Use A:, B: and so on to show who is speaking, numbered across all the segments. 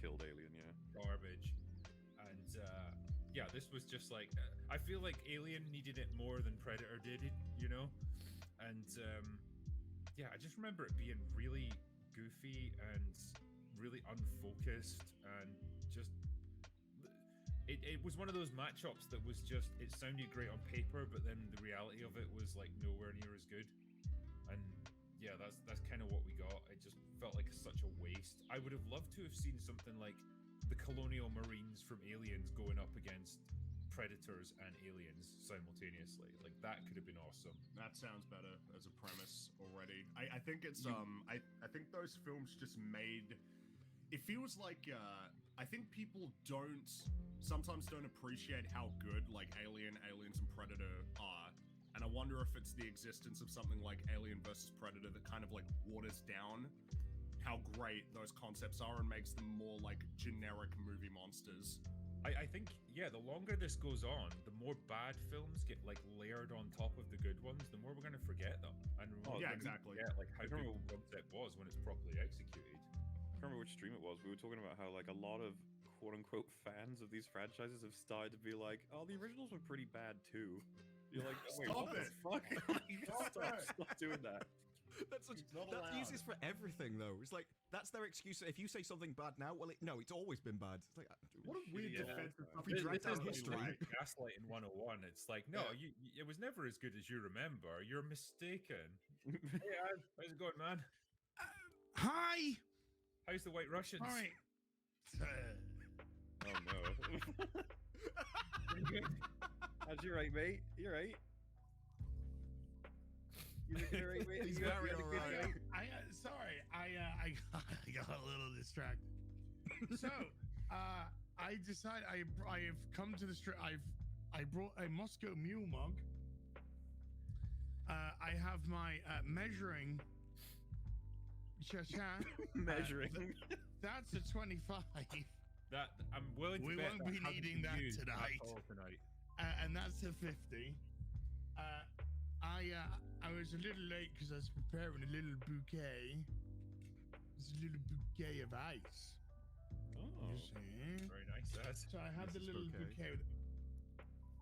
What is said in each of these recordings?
A: killed Alien, yeah.
B: Garbage. And yeah, this was just like, I feel like Alien needed it more than Predator did, you know? And yeah, I just remember it being really goofy and really unfocused and just... It was one of those matchups that was just, it sounded great on paper, but then the reality of it was like nowhere near as good. And yeah, that's kind of what we got. It just felt like such a waste. I would have loved to have seen something like the Colonial Marines from Aliens going up against Predators and Aliens simultaneously. Like, that could have been awesome.
C: That sounds better as a premise already. I think it's I think those films just made... It feels like I think people sometimes don't appreciate how good like Aliens and Predator are. And I wonder if it's the existence of something like Alien versus Predator that kind of like waters down how great those concepts are and makes them more like generic movie monsters.
B: I think, yeah, the longer this goes on, the more bad films get like layered on top of the good ones, the more we're going to forget them. And
C: yeah, exactly.
B: Forget, like, how good the concept was when it's properly executed.
A: I can't remember which stream it was. We were talking about how like a lot of quote-unquote fans of these franchises have started to be like, oh, the originals were pretty bad too. You're like, oh, wait, what the fuck? Stop doing that.
D: That's uses for everything though. It's like, that's their excuse. If you say something bad now, well, no, it's always been bad. It's like,
C: what a weird defense.
D: We dragged down history.
B: Like gaslighting 101. It's like, no, it was never as good as you remember. You're mistaken. Hey, how's it going, man?
E: Hi.
B: How's the White Russians?
E: All right.
A: Oh no. How's you right, mate? You right? You looking alright, mate?
D: He's very alright.
E: Sorry, I got a little distracted. So, I decided I have come to the street. I brought a Moscow Mule mug. I have my measuring.
A: Measuring.
E: That's a 25.
B: That I'm willing to
E: we
B: bet
E: won't be needing that tonight. And that's a 50. I was a little late because I was preparing a little bouquet. It's a little bouquet of ice.
A: Oh,
B: very nice.
E: So I had the little bouquet.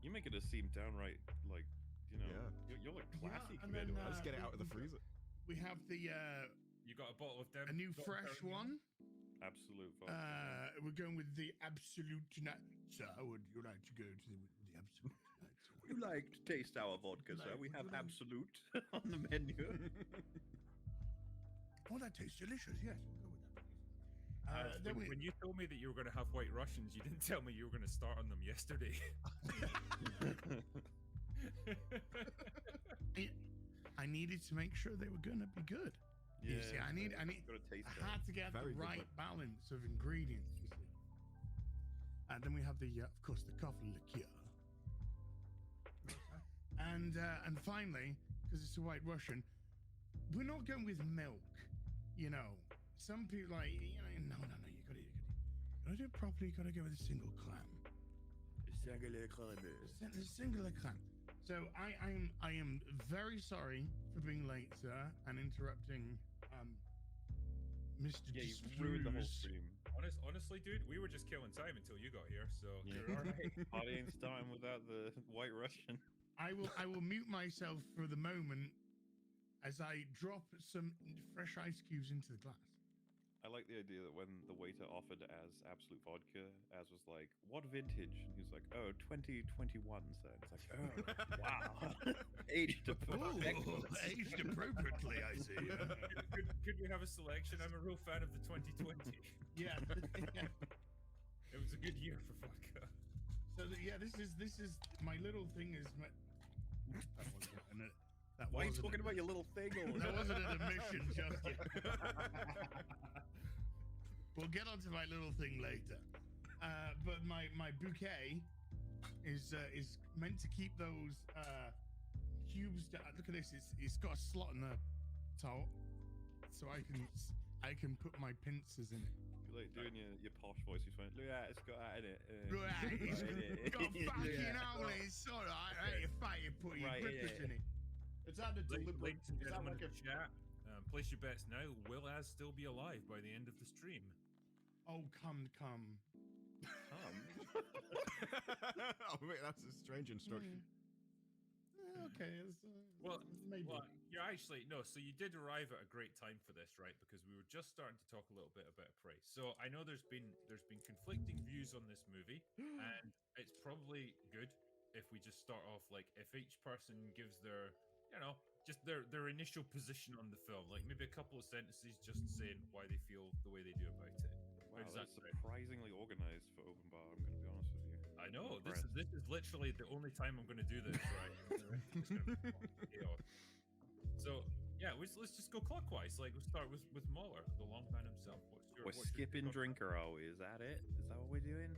A: You make it seem downright like, you know, you're like classy compared to us.
D: Let's get it out of the freezer.
E: We have the
B: you got a bottle of
E: a new fresh one.
A: Absolute vodka.
E: We're going with the absolute tonight. Sir, would you like to go to the absolute tonight?
A: Would you like to taste our vodka, sir? We have absolute on the menu.
E: Oh, that tastes delicious. Yes, we'll go with that.
B: When you told me that you were going to have White Russians, you didn't tell me you were going to start on them yesterday.
E: I needed to make sure they were going to be good.
A: Yeah,
E: you see, I had to get the right balance of ingredients, you see. And then we have the, of course, the coffee liqueur. And finally, because it's a White Russian, we're not going with milk, you know. Some people like, you know, no, you gotta do it properly. You gotta go with a single clam. A single clam. So I am very sorry for being late, sir, and interrupting Mr.
A: Yeah, you ruined the whole stream.
B: Honestly, dude, we were just killing time until you got here, so you're all right.
A: Audience time without the White Russian.
E: I will mute myself for the moment as I drop some fresh ice cubes into the glass.
A: I like the idea that when the waiter offered as absolute vodka, Az was like, what vintage? And he was like, oh, 2021, sir. It's like, oh, wow. Aged
E: appropriately, I see.
B: Could we have a selection? I'm a real fan of the 2020.
E: Yeah.
B: It was a good year for vodka.
E: So, this is my little thing is...
A: Why are you talking about your little thing? Or
E: that wasn't an admission just yet. We'll get onto my little thing later. But my bouquet is meant to keep those cubes down. Look at this. It's got a slot in the top, so I can put my pincers in it.
A: You're like doing your posh voice. You went, look at that, it's got that in it.
E: It's got fucking hole. It's all right. I ain't fighting. Put your grippers in it.
C: It's not a deliberate.
B: Ladies and gentlemen in the chat, place your bets now. Will Az still be alive by the end of the stream?
E: Oh, come.
D: Oh, wait, that's a strange instruction.
E: Okay, it's, maybe.
B: Well, you're actually no. So you did arrive at a great time for this, right? Because we were just starting to talk a little bit about Prey. So I know there's been conflicting views on this movie, and it's probably good if we just start off like if each person gives their, just their initial position on the film, like maybe a couple of sentences just saying why they feel the way they do about it.
A: Wow,
B: How does
A: that's
B: that sound?
A: surprisingly organized for open bar. I'm gonna be honest with you.
B: I know
A: I'm impressed.
B: this is literally the only time I'm going to do this, right? It's gonna be chaos. So yeah, let's just go clockwise. Like we'll start with Mahler, the long man himself.
A: We're skipping drinker, are we? Is that it? Is that what we're doing?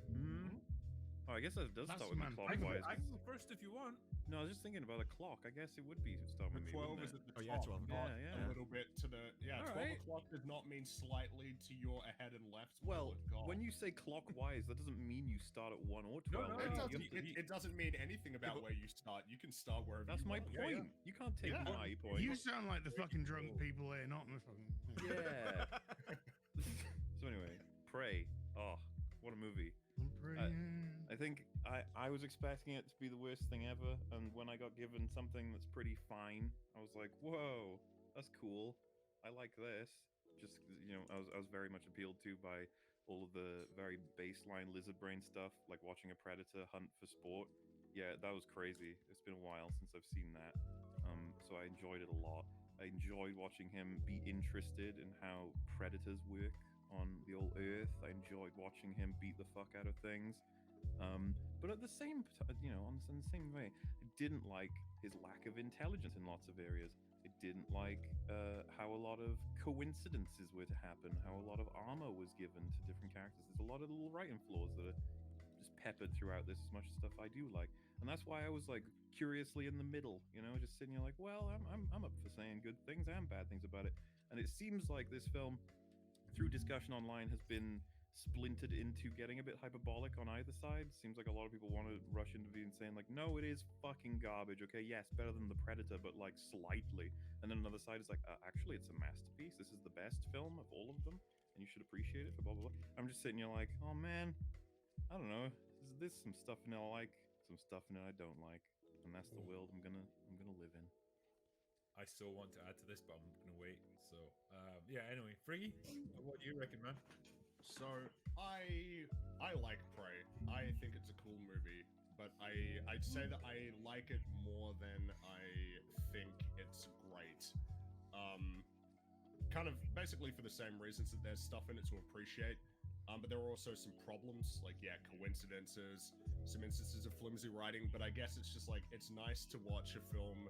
A: Oh, I guess that does
E: That's
A: start with me
E: man-
A: clockwise.
B: I can go first if you want.
A: No, I was just thinking about a clock. I guess it would be start
C: The
A: with me.
C: 12
A: wouldn't
C: is
A: it?
C: at the
D: Oh,
C: top.
D: yeah, 12 o'clock.
A: Yeah.
C: A little bit to the 12
A: Alright.
C: o'clock does not mean slightly to your ahead and left.
A: Well,
C: God.
A: when you say clockwise, that doesn't mean you start at 1 or 12.
B: No,
C: it
B: no,
C: doesn't,
B: you-
C: it doesn't mean anything about where you start. You can start wherever.
A: That's
C: you
A: my
C: want.
A: point. You can't take
C: Yeah.
A: my point.
E: You sound like the fucking drunk people here, not the fucking.
A: Yeah. So anyway, Prey. Oh, what a movie.
E: I'm praying.
A: I think I was expecting it to be the worst thing ever, and when I got given something that's pretty fine, I was like, whoa, that's cool. I like this. Just, I was very much appealed to by all of the very baseline lizard brain stuff, like watching a predator hunt for sport. Yeah, that was crazy. It's been a while since I've seen that. So I enjoyed it a lot. I enjoyed watching him be interested in how predators work on the old Earth. I enjoyed watching him beat the fuck out of things. But at the same in the same way, I didn't like his lack of intelligence in lots of areas. I didn't like how a lot of coincidences were to happen, how a lot of armor was given to different characters. There's a lot of little writing flaws that are just peppered throughout this, as much stuff I do like. And that's why I was like curiously in the middle, just sitting here like, well, I'm up for saying good things and bad things about it. And it seems like this film, through discussion online, has been splintered into getting a bit hyperbolic on either side. Seems like a lot of people want to rush into being saying like, no, it is fucking garbage. Okay, yes, better than The Predator, but like slightly. And then another side is like, actually, it's a masterpiece. This is the best film of all of them, and you should appreciate it for blah blah blah. I'm just sitting here like, oh man, I don't know. There's some stuff in it I like, some stuff in it I don't like, and that's the world I'm gonna live in.
B: I so want to add to this, but I'm gonna wait. So yeah. Anyway, Friggy, what do you reckon, man?
C: So I like Prey. I think it's a cool movie, but I'd say that I like it more than I think it's great. Kind of basically for the same reasons that there's stuff in it to appreciate, but there are also some problems, like coincidences, some instances of flimsy writing. But I guess it's just like it's nice to watch a film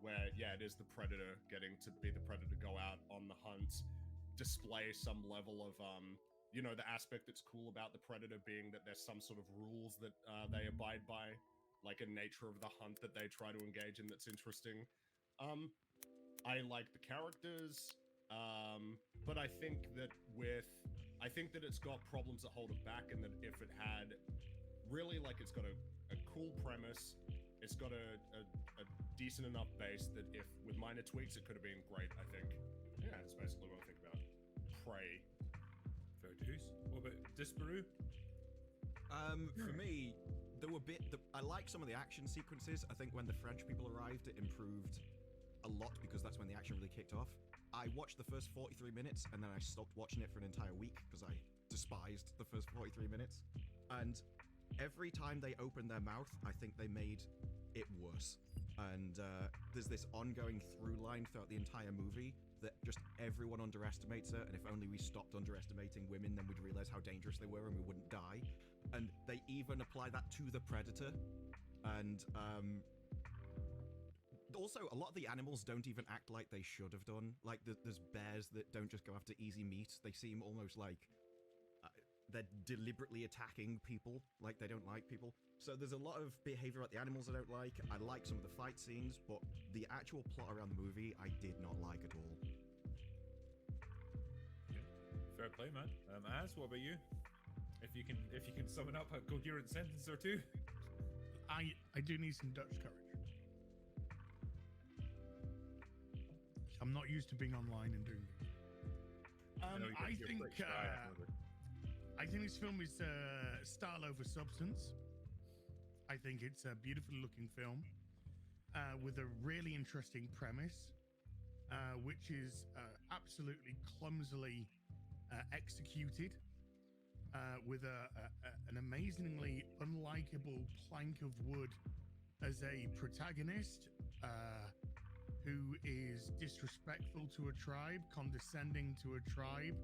C: where it is the Predator getting to be the Predator, go out on the hunt, display some level of the aspect that's cool about the Predator being that there's some sort of rules that they abide by, like a nature of the hunt that they try to engage in that's interesting. I like the characters, but I think that it's got problems that hold it back, and that if it had really, like, it's got a cool premise, it's got a decent enough base that if with minor tweaks it could have been great. I think that's basically what I think about Prey.
B: Fair dues. What about Disparu?
D: For me, I like some of the action sequences. I think when the French people arrived, it improved a lot because that's when the action really kicked off. I watched the first 43 minutes and then I stopped watching it for an entire week because I despised the first 43 minutes. And every time they opened their mouth, I think they made it worse. And there's this ongoing through line throughout the entire movie that just everyone underestimates her, and if only we stopped underestimating women, then we'd realize how dangerous they were and we wouldn't die. And they even apply that to the Predator. And also, a lot of the animals don't even act like they should have done. Like, there's bears that don't just go after easy meat. They seem almost like they're deliberately attacking people, like they don't like people. So there's a lot of behavior at the animals I don't like. I like some of the fight scenes, but the actual plot around the movie I did not like at all.
B: Okay. Fair play, man. Az, what about you? If you can sum it up a coherent sentence or two.
E: I do need some Dutch courage. I'm not used to being online and doing this. I think I think this film is style over substance. I think it's a beautifully looking film with a really interesting premise, which is absolutely clumsily executed, with an amazingly unlikable plank of wood as a protagonist who is disrespectful to a tribe, condescending to a tribe,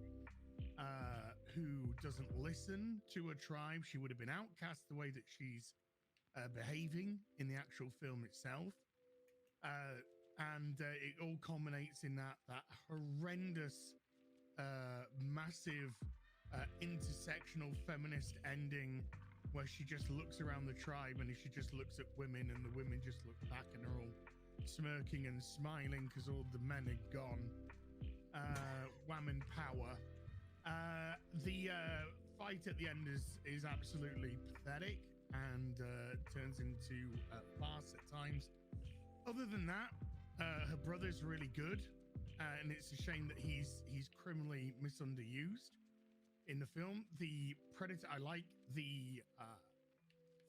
E: who doesn't listen to a tribe. She would have been outcast the way that she's behaving in the actual film itself. And it all culminates in that horrendous, massive, intersectional feminist ending where she just looks around the tribe and she just looks at women and the women just look back and are all smirking and smiling because all the men are gone. Woman power. The fight at the end is absolutely pathetic and turns into farce at times. Other than that, her brother's really good, and it's a shame that he's criminally misunderused in the film. The Predator, I like the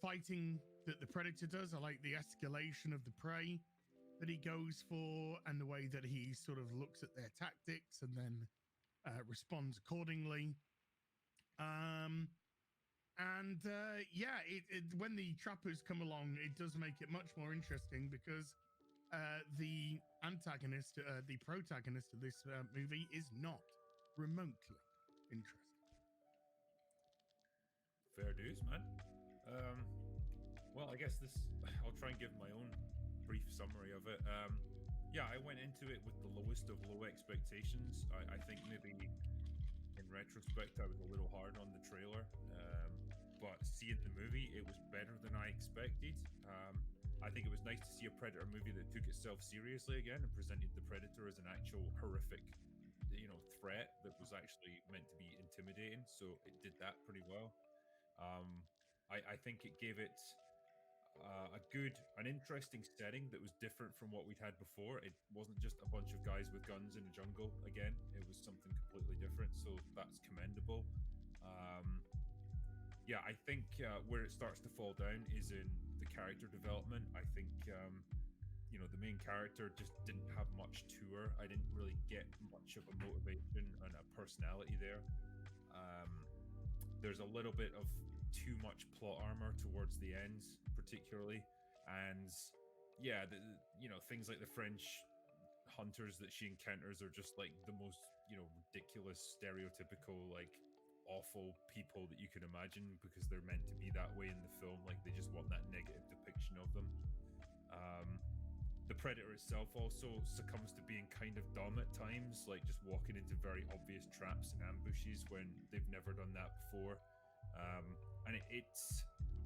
E: fighting that the Predator does. I like the escalation of the prey that he goes for and the way that he sort of looks at their tactics and then responds accordingly. When the trappers come along, it does make it much more interesting because the antagonist, the protagonist of this movie is not remotely interesting.
B: Fair dues, man. Well, I guess I'll try and give my own brief summary of it. I went into it with the lowest of low expectations. I think maybe in retrospect, I was a little hard on the trailer. But seeing the movie, it was better than I expected. I think it was nice to see a Predator movie that took itself seriously again and presented the Predator as an actual horrific, threat that was actually meant to be intimidating. So it did that pretty well. I think it gave it an interesting setting that was different from what we'd had before. It wasn't just a bunch of guys with guns in a jungle again. It was something completely different. So that's commendable. I think where it starts to fall down is in the character development. I think, the main character just didn't have much to her. I didn't really get much of a motivation and a personality there. There's a little bit of too much plot armor towards the ends, particularly. And things like the French hunters that she encounters are just like the most, ridiculous, stereotypical, like awful people that you can imagine because they're meant to be that way in the film. Like they just want that negative depiction of them. The Predator itself also succumbs to being kind of dumb at times, like just walking into very obvious traps and ambushes when they've never done that before. And it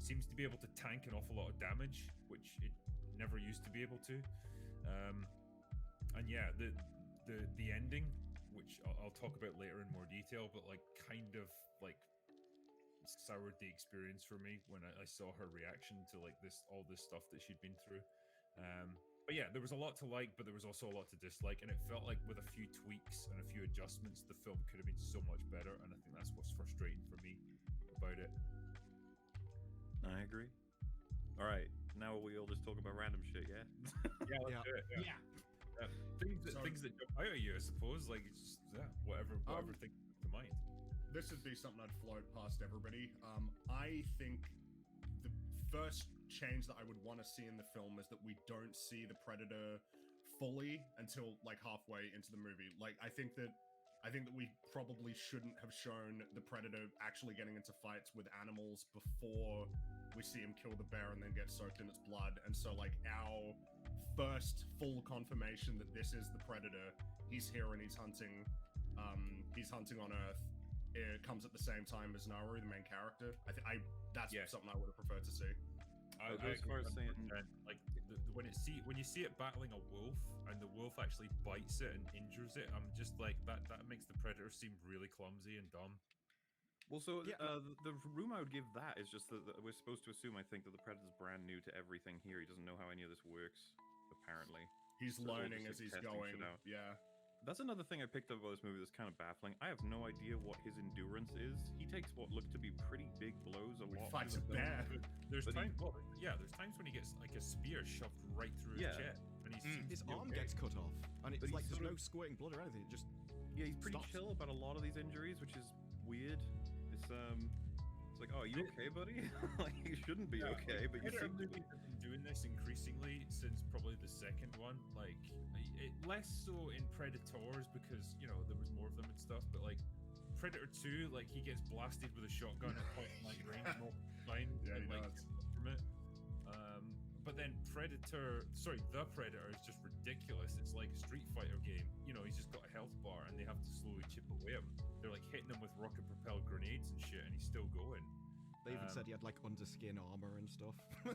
B: seems to be able to tank an awful lot of damage, which it never used to be able to. The ending, which I'll talk about later in more detail, but like kind of like soured the experience for me when I saw her reaction to like all this stuff that she'd been through. There was a lot to like, but there was also a lot to dislike, and it felt like with a few tweaks and a few adjustments, the film could have been so much better, and I think that's what's frustrating for me about it.
A: I agree. All right, now we'll just talk about random shit, yeah?
B: Let's do it. Yeah. Things that jump out at you, I suppose, like it's just, whatever thing comes to mind.
C: This would be something I'd float past everybody. I think the first change that I would want to see in the film is that we don't see the Predator fully until like halfway into the movie. Like I think that we probably shouldn't have shown the Predator actually getting into fights with animals before we see him kill the bear and then get soaked in its blood. And so like our first full confirmation that this is the Predator, he's here and he's hunting on Earth, it comes at the same time as Naru, the main character. That's something I would have preferred to see.
A: I as far as saying,
B: like when you see it battling a wolf and the wolf actually bites it and injures it, I'm just like that makes the Predator seem really clumsy and dumb.
A: Well, so the room I would give that is just that we're supposed to assume, I think, that the Predator's brand new to everything here. He doesn't know how any of this works, apparently.
C: He's learning as he's going. Yeah.
A: That's another thing I picked up about this movie that's kind of baffling. I have no idea what his endurance is. He takes what look to be pretty big blows a lot.
C: Fights a
A: through the
C: bear.
A: film.
B: There's
A: But
B: times, there's times when he gets like a spear shoved right through his chest, and
D: His arm gets cut off, and it's
A: But
D: like
A: he's
D: there's
A: sort
D: no squirting blood or anything. It just
A: Yeah, he's pretty
D: stops.
A: chill about a lot of these injuries, which is weird. It's like, oh, are you okay, buddy? Like, you shouldn't be okay, but you
B: Predator
A: seem to be.
B: movies have been doing this increasingly since probably the second one. Like, less so in Predators because there was more of them and stuff. But like Predator 2, like he gets blasted with a shotgun at point blank range, and all fine,
C: Yeah,
B: and
C: he
B: like
C: does.
B: gets up from it. But then the Predator is just ridiculous. It's like a Street Fighter game. He's just got a health bar, and they have to slowly chip away him. They're like hitting him with rocket-propelled grenades and shit, and he's still going.
D: They even said he had like underskin armor and stuff.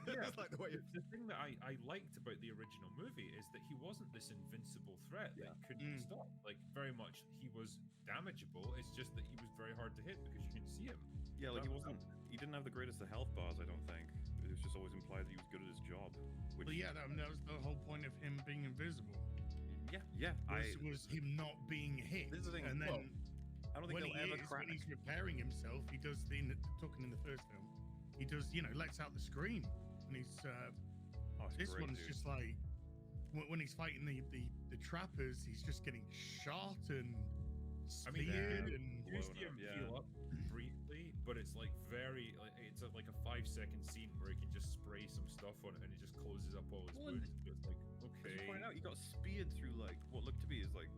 B: Yeah,
D: It's like the way.
B: the thing that I liked about the original movie is that he wasn't this invincible threat that couldn't be stopped. Like, very much, he was damageable. It's just that he was very hard to hit because you couldn't see him.
A: Yeah, like
B: That-
A: he didn't have the greatest of health bars, I don't think. It was just always implied that he was good at his job. Which,
E: Well, yeah, that was the whole point of him being invisible.
A: yeah.
E: Was him not being hit.
A: This is the thing,
E: And then
A: well, I don't think
E: when
A: he'll ever
E: when
A: crack.
E: he's repairing himself, he does talking in the first film. He does, lets out the scream, and he's.
A: Oh, it's
E: This
A: great,
E: one's
A: dude.
E: just like when he's fighting the trappers, he's just getting shot and
B: I mean,
E: speared
B: you
E: and.
B: do
A: blown
B: see him
A: up, yeah.
B: heal up briefly, but it's like it's like a 5-second scene where he can just spray some stuff on it and it just closes up all his
A: Well, and-
B: wounds. So it's like,
A: As
B: okay.
A: you point out, he got speared through like what looked to be his like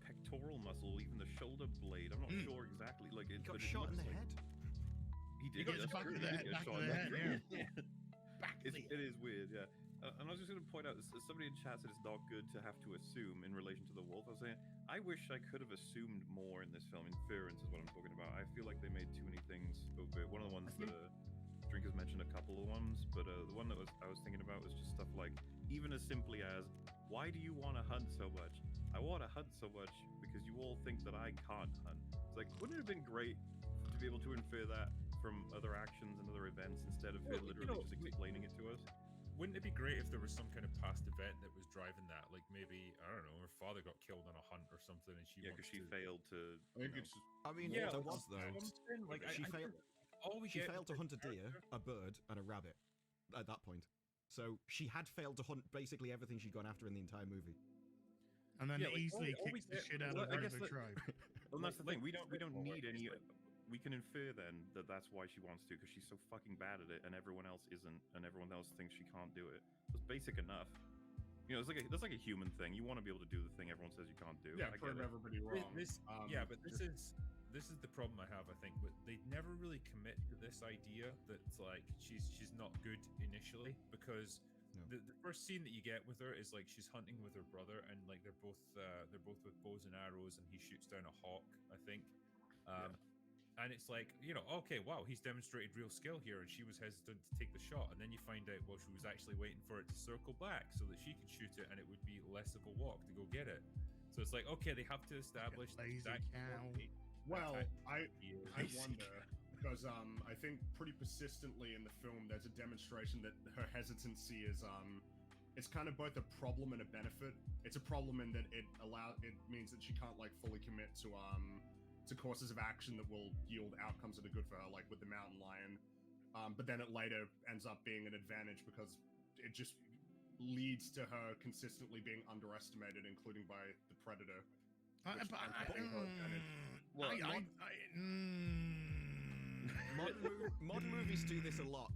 A: pectoral muscle, even the shoulder blade. I'm not sure exactly. Like
D: He
A: it,
D: got
A: but it
D: shot in
A: looks
D: the
A: like-
D: head.
A: He did.
E: He got
A: yeah, that's
E: back
A: true,
E: of
A: he
E: the
A: did
E: head,
A: get
E: back
A: shot
E: of
A: in
E: the
A: the
E: head,
A: head.
E: Back
A: It's,
E: the-
A: it is weird, yeah. And I was just going to point out, somebody in chat said it's not good to have to assume in relation to the wolf. I was saying, I wish I could have assumed more in this film. Inference is what I'm talking about. I feel like they made too many things over it. One of the ones that Drinkers mentioned a couple of ones, but the one that I was thinking about was just stuff like, even as simply as, why do you want to hunt so much? I want to hunt so much because you all think that I can't hunt. It's like, wouldn't it have been great to be able to infer that from other actions and other events instead of
B: Well,
A: it literally just explaining it to us?
B: Wouldn't it be great if there was some kind of past event that was driving that? Like maybe, I don't know, her father got killed on a hunt or something, and she
A: Yeah,
B: wants
A: because she
B: to...
A: failed to.
C: I think
A: you know,
C: it's just
D: I mean,
B: Yeah,
D: there
B: like,
D: was though.
B: something, like,
D: She
B: I
D: failed.
B: think all we
D: She
B: get
D: failed to
B: with
D: hunt a
B: this
D: deer,
B: character-
D: a bird, and a rabbit at that point. So she had failed to hunt basically everything she'd gone after in the entire movie.
E: And then
B: Yeah, like,
E: easily
B: all we
E: kicks the
B: get-
E: shit out
A: well,
E: of
A: I
E: her
A: guess
E: the
A: that-
E: tribe.
A: Well, that's the
B: Like,
A: thing. We don't
B: straightforward,
A: need any.
B: it's like-
A: We can infer then that that's why she wants to, because she's so fucking bad at it, and everyone else isn't, and everyone else thinks she can't do it. It's basic enough. It's like that's like a human thing. You want to be able to do the thing everyone says you can't do.
C: yeah,
A: I
C: prove
A: get it.
C: everybody wrong.
B: This, but
C: just-
B: this is the problem I have. I think, but they never really commit to this idea that it's like she's not good initially, because
D: No.
B: the first scene that you get with her is like she's hunting with her brother, and like they're both with bows and arrows, and he shoots down a hawk, I think. And it's like, okay, wow, he's demonstrated real skill here, and she was hesitant to take the shot, and then you find out, well, she was actually waiting for it to circle back so that she could shoot it, and it would be less of a walk to go get it. So it's like, okay, they have to establish
E: lazy
B: that
E: cow.
C: Well, I
B: Lazy
C: wonder because I think pretty persistently in the film there's a demonstration that her hesitancy is it's kind of both a problem and a benefit. It's a problem in that it means that she can't like fully commit to courses of action that will yield outcomes that are good for her, like with the mountain lion. But then it later ends up being an advantage because it just leads to her consistently being underestimated, including by the predator. Which ends up being her advantage.
D: Modern movies do this a lot.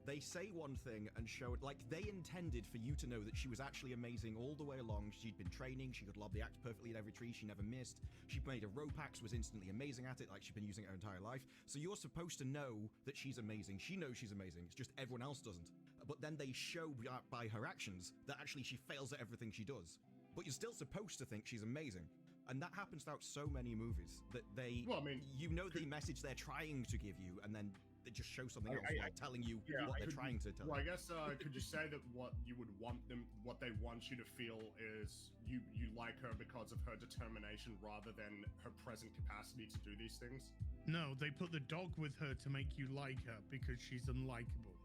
D: They say one thing and show it, like they intended for you to know that she was actually amazing all the way along. She'd been training, she could lob the axe perfectly at every tree, she never missed. She made a rope axe, was instantly amazing at it, like she'd been using it her entire life. So you're supposed to know that she's amazing. She knows she's amazing, it's just everyone else doesn't. But then they show by her actions that actually she fails at everything she does. But you're still supposed to think she's amazing. And that happens throughout so many movies that they,
C: Well, I mean,
D: the message they're trying to give you, and then they just show something else while telling you
C: yeah,
D: what they're
C: could-
D: trying to tell
C: Well, I
D: you.
C: guess could you say that what you would want them, what they want you to feel is you like her because of her determination rather than her present capacity to do these things?
E: No, they put the dog with her to make you like her because she's unlikable.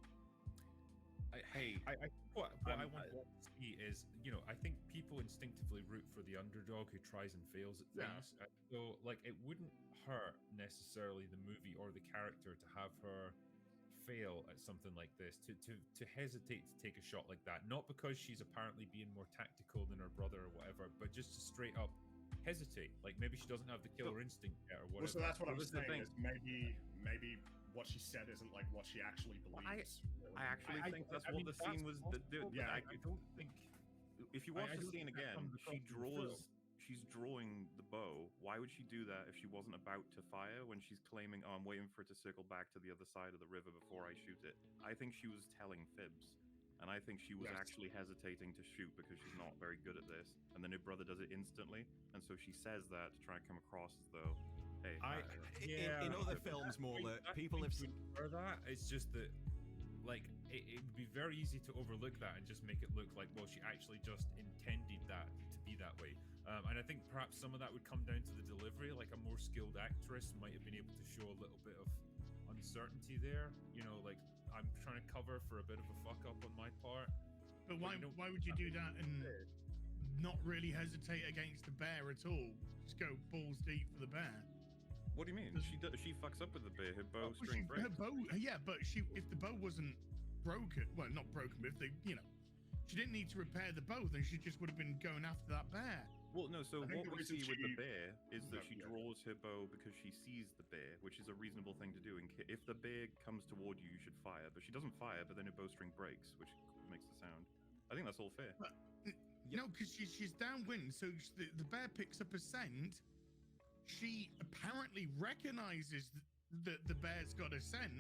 B: I what I
A: I'm-
B: want to see is, I think people instinctively root for the underdog who tries and fails at
C: Yeah.
B: things. So, like, it wouldn't hurt necessarily the movie or the character to have her fail at something like this, to hesitate to take a shot like that, not because she's apparently being more tactical than her brother or whatever, but just to straight up hesitate. Like, maybe she doesn't have the killer instinct yet or
C: Well,
B: whatever.
C: so that's what
A: Well,
C: I'm
A: this is the
C: saying.
A: thing.
C: Is maybe what she said isn't like what she actually believes.
A: I actually think that's what the scene was.
C: Yeah,
B: I don't think.
A: If you
B: I
A: watch the
B: don't
A: scene
B: think that
A: again,
B: comes across in the film.
A: she's drawing the bow. Why would she do that if she wasn't about to fire when she's claiming, "Oh, I'm waiting for it to circle back to the other side of the river before I shoot it"? I think she was telling fibs. And I think she was
C: Yes.
A: actually hesitating to shoot because she's not very good at this. And then her brother does it instantly, and so she says that to try and come across as though, "Hey,
D: In other films, more people have seen.
B: For that, it's just that, like, it would be very easy to overlook that and just make it look like, well, she actually just intended that to be that way. And I think perhaps some of that would come down to the delivery. Like, a more skilled actress might have been able to show a little bit of uncertainty there. Like, I'm trying to cover for a bit of a fuck up on my part.
E: But
B: But
E: why would you do that and not really hesitate against the bear at all? Just go balls deep for the bear.
A: What do you mean? She fucks up with the bear. Her bow
E: Well,
A: string breaks.
E: her bow, yeah, but if the bow wasn't broken, well, not broken, but if she didn't need to repair the bow, then she just would have been going after that bear.
A: Well, no, so
C: I think
A: what
C: the
A: we
C: reason
A: see with the
C: she-
A: bear is that she
C: Yeah.
A: draws her bow because she sees the bear, which is a reasonable thing to do. If the bear comes toward you, you should fire. But she doesn't fire, but then her bowstring breaks, which makes the sound. I think that's all fair.
E: No, because she's downwind, so the bear picks up a scent. She apparently recognizes that the bear's got a scent,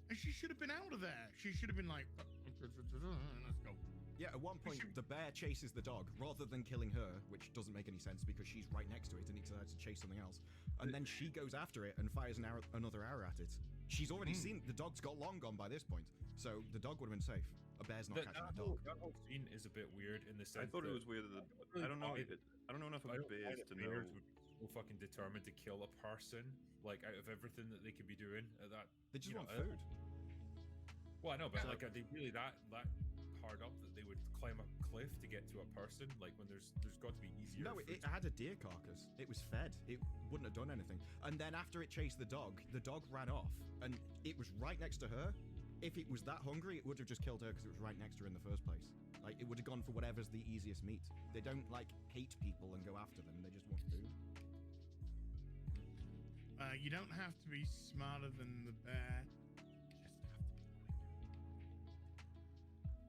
E: and she should have been out of there. She should have been like, let's go.
D: Yeah, at one point, the bear chases the dog rather than killing her, which doesn't make any sense because she's right next to it and he decides to chase something else. And then she goes after it and fires another arrow at it. She's already seen the dog's got long gone by this point, so the dog would have been safe. A bear's not catching the dog.
B: That whole scene is a bit weird in the sense
A: I thought it
B: that
A: was weird that
B: really
A: I don't know.
B: buy
A: I don't know enough
B: I
A: about
B: don't buy
A: bears
B: that
A: to know.
B: bears would be so fucking determined to kill a person, like, out of everything that they could be doing.
D: They just
B: you
D: want
B: know,
D: food.
B: Well, I know, but like, are they really that hard up that they would climb a cliff to get to a person? Like, when there's got to be easier.
D: No, it had a deer carcass. It was fed. It wouldn't have done anything. And then after it chased the dog ran off, and it was right next to her. If it was that hungry, it would have just killed her because it was right next to her in the first place. Like, it would have gone for whatever's the easiest meat. They don't, like, hate people and go after them. They just want food.
E: You don't have to be smarter than the bear.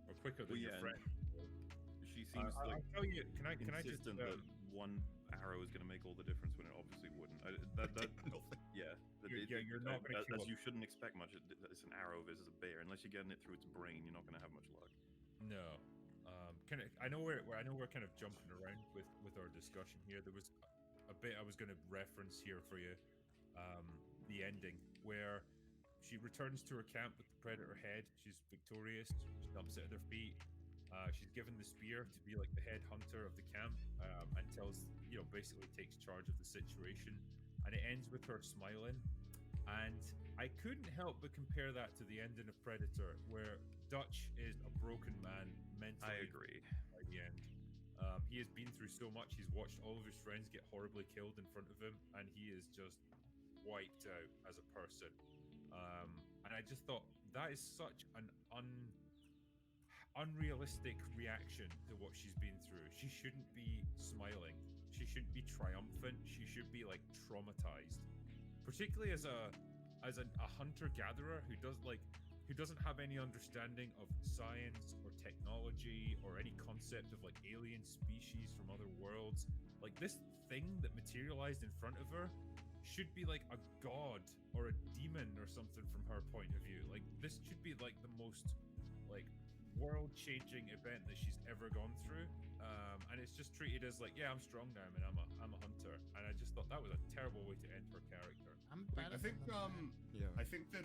B: or quicker than
A: Well,
B: your
A: yeah,
B: friend.
A: She seems
B: I'll
A: like
B: tell you. Can I just?
A: insistent that one arrow is going to make all the difference when it obviously wouldn't. Yeah.
B: You're not gonna kill
A: as
B: a-
A: you shouldn't expect much. It's an arrow versus a bear. Unless you're getting it through its brain, you're not going to have much luck.
B: No. I know we're kind of jumping around with our discussion here. There was a bit I was going to reference here for you. The ending where she returns to her camp with the predator head. She's victorious. She dumps it at their feet. She's given the spear to be like the head hunter of the camp, and basically takes charge of the situation. And it ends with her smiling. And I couldn't help but compare that to the ending of Predator, where Dutch is a broken man mentally.
A: I agree.
B: By the end, he has been through so much. He's watched all of his friends get horribly killed in front of him, and he is just wiped out as a person. And I just thought that is such an unrealistic reaction to what she's been through. She shouldn't be smiling. She shouldn't be triumphant. She should be like traumatized, particularly as a hunter-gatherer who doesn't have any understanding of science or technology or any concept of like alien species from other worlds. Like, this thing that materialized in front of her should be like a god or a demon or something from her point of view. Like, this should be like the most like world-changing event that she's ever gone through, and it's just treated as like, yeah, I'm strong now, and I'm a hunter. And I just thought that was a terrible way to end her character.
C: I think
D: Yeah.
C: I think that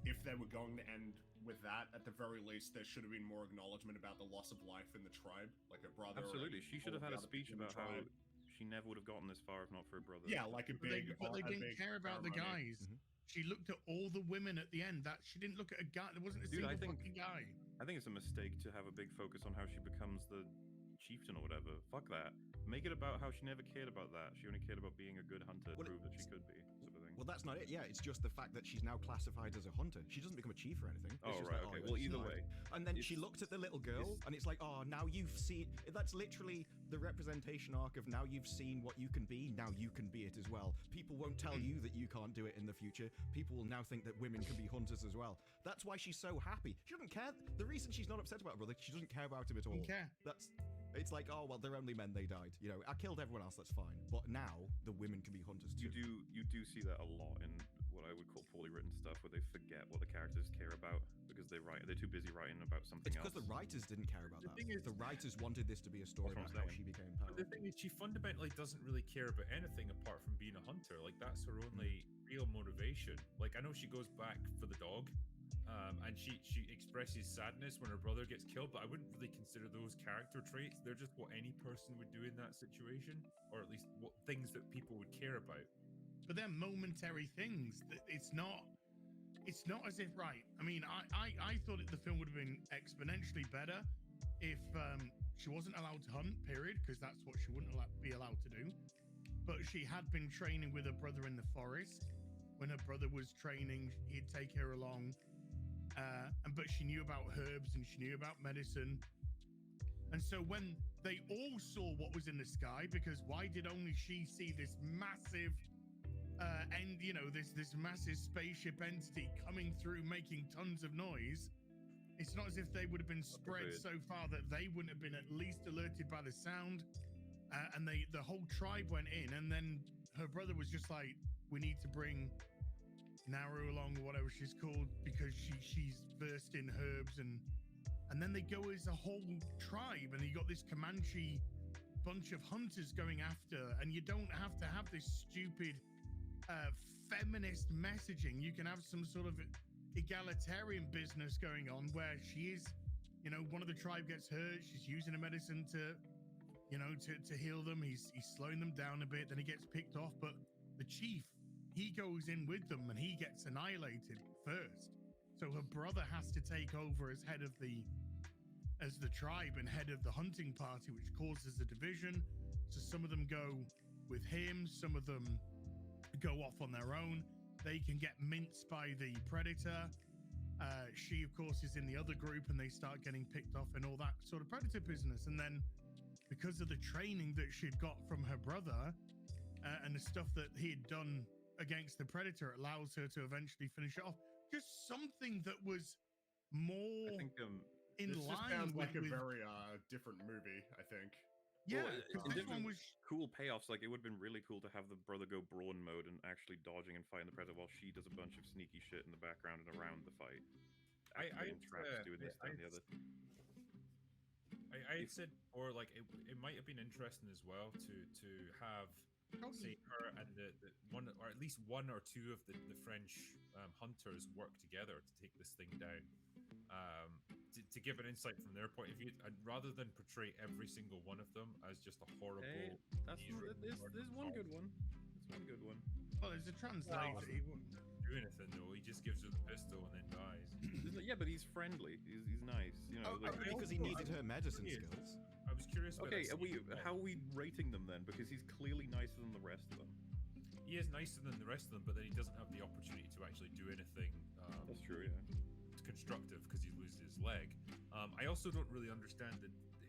C: if they were going to end with that, at the very least, there should have been more acknowledgement about the loss of life in the tribe, like her brother.
A: Absolutely. She should have had a speech
C: in the
A: about how
C: tribe.
A: she never would have gotten this far if not for her brother.
C: Yeah, like a
E: But they,
C: big.
E: but they
C: a
E: didn't
C: big
E: care about the
C: ceremony.
E: guys. She looked at all the women at the end. That she didn't look at a guy. There wasn't a
A: Dude, I
E: single
A: think-
E: fucking guy.
A: I think it's a mistake to have a big focus on how she becomes the chieftain or whatever. Fuck that. Make it about how she never cared about that. She only cared about being a good hunter to
D: Well,
A: prove that she could be, sort of thing.
D: Well, that's not it. Yeah, it's just the fact that she's now classified as a hunter. She doesn't become a chief or anything. It's
A: Oh,
D: just
A: right,
D: like,
A: okay.
D: you're
A: Well, either
D: smart.
A: way.
D: And then
A: it's-
D: she looked at the little girl, and it's like, oh, now you've seen. That's literally the representation arc of now you've seen what you can be. Now you can be it as well. People won't tell you that you can't do it in the future. People will now think that women can be hunters as well. That's why she's so happy. She doesn't care. The reason she's not upset about her brother, she doesn't care about him at all.
E: Don't care.
D: It's like, oh well, they're only men. They died. You know, I killed everyone else. That's fine. But now the women can be hunters too.
A: You do see that a lot in what I would call poorly written stuff, where they forget what the characters care about because they're too busy writing about something
D: It's
A: else.
D: because the writers didn't care about
B: The
D: that.
B: thing is-
D: The writers wanted this to be a story
A: That's
D: about
A: what I'm
D: how she
A: saying.
D: became
B: But the
D: powerful.
B: thing is, she fundamentally doesn't really care about anything apart from being a hunter. Like, that's her only real motivation. Like, I know she goes back for the dog, and she expresses sadness when her brother gets killed, but I wouldn't really consider those character traits. They're just what any person would do in that situation, or at least what things that people would care about.
E: But they're momentary things. It's not as if, right. I mean, I thought the film would have been exponentially better if she wasn't allowed to hunt, period, because that's what she wouldn't be allowed to do. But she had been training with her brother in the forest. When her brother was training, he'd take her along. But she knew about herbs and she knew about medicine. And so when they all saw what was in the sky, because why did only she see this massive this massive spaceship entity coming through making tons of noise? It's not as if they would have been spread
A: Agreed.
E: so far that they wouldn't have been at least alerted by the sound. And the whole tribe went in, and then her brother was just like, we need to bring Naru along, or whatever she's called, because she's versed in herbs, and then they go as a whole tribe, and you got this Comanche bunch of hunters going after, and you don't have to have this stupid feminist messaging. You can have some sort of egalitarian business going on where she is, one of the tribe gets hurt, she's using a medicine to heal them. He's slowing them down a bit, then he gets picked off, but the chief, he goes in with them and he gets annihilated first. So her brother has to take over as head of the tribe and head of the hunting party, which causes a division. So some of them go with him, some of them go off on their own. They can get minced by the predator. She, of course, is in the other group, and they start getting picked off and all that sort of predator business. And then because of the training that she'd got from her brother and the stuff that he had done against the predator, it allows her to eventually finish it off. Just something that was more
A: I think
E: in
C: This just
E: line
C: sounds like a
E: with
C: very different movie, I think.
E: yeah,
A: Well,
E: because
A: in
E: this
A: terms
E: one
A: of
E: was
A: cool payoffs. Like, it would have been really cool to have the brother go brawn mode and actually dodging and fighting the predator while she does a bunch of sneaky shit in the background and around the fight. Activating traps, doing this, that, and the other.
B: I had said before, like, it might have been interesting as well to have say her and the one, or at least one or two of the French hunters work together to take this thing down. To give an insight from their point of view, and rather than portray every single one of them as just a horrible.
A: There's one good one. There's one good one.
E: well, there's a translator. He wouldn't-
B: Do anything though. He just gives her the pistol and then dies.
A: Yeah, but he's friendly. He's nice.
D: Because he needed her medicine
B: Yes.
D: skills.
B: I was curious. About
A: Okay,
B: that scene.
A: how are we rating them then? Because he's clearly nicer than the rest of them.
B: He is nicer than the rest of them, but then he doesn't have the opportunity to actually do anything.
A: That's true, yeah.
B: Constructive because he loses his leg. I also don't really understand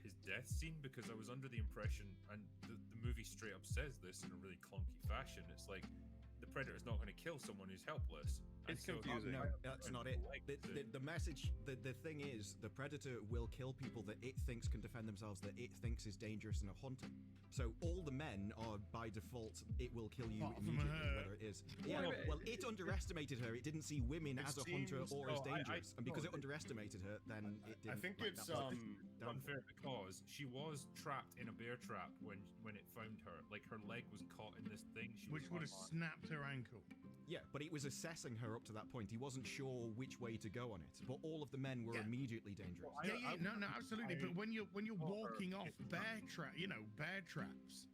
B: his death scene because I was under the impression, and the movie straight up says this in a really clunky fashion. It's like the predator's not going to kill someone who's helpless.
A: It's confusing.
D: No, that's not it. The message, the thing is, the predator will kill people that it thinks can defend themselves, that it thinks is dangerous and a hunter. So all the men are by default, it will kill you
E: Apart from
D: immediately,
E: her.
D: whether it is. Yeah, well, it underestimated her. It didn't see women
B: It
D: as a hunter
B: seems-
D: or as
B: no, I-
D: dangerous, and because
B: no,
D: it underestimated her, then it didn't.
C: I think
D: like,
C: it's
D: that was its downfall.
B: unfair because she was trapped in a bear trap when it found her. Like her leg was caught in this thing. She
E: which
B: was
E: would have
B: unarmed.
E: snapped her ankle.
D: Yeah, but it was assessing her up to that point. He wasn't sure which way to go on it, but all of the men were
E: Yeah.
D: immediately dangerous.
B: Well,
E: Yeah, no, absolutely. But when you're
B: Well,
E: walking off
B: it's
E: bear traps,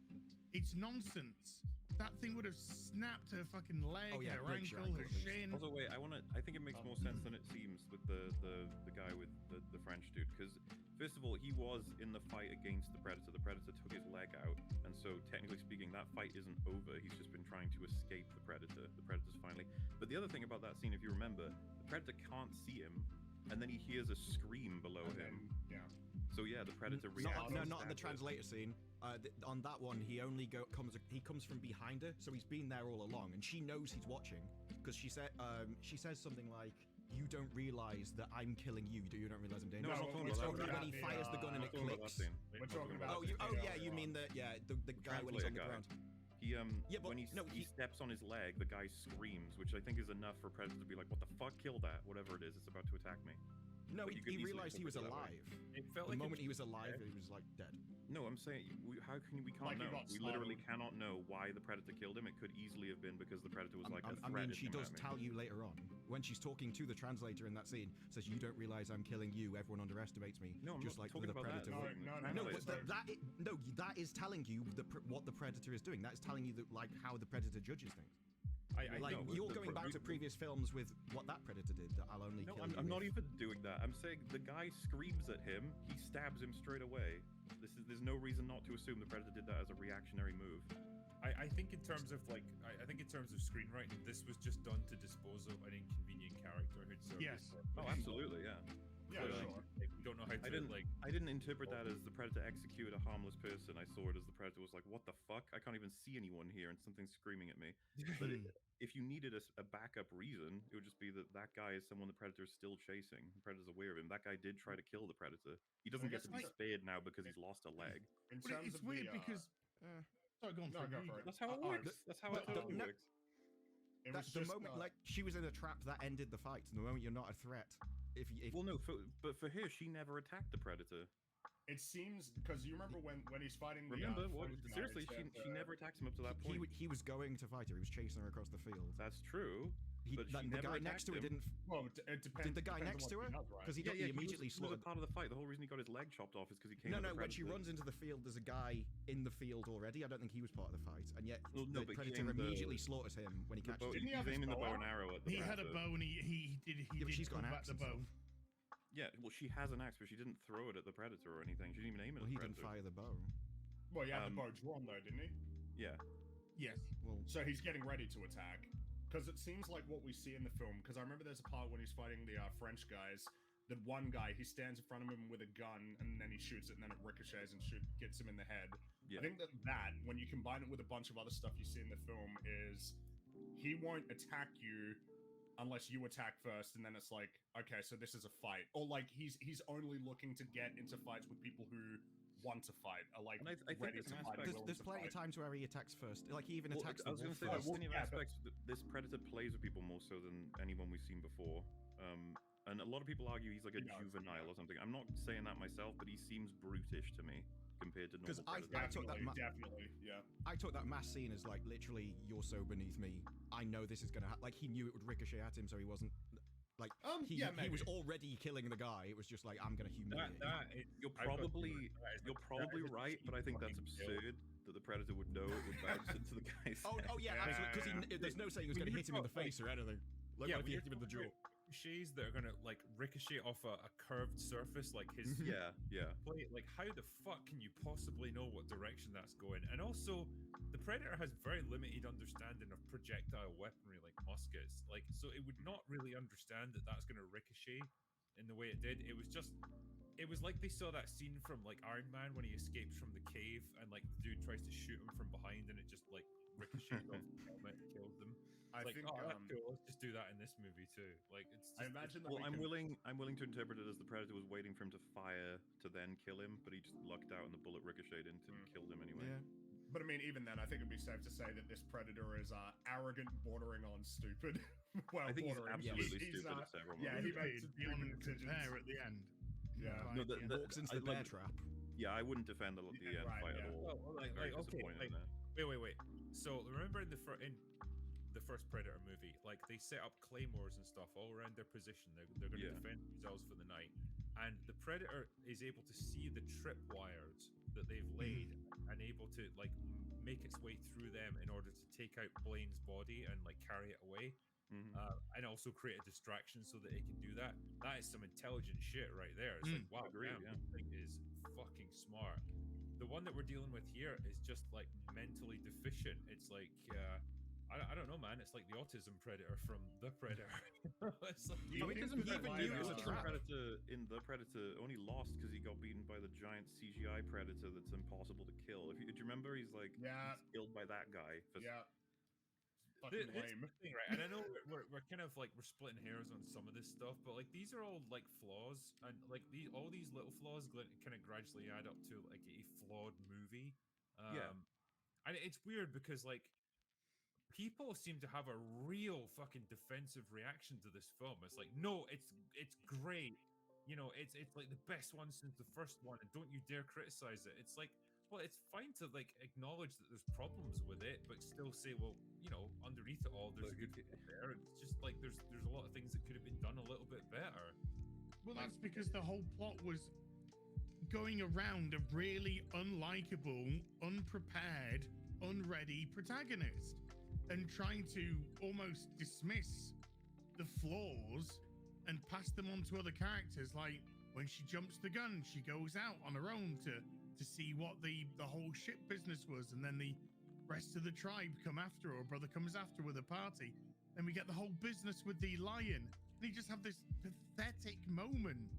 E: it's nonsense. that thing would have snapped her fucking leg,
D: Oh, yeah,
E: her
D: breaks your
E: ankle, her
D: ankle at least.
E: shin.
A: Also, wait, I think it makes more sense than it seems with the guy with the French dude, because first of all, he was in the fight against the Predator. The Predator took his leg out, and so technically speaking, that fight isn't over. He's just been trying to escape the Predator. The Predator's finally. But the other thing about that scene, if you remember, the Predator can't see him, and then he hears a scream below him.
C: Yeah.
A: So yeah, the Predator reacts.
D: Not in the translator scene. On that one, he only comes from behind her, so he's been there all along, and she knows he's watching because she says something like, "You don't realize that I'm killing you. You don't realize I'm dangerous."
A: No, I'm not talking about that.
D: When he fires the gun and it clicks.
C: We're talking about.
D: You mean the guy when he's on the ground.
A: He steps on his leg, the guy screams, which I think is enough for Predator to be like, "What the fuck? Kill that! Whatever it is, it's about to attack me."
D: No,
A: But you could
D: he
A: easily
D: realized he was
A: interpret it that way.
D: alive.
B: It felt
D: The
B: like
D: moment he was alive, he was like dead.
A: No, I'm saying we can't
C: Like he
A: know.
C: got
A: We literally
C: startled.
A: cannot know why the Predator killed him. It could easily have been because the Predator was like a
D: I
A: threat.
D: mean, she
A: at him
D: does
A: at me.
D: tell you later on when she's talking to the translator in that scene. Says, "You don't realize I'm killing you. Everyone underestimates me."
A: No, I'm
D: just
A: not
D: like
A: talking
D: the
A: about
D: Predator.
A: that.
C: No,
D: No,
C: it's
D: but
C: like-
D: that is telling you what the Predator is doing. That is telling you that, like, how the Predator judges things.
B: I
D: Like,
A: know,
D: you're
A: the
D: going back to previous films with what that Predator did. That I'll only
A: No,
D: kill
A: I'm,
D: you
A: I'm not
D: if-
A: even doing that. I'm saying the guy screams at him. He stabs him straight away. There's no reason not to assume the Predator did that as a reactionary move.
B: I think in terms of like I think in terms of screenwriting, this was just done to dispose of an inconvenient character who'd served
E: Yes.
B: his
A: Oh,
B: purpose.
A: absolutely, yeah.
C: Yeah,
A: But,
C: sure.
B: Like, we don't know how to
A: I didn't interpret that as the Predator executed a harmless person. I saw it as the Predator was like, "What the fuck? I can't even see anyone here, and something's screaming at me." But if you needed a backup reason, it would just be that guy is someone the Predator's still chasing. The Predator's aware of him. That guy did try to kill the Predator. He doesn't get
C: guess
A: to be
C: it's-
A: spared now because he's lost a leg.
C: In
E: But
C: terms
E: it's
C: of
E: weird
C: the,
E: because. Sorry, go on.
C: No,
E: Fred,
C: go
E: you
C: for it.
A: That's how it works. That's how it
E: but-
A: totally
D: no-
A: works.
C: it
D: That,
C: was
D: the
C: just,
D: moment, like, she was in a trap that ended the fight. The moment you're not a threat. If
A: Well, no, but for her, she never attacked the Predator.
C: it seems because you remember when he's fighting.
A: Remember?
C: The,
A: What?
C: French guy,
A: Seriously,
C: it said,
A: she never attacks him up to that point.
D: he was going to fight her. He was chasing her across the field.
A: That's true. But she
D: The
A: never
D: guy next to her
A: attacked him.
D: didn't.
C: Well, it depends.
D: Did the guy
C: depends
D: next
C: on
D: to
C: what
D: her?
C: he does, right?
D: Because he
A: Yeah,
D: immediately
A: he was
D: slaughtered.
A: a part of the fight. The whole reason he got his leg chopped off is because he came.
D: No,
A: with
D: no.
A: the
D: When she
A: Predator.
D: runs into the field, there's a guy in the field already. I don't think he was part of the fight, and yet
A: Well, no,
D: the
A: but he
D: Predator
A: aimed the-
D: immediately slaughters him when he
A: The
D: catches
A: bow,
D: him.
C: Didn't he have
A: he's
C: his
A: aiming the
C: bow
A: bow and
C: out?
A: arrow at the
E: He had a
A: Predator.
E: bow and he did.
D: Yeah, but she's got an
E: combat
D: axe
E: the
D: and
E: bow.
D: stuff.
A: Yeah, well, she has an axe, but she didn't throw it at the Predator or anything. She didn't even aim it
D: Well,
A: at
D: he
A: the
D: didn't
A: Predator.
D: fire the bow.
C: Well, he had the
A: Um,
C: bow drawn though, didn't he?
A: Yeah.
E: Yes.
D: Well,
C: So he's getting ready to attack. Because it seems like what we see in the film. Because I remember there's a part when he's fighting the French guys. The one guy, he stands in front of him with a gun, and then he shoots it, and then it ricochets and gets him in the head.
A: Yeah.
C: I think that when you combine it with a bunch of other stuff you see in the film, is he won't attack you unless you attack first, and then it's like, okay, so this is a fight, or like he's only looking to get into fights with people who want to fight, are like
A: And I think
C: ready
A: there's
C: to
A: an
C: fight.
A: aspect-
C: and
D: there's
C: willing to
D: plenty of
C: fight.
D: times where he attacks first. Like he even
A: Well,
D: attacks
A: I was
D: the
A: going
D: wolf
A: to say,
D: first.
A: there's plenty of
C: Yeah, but-
A: aspects that this Predator plays with people more so than anyone we've seen before. And a lot of people argue he's like a
C: He does,
A: juvenile
C: yeah.
A: or something. I'm not saying that myself, but he seems brutish to me compared to
D: 'Cause
A: normal
D: I
A: Predators.
D: took that
C: Definitely, yeah.
D: I took that mass scene as like literally, you're so beneath me. I know this is gonna happen. Like he knew it would ricochet at him, so he wasn't like he
C: Yeah,
D: was
C: maybe.
D: already killing the guy. It was just like I'm gonna humiliate you.
A: You're
B: I've got
A: probably
B: that is
A: right, but I think that's
B: fucking kill.
A: absurd that the Predator would know it would bounce into the guy's
D: Oh,
A: head.
D: oh yeah,
C: Yeah,
D: absolutely. Because there's no saying he was
B: When
D: gonna
B: you
D: hit him in the
B: talk, like-
D: face or anything. Like
B: Yeah,
D: what if
B: when
D: he
B: you're
D: hit him in the jaw?
B: ricochets that are gonna like ricochet off a curved surface like his
A: Yeah, yeah.
B: plate. Like, how the fuck can you possibly know what direction that's going? And also, the Predator has very limited understanding of projectile weaponry like muskets. Like, so it would not really understand that that's going to ricochet in the way it did. It was just, it was like they saw that scene from like Iron Man when he escapes from the cave and like the dude tries to shoot him from behind and it just like ricochets off the helmet and kills them.
C: I
B: It's like,
C: think
B: oh, that's cool. Let's just do that in this movie too. Like, it's just,
C: I imagine that
A: Well,
C: we
A: I'm
C: can-
A: willing to interpret it as the Predator was waiting for him to fire to then kill him, but he just lucked out and the bullet ricocheted into and killed him anyway.
D: Yeah.
C: But I mean, even then, I think it'd be safe to say that this Predator is arrogant, bordering on stupid. Well,
A: I think he's
C: bordering.
A: absolutely
C: He's,
A: stupid at several
C: yeah,
A: moments.
C: he makes some
E: beyond
C: stupid decisions.
E: compare at the end.
C: Yeah.
E: Like,
A: No,
E: yeah.
D: Walks into
A: I
D: the bear
A: like-
D: trap.
A: Yeah, I wouldn't defend the end
C: right,
A: fight
C: yeah.
A: at all.
B: Well, like,
A: Very
B: okay,
A: disappointed
B: like,
A: in that.
B: wait. So remember in the first Predator movie, like they set up claymores and stuff all around their position. They're going to
A: Yeah.
B: defend themselves for the night, and the Predator is able to see the trip wires that they've laid and able to like make its way through them them in order to take out Blaine's body and like carry it away. And also create a distraction so that it can do that. That is some intelligent shit right there. It's like, wow,
A: Agreed,
B: damn, this thing is fucking smart. The one that we're dealing with here is just like mentally deficient. It's like, I don't know, man. It's like the autism predator from the Predator. It's like,
C: Do you think
D: doesn't
C: that
D: even
C: might,
D: use a trap.
A: Predator in the Predator only lost because he got beaten by the giant CGI predator that's impossible to kill. Do you remember? He's like he's killed by that guy.
C: Yeah. Fucking
B: It's
C: lame.
B: the thing, right? And I know we're kind of like we're splitting hairs on some of this stuff, but like these are all like flaws, and like all these little flaws kind of gradually add up to like a flawed movie. And it's weird because like people seem to have a real fucking defensive reaction to this film. It's like, no, it's great. You know, it's like the best one since the first one, and don't you dare criticize it. It's like, well, it's fine to like acknowledge that there's problems with it, but still say, well, you know, underneath it all, there's a good thing there. And it's just like there's a lot of things that could have been done a little bit better.
E: Well, that's because the whole plot was going around a really unlikable, unprepared, unready protagonist and trying to almost dismiss the flaws and pass them on to other characters. Like when she jumps the gun, she goes out on her own to see what the whole ship business was, and then the rest of the tribe come after her. Her brother comes after with a party. Then we get the whole business with the lion, and you just have this pathetic moment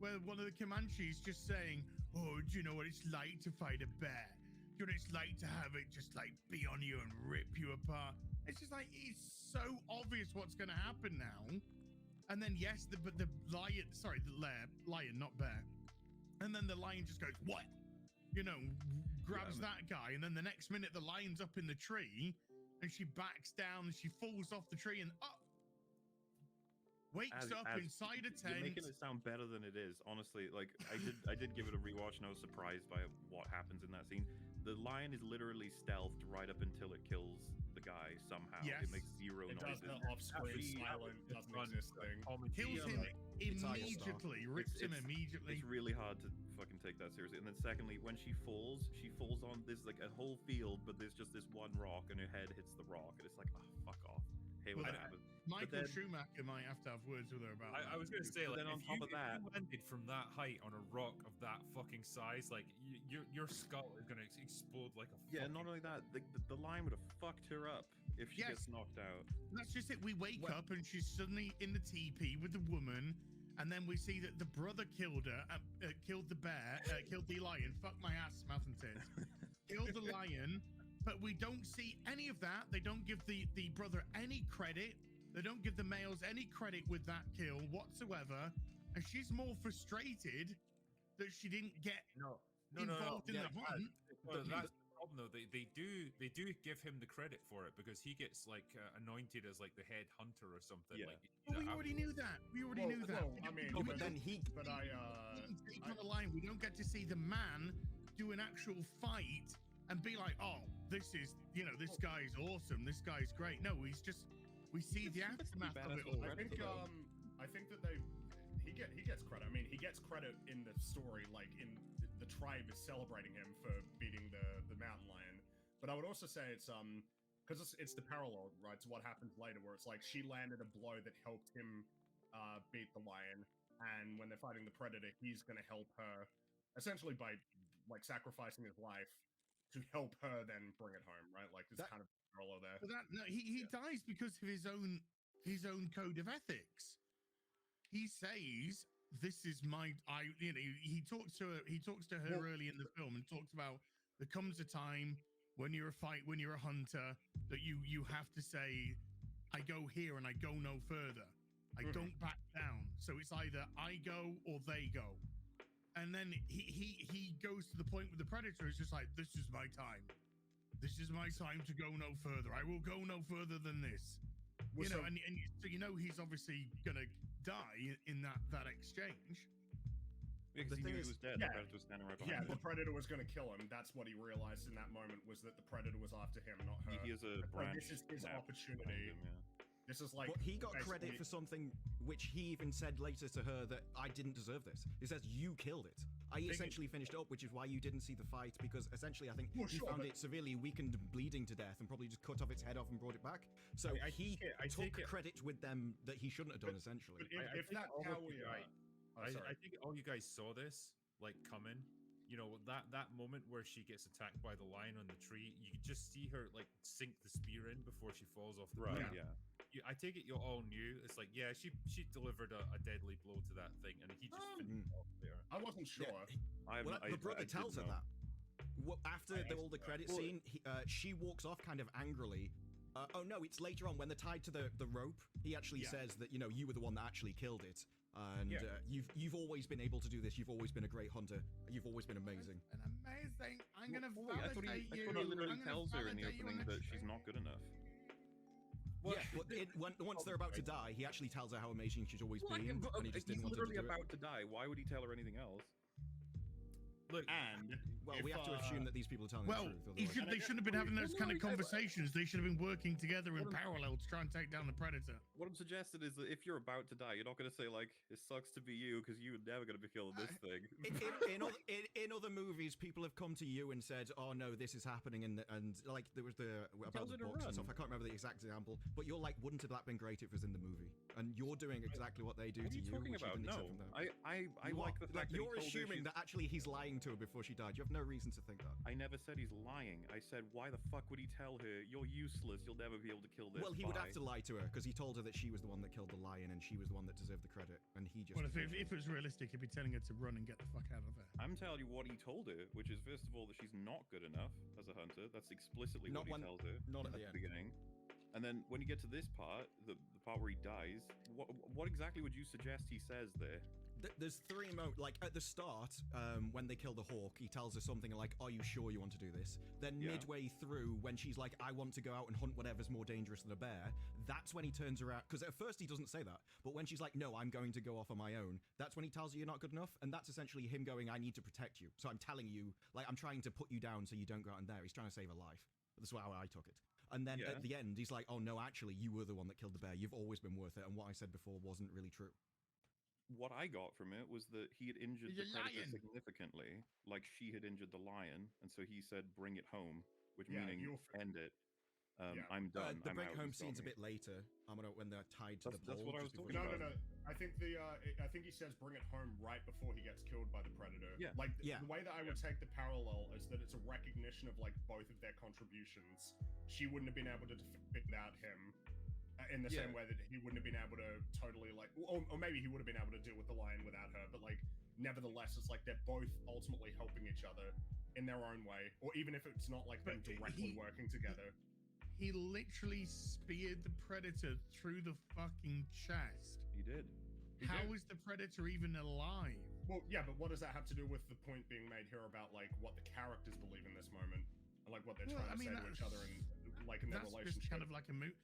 E: where one of the Comanches just saying, "Oh, do you know what it's like to fight a bear? Do you know what it's like to have it just like be on you and rip you apart?" It's just like, it's so obvious what's going to happen now. And then yes, but the lion, sorry, the lion, not bear. And then the lion just goes, "What?" You know, grabs that guy, and then the next minute the lion's up in the tree, and she backs down, and she falls off the tree, and wakes up inside a tent.
A: You're making it sound better than it is. Honestly, like I did give it a rewatch, and I was surprised by what happens in that scene. The lion is literally stealthed right up until it kills the guy somehow.
E: Yes.
A: It makes zero
C: It
A: noise.
C: does the off-screen silent, doesn't exist thing.
E: Kills him immediately, rips him immediately.
A: It's really hard to fucking take that seriously. And then secondly, when she falls on this like a whole field, but there's just this one rock, and her head hits the rock, and it's like, oh, fuck off. Hey, what happened?
E: Michael Schumacher might have to have words with her about that.
B: I was going to say, like,
A: then on top of that,
B: if you landed from that height on a rock of that fucking size, like, your skull is going to explode like a
A: yeah, not only that, the lion would have fucked her up if she gets knocked out.
E: That's just it. We wake up and she's suddenly in the teepee with the woman, and then we see that the brother killed her, killed the bear, killed the lion. Fuck my ass, mouth and tits. Killed the lion, but we don't see any of that. They don't give the brother any credit. They don't give the males any credit with that kill whatsoever, and she's more frustrated that she didn't get involved in the hunt.
B: That's the problem, though. They do give him the credit for it because he gets like anointed as like the head hunter or something.
A: Yeah.
B: Like,
E: We already knew that. We already knew that.
C: I mean,
D: but then he
E: take on the line. We don't get to see the man do an actual fight and be like, "Oh, this is, this guy's awesome. This guy's great." No, he's just. We see the aftermath of it all.
C: I think that he gets credit. I mean, he gets credit in the story, like in the tribe is celebrating him for beating the mountain lion. But I would also say it's because it's the parallel, right, to what happens later, where it's like she landed a blow that helped him beat the lion, and when they're fighting the predator, he's going to help her essentially by like sacrificing his life to help her then bring it home, right? Like this kind of parallel there.
E: But he dies because of his own code of ethics. He says, "This is my." He talks to her early in the film and talks about there comes a time when you're a hunter that you have to say, "I go here and I go no further. I don't back down." So it's either I go or they go. And then he goes to the point with the predator. It's just like, "This is my time. This is my time to go no further. I will go no further than this." So he's obviously gonna die in that exchange.
A: Because he knew he was dead. The predator was standing right behind him.
C: The predator was going to kill him. That's what he realized in that moment, was that the predator was after him, not her.
A: He has a branch.
C: This is his opportunity. This is like.
D: But he got credit for something which he even said later to her that I didn't deserve this. He says, "You killed it." I essentially finished up, which is why you didn't see the fight, because essentially I think
C: Well,
D: he
C: sure,
D: found
C: but-
D: it severely weakened and bleeding to death and probably just cut off its head off and brought it back. So
B: I
D: he
B: take
D: took
B: it-
D: credit with them that he shouldn't have done, essentially.
C: But if
B: think
C: that
B: all of
C: cow
B: you guys-
C: oh,
B: I
C: sorry.
B: think all you guys saw this like coming. You know, that moment where she gets attacked by the lion on the tree, you could just see her like sink the spear in before she falls off the
A: Right,
B: cliff.
A: yeah.
B: I take it you all knew. It's like, yeah, she delivered a deadly blow to that thing, and he just finished it off there.
C: I wasn't sure.
A: I have
D: Well,
A: no-
D: the brother
A: I
D: tells her
A: didn't know.
D: that. Well, after all the credit scene, she walks off kind of angrily. Oh no, it's later on when they're tied to the rope. He actually says that, you know, you were the one that actually killed it, and you've always been able to do this. You've always been a great hunter. You've always been amazing.
E: And amazing. I'm gonna
A: Wait, I thought
E: validate
A: he
E: you.
A: literally
E: I'm gonna
A: tells her in the
E: validate you on
A: opening
E: the
A: that she's
E: train.
A: not good enough.
D: Yeah, but once they're about to die, he actually tells her how amazing she's always
A: Well,
D: been,
A: but,
D: and he just didn't want her to
A: literally
D: do it.
A: about to die. Why would he tell her anything else?
B: Look,
C: And
D: Well,
C: if,
D: we have to assume that these people are telling
E: Well,
D: the truth. Otherwise.
E: they shouldn't have been having those kind of
A: Well, no,
E: conversations. They should have been working together in parallel to try and take down the predator.
A: What I'm suggesting is that if you're about to die, you're not going to say like, "It sucks to be you," because you're never going to be killing this thing.
D: In other movies, people have come to you and said, "Oh no, this is happening," and like there was about
A: tells
D: the
A: her to
D: books and
A: run.
D: stuff. I can't remember the exact example, but you're like, "Wouldn't have that been great if it was in the movie?" And you're doing exactly what they do
A: What are
D: to
A: you
D: you,
A: talking
D: which
A: about?
D: you didn't
A: No,
D: accept from them.
A: I
D: You
A: like
D: are-
A: the fact that
D: you're
A: he told her
D: assuming
A: she's-
D: that actually he's lying to her before she died. You have no reason to think that.
A: I never said he's lying. I said, why the fuck would he tell her, "You're useless. You'll never be able to kill this"?
D: Well, he would have
A: Bye."
D: to lie to her because he told her that she was the one that killed the lion and she was the one that deserved the credit, and he just.
E: Well, if it was realistic, he'd be telling her to run and get the fuck out of there.
A: I'm telling you what he told her, which is first of all that she's not good enough as a hunter. That's explicitly
D: Not
A: what
D: when-
A: he tells her.
D: not at
A: at
D: the
A: the
D: end.
A: beginning. And then when you get to this part, the part where he dies, what exactly would you suggest he says there?
D: There's three moments, like at the start, when they kill the hawk, he tells her something like, "Are you sure you want to do this?" Then
A: Yeah.
D: midway through, when she's like, "I want to go out and hunt whatever's more dangerous than a bear," that's when he turns around, because at first he doesn't say that, but when she's like, "No, I'm going to go off on my own," that's when he tells her you're not good enough, and that's essentially him going, "I need to protect you, so I'm telling you, like, I'm trying to put you down so you don't go out in there." He's trying to save a life. That's how I took it. And then
A: Yeah.
D: at the end, he's like, "Oh no, actually, you were the one that killed the bear. You've always been worth it, and what I said before wasn't really true."
A: What I got from it was that he had injured the
E: You're
A: predator
E: lying.
A: significantly, like she had injured the lion, and so he said, "Bring it home," which
C: Yeah,
A: meaning
C: you're
A: end it.
C: Yeah.
A: I'm done.
D: The
A: I'm
D: break
A: out,
D: home
A: you've got
D: scene's a
A: me."
D: bit later. When they're tied to the
A: That's
D: pole.
A: what I
D: just
A: was
D: before
A: talking
D: she
C: No,
D: dies.
C: I think I think he says bring it home right before he gets killed by the predator.
A: Yeah.
C: Like
D: Yeah.
C: the way that I would take the parallel is that it's a recognition of like both of their contributions. She wouldn't have been able to defeat without him, in the same
A: Yeah.
C: way that he wouldn't have been able to totally like, or maybe he would have been able to deal with the lion without her. But like, nevertheless, it's like they're both ultimately helping each other in their own way, or even if it's not like them
E: But
C: directly working together.
E: He literally speared the predator through the fucking chest.
A: He did.
E: How is the predator even alive?
C: Well, yeah, but what does that have to do with the point being made here about like what the characters believe in this moment and like what they're
E: Well,
C: trying
E: I
C: to
E: mean,
C: say to each other and like in their
E: That's
C: relationship?
E: just kind of like a move.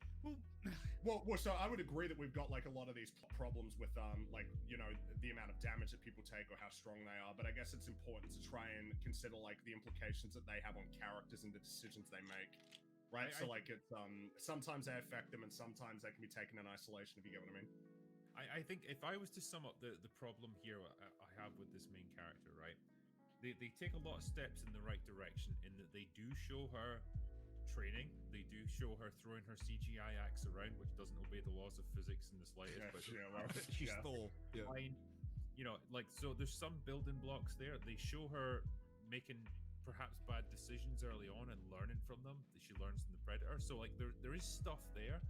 E: Well,
C: Well, so I would agree that we've got like a lot of these problems with like you know the amount of damage that people take or how strong they are, but I guess it's important to try and consider like the implications that they have on characters and the decisions they make. Right, so like it's sometimes they affect them and sometimes they can be taken in isolation. If you get what I mean.
B: I think if I was to sum up the problem here I have with this main character, right? They take a lot of steps in the right direction in that they do show her training. They do show her throwing her CGI axe around, which doesn't obey the laws of physics in the slightest.
C: Yeah,
B: but
C: yeah, well,
D: She's
C: yeah.
D: Thor. Yeah.
B: fine. You know, like, so there's some building blocks there. They show her making perhaps bad decisions early on and learning from them that she learns from the predator. So like there is stuff there,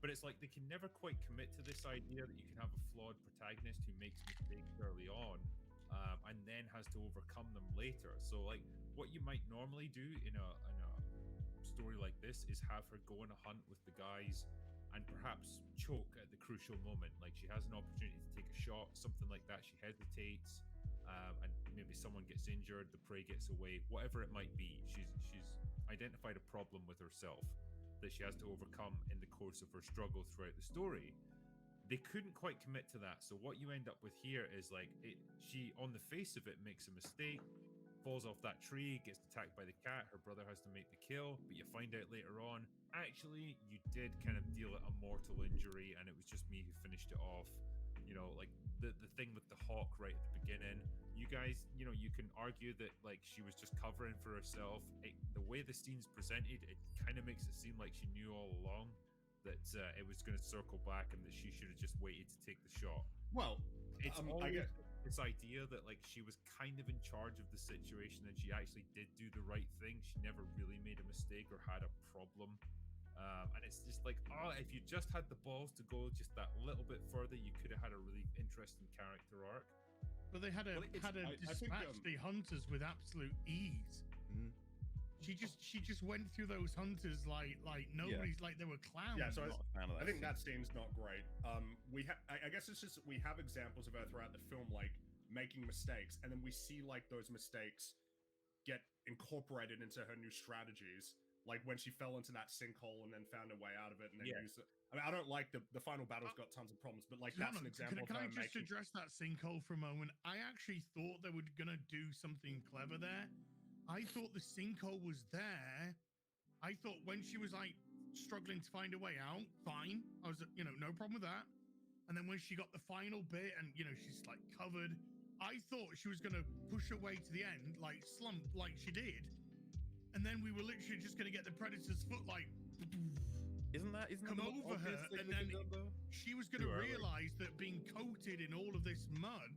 B: but it's like they can never quite commit to this idea that you can have a flawed protagonist who makes mistakes early on and then has to overcome them later. So like what you might normally do in a story like this is have her go on a hunt with the guys and perhaps choke at the crucial moment. Like she has an opportunity to take a shot, something like that. She hesitates. And maybe someone gets injured, the prey gets away, whatever it might be. She's identified a problem with herself that she has to overcome in the course of her struggle throughout the story. They couldn't quite commit to that, so what you end up with here is like she, on the face of it, makes a mistake, falls off that tree, gets attacked by the cat. Her brother has to make the kill, but you find out later on, actually, you did kind of deal it a mortal injury, and it was just me who finished it off. You know, like the thing with the hawk right at the beginning. You guys, you know, you can argue that like she was just covering for herself. The way the scene's presented, it kind of makes it seem like she knew all along that it was going to circle back and that she should have just waited to take the shot.
C: Well,
B: It's
C: I
B: always
C: guess
B: this idea that like she was kind of in charge of the situation and she actually did do the right thing. She never really made a mistake or had a problem. And it's just like, oh, if you just had the balls to go just that little bit further, you could have had a really interesting character arc.
E: But they had to dispatch the hunters with absolute ease.
D: Mm.
E: She just went through those hunters like nobody's like they were clowns.
C: Yeah, so
A: I'm not a fan of
C: I
A: that
C: think
A: scene.
C: that scene's not great. I guess it's just we have examples of her throughout the film, like making mistakes, and then we see like those mistakes get incorporated into her new strategies. Like when she fell into that sinkhole and then found a way out of it, and then used it. I mean, I don't like the final battle's got tons of problems, but like that's an example.
E: Can
C: of
E: I
C: her
E: just address that sinkhole for a moment? I actually thought they were gonna do something clever there. I thought the sinkhole was there. I thought when she was like struggling to find a way out, fine. I was, no problem with that. And then when she got the final bit and, she's like covered, I thought she was going to push her way to the end, like slump like she did. And then we were literally just going to get the Predator's foot like
A: Isn't that
E: come
A: the
E: over her.
A: obvious thing
E: And
A: they
E: then
A: could've done, though?
E: she was going to realize that being coated in all of this mud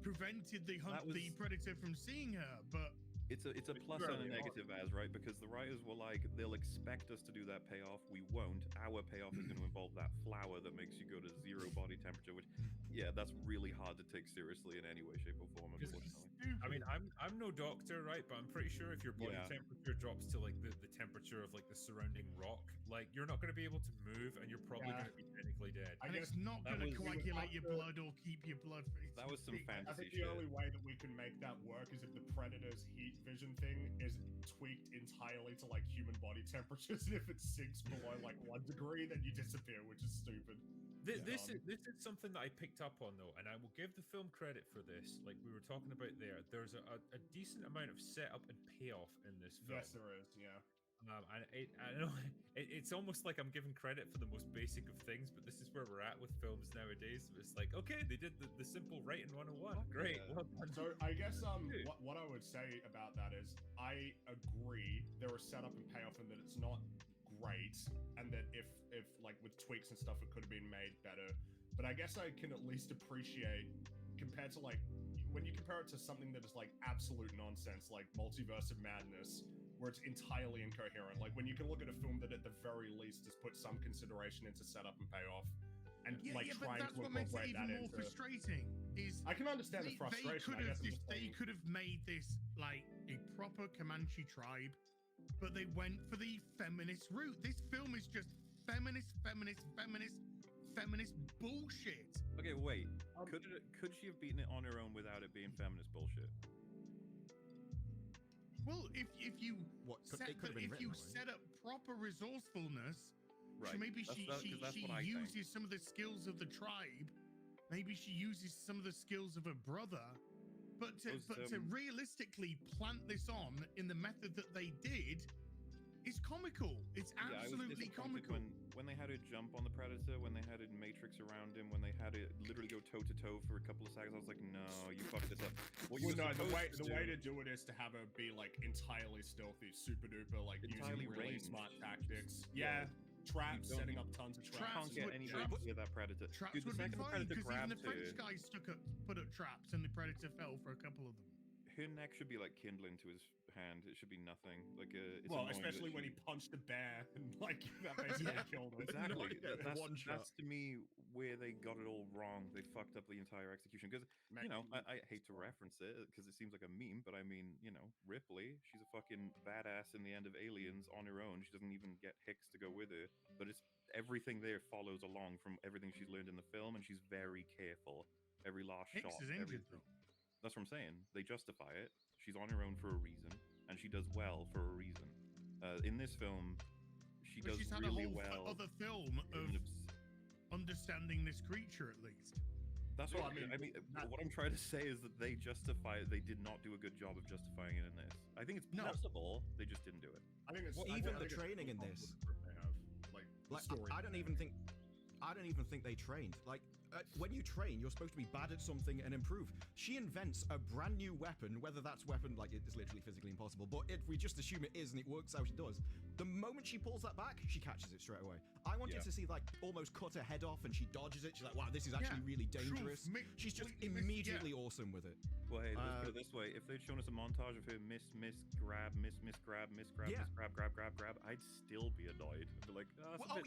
E: prevented the Predator from seeing her. But
A: It's a plus and a negative, right? Because the writers were like, they'll expect us to do that payoff. We won't. Our payoff is going to involve that flower that makes you go to 0 body temperature, which, yeah, that's really hard to take seriously in any way, shape, or form, unfortunately.
B: I mean, I'm no doctor, right? But I'm pretty sure if your body temperature drops to like the temperature of like the surrounding rock, like you're not going to be able to move, and you're probably going to be technically dead.
E: And it's not going to coagulate your blood or keep your blood.
A: That was some fantasy
C: I think
A: shit.
C: the only way that we can make that work is if the Predator's heat vision thing is tweaked entirely to like human body temperatures, and if it sinks below like 1 degree, then you disappear, which is stupid.
B: This is something that I picked up on though, and I will give the film credit for this. Like we were talking about there, there's a decent amount of setup and payoff in this film.
C: Yes, there is. Yeah.
B: And I know it's almost like I'm giving credit for the most basic of things, but this is where we're at with films nowadays. It's like, okay, they did the simple writing 101. Great.
A: Yeah.
B: Well done.
C: So I guess what I would say about that is I agree there are setup and payoff, and that it's not great, and that if like with tweaks and stuff it could have been made better. But I guess I can at least appreciate, compared to like when you compare it to something that is like absolute nonsense, like Multiverse of Madness, where it's entirely incoherent. Like when you can look at a film that at the very least has put some consideration into setup and payoff, and trying to incorporate that into.
E: More frustrating is
C: I can understand the frustration.
E: They could have made this like a proper Comanche tribe, but they went for the feminist route. This film is just feminist bullshit.
A: Okay, wait. Could she have beaten it on her own without it being feminist bullshit?
E: Well, if you
D: set
E: set up proper resourcefulness,
A: Right.
E: so maybe she
A: what I
E: uses
A: think.
E: some of the skills of the tribe. Maybe she uses some of the skills of her brother. But to realistically plant this on in the method that they did is comical. It's absolutely comical.
A: When they had to jump on the Predator, when they had to matrix around him, when they had to literally go toe to toe for a couple of seconds, I was like, no, you fucked this up.
C: The way to do it is to have her be like entirely stealthy, super duper, like
A: Entirely
C: using really
A: ranged.
C: smart tactics. Yeah, traps,
A: You don't-
C: setting up tons of
A: You
C: traps.
A: can't get anywhere near that Predator.
E: Traps
A: Dude, the
E: would be
A: second the
E: fine
A: Predator
E: because even
A: grabbed
E: the French
A: her,
E: guys put up traps and the Predator fell for a couple of them.
A: her neck should be like kindling to his hand. It should be nothing. Like it's
C: Well,
A: annoying
C: especially
A: that
C: when he
A: she-
C: punched a bear and like that basically killed him.
A: Exactly.
D: Yeah,
A: That's to me where they got it all wrong. They fucked up the entire execution. Because I hate to reference it because it seems like a meme, but I mean, Ripley, she's a fucking badass in the end of Aliens on her own. She doesn't even get Hicks to go with her, but it's everything there follows along from everything she's learned in the film, and she's very careful. Every last
E: Hicks
A: shot.
E: is injured
A: everything. That's what I'm saying. They justify it. She's on her own for a reason, and she does well for a reason. In this film, she
E: But
A: does
E: she's had
A: really
E: a whole
A: well.
E: other film of understanding this creature at least.
A: That's
C: Well,
A: what I mean. What I'm trying to say is that they justify it. They did not do a good job of justifying it in this. I think it's possible. They just didn't do it.
C: I think it's
D: Even
C: I
D: the
C: think it's
D: training in
C: possible
D: this.
C: that they have, like, the
D: Like
C: story.
D: I don't even think they trained. Like when you train, you're supposed to be bad at something and improve. She invents a brand new weapon, whether that's weapon, like it's literally physically impossible, but if we just assume it is and it works how she does, the moment she pulls that back, she catches it straight away. I wanted to see, like, almost cut her head off and she dodges it. She's like, wow, this is actually really dangerous. She's just immediately awesome with it.
A: Well, hey, let's put it this way. If they'd shown us a montage of her grab, grab, I'd still be annoyed. I'd be like, oh,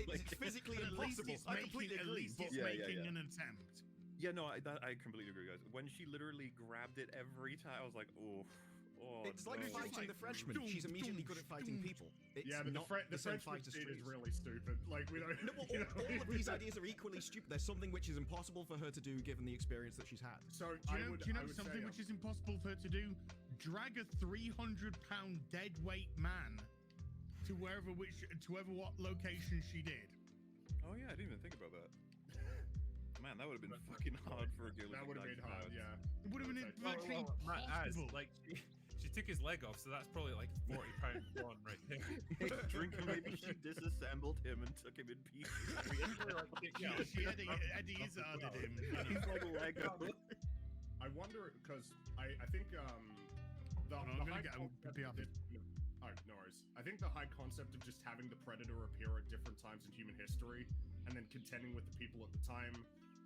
D: it's physically impossible. I completely agree.
E: At least it's making an attempt.
A: Yeah, no, I completely agree, guys. When she literally grabbed it every time, I was like, oh,
D: it's like fighting the Frenchman. She's immediately good at fighting people. It's
C: but
D: not
C: the Frenchman scene is really stupid. Like, we don't.
D: No, well, all of these ideas are equally stupid. There's something which is impossible for her to do given the experience that she's had.
C: So,
E: do you know something which is impossible for her to do? Drag a 300-pound dead weight man to wherever what location she did.
A: Oh yeah, I didn't even think about that. Man, that would have been fucking hard for a girl.
C: That would have been hard, yeah.
E: It would have been virtually impossible.
B: Like, she took his leg off, so that's probably like 40 pounds gone right there.
A: Drinking, maybe she disassembled him and took him in pieces.
E: She Eddie Izzarded him.
A: He's like Lego.
C: I wonder, because I think the high concept no worries. I think the high concept of just having the Predator appear at different times in human history and then contending with the people at the time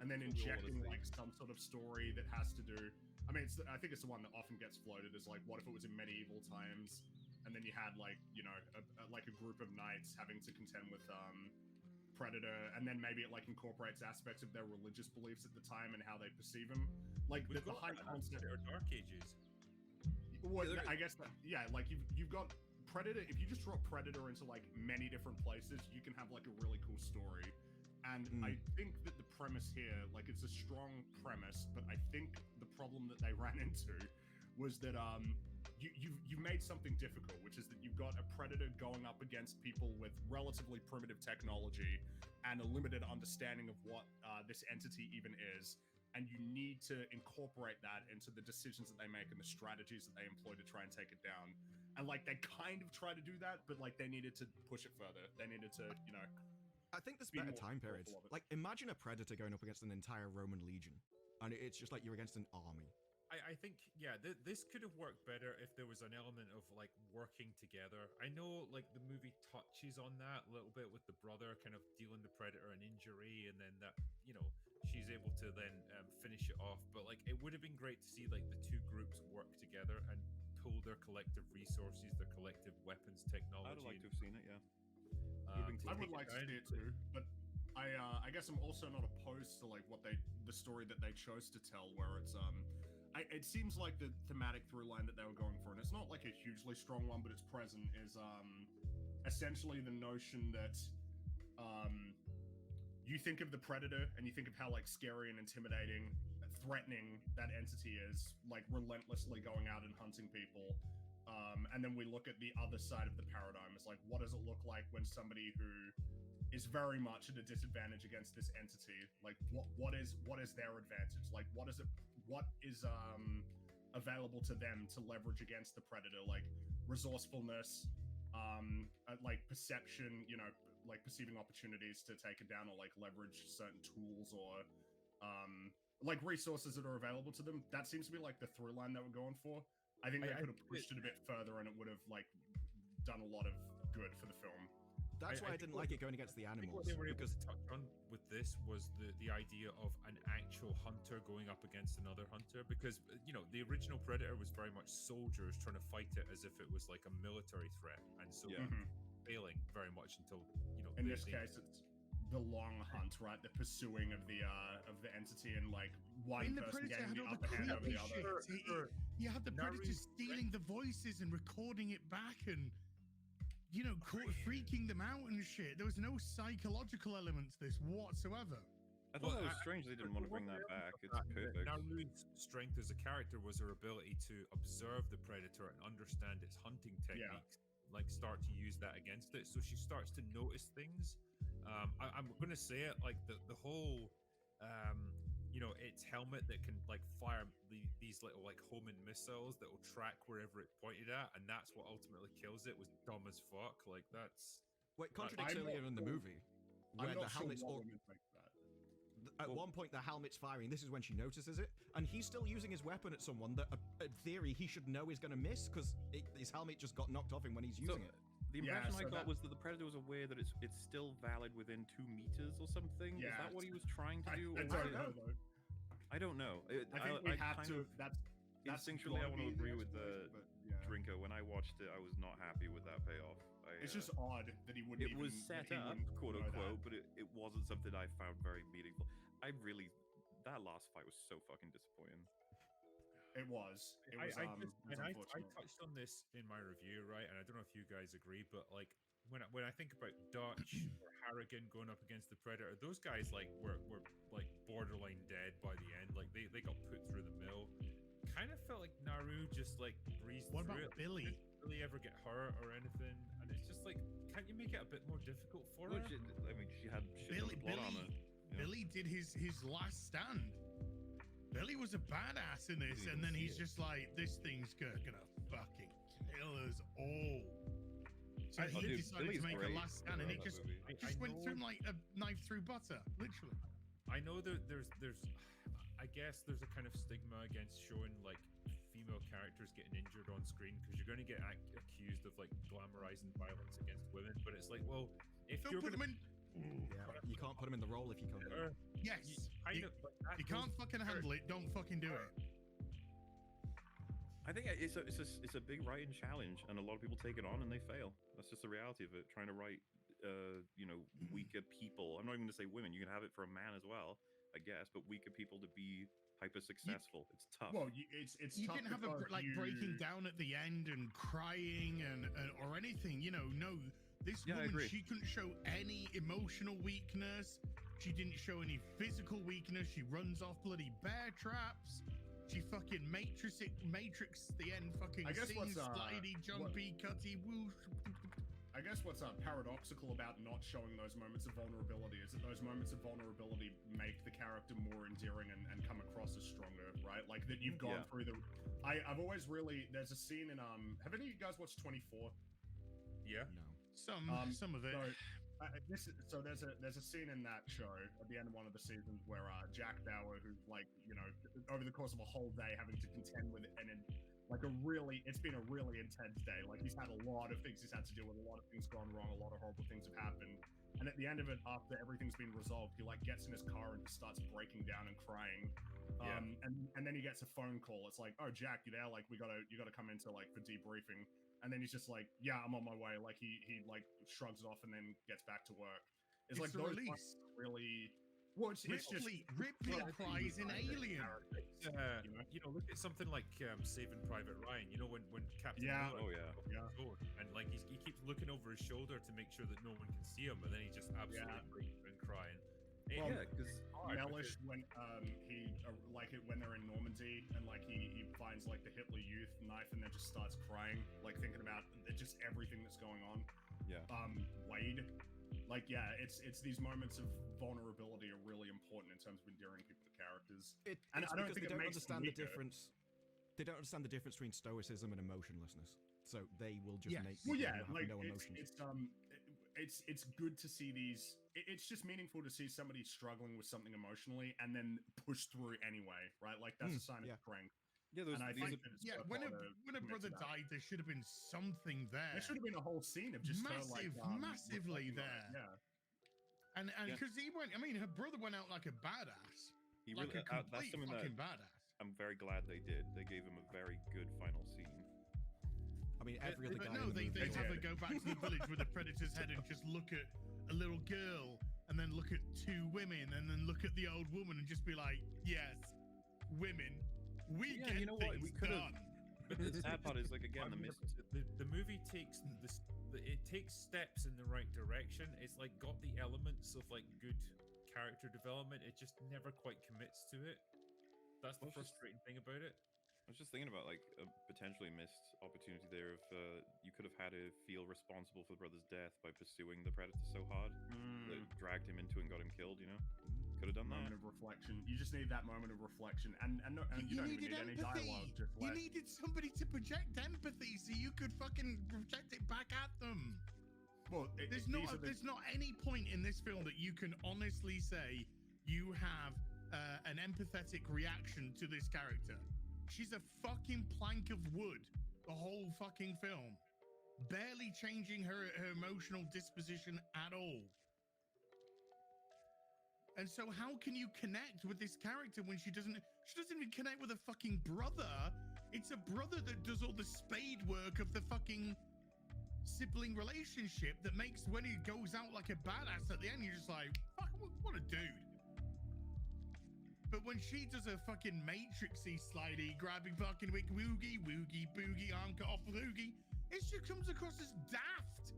C: and then injecting like some sort of story that has to do. I mean, I think it's the one that often gets floated as like, what if it was in medieval times, and then you had like, you know, like a group of knights having to contend with Predator, and then maybe it like incorporates aspects of their religious beliefs at the time and how they perceive him. Like the high concept
B: or Dark Ages.
C: Well, I guess that, yeah, like you've got Predator. If you just drop Predator into like many different places, you can have like a really cool story. And I think that the premise here, like, it's a strong premise, but I think the problem that they ran into was that you've made something difficult, which is that you've got a Predator going up against people with relatively primitive technology and a limited understanding of what this entity even is. And you need to incorporate that into the decisions that they make and the strategies that they employ to try and take it down. And, like, they kind of try to do that, but, like, they needed to push it further. They needed to, you know...
D: I think there's better time periods. Like, imagine a Predator going up against an entire Roman legion. And it's just like you're against an army.
B: I think, yeah, this could have worked better if there was an element of, like, working together. I know, like, the movie touches on that a little bit with the brother kind of dealing the Predator an injury, and then that, you know, she's able to then finish it off. But, like, it would have been great to see, like, the two groups work together and pool their collective resources, their collective weapons technology.
A: I'd like to have seen it, yeah.
C: I would like to see it too, but I guess I'm also not opposed to like the story that they chose to tell, where it's it seems like the thematic through line that they were going for, and it's not like a hugely strong one, but it's present, is essentially the notion that you think of the Predator and you think of how like scary and intimidating, threatening that entity is, like relentlessly going out and hunting people. And then we look at the other side of the paradigm. It's like, what does it look like when somebody who is very much at a disadvantage against this entity, like what is their advantage? Like what is available to them to leverage against the Predator? Like resourcefulness, like perception, you know, like perceiving opportunities to take it down, or like leverage certain tools, or like resources that are available to them. That seems to be like the through line that we're going for. I think they could have pushed it a bit further, and it would have like done a lot of good for the film.
D: That's why I didn't like it going against the animals.
B: What they were able to touch on with this was the idea of an actual hunter going up against another hunter, because you know the original Predator was very much soldiers trying to fight it as if it was like a military threat, and so failing very much until, you know.
C: In this case, it's the long hunt, right? The pursuing of the entity, and like one person getting the upper hand over the other.
E: You had the Predator stealing the voices and recording it back, and you know, freaking them out and shit. There was no psychological element to this whatsoever.
A: I thought that was strange they didn't want to bring that back. It's perfect.
B: Naru's strength as a character was her ability to observe the Predator and understand its hunting techniques, like start to use that against it. So she starts to notice things. I'm going to say it, like the whole, you know, its helmet that can like fire these little like homing missiles that will track wherever it pointed at, and that's what ultimately kills it, was dumb as fuck. Like that's...
D: Well, it contradicts earlier in the movie, where the helmet's at one point the helmet's firing. This is when she notices it, and he's still using his weapon at someone that, in theory, he should know is going to miss because his helmet just got knocked off him when he's using it.
A: The impression I got was that the Predator was aware that it's still valid within 2 meters or something.
C: Yeah,
A: is that what he was trying to do?
C: I don't know, though.
A: I don't know.
C: I think we have to. That's
A: instinctually, I want to agree with the
C: yeah.
A: Drinker. When I watched it, I was not happy with that payoff.
C: It's just odd that he wouldn't.
A: It was set up, quote unquote, but it wasn't something I found very meaningful. That last fight was so fucking disappointing.
C: It was.
B: I
C: unfortunate.
B: touched on this in my review, right? And I don't know if you guys agree, but like when I think about Dutch or Harrigan going up against the Predator, those guys like were like borderline dead by the end. Like they got put through the mill. Kind of felt like Naru just like breezed
E: What
B: through
E: about
B: it.
E: Billy?
B: Didn't really ever get hurt or anything, and it's just like, can't you make it a bit more difficult for her?
A: She had shit on the plot armor. Yeah.
E: Billy did his last stand. Billy was a badass in this, and then he's just like, this thing's gonna fucking kill us all. So he decided to make a last stand, and it just went through him like a knife through butter, literally.
B: I know that there's I guess there's a kind of stigma against showing like female characters getting injured on screen because you're going to get accused of like glamorizing violence against women. But it's like, well, if
E: Don't
B: you're
E: put
B: gonna,
E: him in.
D: Yeah, you can't put him in the role if you can't.
E: Yes. You can't fucking handle it. Don't fucking do it.
A: I think it's a big writing challenge, and a lot of people take it on and they fail. That's just the reality of it. Trying to write, weaker people. I'm not even going to say women. You can have it for a man as well, I guess, but weaker people to be hyper successful. It's tough.
C: Well, it's
E: You
C: tough
E: didn't have breaking down at the end and crying and or anything. No. This
A: Yeah, I
E: woman,
A: agree.
E: she couldn't show any emotional weakness. She didn't show any physical weakness. She runs off bloody bear traps. She fucking matrix the end fucking
C: I guess
E: scenes,
C: what's,
E: slidey, jumpy, cutty, whoosh.
C: I guess what's paradoxical about not showing those moments of vulnerability is that those moments of vulnerability make the character more endearing and come across as stronger, right? Like that you've gone through the. I've always really. There's a scene in Have any of you guys watched 24?
B: yeah.
D: No.
E: Some of it.
C: So there's a scene in that show at the end of one of the seasons where Jack Bauer, who's like over the course of a whole day having to contend with it, and it's been a really intense day. Like he's had a lot of things he's had to deal with, a lot of things gone wrong, a lot of horrible things have happened. And at the end of it, after everything's been resolved, he like gets in his car and just starts breaking down and crying. And then he gets a phone call. It's like, oh Jack, you there? Like you gotta come into like for debriefing. And then he's just like, yeah, I'm on my way. Like he like shrugs it off and then gets back to work. It's like
E: the
C: those
E: release.
C: Really. Well, it's just
E: Ripley cries in Alien.
B: Look at something like Saving Private Ryan. When Captain
C: Yeah.
B: Miller
C: Yeah.
B: and like he keeps looking over his shoulder to make sure that no one can see him, and then he just absolutely breaks and crying.
C: Well,
A: because
C: Mellish when when they're in Normandy and like he finds like the Hitler Youth knife and then just starts crying, like thinking about just everything that's going on.
A: Yeah.
C: Wade, it's these moments of vulnerability are really important in terms of endearing people to characters.
D: I don't think
C: it makes
D: understand
C: them
D: the difference. They don't understand the difference between stoicism and emotionlessness. So they will just make people who have no emotions.
C: It's good to see these. It's just meaningful to see somebody struggling with something emotionally and then push through anyway, right? Like that's a sign of strength.
A: Yeah,
C: And I think
E: when a brother died, there should have been something there.
C: There should have been a whole scene of just
E: massively there.
C: Yeah.
E: And because he went, her brother went out like a badass.
A: He
E: Like
A: really,
E: a complete
A: that's something
E: fucking
A: that
E: badass.
A: I'm very glad they did. They gave him a very good final scene.
D: I mean, every other
E: But
D: guy.
E: no,
D: in the
E: they
D: movie-
E: have her go back to the village with the predator's head and just look at a little girl and then look at two women and then look at the old woman and just be like, yes, women, we get things
A: We could have.
E: done.
A: But the sad part is like again
B: the movie takes it takes steps in the right direction. It's like got the elements of like good character development. It just never quite commits to it. That's the frustrating thing about it.
A: I was just thinking about like a potentially missed opportunity there if you could have had to feel responsible for the brother's death by pursuing the predator so hard that it dragged him into it and got him killed. Could have done that.
C: Moment of reflection. You just need that moment of reflection, and you don't even need any dialogue. Just
E: You needed somebody to project empathy so you could fucking project it back at them.
C: Well,
E: There's not any point in this film that you can honestly say you have an empathetic reaction to this character. She's a fucking plank of wood the whole fucking film, barely changing her emotional disposition at all. And so how can you connect with this character when she doesn't even connect with a fucking brother? It's a brother that does all the spade work of the fucking sibling relationship that makes when he goes out like a badass at the end, you're just like, fuck, what a dude. But when she does a fucking matrixy slidey, grabbing fucking woogie, boogie, arm cut off woogie, it just comes across as daft.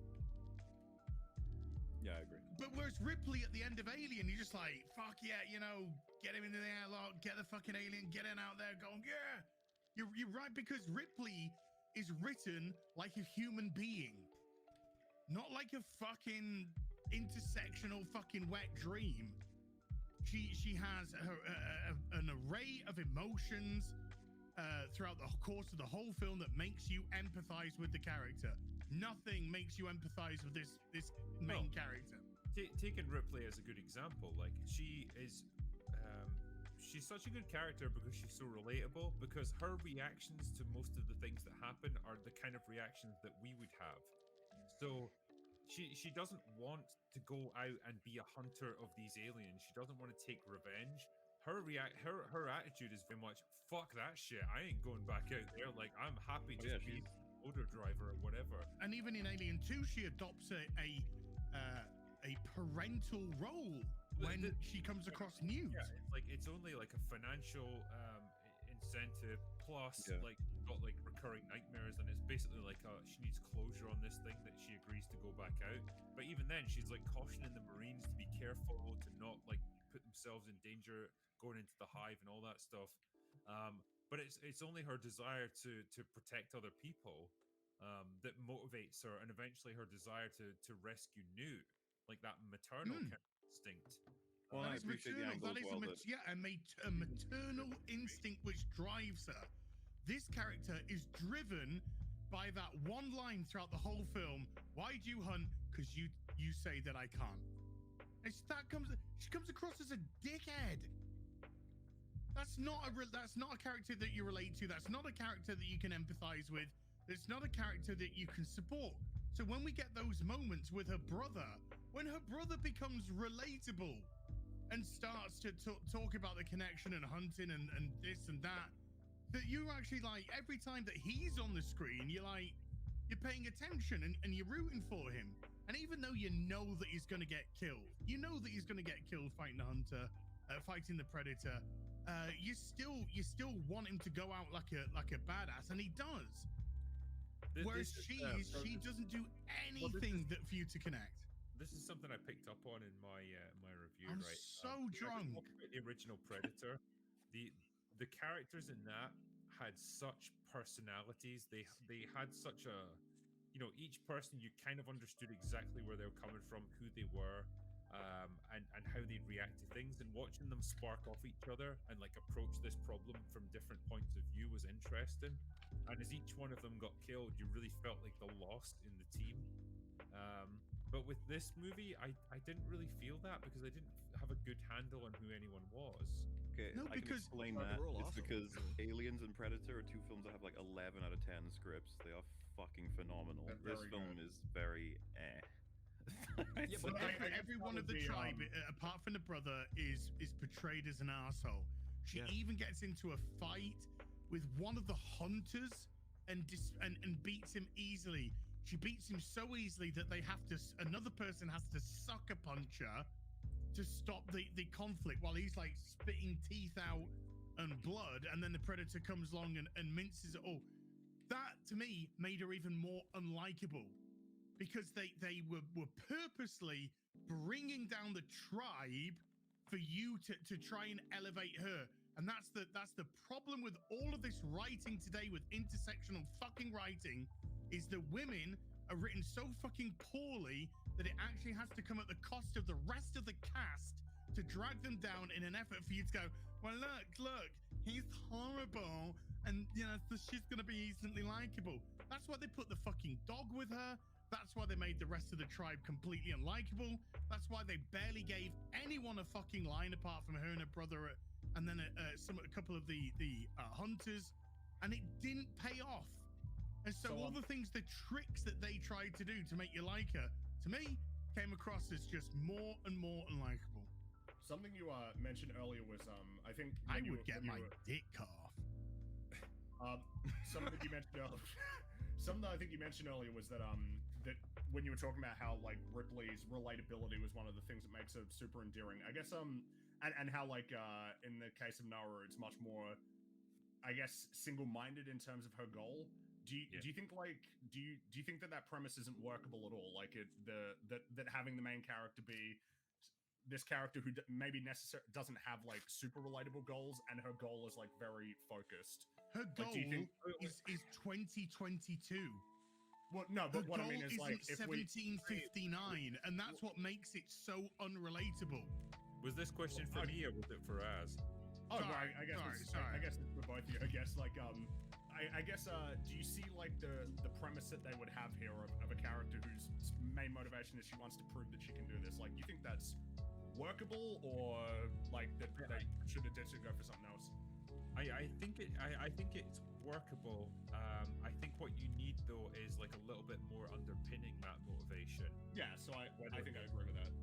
A: Yeah, I agree.
E: But whereas Ripley at the end of Alien, you're just like, fuck yeah, you know, get him into the airlock, get the fucking alien, get him out there, going, yeah. You're right, because Ripley is written like a human being, not like a fucking intersectional fucking wet dream. She has an array of emotions throughout the course of the whole film that makes you empathize with the character. Nothing makes you empathize with this main character.
B: Taking Ripley as a good example, like she's such a good character because she's so relatable, because her reactions to most of the things that happen are the kind of reactions that we would have. So she doesn't want to go out and be a hunter of these aliens. She doesn't want to take revenge. Her attitude is very much, fuck that shit, I ain't going back out there. Like, I'm happy to be a motor driver or whatever.
E: And even in Alien 2, she adopts a parental role when she comes across news.
B: Yeah, it's only like a financial incentive plus like got like recurring nightmares, and it's basically like she needs closure on this thing that she agrees to go back out. But even then, she's like cautioning the Marines to be careful, to not like put themselves in danger going into the hive and all that stuff. But it's only her desire to protect other people that motivates her, and eventually her desire to rescue Newt, like that maternal kind of instinct.
A: Well, I appreciate the angle as well.
E: A maternal instinct which drives her. This character is driven by that one line throughout the whole film. Why do you hunt? Because you say that I can't. She comes across as a dickhead. That's not a character that you relate to. That's not a character that you can empathize with. It's not a character that you can support. So when we get those moments with her brother, when her brother becomes relatable and starts to talk about the connection and hunting and this and that you actually like, every time that he's on the screen, you're paying attention and you're rooting for him. And even though you know that he's going to get killed, fighting the hunter, fighting the predator, you still want him to go out like a badass, and he does. Whereas she doesn't do anything for you to connect.
B: This is something I picked up on in my review.
E: I'm
B: right?
E: so drunk.
B: The original Predator, the characters in that had such personalities. They had such a, each person, you kind of understood exactly where they were coming from, who they were, and how they'd react to things. And watching them spark off each other and like approach this problem from different points of view was interesting. And as each one of them got killed, you really felt like the loss in the team. But with this movie, I didn't really feel that, because I didn't have a good handle on who anyone was.
A: Okay,
E: no,
A: I can explain that. It's because Aliens and Predator are two films that have like 11 out of 10 scripts. They are fucking phenomenal. This film is very
E: Yeah, but every one of the tribe, apart from the brother, is portrayed as an arsehole. She even gets into a fight with one of the hunters and beats him easily. She beats him so easily that another person has to sucker punch her to stop the conflict while he's like spitting teeth out and blood, and then the predator comes along and minces it all. That to me made her even more unlikable, because they were purposely bringing down the tribe for you to try and elevate her. And that's the problem with all of this writing today, with intersectional fucking writing, is the women are written so fucking poorly that it actually has to come at the cost of the rest of the cast to drag them down in an effort for you to go, well, look, he's horrible, and so she's gonna be instantly likable. That's why they put the fucking dog with her. That's why they made the rest of the tribe completely unlikable. That's why they barely gave anyone a fucking line apart from her and her brother, and then a couple of the hunters, and it didn't pay off. And so all the things, the tricks that they tried to do to make you like her, to me, came across as just more and more unlikable.
C: Something you mentioned earlier was I think
E: I would get my dick cut off.
C: Something that you mentioned earlier. Something that I think you mentioned earlier was that that when you were talking about how like Ripley's relatability was one of the things that makes her super endearing. I guess and how like in the case of Noah, it's much more, I guess, single-minded in terms of her goal. Do you think like do you think that premise isn't workable at all? Like that having the main character be this character who maybe doesn't have like super relatable goals, and her goal is like very focused.
E: Her goal is 2022.
C: Well, no, but what I mean is like
E: 1759, and that's what makes it so unrelatable.
B: Was this question for me or was it for Az?
C: Oh, sorry, I guess it's for both of you. I guess like I guess do you see like the premise that they would have here of a character whose main motivation is she wants to prove that she can do this? Like, you think that's workable, or like that they should have ditched and go for something else?
B: I think it's workable. I think what you need though is like a little bit more underpinning that motivation.
C: Yeah, so I think I agree with that.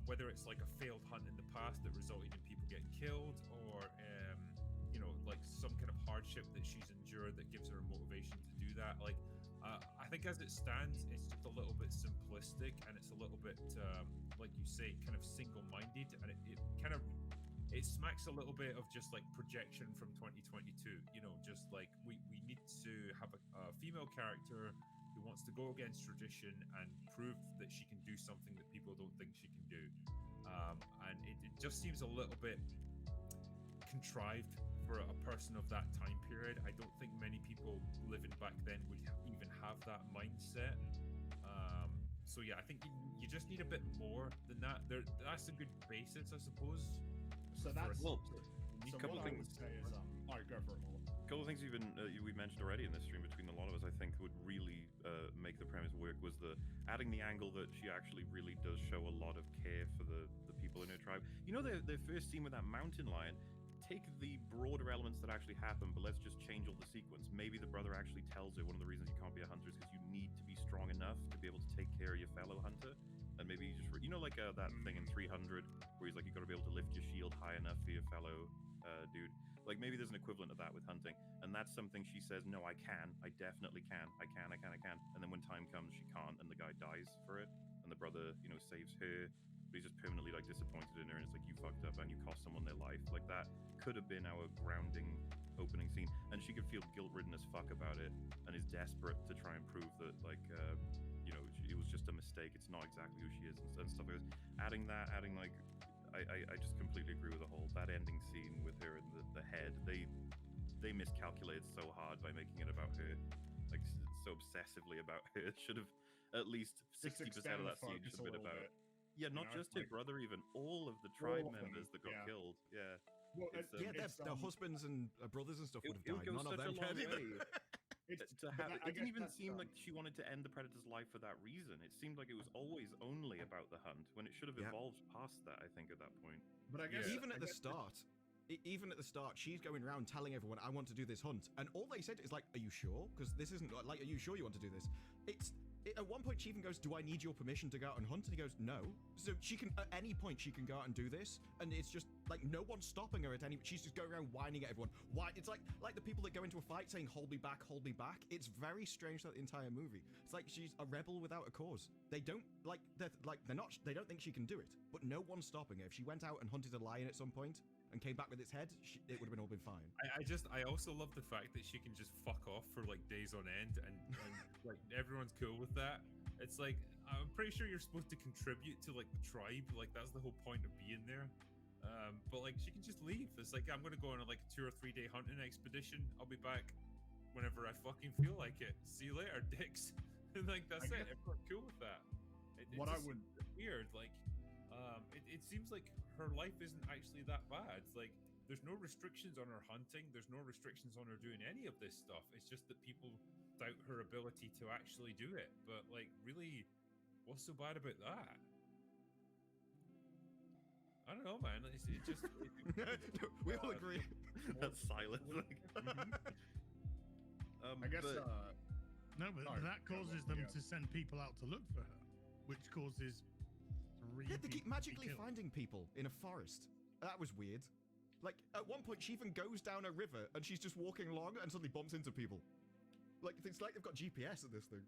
B: Whether it's like a failed hunt in the past that resulted in people getting killed, or you know, like some kind of hardship that she's endured that gives her a motivation to do that. Like, I think as it stands, it's just a little bit simplistic, and it's a little bit, like you say, kind of single-minded, and it smacks a little bit of just like projection from 2022. You know, just like we need to have a female character who wants to go against tradition and prove that she can do something that people don't think she can do, and it just seems a little bit contrived for a person of that time period. I don't think many people living back then would even have that mindset. So yeah, I think you just need a bit more than that. That's a good basis, I suppose.
C: So that's
A: a
C: what
A: couple of
C: I
A: things.
C: would say is all right, go for it, Mo.
A: A couple of things we mentioned already in this stream between a lot of us, I think, would really make the premise work, was adding the angle that she actually really does show a lot of care for the people in her tribe. You know, their first scene with that mountain lion. Take the broader elements that actually happen, but let's just change all the sequence. Maybe the brother actually tells her one of the reasons you can't be a hunter is because you need to be strong enough to be able to take care of your fellow hunter. And maybe you just, like that thing in 300 where he's like, you got to be able to lift your shield high enough for your fellow dude. Like, maybe there's an equivalent of that with hunting, and that's something she says, no, I can, I definitely can, I can. And then when time comes, she can't, and the guy dies for it, and the brother, saves her. But he's just permanently like disappointed in her, and it's like, you fucked up and you cost someone their life. Like, that could have been our grounding opening scene, and she could feel guilt-ridden as fuck about it, and is desperate to try and prove that, like, it was just a mistake. It's not exactly who she is, and stuff like this. Adding like, I just completely agree with the whole that ending scene with her and the head. They miscalculated so hard by making it about her, like so obsessively about her. It should have at least 60% of that scene should have been about. Yeah, not just her brother, even all of the tribe members that got killed. Yeah.
C: Well,
D: their husbands and brothers and stuff would have died. None of them cared.
A: It didn't even seem like she wanted to end the Predator's life for that reason. It seemed like it was always only about the hunt, when it should have evolved past that, I think, at that point.
C: But I guess
D: even at the start, she's going around telling everyone, I want to do this hunt. And all they said is like, are you sure? Because this isn't like, are you sure you want to do this? At one point, she even goes, do I need your permission to go out and hunt? And he goes, no. So she can, at any point, she can go out and do this. And it's just like, no one's stopping her at any, she's just going around whining at everyone. Why? It's like the people that go into a fight saying, hold me back, hold me back. It's very strange, that the entire movie. It's like she's a rebel without a cause. They don't, they don't think she can do it. But no one's stopping her. If she went out and hunted a lion at some point and came back with its head, it would have all been fine.
B: I also love the fact that she can just fuck off for like days on end, and like everyone's cool with that. It's like, I'm pretty sure you're supposed to contribute to like the tribe, like that's the whole point of being there. But like she can just leave. It's like, I'm gonna go on a 2 or 3 day hunting expedition. I'll be back whenever I fucking feel like it. See you later, dicks. And like that's it. Everyone's cool with that. It's weird. Like, it seems like her life isn't actually that bad. It's like there's no restrictions on her hunting. There's no restrictions on her doing any of this stuff. It's just that people doubt her ability to actually do it. But like, really, what's so bad about that? I don't know, man. It just
D: We all agree.
A: That's silence.
C: I guess.
A: but-
E: No, but
C: Sorry,
E: that
C: go on,
E: causes them
C: yeah.
E: to send people out to look for her, which causes three
D: Yeah, they keep
E: people to be
D: magically
E: killed.
D: finding people in a forest. That was weird. Like, at one point, she even goes down a river and she's just walking along and suddenly bumps into people. Like, it's like they've got GPS at this thing.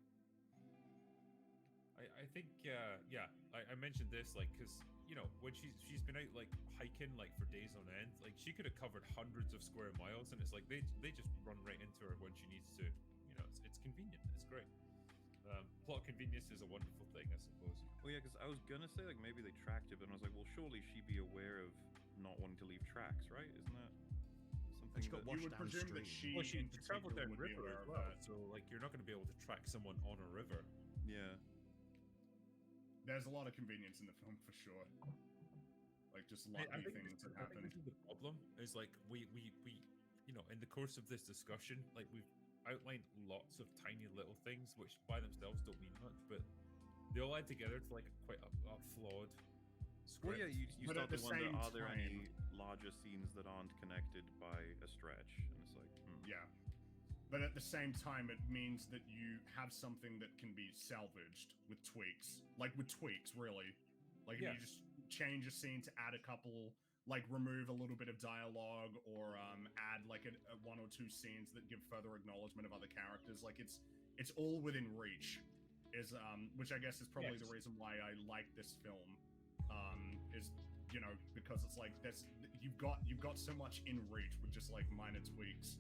B: I think yeah, I mentioned this like because you know when she's been out like hiking like for days on end, like she could have covered hundreds of square miles, and it's like they just run right into her when she needs to. You know, it's convenient. It's great. Plot convenience is a wonderful thing, I suppose.
A: Well, yeah, because I was gonna say like maybe they tracked it, but I was like, well, surely she'd be aware of not wanting to leave tracks, right? Isn't that something?
D: And she got
A: that-
D: washed
C: You would presume that
D: downstream.
C: she,
B: Well, she
C: in
B: traveled
C: particular,
B: down
C: would be
B: river
C: aware
B: as
C: of
B: well,
C: that.
B: so like you're not going to be able to track someone on a river.
A: Yeah.
C: There's a lot of convenience in the film for sure. Like just
B: I
C: lucky
B: think
C: things that
B: I think
C: happen.
B: this is the problem. Is like we you know in the course of this discussion, like we've outlined lots of tiny little things which by themselves don't mean much, but they all add together to like quite a flawed script.
A: Well, yeah, you
C: But
A: start
C: at
A: to
C: the
A: wonder,
C: same
A: are there any
C: time-
A: larger scenes that aren't connected by a stretch? And it's like,
C: Yeah. But at the same time, it means that you have something that can be salvaged with tweaks. Like with tweaks, really. Like if
B: Yeah.
C: you just change a scene to add a couple, like remove a little bit of dialogue or add like a one or two scenes that give further acknowledgement of other characters. Like it's all within reach. Is which I guess is probably the
B: Yes.
C: reason why I like this film. Is you know because it's like you've got so much in reach with just like minor tweaks.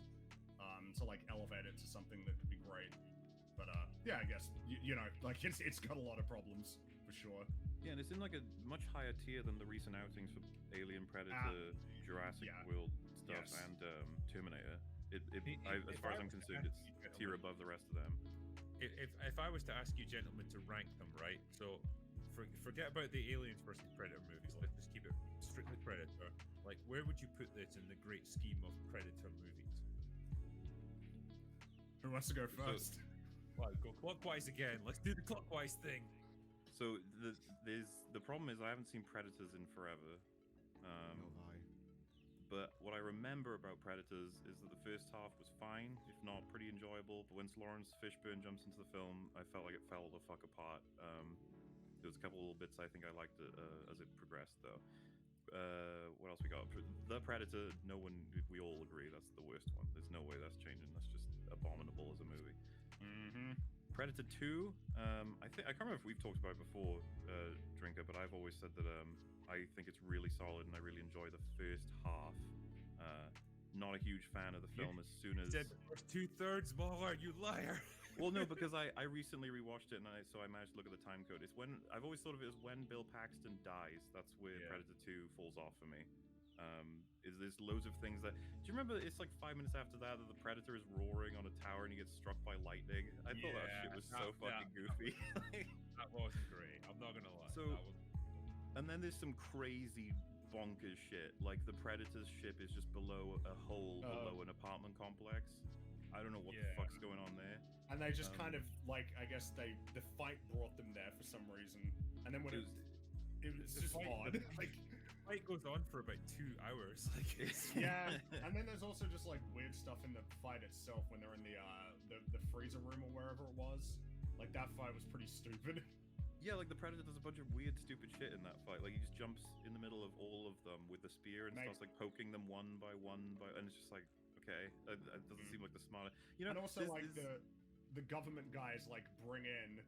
C: To like elevate it to something that could be great, but yeah, I guess you know, like it's got a lot of problems for sure.
A: yeah, and it's in like a much higher tier than the recent outings for Alien, Predator, Jurassic
C: yeah.
A: World stuff,
C: Yes.
A: and Terminator. As
B: If
A: far
B: I
A: as I'm
B: was to
A: concerned,
B: ask
A: it's
B: you
A: a tier
B: gentlemen-
A: above the rest of them.
B: If I was to ask you gentlemen to rank them, right? So forget about the Aliens versus Predator movies. Let's just keep it strictly Predator. Like, where would you put this in the great scheme of Predator movies?
C: Who wants to go first?
B: Well, go clockwise again. Let's do the clockwise thing.
A: So the problem is I haven't seen Predators in forever.
D: No lie.
A: But what I remember about Predators is that the first half was fine, if not pretty enjoyable. But once Lawrence Fishburne jumps into the film, I felt like it fell the fuck apart. There was a couple little bits I think I liked as it progressed, though. What else we got? The Predator. We all agree that's the worst one. There's no way that's changing. That's just abominable as a movie.
C: Mm-hmm.
A: Predator 2. I can't remember if we've talked about it before, Drinker, but I've always said that I think it's really solid and I really enjoy the first half. Not a huge fan of the film as soon as.
B: Said the first 2/3 more, you liar.
A: Well, no, because I recently rewatched it and so I managed to look at the time code. It's when I've always thought of it as when Bill Paxton dies. That's where
B: Yeah.
A: Predator 2 falls off for me. There's loads of things that. Do you remember? It's like 5 minutes after that the Predator is roaring on a tower and he gets struck by lightning. I thought that shit
B: Yeah,
A: was so
B: that-
A: fucking goofy.
B: That wasn't great. I'm not gonna lie.
A: So-
B: that was
A: And then there's some crazy bonkers shit. Like the Predator's ship is just below a hole below an apartment complex. I don't know what the
B: Yeah.
A: fuck's going on there.
C: And they just
A: Um,
C: kind of like I guess the fight brought them there for some reason, and then when
A: It
C: it's
B: the
C: just
B: fight-
C: odd.
B: the
C: Like
B: fight goes on for about 2 hours. Like
C: yeah, and then there's also just like weird stuff in the fight itself when they're in the freezer room or wherever it was. Like that fight was pretty stupid.
A: Yeah, like the Predator does a bunch of weird, stupid shit in that fight. Like he just jumps in the middle of all of them with the spear and
C: Mate.
A: starts like poking them one by one, and it's just like, okay, that doesn't seem like the smartest. You know,
C: And also
A: there's-
C: like
A: there's-
C: the government guys like bring in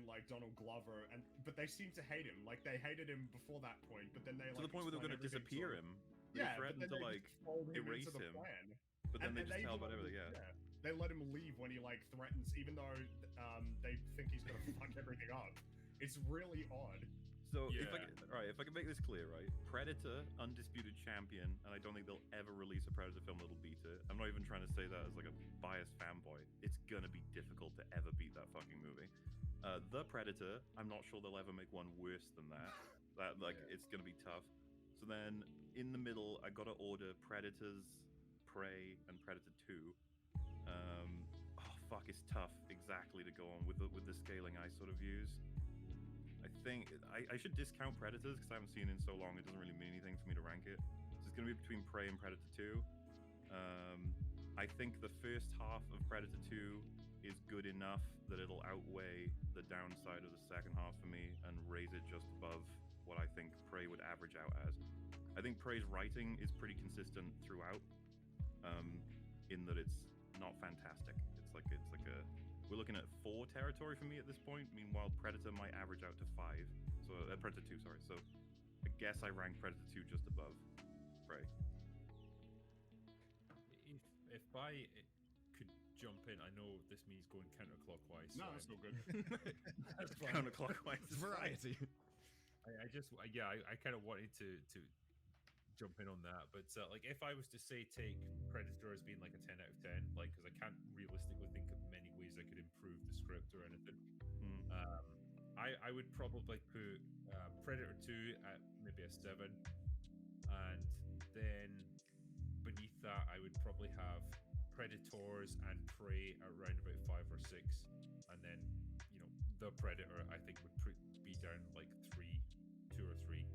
C: like Donald Glover, but they seem to hate him. Like they hated him before that point, but then they
A: to the point where they're
C: explain
A: going to
C: everything
A: disappear
C: to
A: him.
C: Yeah,
A: They threaten
C: but then
A: to
C: they
A: like,
C: just fold him
A: erase
C: into the
A: him.
C: plan.
A: but then
C: And
A: they just tell
C: even
A: about
C: let
A: everything.
C: him-
A: Yeah.
C: They let him leave when he like threatens, even though they think he's gonna fuck everything up. It's really odd.
A: So
B: Yeah.
A: if I can make this clear, right? Predator, undisputed champion, and I don't think they'll ever release a Predator film that'll beat it. I'm not even trying to say that as like a biased fanboy. It's gonna be difficult to ever beat that fucking movie. The Predator, I'm not sure they'll ever make one worse than that. That like
B: Yeah.
A: it's gonna be tough. So then in the middle, I gotta order Predators, Prey, and Predator 2. Oh fuck, it's tough exactly to go on with the scaling I sort of use. I think I should discount Predators because I haven't seen it in so long. It doesn't really mean anything for me to rank it. So it's gonna be between Prey and Predator 2. I think the first half of Predator 2 is good enough that it'll outweigh the downside of the second half for me and raise it just above what I think Prey would average out as. I think Prey's writing is pretty consistent throughout, in that it's not fantastic. It's like a we're looking at 4 territory for me at this point. Meanwhile, Predator might average out to 5. So Predator 2, sorry. So I guess I rank Predator 2 just above Prey.
B: If I could jump in, I know this means going counterclockwise.
C: No,
B: so
C: that's no good.
B: That's fine.
A: Counterclockwise.
D: It's variety.
B: I kind of wanted to jump in on that, but like if I was to say take Predator as being like a 10 out of 10, like because I can't realistically think of many ways I could improve the script or anything. I would probably put Predator 2 at maybe a 7, and then beneath that I would probably have Predators and Prey at around about 5 or 6, and then the Predator I think would be down like 2 or 3.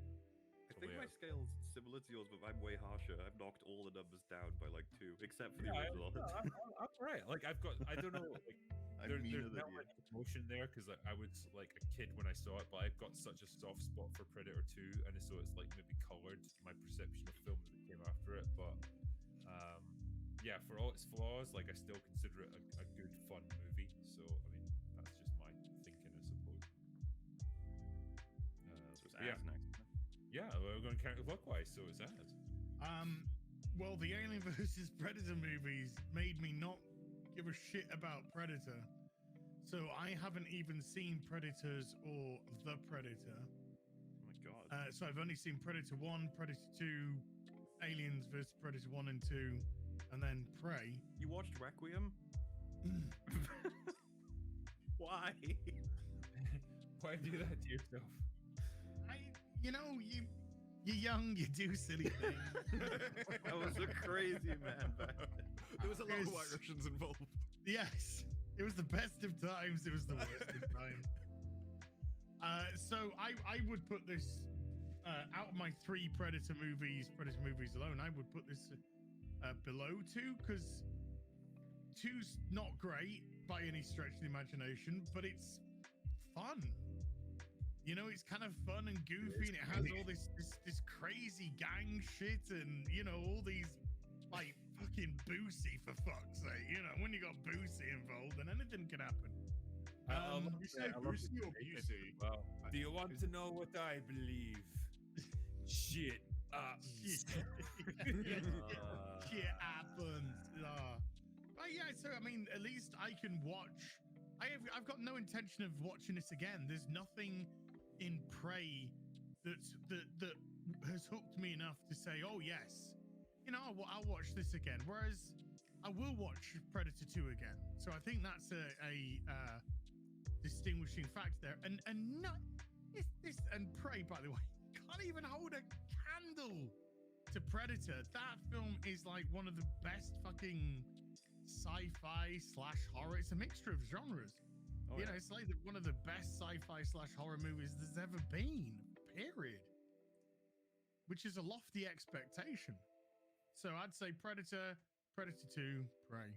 A: I think my scale's similar to yours, but I'm way harsher. I've knocked all the numbers down by like 2, except for the original.
B: I'm right. Like I don't know. Like, there's not much emotion there because I was like a kid when I saw it, but I've got such a soft spot for Predator 2, and so it's like maybe colored my perception of films that came after it. But yeah, for all its flaws, like I still consider it a good, fun movie. So I mean, that's just my thinking, I suppose.
A: Yeah, next.
B: Yeah, we're going counterclockwise, so it's ads.
E: Well, the Alien vs. Predator movies made me not give a shit about Predator. So I haven't even seen Predators or The Predator.
A: Oh my god.
E: So I've only seen Predator 1, Predator 2, Aliens vs. Predator 1 and 2, and then Prey.
A: You watched Requiem? Why?
B: Why do that to yourself?
E: You're young, you do silly things.
A: That was a crazy man back then.
D: There was a lot of White Russians involved.
E: Yes, it was the best of times. It was the worst of times. So I would put this out of my 3 Predator movies alone. I would put this below 2 because 2's not great by any stretch of the imagination, but it's fun. It's kind of fun and goofy, and it has all this crazy gang shit, and all these like fucking Boosie, for fuck's sake. When you got Boosie involved, then anything can happen.
C: You say Boosie or Busey?
B: Well, do you want to know what I believe? Shit up.
E: Shit happens. But yeah, so I mean, at least I can watch. I've got no intention of watching this again. There's nothing in Prey that has hooked me enough to say, oh yes, I'll watch this again. Whereas I will watch Predator 2 again. So I think that's a distinguishing fact there. And not this and Prey, by the way, can't even hold a candle to Predator. That film is like one of the best fucking sci-fi / horror. It's a mixture of genres.
A: Oh, yeah.
E: It's like one of the best sci-fi / horror movies there's ever been, period. Which is a lofty expectation. So I'd say Predator, Predator 2, Prey.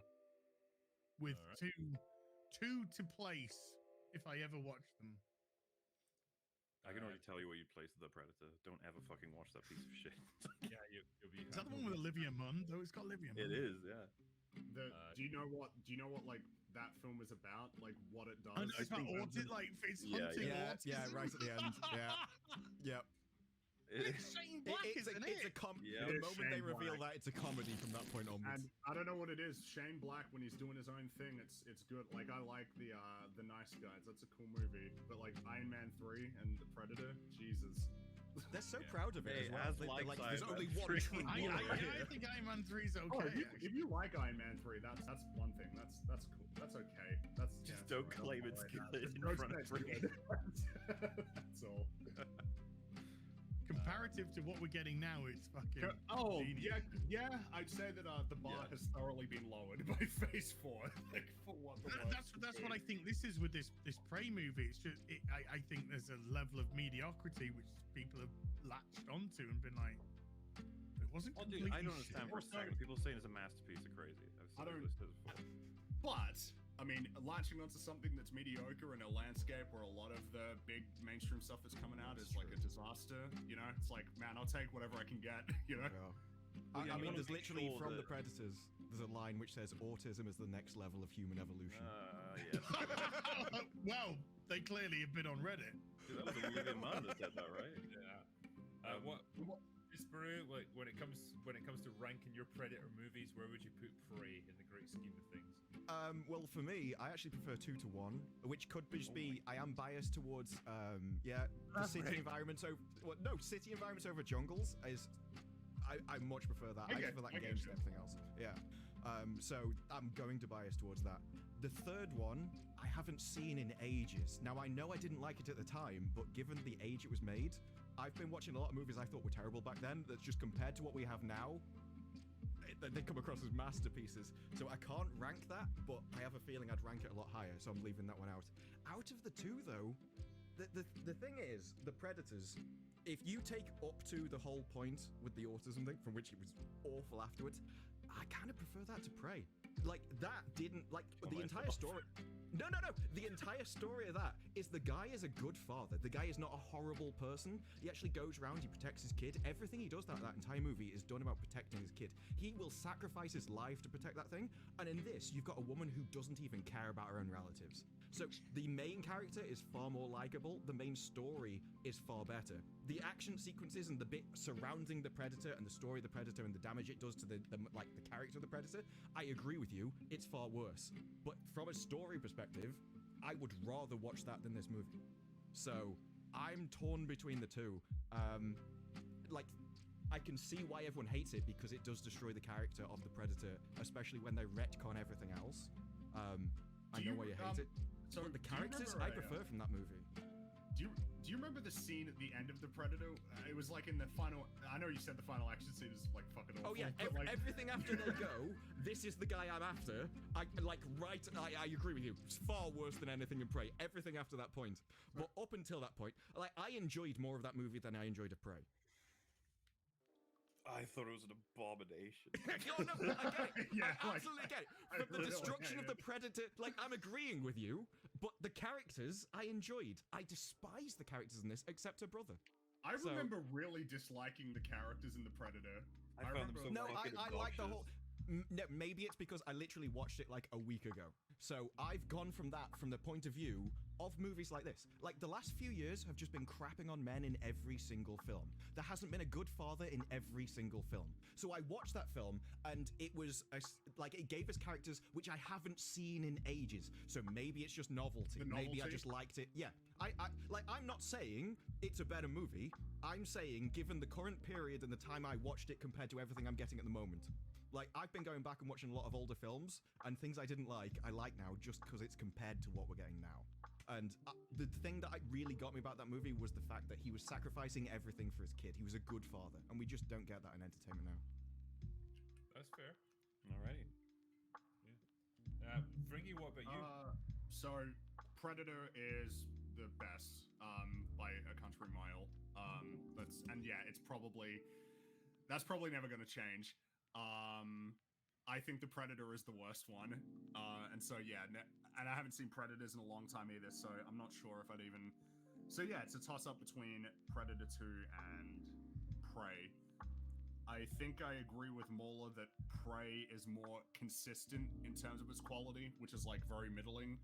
E: With right. two to place if I ever watch them.
A: I can already tell you where you place The Predator. Don't ever fucking watch that piece of shit.
B: Yeah, you'll be.
E: Is that the one with Olivia Munn? Though it's got Olivia Munn.
A: It is, yeah.
C: Do you know what like that film is about? Like what it does?
E: It's about autism, like it's hunting autism.
D: Yeah, right at the end. Yeah.
E: It's Shane Black,
D: it's
E: isn't
D: it? The moment they reveal that, it's a comedy from that point onwards.
C: And I don't know what it is. Shane Black, when he's doing his own thing, it's good. Like I like the Nice Guys. That's a cool movie. But like Iron Man 3 and The Predator, Jesus.
D: They're so proud of it as well. There's only one true one.
E: I think Iron Man 3 is okay.
C: If you like Iron Man 3, that's one thing. That's cool. That's okay. That's
A: just don't claim it's good in front of 3.
C: That's all.
E: comparative to what we're getting now, it's fucking.
C: Oh,
E: genius.
C: yeah. I'd say that the bar has thoroughly been lowered by Phase 4. Like, for what the
E: That's what I think this is with this Prey movie. It's just I think there's a level of mediocrity which people have latched onto and been like, it wasn't
A: Well,
E: completely
A: dude, I don't understand for a
E: shit.
A: second. People saying it's a masterpiece are crazy. I've
C: I
A: seen
C: don't-
A: this before.
C: But I mean, latching onto something that's mediocre in a landscape where a lot of the big mainstream stuff that's coming out is like a disaster. You know, it's like, man, I'll take whatever I can get. You know.
D: Yeah.
A: Well,
D: I
A: yeah, you
D: mean,
A: wanna
D: there's
A: make
D: literally
A: sure
D: from
A: that-
D: the Predators. There's a line which says autism is the next level of human evolution.
A: Yes.
E: Well, they clearly have been on Reddit.
A: Dude, that was Olivia Munn that said that, right?
B: Yeah. What Isbaru, like when it comes to ranking your Predator movies, where would you put Prey in the great scheme of things?
D: Well, for me, I actually prefer 2 to 1, which could just be I am biased towards the city environments over. Well, no, city environments over jungles is. I much prefer that. I prefer that in games than everything else. Yeah. So I'm going to bias towards that. The third one I haven't seen in ages. Now I know I didn't like it at the time, but given the age it was made, I've been watching a lot of movies I thought were terrible back then. That's just compared to what we have now. They come across as masterpieces. So I can't rank that, but I have a feeling I'd rank it a lot higher. So I'm leaving that one out. Out of the 2, though, the thing is, the Predators. If you take up to the whole point with the autism thing, from which it was awful afterwards, I kind of prefer that to Prey. Like, that didn't, like, the entire story... No. The entire story of that is the guy is a good father. The guy is not a horrible person. He actually goes around, he protects his kid. Everything he does that entire movie is done about protecting his kid. He will sacrifice his life to protect that thing. And in this, you've got a woman who doesn't even care about her own relatives. So the main character is far more likable. The main story is far better. The action sequences and the bit surrounding the Predator and the story of the Predator and the damage it does to the character of the Predator, I agree with you. It's far worse. But from a story perspective, I would rather watch that than this movie. So I'm torn between the 2. I can see why everyone hates it because it does destroy the character of the Predator, especially when they retcon everything else. I know why you hate it.
C: So
D: But the
C: do you
D: characters
C: remember
D: I prefer from that movie.
C: Do you remember the scene at the end of the Predator? It was like in the final. I know you said the final action scene is like fucking awful.
D: Oh yeah,
C: but like,
D: everything after they go, this is the guy I'm after. I agree with you. It's far worse than anything in Prey. Everything after that point. But up until that point, like I enjoyed more of that movie than I enjoyed of Prey.
A: I thought it was an abomination.
D: No, I get it.
C: Yeah,
D: I
C: like,
D: absolutely get it.
C: I
D: But the
C: really
D: destruction of
C: hate
D: the Predator, like, I'm agreeing with you, but the characters I enjoyed. I despise the characters in this, except her brother.
C: I
D: So-
C: remember really disliking the characters in the Predator.
A: I found them so
D: No,
A: fucking
D: I like the whole.
A: obnoxious.
D: No, maybe it's because I literally watched it like a week ago. So I've gone from the point of view of movies like this. Like the last few years have just been crapping on men in every single film. There hasn't been a good father in every single film. So I watched that film and it was it gave us characters which I haven't seen in ages. So maybe it's just novelty.
C: The
D: Maybe I
C: novelty?
D: just liked it. Yeah. I'm not saying it's a better movie. I'm saying given the current period and the time I watched it compared to everything I'm getting at the moment. Like, I've been going back and watching a lot of older films, and things I didn't like, I like now just because it's compared to what we're getting now. And the thing that really got me about that movie was the fact that he was sacrificing everything for his kid. He was a good father, and we just don't get that in entertainment now.
B: That's fair.
A: Alrighty.
B: Fringy, what about you?
C: So Predator is the best by a country mile. That's probably never going to change. I think the Predator is the worst one, and so yeah, and I haven't seen Predators in a long time either, so I'm not sure if I'd even. So yeah, it's a toss-up between Predator 2 and Prey. I think I agree with Mola that Prey is more consistent in terms of its quality, which is like very middling.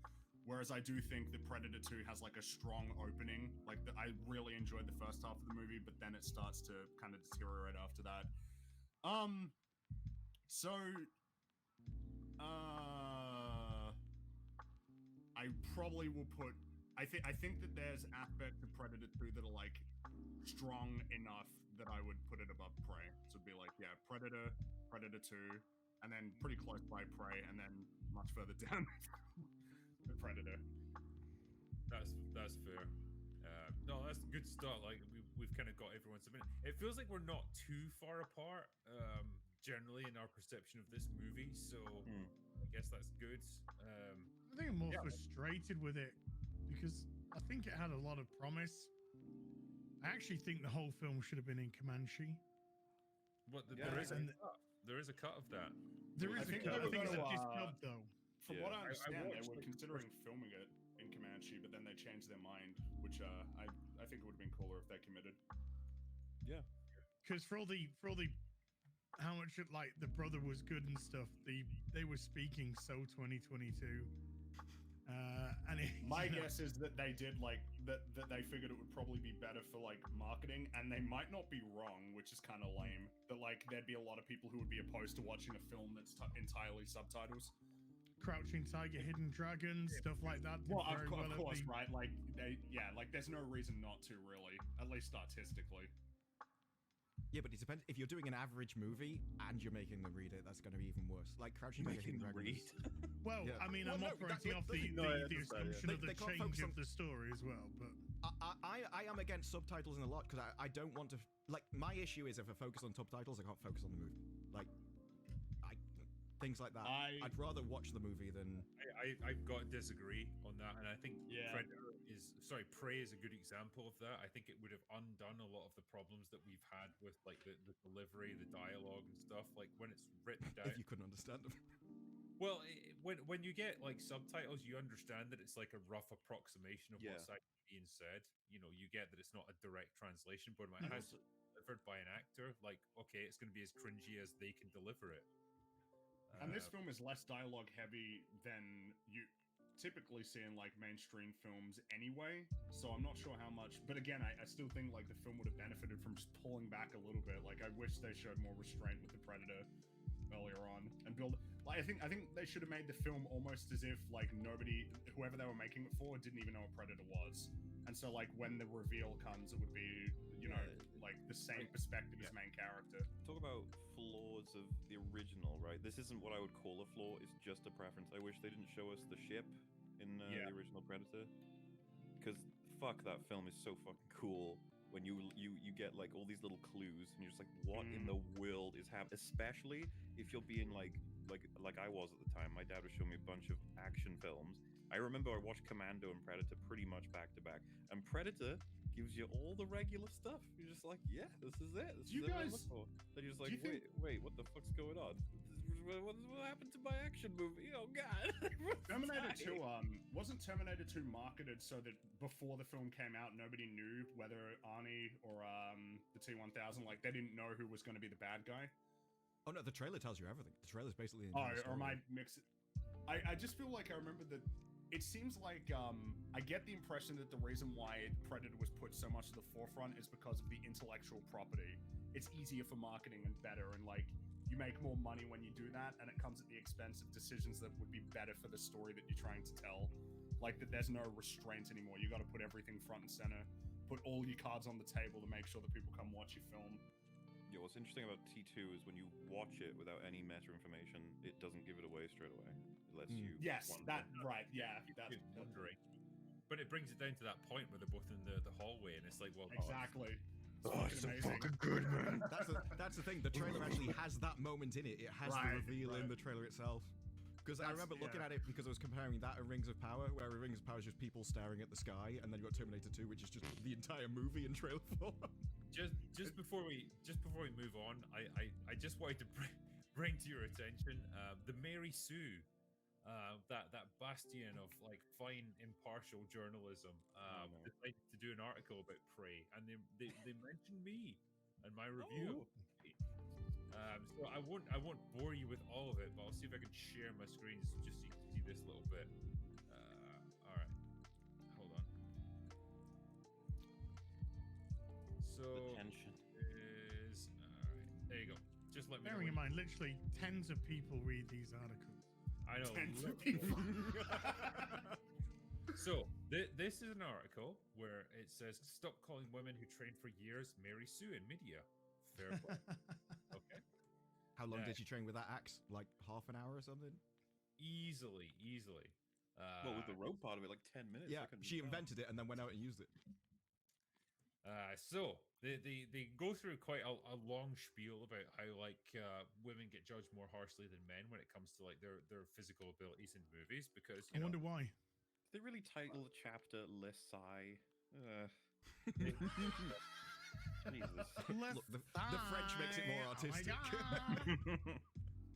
C: Whereas I do think that Predator 2 has like a strong opening. I really enjoyed the first half of the movie, but then it starts to kind of deteriorate after that. I probably will put. I think that there's aspects of Predator 2 that are like strong enough that I would put it above Prey. So it'd be like, yeah, Predator, Predator 2, and then pretty close by Prey, and then much further down the Predator.
B: That's fair. No, that's a good start. Like we've kind of got everyone's opinion. It feels like we're not too far apart, generally in our perception of this movie. So I guess that's good.
E: I think I'm more frustrated with it because I think it had a lot of promise. I actually think the whole film should have been in Comanche.
B: There is a cut of that.
E: There is a cut. I think it's a disdub though.
C: From what I understand, they were considering filming it in Comanche, but then they changed their mind, which I think it would have been cooler if they committed.
A: Yeah.
E: Because for all the how much like the brother was good and stuff, they were speaking so 2022. And
C: my guess is that they did like that they figured it would probably be better for like marketing, and they might not be wrong, which is kind of lame. That like there'd be a lot of people who would be opposed to watching a film that's entirely subtitles.
E: Crouching Tiger, Hidden Dragon, stuff like that.
C: Well, of course, right? Like like there's no reason not to really, at least artistically.
D: Yeah, but it depends. If you're doing an average movie and you're making them read it, that's going to be even worse. Like Crouching Tiger, Hidden Dragon.
E: Well,
D: yeah.
E: I mean, I'm operating off the assumption of the change of the story as well. But
D: I am against subtitles in a lot because I don't want to. Like, my issue is if I focus on subtitles, I can't focus on the movie. Like, things like that. I'd rather watch the movie than.
B: I've got to disagree on that, and I think Prey is a good example of that. I think it would have undone a lot of the problems that we've had with like the delivery, the dialogue, and stuff. Like when it's written down,
D: if you couldn't understand them.
B: Well, when you get like subtitles, you understand that it's like a rough approximation of what's actually being said. You know, you get that it's not a direct translation, but when it has delivered by an actor, like okay, it's going to be as cringy as they can deliver it.
C: And this film is less dialogue heavy than you typically see in like mainstream films anyway, so I'm not sure how much, but again, I still think like the film would have benefited from just pulling back a little bit. Like I wish they showed more restraint with the Predator earlier on and build like I think they should have made the film almost as if like whoever they were making it for didn't even know what Predator was, and so like when the reveal comes, it would be like the same perspective as main character.
A: Talk about flaws of the original, right? This isn't what I would call a flaw, it's just a preference. I wish they didn't show us the ship in the original Predator, because fuck, that film is so fucking cool when you get like all these little clues and you're just like, what in the world is happening? Especially if you're being like I was at the time. My dad was showing me a bunch of action films. I remember I watched Commando and Predator pretty much back to back, and Predator gives you all the regular stuff. You're just like, yeah, this is it. This is what I look for. Then you're just like, wait, what the fuck's going on? What happened to my action movie? Oh god.
C: Terminator 2 wasn't Terminator 2 marketed so that before the film came out nobody knew whether Arnie or the T-1000, like they didn't know who was going to be the bad guy?
D: Oh no, the trailer tells you everything. The trailer's basically
C: or am I mixing? I just feel like I remember that. It seems like I get the impression that the reason why Predator was put so much to the forefront is because of the intellectual property. It's easier for marketing and better, and like you make more money when you do that, and it comes at the expense of decisions that would be better for the story that you're trying to tell. Like that there's no restraint anymore. You got to put everything front and center, put all your cards on the table to make sure that people come watch your film.
A: Yeah, what's interesting about T2 is when you watch it without any meta information, it doesn't give it away straight away. It lets you
B: wondering. But it brings it down to that point where they're both in the hallway, and it's like, well,
C: exactly.
E: It's so fucking good, man.
D: That's the thing. The trailer actually has that moment in it. It has the reveal in the trailer itself. Because I remember looking at it because I was comparing that and Rings of Power, where Rings of Power is just people staring at the sky, and then you got Terminator 2, which is just the entire movie in trailer form.
B: Just before we move on, I just wanted to bring to your attention the Mary Sue, that bastion of like fine impartial journalism, decided to do an article about Prey, and they mentioned me and my review. So I won't bore you with all of it, but I'll see if I can share my screen just so you can see this little bit. All right, hold on. So
A: the tension
B: is all right. There you go. Just let me.
E: Bearing in mind, literally tens of people read these articles.
B: I know.
C: Tens of people.
B: So this is an article where it says, "Stop calling women who train for years Mary Sue in media." Fair play. Okay.
D: How long did she train with that axe? Like half an hour or something?
B: Easily.
A: Well, with the rope part of it, like 10 minutes.
D: Yeah, she invented it and then went out and used it.
B: So They go through quite a long spiel about how like women get judged more harshly than men when it comes to like their physical abilities in movies because
E: I wonder why.
A: They really title the chapter "Le Sci." Jesus.
D: Look, the French makes it more artistic.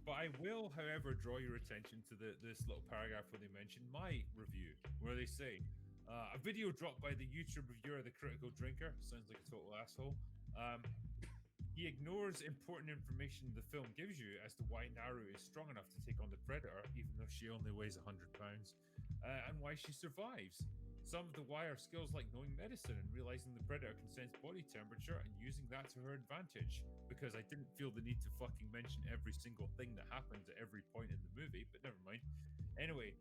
B: But I will, however, draw your attention to this little paragraph where they mention my review, where they say, a video dropped by the YouTube reviewer, The Critical Drinker, sounds like a total asshole. He ignores important information the film gives you as to why Naru is strong enough to take on the Predator, even though she only weighs 100 pounds, and why she survives. Some of the why are skills like knowing medicine and realizing the Predator can sense body temperature and using that to her advantage. Because I didn't feel the need to fucking mention every single thing that happens at every point in the movie, but never mind. Anyway,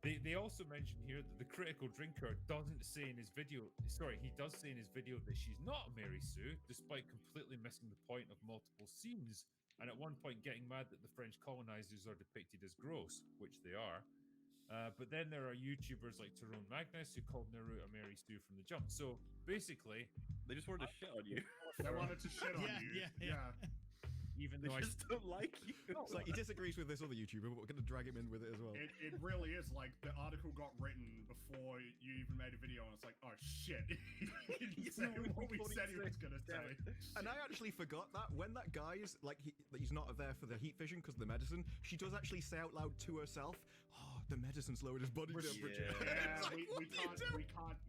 B: they also mention here that the Critical Drinker doesn't say in his video, he does say in his video that she's not Mary Sue, despite completely missing the point of multiple scenes, and at one point getting mad that the French colonizers are depicted as gross, which they are. But then there are YouTubers like Tyrone Magnus who called Naru a Mary Sue from the jump. So basically,
A: They just wanted to shit on you.
C: They wanted to shit on you.
E: Yeah.
B: even
A: They
B: though
A: just don't like you.
D: It's like he disagrees with this other YouTuber, but we're going to drag him in with it as well.
C: It really is like the article got written before you even made a video, and it's like, oh shit, he didn't say what we said he was gonna say.
D: And I actually forgot that when that guy is like, he's not there for the heat vision because of the medicine, she does actually say out loud to herself, oh, the medicine's lowered his body temperature.
C: Yeah,
D: It's like,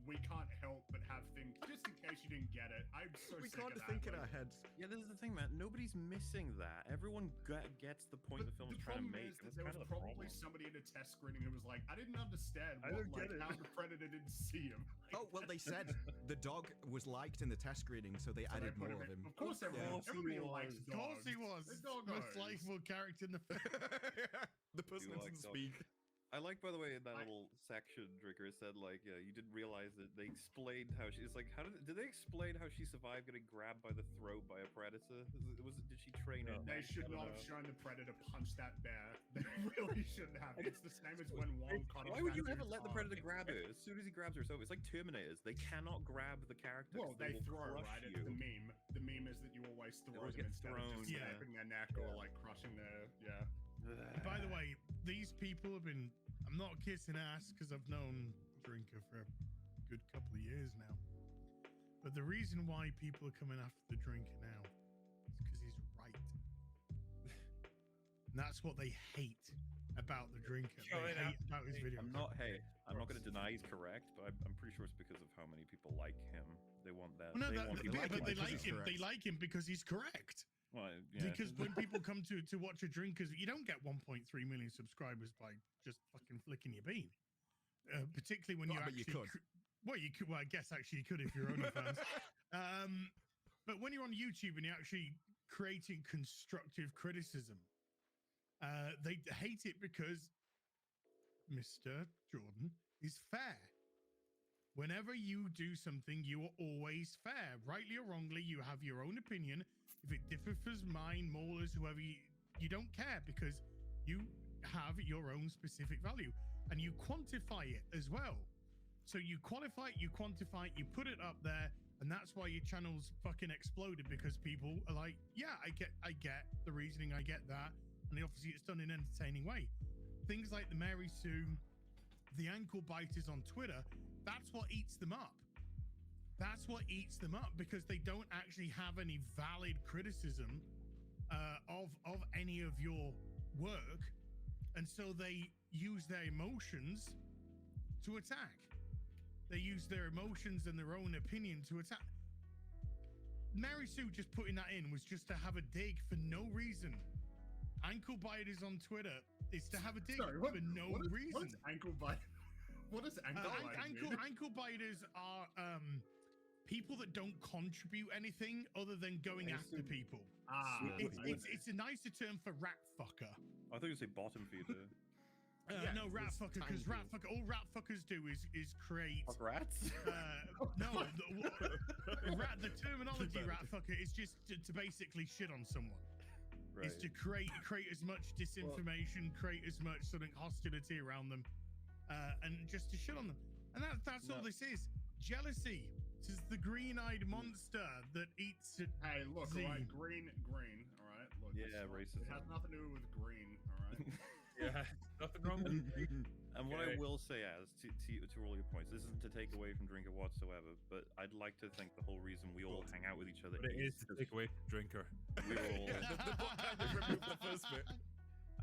C: we can't help but have things, just in case you didn't get it. I'm so
D: we
C: sick
D: can't
C: of that,
D: think in
C: like-
D: our heads.
A: Yeah, this is the thing, man. Nobody's missing that. Everyone gets the point the film's trying to make.
C: Is that
A: That's
C: there
A: kind
C: was
A: of the
C: probably
A: problem.
C: somebody in a test screening who was like, I didn't understand
A: I don't get it.
C: how the Predator didn't see him. Like,
D: Oh, well, they said the dog was liked in the test screening, so they
C: so they
D: added
C: put
D: more
C: him
D: of
C: in.
D: him.
C: Of course,
A: course
C: everybody
A: he
C: likes
A: was.
C: dogs.
E: Of course he was.
C: The dog
E: Most
C: knows.
E: likable character in the film.
D: The person
A: You
D: that
A: like
D: doesn't
A: dogs.
D: speak.
A: I like, by the way, in that little section, Drigger said, like, you didn't realize that they explained how she. It's like, how did they explain how she survived getting grabbed by the throat by a predator? Did she train her?
C: They
A: neck?
C: should
A: I don't
C: not have
A: know.
C: shown the Predator punch that bear. They really shouldn't have. It's the same as when Wong cut off
A: Why would
C: that
A: you ever
C: dude's
A: let the
C: arm.
A: predator grab her? As soon as he grabs her, so it's like Terminators. They cannot grab the character.
C: Well,
A: 'cause
C: they
A: will
C: throw,
A: crush
C: right? It's
A: you.
C: the meme. The meme is that you always throw
A: always
C: them
A: get
C: instead
A: thrown,
C: of just
E: yeah.
C: snapping their neck or like crushing their
E: By the way, these people have been. I'm not kissing ass because I've known Drinker for a good couple of years now. But the reason why people are coming after the Drinker now is because he's right. And that's what they hate about the Drinker. They hate about his video.
A: I'm not going to deny he's correct, but I'm pretty sure it's because of how many people like him. They want that.
E: Well, no,
A: they
E: that,
A: want
E: but
A: people
E: they
A: like
E: like
A: him.
E: him. They like him because he's correct.
A: Well, yeah.
E: Because when people come to watch a Drinkers, you don't get 1.3 million subscribers by just fucking flicking your bean. Particularly when
D: Well,
E: you
D: but you
E: actually,
D: could.
E: well, you could. Well, I guess actually you could if you're OnlyFans. But when you're on YouTube and you're actually creating constructive criticism, they hate it because Mr. Jordan is fair. Whenever you do something, you are always fair. Rightly or wrongly, you have your own opinion. If it differs mine, Mauler's, whoever, you don't care because you have your own specific value and you quantify it as well. So you qualify it, you quantify it, you put it up there, and that's why your channel's fucking exploded because people are like, yeah, I get the reasoning, I get that, and obviously it's done in an entertaining way. Things like the Mary Sue, the ankle biters on Twitter, that's what eats them up. That's what eats them up because they don't actually have any valid criticism of any of your work, and so they use their emotions to attack. They use their emotions and their own opinion to attack. Mary Sue just putting that in was just to have a dig for no reason. Ankle biters on Twitter is to have a dig
C: Sorry,
E: for no reason.
C: What is ankle bite? What does ankle bite mean?
E: Ankle biters are people that don't contribute anything other than going after people. It's a nicer term for rat fucker.
A: I thought you say bottom feeder.
E: No, rat
D: it's
E: fucker, because
D: tiny
E: rat fucker, all rat fuckers do is create.
A: Fuck rats?
E: No, the terminology rat fucker is just to basically shit on someone.
A: Right.
E: Is to create as much disinformation, create as much sort of hostility around them, and just to shit on them. And that's all this is. Jealousy. 'tis the green-eyed monster that eats it.
C: Hey, look,
E: Z.
C: all right, green, all right. Look,
A: Yeah,
C: it's not-
A: racism.
C: It has nothing to do with green, all right.
B: Yeah, nothing wrong with it.
A: And what I
B: Okay.
A: will say, as to all your points, this isn't to take away from Drinker whatsoever, but I'd like to think the whole reason we all hang out with each other
B: But it is to
A: because
B: take away from Drinker.
A: we're all.
D: The book kind of removed the first bit.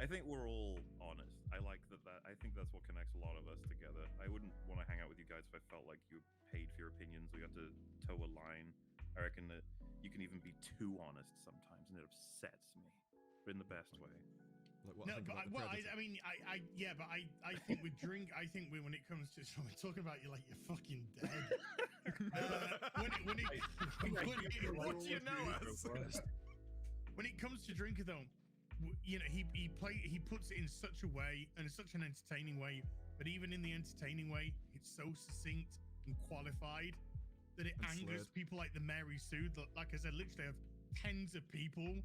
A: I think we're all honest. I like that. I think that's what connects a lot of us together. I wouldn't want to hang out with you guys if I felt like you paid for your opinions or you had to toe a line. I reckon that you can even be too honest sometimes, and it upsets me, but in the best way.
D: Like what
E: No,
D: I think
E: but
D: about the
E: well,
D: Predator.
E: I mean, I think with drink, I think when it comes to so we're talking about you're fucking dead.
D: What do you know us?
E: When it comes to Drinker, though, you know, he puts it in such a way and such an entertaining way. But even in the entertaining way, it's so succinct and qualified that it
D: And
E: angers
D: slurred.
E: people like the Mary Sue. That, like I said, literally have tens of people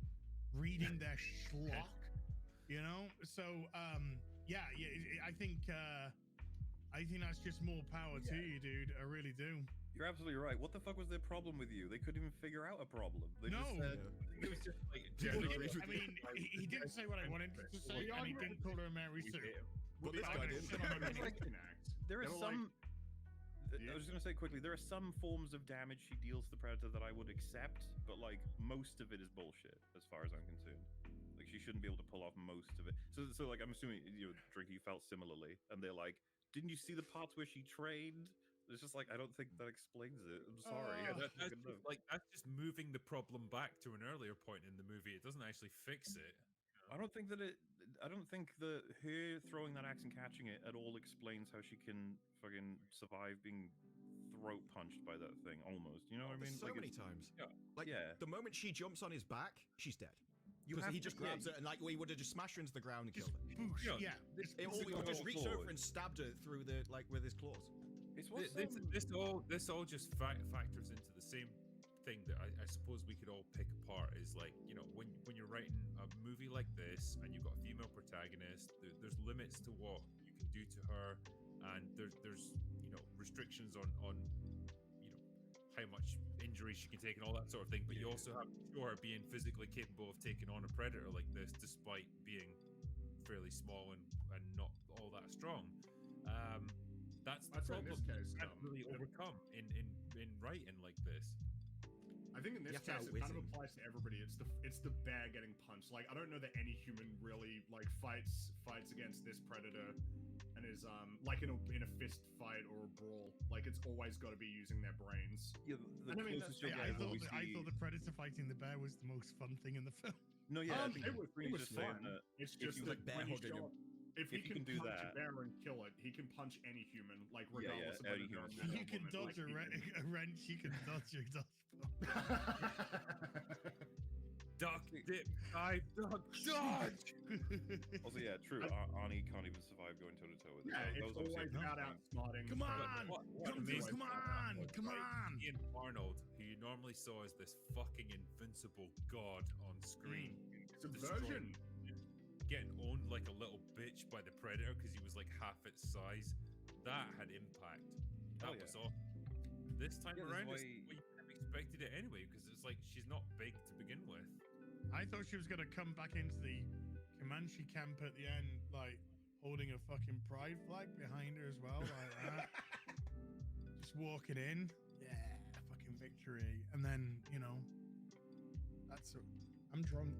E: reading their schlock. You know, so yeah, I think that's just more power to you, dude. I really do.
A: You're absolutely right. What the fuck was their problem with you? They couldn't even figure out a problem. They
E: No.
A: just said,
B: It was just like
E: Well,
B: generally.
E: I mean, he didn't say what I wanted him to say, and he didn't call her a Mary
B: We
E: Sue.
B: hate him.
D: But this
E: I'm
D: guy
E: gonna
D: did.
E: shit on him anyway.
A: there are
C: They were
A: some.
C: Yeah.
A: I was going to say quickly, there are some forms of damage she deals to the Predator that I would accept, but like most of it is bullshit as far as I'm concerned. Like she shouldn't be able to pull off most of it. So like I'm assuming Drinky, you felt similarly, and they're like, didn't you see the parts where she trained? It's just like I don't think that explains it. I'm sorry.
B: Yeah,
A: I don't
B: that's
A: fucking know.
B: just, like that's just moving the problem back to an earlier point in the movie. It doesn't actually fix it.
A: I don't think that her throwing that axe and catching it at all explains how she can fucking survive being throat punched by that thing almost. You know what I mean?
D: So
A: Like,
D: many
A: it's-
D: times.
B: Yeah.
D: Like
A: Yeah.
D: the moment she jumps on his back, she's dead.
A: You
D: Because
A: have
D: he
A: to-
D: just
A: yeah,
D: grabs her and like we would have just smashed her into the ground and
E: Just
D: killed her.
E: boosh,
B: Yeah.
E: yeah.
D: Or we would just reached
A: forward.
D: over and stabbed her through the with his claws.
A: It's what's
B: This all just factors into the same thing that I suppose we could all pick apart is like, you know, when you're writing a movie like this and you've got a female protagonist, there's limits to what you can do to her, and there's you know restrictions on you know how much injury she can take and all that sort of thing. But you also have to show her being physically capable of taking on a predator like this, despite being fairly small and not all that strong. That's the
C: I'd say in
B: problem
C: this case,
B: you can't really overcome in writing like this.
C: I think in this
D: You have to
C: case, it kind of
D: outwit him.
C: applies to everybody. It's the bear getting punched. Like I don't know that any human really like fights against this predator, and is like in a fist fight or a brawl. Like it's always got to be using their brains.
A: the
C: I mean,
A: closest
C: that's-
A: you'll
E: I
A: get is
E: thought,
A: when we
E: I
A: see-
E: thought the Predator fighting the bear was the most fun thing in the film.
A: No, yeah, I think
C: it was
A: just saying
C: fun.
A: that
C: It's
A: if
C: just
A: you-
C: that
D: Like bear
C: when you
D: hugging
C: show
D: him.
C: up, if he can
A: do
C: punch
A: that-
C: a bear and kill it, he can punch any human, like
A: Yeah, yeah,
C: regardless of
A: any
C: whether they're a
A: human.
C: man or
E: You can
C: woman,
E: dodge
C: like, he
E: a wrench, you can dodge a dodge.
B: Duck, dip, dive, duck, dodge!
A: Also, yeah, true. Arnie can't even survive going toe to toe with it.
C: Yeah,
A: That
C: it's
A: was obviously
C: always
A: a
C: out
A: point.
C: outsmarting.
E: Come on!
B: What
E: Come
B: amazing
E: come
B: part
E: on!
B: was,
E: Come
B: right,
E: on!
B: Ian Arnold, who you normally saw as this fucking invincible god on screen,
C: Subversion.
B: getting owned like a little bitch by the predator because he was like half its size. That had impact. That
A: Oh, yeah.
B: was awesome. This time
A: Yeah, that's
B: around,
A: why-
B: it's well, you kind of expected it anyway because it's like she's not big to begin with.
E: I thought she was gonna come back into the Comanche camp at the end, like holding a fucking pride flag behind her as well, like that. Just walking in, yeah, fucking victory, and then I'm drunk.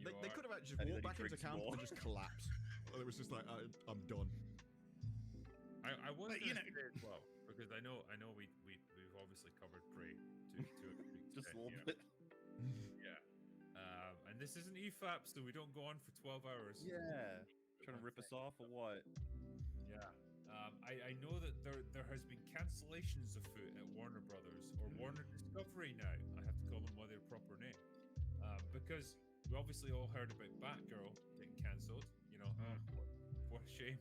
D: They could have actually
A: And then
D: walked
A: he
D: back into
A: drinks
D: camp
A: more.
D: and just collapsed. Well, it was just like I'm done.
B: I was
E: But, you
B: gonna
E: know-
B: say as well because I know we've obviously covered Prey to a big
A: Just a
B: extent,
A: little
B: yeah.
A: bit.
B: Yeah. And this isn't EFAP, so we don't go on for 12 hours.
A: Yeah. Trying to rip us off or what?
B: Yeah. I know that there has been cancellations afoot at Warner Brothers or Warner Discovery now. I have to call them by their proper name. Because we obviously all heard about Batgirl getting cancelled. You know, what a shame.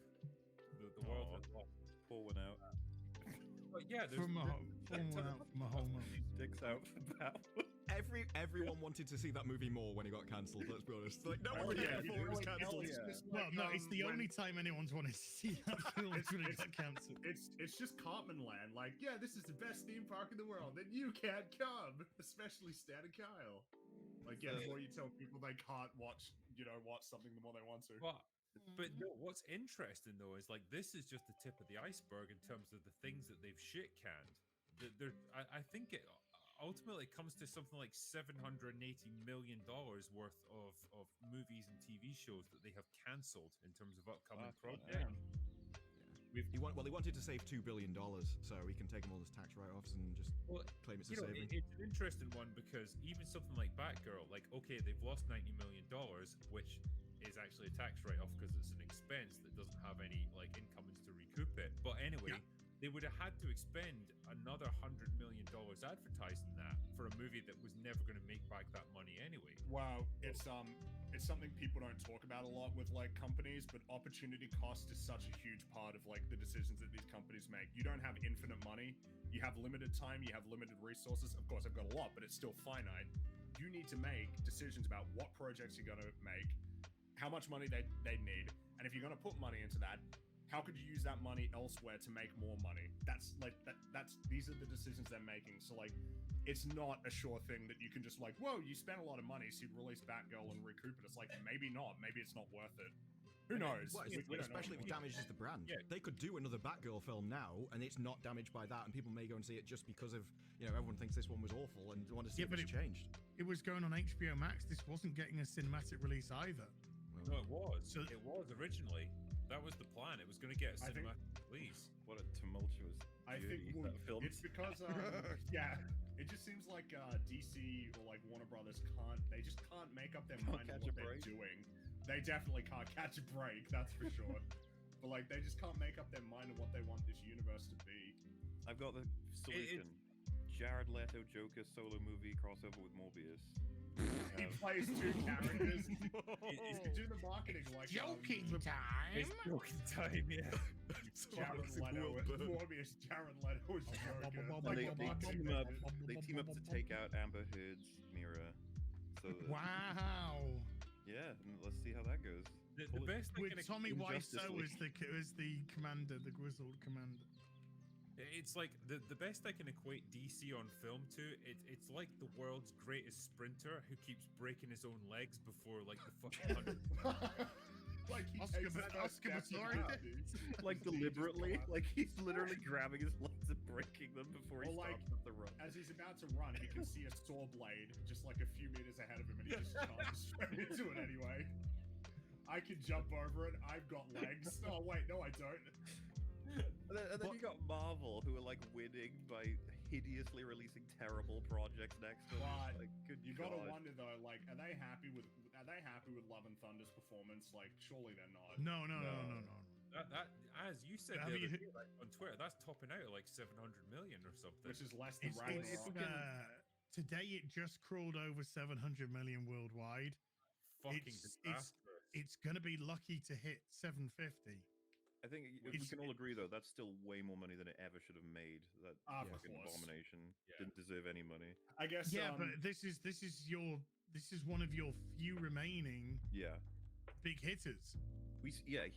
B: The world
A: Aw.
B: has lost.
A: Pour one out.
B: But yeah, there's
E: From a
B: there's-
E: home out from a home.
A: Dicks out for that one.
D: Everyone wanted to see that movie more when it got cancelled. Let's be honest. Like no one cared before it was cancelled.
E: Well, no, it's the only time anyone's wanted to see that film is when it got cancelled.
C: It's just Cartman Land. Like, yeah, this is the best theme park in the world, and you can't come, especially Stan and Kyle. Like, yeah, the more you tell people they can't watch something, the more they want to.
B: But no, what's interesting though is like this is just the tip of the iceberg in terms of the things that they've shit canned. I think it ultimately comes to something like $780 million worth of movies and TV shows that they have cancelled in terms of upcoming projects.
D: He wanted to save $2 billion, so he can take them all as tax write-offs and just claim it's a saving.
B: It's an interesting one because even something like Batgirl, like okay, they've lost $90 million, which is actually a tax write-off because it's an expense that doesn't have any like incomings to recoup it. But anyway. Yeah. They would have had to expend another $100 million advertising that for a movie that was never going to make back that money anyway.
C: Wow, it's something people don't talk about a lot with like companies, but opportunity cost is such a huge part of like the decisions that these companies make. You don't have infinite money, you have limited time, you have limited resources. Of course, I've got a lot, but it's still finite. You need to make decisions about what projects you're going to make, how much money they need, and if you're going to put money into that, how could you use that money elsewhere to make more money? That's these are the decisions they're making. So like, it's not a sure thing that you can just like, whoa, you spent a lot of money, so you'd release Batgirl and recoup it. It's like, maybe not. Maybe it's not worth it. Who knows?
D: Well, especially if it damages the brand. Yeah. They could do another Batgirl film now, and it's not damaged by that, and people may go and see it just because of, everyone thinks this one was awful and want to see if it's changed.
E: It was going on HBO Max. This wasn't getting a cinematic release either.
B: No, it was. It was originally. That was the plan. It was going to get a cinematic release.
A: What a tumultuous that film.
C: It's because, it just seems like DC or like Warner Brothers they just can't make up their mind on what they're doing. They definitely can't catch a break, that's for sure. But like, they just can't make up their mind on what they want this universe to be.
A: I've got the solution. Jared Leto Joker solo movie crossover with Morbius.
C: He plays two characters. He do the marketing like
E: joking time.
B: It's joking time, yeah.
C: Jared Leto and Morbius. Jared Leto is Joker.
A: They team up to take out Amber Heard's Mira. So
E: wow.
A: Yeah, and let's see how that goes.
B: The best thing
E: with Tommy Wiseau as the commander, the grizzled commander.
B: It's like the best I can equate DC on film to. It's like the world's greatest sprinter who keeps breaking his own legs before like the fucking 100.
C: Like he
E: Oscar
A: like deliberately, like he's literally grabbing his legs and breaking them before he stops at the run.
C: As he's about to run, he can see a saw blade just like a few meters ahead of him, and he just charges straight into it anyway. I can jump over it. I've got legs. Oh wait, no, I don't.
A: And then you got Marvel, who are like winning by hideously releasing terrible projects next to them. Like,
C: you gotta wonder though, like, are they happy with Love and Thunder's performance? Like, surely they're not.
E: No.
B: That as you said the other day, like, on Twitter, that's topping out at like 700 million or something,
C: which is less than Ragnarok.
E: Today it just crawled over 700 million worldwide.
B: Fucking disastrous.
E: It's gonna be lucky to hit 750.
A: I think we can all agree, though, that's still way more money than it ever should have made. That fucking abomination didn't deserve any money.
C: I guess.
E: Yeah, but this is one of your few remaining. Big hitters.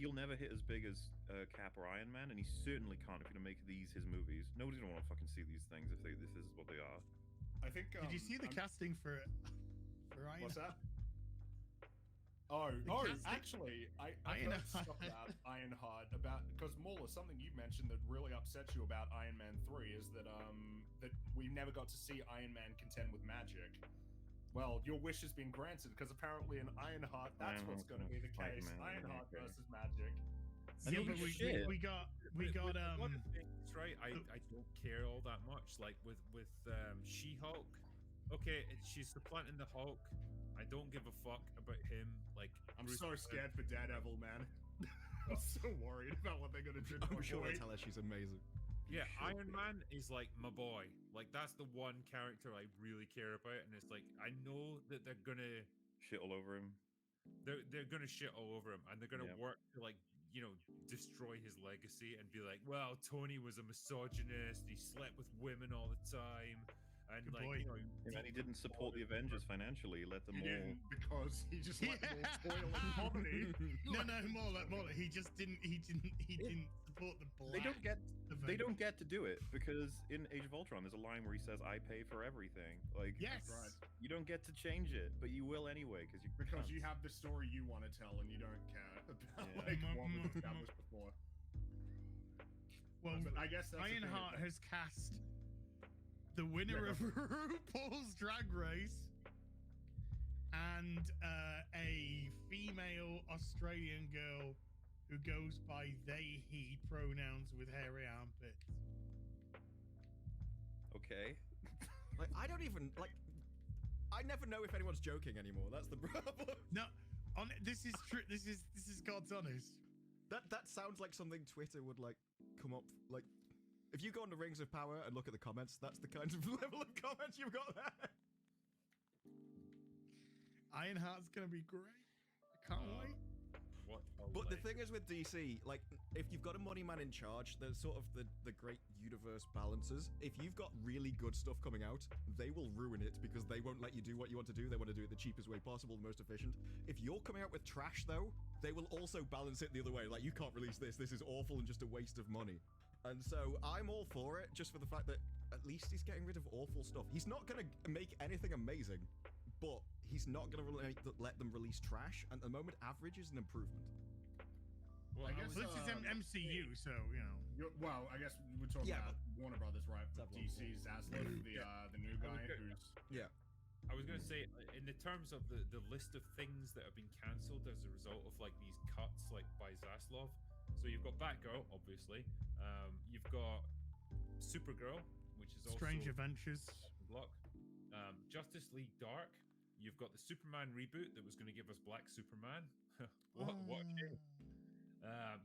A: He'll never hit as big as Cap or Iron Man, and he certainly can't if you're gonna make these his movies. Nobody's gonna want to fucking see these things if this is what they are.
C: I think.
E: Did you see the casting for Iron?
C: What's that? Actually, I heard stuff about Ironheart because Mauler, something you mentioned that really upset you about Iron Man 3 is that that we never got to see Iron Man contend with magic. Well, your wish has been granted because apparently in Ironheart, that's what's going to be the case. Ironheart versus magic.
E: Yeah, but we got
B: things, right? I don't care all that much. Like with She-Hulk, okay, she's supplanting the Hulk. I don't give a fuck about him. Like,
C: I'm so scared for Daredevil, man. I'm so worried about what they're gonna do.
D: I'm sure they tell her she's amazing.
B: Yeah, Iron Man is like my boy. Like, that's the one character I really care about, and it's like I know that they're gonna
A: shit all over him.
B: They're gonna shit all over him, and they're gonna work to like destroy his legacy and be like, well, Tony was a misogynist. He slept with women all the time. And
E: Good
B: like,
E: boy.
B: you know,
A: And then he didn't support the Avengers financially. He let them
C: He
A: all.
C: didn't, because he just let them all toil in poverty.
E: No, more like. He just didn't. He didn't support the black.
A: They don't get. They
E: Avengers.
A: don't get to do it because in Age of Ultron, there's a line where he says, "I pay for everything." Like,
E: Yes.
C: Right.
A: you don't get to change it, but you will anyway
C: Because you have the story you want to tell and you don't care about
A: Yeah.
C: like what was established before.
E: Well,
C: But I guess that's the thing,
E: Ironheart
C: is
E: has cast the winner
C: Yeah,
E: of RuPaul's Drag Race and a female Australian girl who goes by they, he pronouns with hairy armpits.
A: Okay.
D: Like, I don't even like. I never know if anyone's joking anymore. That's the problem.
E: No, this is true. This is God's honest.
D: That sounds like something Twitter would like come up like. If you go on the Rings of Power and look at the comments, that's the kind of level of comments you've got there.
E: Ironheart's gonna be great. I can't wait.
B: what?
D: But the thing is with DC, like, if you've got a money man in charge, there's sort of the great universe balances. If you've got really good stuff coming out, they will ruin it because they won't let you do what you want to do. They want to do it the cheapest way possible, the most efficient. If you're coming out with trash, though, they will also balance it the other way. Like, you can't release this. This is awful and just a waste of money. And so I'm all for it, just for the fact that at least he's getting rid of awful stuff. He's not going to make anything amazing, but he's not going to let them release trash. And at the moment, average is an improvement.
B: Well,
C: I guess,
E: Well, this is MCU, so you know.
C: well, I guess we're talking
D: Yeah,
C: about Warner Brothers, right?
D: That's
C: DC's Zaslav, the new guy who's
B: I was gonna say, in the terms of the list of things that have been cancelled as a result of like these cuts, like by Zaslav. So you've got Batgirl, obviously. You've got Supergirl, which is also
E: Strange Adventures.
B: block. Justice League Dark. You've got the Superman reboot that was going to give us Black Superman. what a shame.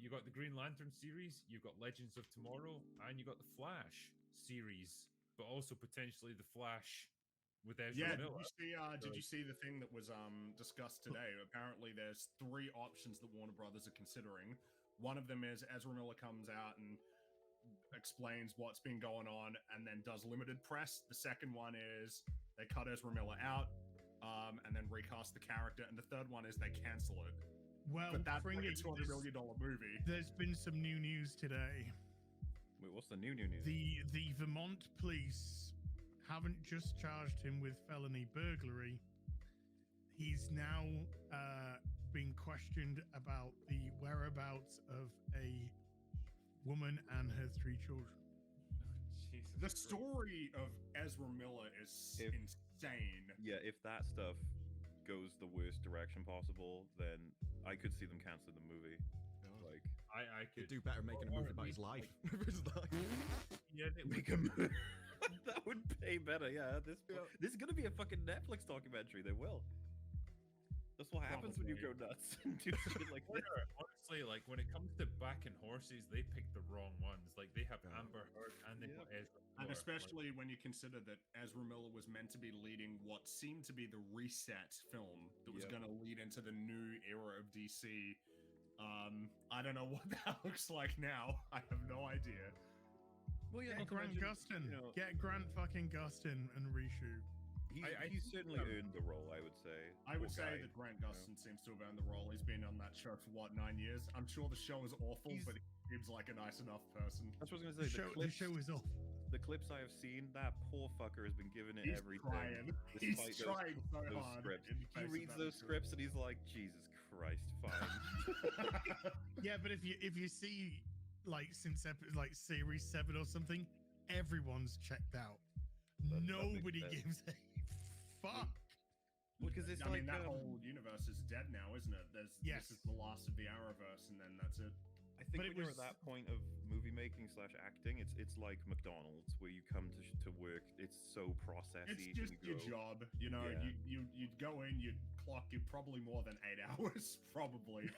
B: You got the Green Lantern series, you've got Legends of Tomorrow, and you got the Flash series, but also potentially the Flash with Ezra Miller.
C: Did you see the thing that was discussed today? Apparently, there's 3 options that Warner Brothers are considering. One of them is Ezra Miller comes out and explains what's been going on, and then does limited press. The second one is they cut Ezra Miller out, and then recast the character. And the third one is they cancel it.
E: Well,
C: But that's like a
E: Pringle,
C: $200 million movie.
E: there's been some new news today.
A: Wait, what's the new news?
E: The Vermont police haven't just charged him with felony burglary. He's now being questioned about the whereabouts of a woman and her 3 children.
B: Jesus
C: The
B: Christ.
C: story of Ezra Miller is insane.
A: Yeah, if that stuff goes the worst direction possible, then I could see them canceling the movie. Like,
B: I
D: Could
B: could
D: do better making a
B: or
D: movie
B: at
D: about his
B: least,
D: life.
B: yeah, they
A: make a movie. That would pay better. Yeah, this is gonna be a fucking Netflix documentary. They will. That's what happens when you go nuts and do shit like this.
B: honestly, like when it comes to backing horses, they pick the wrong ones. Like they have
D: Yeah.
B: Amber Heard and they got Ezra
C: And
B: Miller.
C: especially when you consider that Ezra Miller was meant to be leading what seemed to be the reset film that was
A: Yep.
C: going to lead into the new era of DC. I don't know what that looks like now. I have no idea.
A: Well, yeah,
E: Get
A: not to
E: Grant
A: mention,
E: Gustin.
A: you know,
E: Get Grant fucking Gustin and reshoot.
A: he's certainly earned the role, I would say.
C: I would
A: Poor
C: say
A: guy.
C: that Grant Gustin seems to have earned the role. He's been on that show for what, 9 years? I'm sure the show is awful,
A: He's-
C: but he seems like a nice enough person.
A: That's what I was
E: The
A: gonna say.
E: show is off.
A: The clips I have seen, that poor fucker has been given it
C: He's
A: everything.
C: trying. He's
A: despite
C: trying so
A: those
C: hard.
A: scripts.
C: in the
A: He
C: face of
A: reads
C: that
A: those
C: issue.
A: scripts and he's like, Jesus Christ, fine.
E: Yeah, but if you see like since like series 7 or something, everyone's checked out.
A: That makes
E: Nobody
A: sense.
E: gives a fuck.
A: Because it's
C: I
A: like
C: mean, that whole universe is dead now, isn't it?
E: Yes.
C: This is the last of the Arrowverse, and then that's it.
A: I think
E: But
A: when
E: it
A: you're
E: was-
A: at that point of movie making / acting, it's like McDonald's where you come to work. It's so processy.
C: It's just
A: and you
C: your
A: go,
C: job, you know.
A: Yeah.
C: You'd go in, you'd clock you probably more than 8 hours, probably.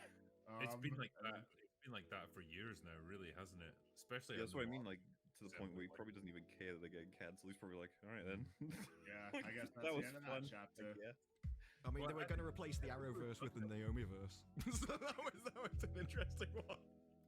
B: It's been like
C: and
B: that. It's been like that for years now, really, hasn't it? Especially.
A: Yeah, that's
B: on
A: what I
B: the
A: mean.
B: law.
A: Like to the point where he probably doesn't even care that they're getting cancelled. He's probably like, all right then.
C: Yeah,
A: Like,
C: I guess that's
A: that
C: the
A: was
C: end of
A: fun.
C: that chapter.
A: I guess.
D: I mean,
B: Well,
D: they were going to replace the Arrowverse with the Naomiverse. So that was an interesting one.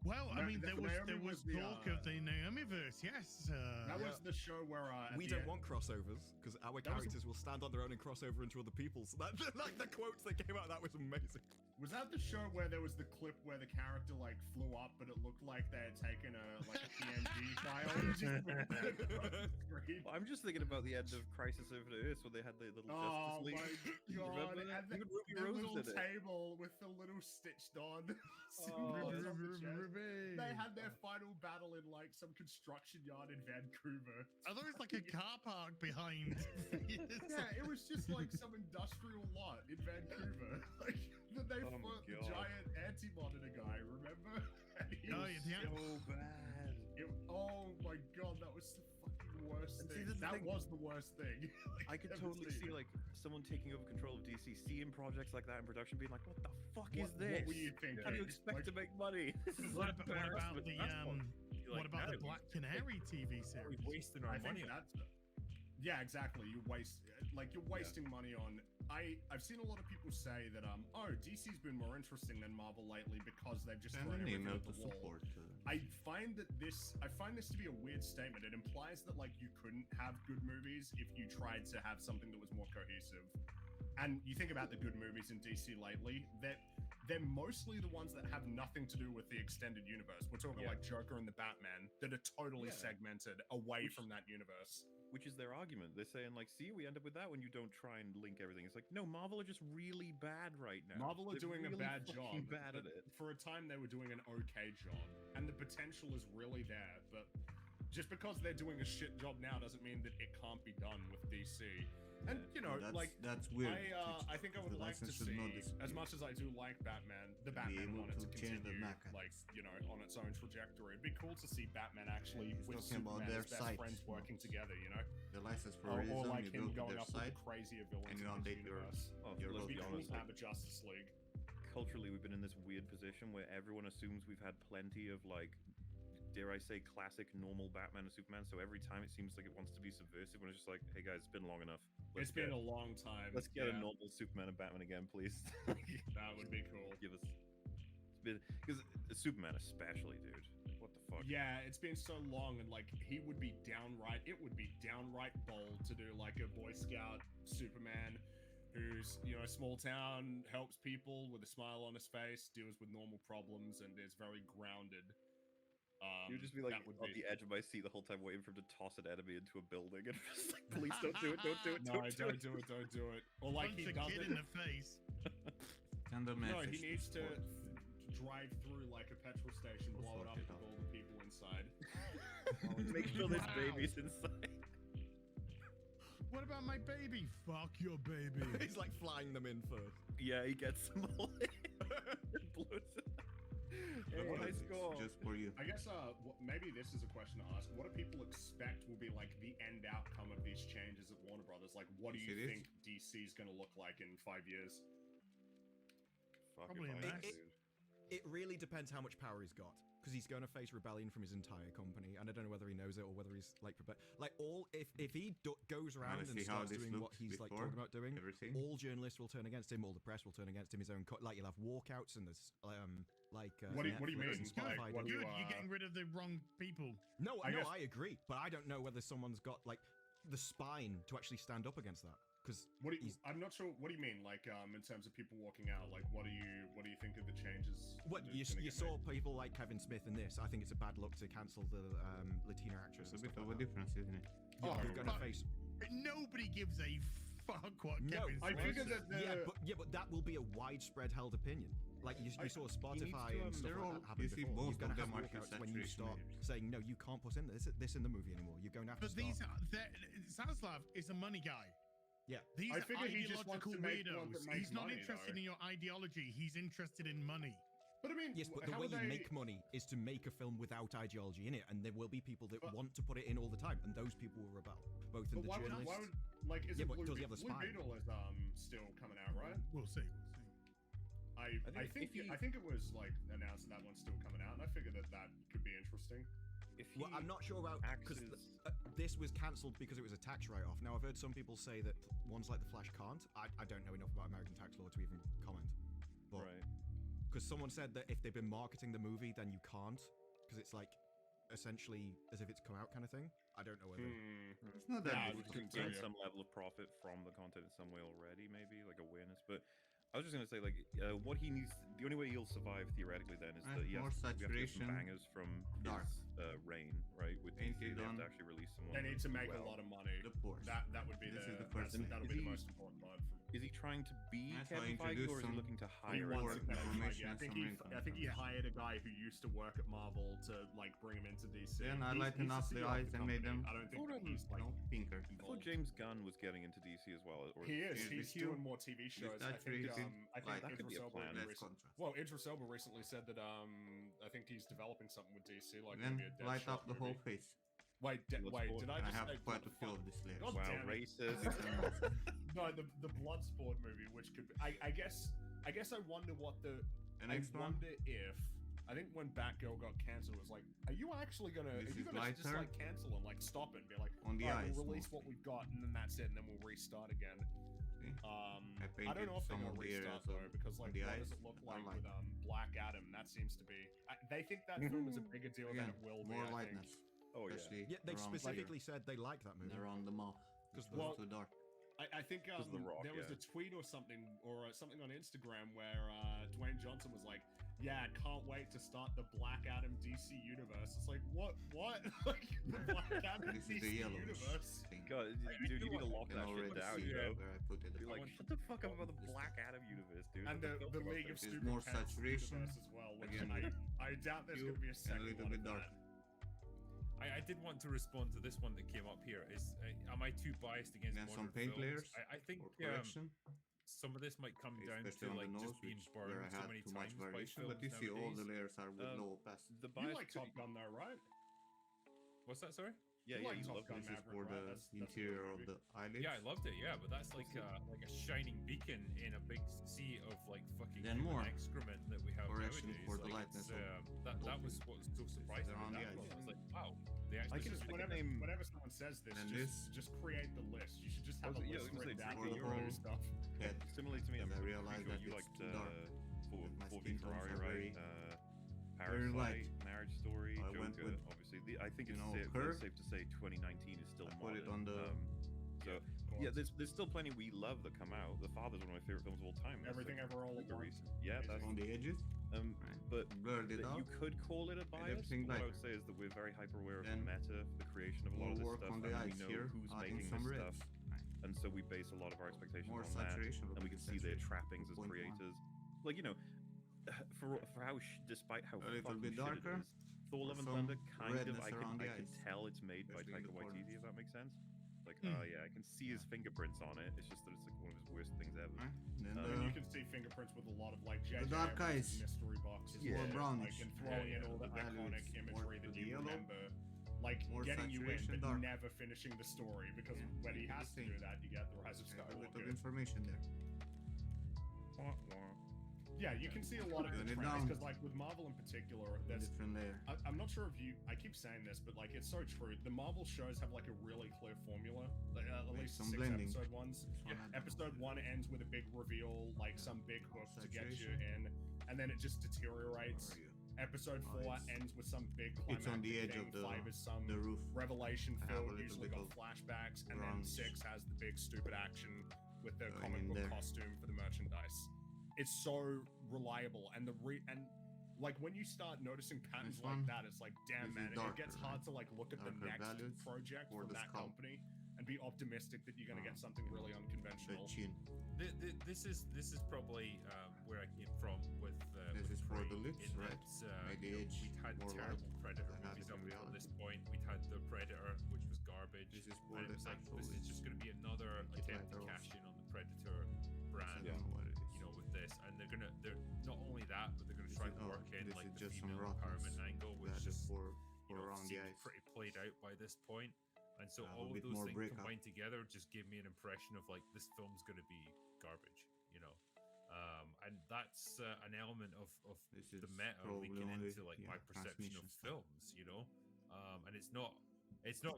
E: Well, I
C: No,
E: mean,
C: the
E: there was
C: Naomi was the,
E: talk of the Naomiverse, yes.
C: That was the show where at
D: We
C: the
D: don't
C: end-
D: want crossovers because our
C: was-
D: characters will stand on their own and cross over into other people's. That, like the quotes that came out, that was amazing.
C: Was that the show where there was the clip where the character like flew up, but it looked like they had taken a PNG file and just put it across the screen?
A: Well, I'm just thinking about the end of Crisis Over Earth, where they had the little
C: Oh
A: Justice
C: my
A: League.
C: god!
A: Remember that?
C: And the,
A: Even Ruby
C: the
A: Rose
C: little
A: did it.
C: table with the little stitched on.
A: Oh,
C: symbols on the
E: Ruby,
C: chest.
E: Ruby.
C: They had their final battle in like some construction yard in Vancouver.
E: I thought it was like a car park behind.
C: Yeah, it was just like some industrial lot in Vancouver. Like that they
A: Oh my
C: fought the
A: God.
C: giant anti-monitor guy, remember? And he
E: Oh,
C: was
E: yeah,
A: So bad.
C: oh my god, that was the fucking worst
A: And see,
C: thing.
A: this is the
C: That
A: thing.
C: was the worst thing. Like,
A: I could
C: ever
A: totally
C: seen.
A: see like someone taking over control of DC, seeing projects like that in production, being like, "What the fuck is
C: What
A: this?
C: were you thinking?
A: How do you expect
C: Like,
A: to make money?" This is
E: What
A: an
E: about the
A: embarrassment. That's
E: what about the
B: no,
E: Black Canary TV
B: We're
E: series?
B: wasting our
C: I think
B: money.
C: that's yeah, exactly. You're wasting money on. I've seen a lot of people say that DC's been more interesting than Marvel lately because they've just
F: Send
C: thrown
F: an
C: everything
F: email
C: at
F: to
C: the wall.
F: support.
C: I find this to be a weird statement. It implies that like you couldn't have good movies if you tried to have something that was more cohesive. And you think about the good movies in DC lately, that they're mostly the ones that have nothing to do with the extended universe. We're talking
A: Yeah.
C: like Joker and the Batman that are totally
A: Yeah.
C: segmented away from that universe.
A: Which is their argument. They're saying like, "See, we end up with that when you don't try and link everything." It's like, no, Marvel are just really bad right now.
C: Marvel are
A: They're
C: doing
A: really
C: a bad
A: fucking
C: job.
A: Bad
C: but
A: at it.
C: For a time, they were doing an okay job, and the potential is really there. But just because they're doing a shit job now doesn't mean that it can't be done with DC. And you know,
F: That's weird.
C: I think I would
F: The
C: like to
F: license should
C: see,
F: not disappear.
C: as much as I do like Batman, the
F: Be
C: Batman
F: able
C: wanted
F: to
C: to
F: change the
C: continue,
F: mechanics.
C: like you know, on its own trajectory. It'd be cool to see Batman actually
F: He's
C: with
F: talking about
C: Superman
F: their
C: as best
F: site,
C: friends working
F: not-
C: together. You know,
F: The license for
C: or
F: reason,
C: like
F: you
C: him
F: go to
C: going
F: their
C: up
F: site.
C: with crazier villains
F: and you
C: in
F: update
C: the
F: your-
C: universe.
A: Oh,
F: your
C: It'd
A: let's
C: be
A: be
C: cool
A: honest.
C: to
A: Like,
C: have a Justice League.
A: culturally, we've been in this weird position where everyone assumes we've had plenty of like, dare I say, classic normal Batman and Superman. So every time it seems like it wants to be subversive, when it's just like, "Hey guys, it's been long enough.
C: It's been a long time.
A: Let's get a
C: yeah.
A: normal Superman and Batman again, please."
C: That would be cool.
A: Give us. It's been because Superman, especially, dude. What the fuck?
C: Yeah, it's been so long, and like it would be downright bold to do like a Boy Scout Superman who's, you know, small town, helps people with a smile on his face, deals with normal problems, and is very grounded.
A: You'd just be like
C: that would
A: on
C: be-
A: the edge of my seat the whole time, waiting for him to toss an enemy into a building, and just like, "Please don't do it! Don't do it!
C: No,
A: Don't
C: don't do it, don't do it. Or like
E: Punch
C: he
E: a
C: does
E: kid
C: it.
E: in the face.
F: Send a
C: No,
F: message
C: he needs to
F: support.
C: drive through like a petrol station,
F: We'll
C: blow it
F: sort
C: up
F: it
C: with
F: out.
C: all the people inside.
A: Make sure there's
E: Wow.
A: babies inside."
E: What about my baby? Fuck your baby.
D: He's like flying them in first.
A: Yeah, he gets them all in. Blows it. Hey,
C: What
A: high
C: is-
A: score.
F: Just for you.
C: I guess maybe this is a question to ask. What do people expect will be like the end outcome of these changes at Warner Brothers? Like, what do
F: You
C: you
F: see this?
C: think DC is going to look like in 5 years?
A: Fuck
E: Probably
A: if
E: a
A: I
E: mess.
A: know, dude.
D: It really depends how much power he's got, because he's going to face rebellion from his entire company, and I don't know whether he knows it or whether he's like prepared. Like if he goes around and
F: see how
D: starts
F: this
D: doing what
F: looks
D: he's like
F: before
D: talking about doing,
F: everything.
D: all journalists will turn against him, all the press will turn against him. His own like you'll have walkouts and there's
C: What do you mean?
D: Netflix and
C: Like,
D: Spotify
C: what do
D: doing-
E: Good,
C: you,
E: you're getting rid of the wrong people.
D: No,
C: I guess-
D: I agree, but I don't know whether someone's got like the spine to actually stand up against that. Because
C: I'm not sure. What do you mean? Like, in terms of people walking out, like, what do you think of the changes?
D: what
C: that are
D: you,
C: gonna
D: you
C: get
D: saw
C: made?
D: people like Kevin Smith in this. I think it's a bad look to cancel the Latina actress.
F: It's a
D: and
F: bit
D: stuff
F: of a
D: like that.
F: difference, isn't it?
D: Yeah,
C: Oh,
D: you're gonna
E: but-
D: face.
E: Nobody gives a fuck what
D: No,
E: Kevin
C: I
E: Smith
C: figured
E: says.
C: that
D: Yeah, but that will be a widespread held opinion. Like you saw Spotify
A: to,
D: and stuff
F: they're
D: like
F: all-
D: that happen
F: you see
D: before.
F: most
D: You're gonna
F: of
D: have
F: them are
D: walkouts when you
F: saturation
D: start
F: areas.
D: saying no, you can't put in this in the movie anymore. You're going to have to
E: But
D: start.
E: these are Zaslav is a money guy.
D: Yeah.
E: These
C: I
E: are
C: figure he just wants
E: ideological
C: to make one that
E: weirdos.
C: makes
E: He's not
C: money,
E: interested
C: though.
E: in your ideology. He's interested in money.
C: But I mean,
D: Yes, but the
C: how
D: way
C: would
D: you
C: they-
D: make money is to make a film without ideology in it, and there will be people that
C: But-
D: want to put it in all the time, and those people will rebel. Both in
C: But
D: the
C: why would,
D: journalists.
C: why would like is
D: Yeah,
C: it
D: but
C: Blue,
D: does he have the
C: Blue
D: spine?
C: Beetle is still coming out, right?
E: We'll see.
C: I
A: think
C: think
A: if he-
C: I think it was like announced that one's still coming out, and I figured that could be interesting.
A: If
D: Well,
A: he
D: I'm not sure about because
A: axes-
D: this was cancelled because it was a tax write-off. Now I've heard some people say that ones like The Flash can't. I don't know enough about American tax law to even comment. But
A: Right.
D: because someone said that if they've been marketing the movie, then you can't, because it's like essentially as if it's come out kind of thing. I don't know whether.
F: It's not that
C: Yeah,
F: good.
C: I
A: Could
C: couldn't tell
A: gain
C: you.
A: some level of profit from the content in some way already, maybe like awareness. But I was just gonna say, like, what he needs, the only way he'll survive theoretically then is that
F: More
A: we have to get
F: saturation,
A: some bangers from
F: dark.
A: his reign, right? With
F: Ain't
A: DC,
F: it
A: they have to
F: done?
A: actually release someone.
C: They need to make
A: well.
C: a lot of money.
F: The Porsche.
C: That would be
F: This is the
C: the
F: first thing.
C: that'll
A: Is
C: be the
A: he-
C: most important part for me.
A: Is he trying to be
F: That's why
A: Kevin
F: I
A: Feige, or is
F: introduced
A: he
F: some
A: looking to
C: He
A: hire
C: wants
F: more
C: to Kevin
F: information
C: Feige.
F: and some
C: I think he hired a guy who used to work at Marvel to like bring him into DC.
F: Then I
C: He's-
F: lightened
C: he's
F: up
C: the
F: the
C: CEO of
F: eyes and made
C: company.
F: them,
C: I don't think
A: Hold on,
C: he's like
F: pinker.
A: I thought James Gunn was getting into DC as well. Or
C: he is.
F: Here's the
C: He's
F: hue.
C: doing more TV shows. I think
F: saturated light.
A: That could be
C: Idris
A: a
C: Elba
A: plan.
F: Less
C: recently.
F: contrast.
C: Well, Idris Elba recently said that I think he's developing something with DC, like
F: Then
C: maybe a
F: light
C: Deadshot
F: up the whole
C: movie.
F: face.
C: Wait,
A: Bloodsport.
C: did I
F: I
C: just
F: have
C: say
F: quite a few
C: Bloodsport?
F: of these layers.
C: God
A: wow,
C: damn it.
A: racist.
C: No, the Bloodsport movie, which could be, I guess I wonder what the
F: The
C: I
F: next one,
C: wonder if I think when Batgirl got cancelled, it was like, are you actually gonna
F: This
C: are you
F: is
C: gonna just
F: lighter.
C: like cancel and like stop it and be like,
F: On the
C: "Alright,
F: eyes,
C: we'll release what
F: mostly.
C: we've got and then that's it and then we'll restart again.
F: See?
C: I
F: painted
C: don't know if they're
F: some
C: gonna
F: of the
C: restart
F: areas
C: though
F: on
C: because like
F: the
C: what
F: eyes.
C: does it look
F: I
C: like
F: like
C: with Black Adam? That seems to be. They think that film is a bigger deal
F: Again,
C: than it will be.
F: more
C: I think.
F: lightness.
A: Oh yeah.
F: Especially
D: Yeah, they
F: around
D: specifically said they like that movie.
F: here, around the mouth.
D: 'Cause
F: It
D: the-
F: was too dark.
C: I think
A: Because of The Rock,
C: there was
A: yeah.
C: a tweet or something on Instagram where Dwayne Johnson was like, "Yeah, can't wait to start the Black Adam DC universe." It's like, what? Like the Black Adam
F: This is
C: DC
F: the yellow
C: universe?
F: thing.
A: God, dude, you need to lock
F: You
A: that
F: can already
A: shit down,
F: see
A: you know?
F: where I put it.
A: Be
F: at.
A: like, shut the fuck up about the Black Adam universe, dude.
C: And
A: What
C: the
A: fuck
C: League of
A: about
F: There's
C: Stupid
F: more
C: Pets
F: saturation,
C: universe as well. Which
F: again,
C: I doubt there's
F: hue
C: gonna be a
F: and a
C: second
F: little
C: one
F: bit
C: of
F: dark.
C: that.
B: I did want to respond to this one that came up here. Am I too biased against
F: Then some
B: modern
F: paint
B: films?
F: layers
B: I think
F: or correction,
B: some of this might come down
F: especially
B: to
F: on
B: like
F: the nose,
B: just being
F: which
B: burned
F: where I
B: so
F: had
B: many
F: too much
B: times by
F: variation.
B: films
F: But you see all the
B: nowadays.
F: layers are with low opacity.
A: The
C: You
A: bias
C: like
A: could-
C: Top Gun though, right?
B: What's that? Sorry.
A: Yeah,
C: You
A: yeah,
C: like
A: you
C: Top
A: love
C: Gun
A: this.
F: This is
C: Maverick,
F: for
C: right?
F: the
C: That's a
F: interior
C: good
F: of
C: movie.
F: the eyelids.
B: Yeah, I loved it. Yeah, but that's like a shining beacon in a big sea of like fucking
F: Then
B: human
F: more
B: excrement that we have
F: correction
B: nowadays.
F: for the
B: like,
F: lightness
B: that was what was so surprising
F: around
B: with
F: the
B: that
F: eyes.
B: one. I was like, wow, they actually.
A: can-
C: Just
A: I can
C: whenever,
A: name-
C: whenever someone says this,
F: And
C: just create the list. You should just have
A: I
C: a
A: was- yeah,
C: list
A: I was gonna
C: written
A: say,
C: down
F: for
C: for
F: the
C: your own
F: whole
C: stuff.
F: head.
A: Similarly to me, I'm
F: Because I
A: pretty
F: realized
A: sure
F: that
A: you
F: it's
A: liked
F: too dark.
A: for
F: My
A: Ford
F: skin
A: v
F: tones
A: Ferrari,
F: are
A: right?
F: very light.
A: Parasite, Marriage Story,
F: I went
A: Joker.
F: with,
A: Obviously, I think
F: you
A: it's
F: know,
A: safe,
F: curve.
A: safe to say 2019 is still
F: I
A: modern.
F: put it on the
A: so yeah, there's still plenty we love that come out. The Father's one of my favorite films of all time. That's,
C: Everything
A: like,
C: Ever All at
A: super
C: Once.
A: recent. Yeah, that's
F: on the edges,
A: um,
F: right?
A: but
F: Blurred it
A: that
F: out.
A: you could call it a bias.
F: everything
A: But what I
F: lighter.
A: would say is that we're very hyper aware of
F: Then
A: the meta, the creation of a lot of
F: More
A: this
F: work
A: stuff,
F: on the
A: and
F: eyes
A: we know
F: here,
A: who's
F: adding
A: making
F: some
A: this
F: reds.
A: stuff, and so we base a lot of our expectations
F: More
A: on that,
F: saturation.
A: and we can see their trappings as
F: 0.1.
A: creators. Like, you know, for how despite how
F: A little
A: fucking
F: bit
A: shit
F: darker,
A: it is, Thor: Love and
F: some
A: Thunder kind of
F: redness
A: I
F: around the
A: can
F: eyes,
A: tell it's made by
F: especially in
A: Taika
F: the
A: Waititi,
F: corners.
A: if that makes sense. Like,
E: Hmm.
A: yeah, I can see his fingerprints on it. It's just that it's like one of his worst things ever.
F: Right? Then
A: I
C: I mean, you
F: the,
C: can see fingerprints with a lot of like J.J.
F: dark
C: Abrams'
F: eyes
C: mystery boxes.
F: is more
C: and,
F: brownish.
C: Like, and throwing in
B: Yeah,
C: all the
F: the value
C: iconic
F: is
C: imagery
F: more
C: that
F: to the
C: you
F: yellow,
C: remember. Like
F: more
C: getting you in,
F: saturation,
C: but
F: dark.
C: never finishing the story because
F: Yeah,
C: when he
F: you
C: has to
F: think.
C: do that, you get the Rise of
F: a little
C: Skywalker.
F: information there.
A: Wah, wah.
C: Yeah, you can see a lot of
F: Turn
C: the
F: it
C: trends
F: down.
C: because, like, with Marvel in particular, there's.
F: Different layer.
C: I'm not sure if you. I keep saying this, but like, it's so true. The Marvel shows have like a really clear formula. Like, at
F: Make
C: least
F: some
C: 6
F: blending.
C: episode ones.
F: This one I don't
C: Episode
F: know.
C: 1 ends with a big reveal, like
F: Yeah.
C: some big hook to get you
F: Saturation.
C: in, and then it just deteriorates.
F: Where are you?
C: Episode
F: Oh,
C: 4
F: it's-
C: ends with some big
F: It's on the
C: climactic
F: edge
C: thing.
F: of the
C: 5 is some
F: The roof.
C: revelation
F: I have a
C: filled,
F: little
C: usually
F: bit
C: got
F: of
C: flashbacks, and then
F: grunge
C: 6 has the big stupid action with the
F: going
C: comic
F: in
C: book
F: there.
C: costume for the merchandise. It's so reliable, and like when you start noticing patterns
F: This
C: like
F: one,
C: that, it's like, damn
F: this
C: man,
F: is
C: it
F: darker,
C: gets hard to like look at the
F: Darker
C: next
F: values
C: project
F: for
C: from
F: the
C: that
F: skull.
C: company and be optimistic that you're gonna get something really
F: The
C: unconventional.
F: chin.
B: This is probably where I came from with.
F: This
B: with
F: is for
B: Prey,
F: the lips,
B: in
F: right?
B: that,
F: Make the
B: you know,
F: edge
B: we'd had
F: more
B: terrible
F: light
B: Predator
F: than have
B: movies
F: it
B: up
F: in
B: until this
F: reality.
B: point. We'd had the Predator, which was garbage.
F: This is for
B: And it
F: the
B: was like,
F: actual
B: this is just going to be another
F: Make
B: attempt to
F: lighter
B: cash
F: off.
B: in on the Predator
F: I
B: brand.
F: don't know what it is.
B: You know, with this, and they're not only that, but they're going to
F: This
B: try
F: is-
B: to work in
F: this
B: like
F: is
B: the
F: just some
B: female
F: rottenness
B: empowerment angle, which
F: that is
B: just
F: for
B: you know,
F: around the
B: seemed
F: eyes.
B: pretty played out by this point. And so
F: Have a
B: all of
F: bit
B: those
F: more
B: things
F: breakup.
B: combined together just gave me an impression of like this film's going to be garbage, you know. And that's an element of
F: This
B: the
F: is
B: meta
F: probably
B: leaking
F: only,
B: into like
F: yeah,
B: my perception of
F: transmission stuff.
B: films, you know. And it's not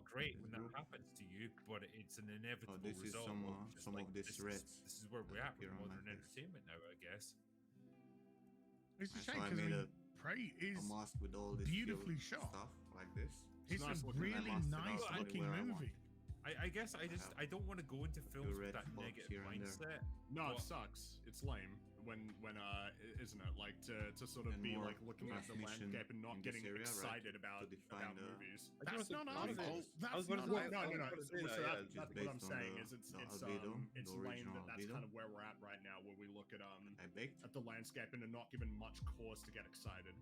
B: great when that
F: Group.
B: happens to you, but it's an inevitable
F: this is
B: result.
F: some,
B: of just
F: some
B: like,
F: of these
B: this
F: reds
B: this is where we're
F: that
B: at with
F: appear on my
B: modern
F: face.
B: entertainment now, I guess.
E: It's a
F: So
E: shame
F: I
E: because
F: made a
E: Prey is
F: mask with all this
E: beautifully
F: cute
E: shot.
F: stuff like this.
E: it's
C: nice
E: a
C: looking.
E: really
F: I must
E: nice
F: admit,
E: looking
F: where I want.
E: movie.
B: I guess I don't want to go into films with
F: red
B: that
F: spots
B: negative
F: here and there.
B: mindset.
C: No, it
B: But-
C: sucks. It's lame when isn't it? Like to sort of
F: And
C: be
F: more
C: like looking at the
F: transmission
C: landscape and not
F: in this
C: getting
F: area, right?
C: excited about
F: To define the-
C: movies.
E: That's not our
A: honestly,
E: fault.
A: I was
E: That's
A: about
E: not
A: to
E: our
A: say-
C: No,
A: I
C: no,
A: was
C: no.
A: about to say
C: So
A: that,
C: that,
F: just
C: that's what
F: based
C: I'm
F: on
C: saying
F: the-
C: is it's
F: the albedo,
C: it's
F: the
C: lame
F: original
C: that that's
F: albedo.
C: kind of where we're at right now, where we look
F: I baked.
C: at the landscape and are not given much cause to get excited.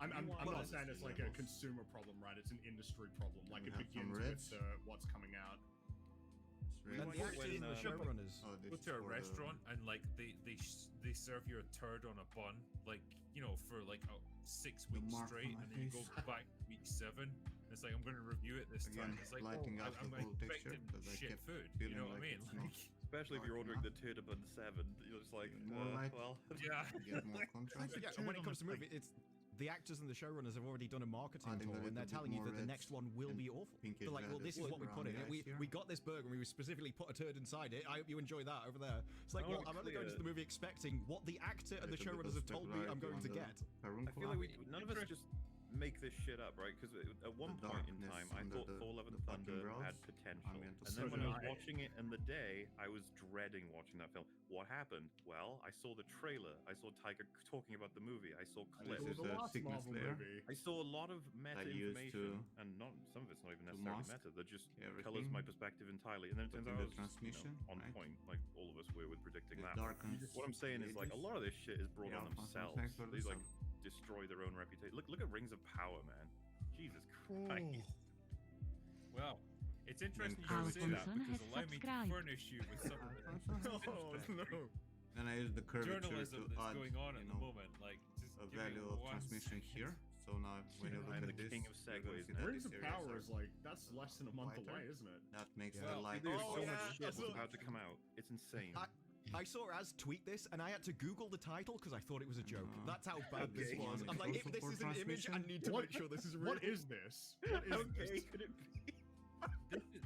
C: I'm
A: Well,
C: not saying it's like a
F: levels.
C: consumer problem, right? It's an industry problem. Like
F: we
C: it
F: have some
C: begins
F: reds.
C: with what's coming out.
F: It's red.
D: And the actors and the
A: When,
D: showrunners.
F: Oh, this
B: Go
F: is
B: to a
F: for the-
B: restaurant and like they serve you a turd on a bun, like for like 6 weeks
F: mark on
B: straight,
F: my
B: and then you go
F: face.
B: back to week 7. It's like I'm going to review it this time.
F: Again,
B: It's like
F: lighting up
B: I'm
F: the whole texture,
B: expecting
F: 'cause I
B: shit
F: kept
B: food. You
F: feeling
B: know what I
F: like
B: mean?
F: it's not-
B: Like,
A: Especially if you're ordering the Turban 7, you're just like,
F: More light.
A: well,
B: yeah.
F: Get more
D: I
F: contrast.
D: forget, and when it comes to movie, it's the actors and the showrunners have already done a marketing
F: Adding a
D: tour, and
F: little
D: they're
F: bit
D: telling you
F: more
D: that the
F: reds
D: next one will
F: and
D: be awful.
F: pinkish
D: They're like, well, this is
F: red
D: what we
F: around
D: put in
F: the
D: it.
F: eyes here.
D: We got this burger, and we specifically put a turd inside it. I hope you enjoy that over there. It's like,
A: I
D: well,
A: wanna
D: I'm only going to
A: clear-
D: the movie expecting what the actor and the
F: Little bit
D: showrunners
F: of
D: have told me I'm
F: specularity
D: going
F: on
D: to
F: the
D: get.
F: Perun
A: I feel like
F: color.
A: none of us just make this shit up, right? Because at one
F: The
A: point in
F: darkness
A: time, I
F: under
A: thought
F: the-
A: Thor: Love and
F: the fucking
A: Thunder
F: brows.
A: had potential,
F: I'm into
A: and then
C: so
A: when I was
C: did I.
A: watching it in the day, I was dreading watching that film. What happened? Well, I saw the trailer. I saw Tiger talking about the movie. I saw
C: And
A: clips.
F: This
C: the
F: is a
C: last
F: thickness
C: Marvel
F: layer.
C: movie.
A: I saw a lot of meta
F: I used
A: information,
F: to-
A: and not some of it's not even
F: to
A: necessarily
F: mask
A: meta. That just colors
F: everything,
A: my perspective entirely. And then it
F: but
A: turns
F: in
A: out I
F: the
A: was
F: transmission,
A: on
F: right?
A: point, like all of us were with predicting
F: It
A: that.
F: darkens
A: What I'm saying
F: the
A: is like a
F: edges.
A: lot of this shit is brought
F: Yeah,
A: on
F: awesome.
A: themselves.
F: Thanks for the
A: They like
F: sub.
A: destroy their own reputation. Look at Rings of Power, man. Jesus
E: Oh,
A: Christ.
B: Well, it's interesting you
F: Alfonso
B: should say that
G: has
B: because allow me to
G: subscribed.
B: furnish you with some of the
D: no.
F: And I use the curvature
B: journalism
F: to
B: that's
F: add,
B: going on at
F: you
B: the
F: know,
B: moment. Like, just
F: a
B: give me
F: value of
B: one
F: transmission
B: second.
F: here. So now when you look
A: I'm
F: at
A: the
F: this,
A: king of
F: you're gonna
A: segues
F: see
A: now.
F: that
C: Rings
F: these
C: of
F: areas
C: Power
F: are
C: is like that's less than a month
F: lighter.
C: away, isn't it?
F: That makes
D: Yeah.
F: the light.
A: There's
D: Oh,
A: so
D: yeah,
A: much shit
D: that's
A: that's
D: what-
A: about to come out. It's insane.
D: I saw Raz tweet this, and I had to Google the title because I thought it was a joke.
F: No.
D: That's how bad this
A: Okay.
D: was. I'm like, if this
F: For
D: is an image, I
F: transmission?
D: need to
C: What-
D: make sure this is real.
C: What is this? What is
A: Okay,
C: this?
A: could it be?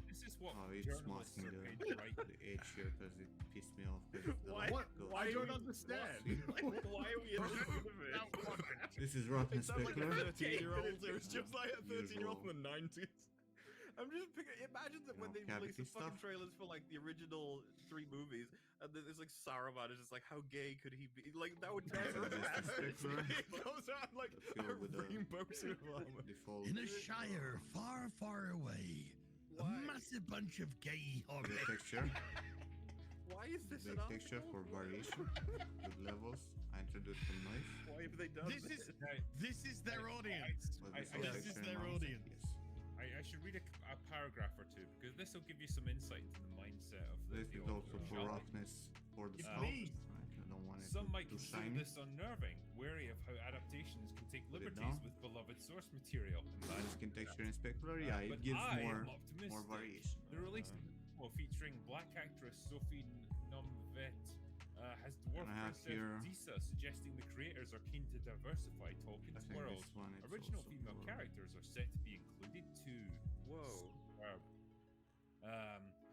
B: This is what
F: Oh, it's
B: journalists
F: masking
B: are paid
F: the,
B: to write.
F: the edge here because it pissed me off. 'cause the
A: Why-
F: light
C: What?
F: goes
C: I don't
F: through.
C: understand.
A: Like, why are we in this universe?
F: This is rotten
D: It sounds like a
F: specular.
D: 13-year-old. It was just like a 13-year-old
F: Usual.
D: from the 90s.
A: I'm just picking. Imagine that when
F: You know,
A: they release the
F: cavity
A: fucking
F: stuff.
A: trailers for like the original 3 movies, and then it's like Saruman is just like, how gay could he be? Like that would never
F: This is
A: happen.
F: specular.
D: It goes out like
F: Filled
D: a
F: with the
D: rainbow suit of armor.
F: default.
E: in a shire far, far away, a
A: Why?
E: massive bunch of gay
F: The
E: hobbits.
F: texture,
A: Why is this
F: the
A: an option?
F: texture for variation, with levels. I introduced some noise,
A: Why have they done
E: This
A: this?
E: is this is their audience.
F: but
B: I-
F: this
B: I-
F: is
B: this
E: is
F: texture
E: their
F: enhanced.
E: audience.
F: Yes.
B: I should read a paragraph or two because this will give you some insight into the mindset of the.
F: This
B: the
F: is also
B: author.
F: for
B: Shall I?
F: roughness for the
B: Yeah.
F: sculpt.
E: Please.
F: Right? I don't want it
B: Some
F: to,
B: might
F: to
B: consider
F: shine.
B: this unnerving, wary of how adaptations can take
F: Put it
B: liberties
F: down.
B: with beloved source material.
F: The skin texture and specular, yeah,
B: But
F: it gives
B: I
F: more
B: am optimistic.
F: more variation.
B: The release of featuring black actress Sophie Nomvet has dwarfed
F: And I have
B: Princess
F: here-
B: Disa, suggesting the creators are keen to diversify
F: I
B: Tolkien's
F: think
B: world.
F: this one is
B: Original
F: also
B: female
F: for-
B: characters are set to be included too.
A: Whoa.
B: Superb.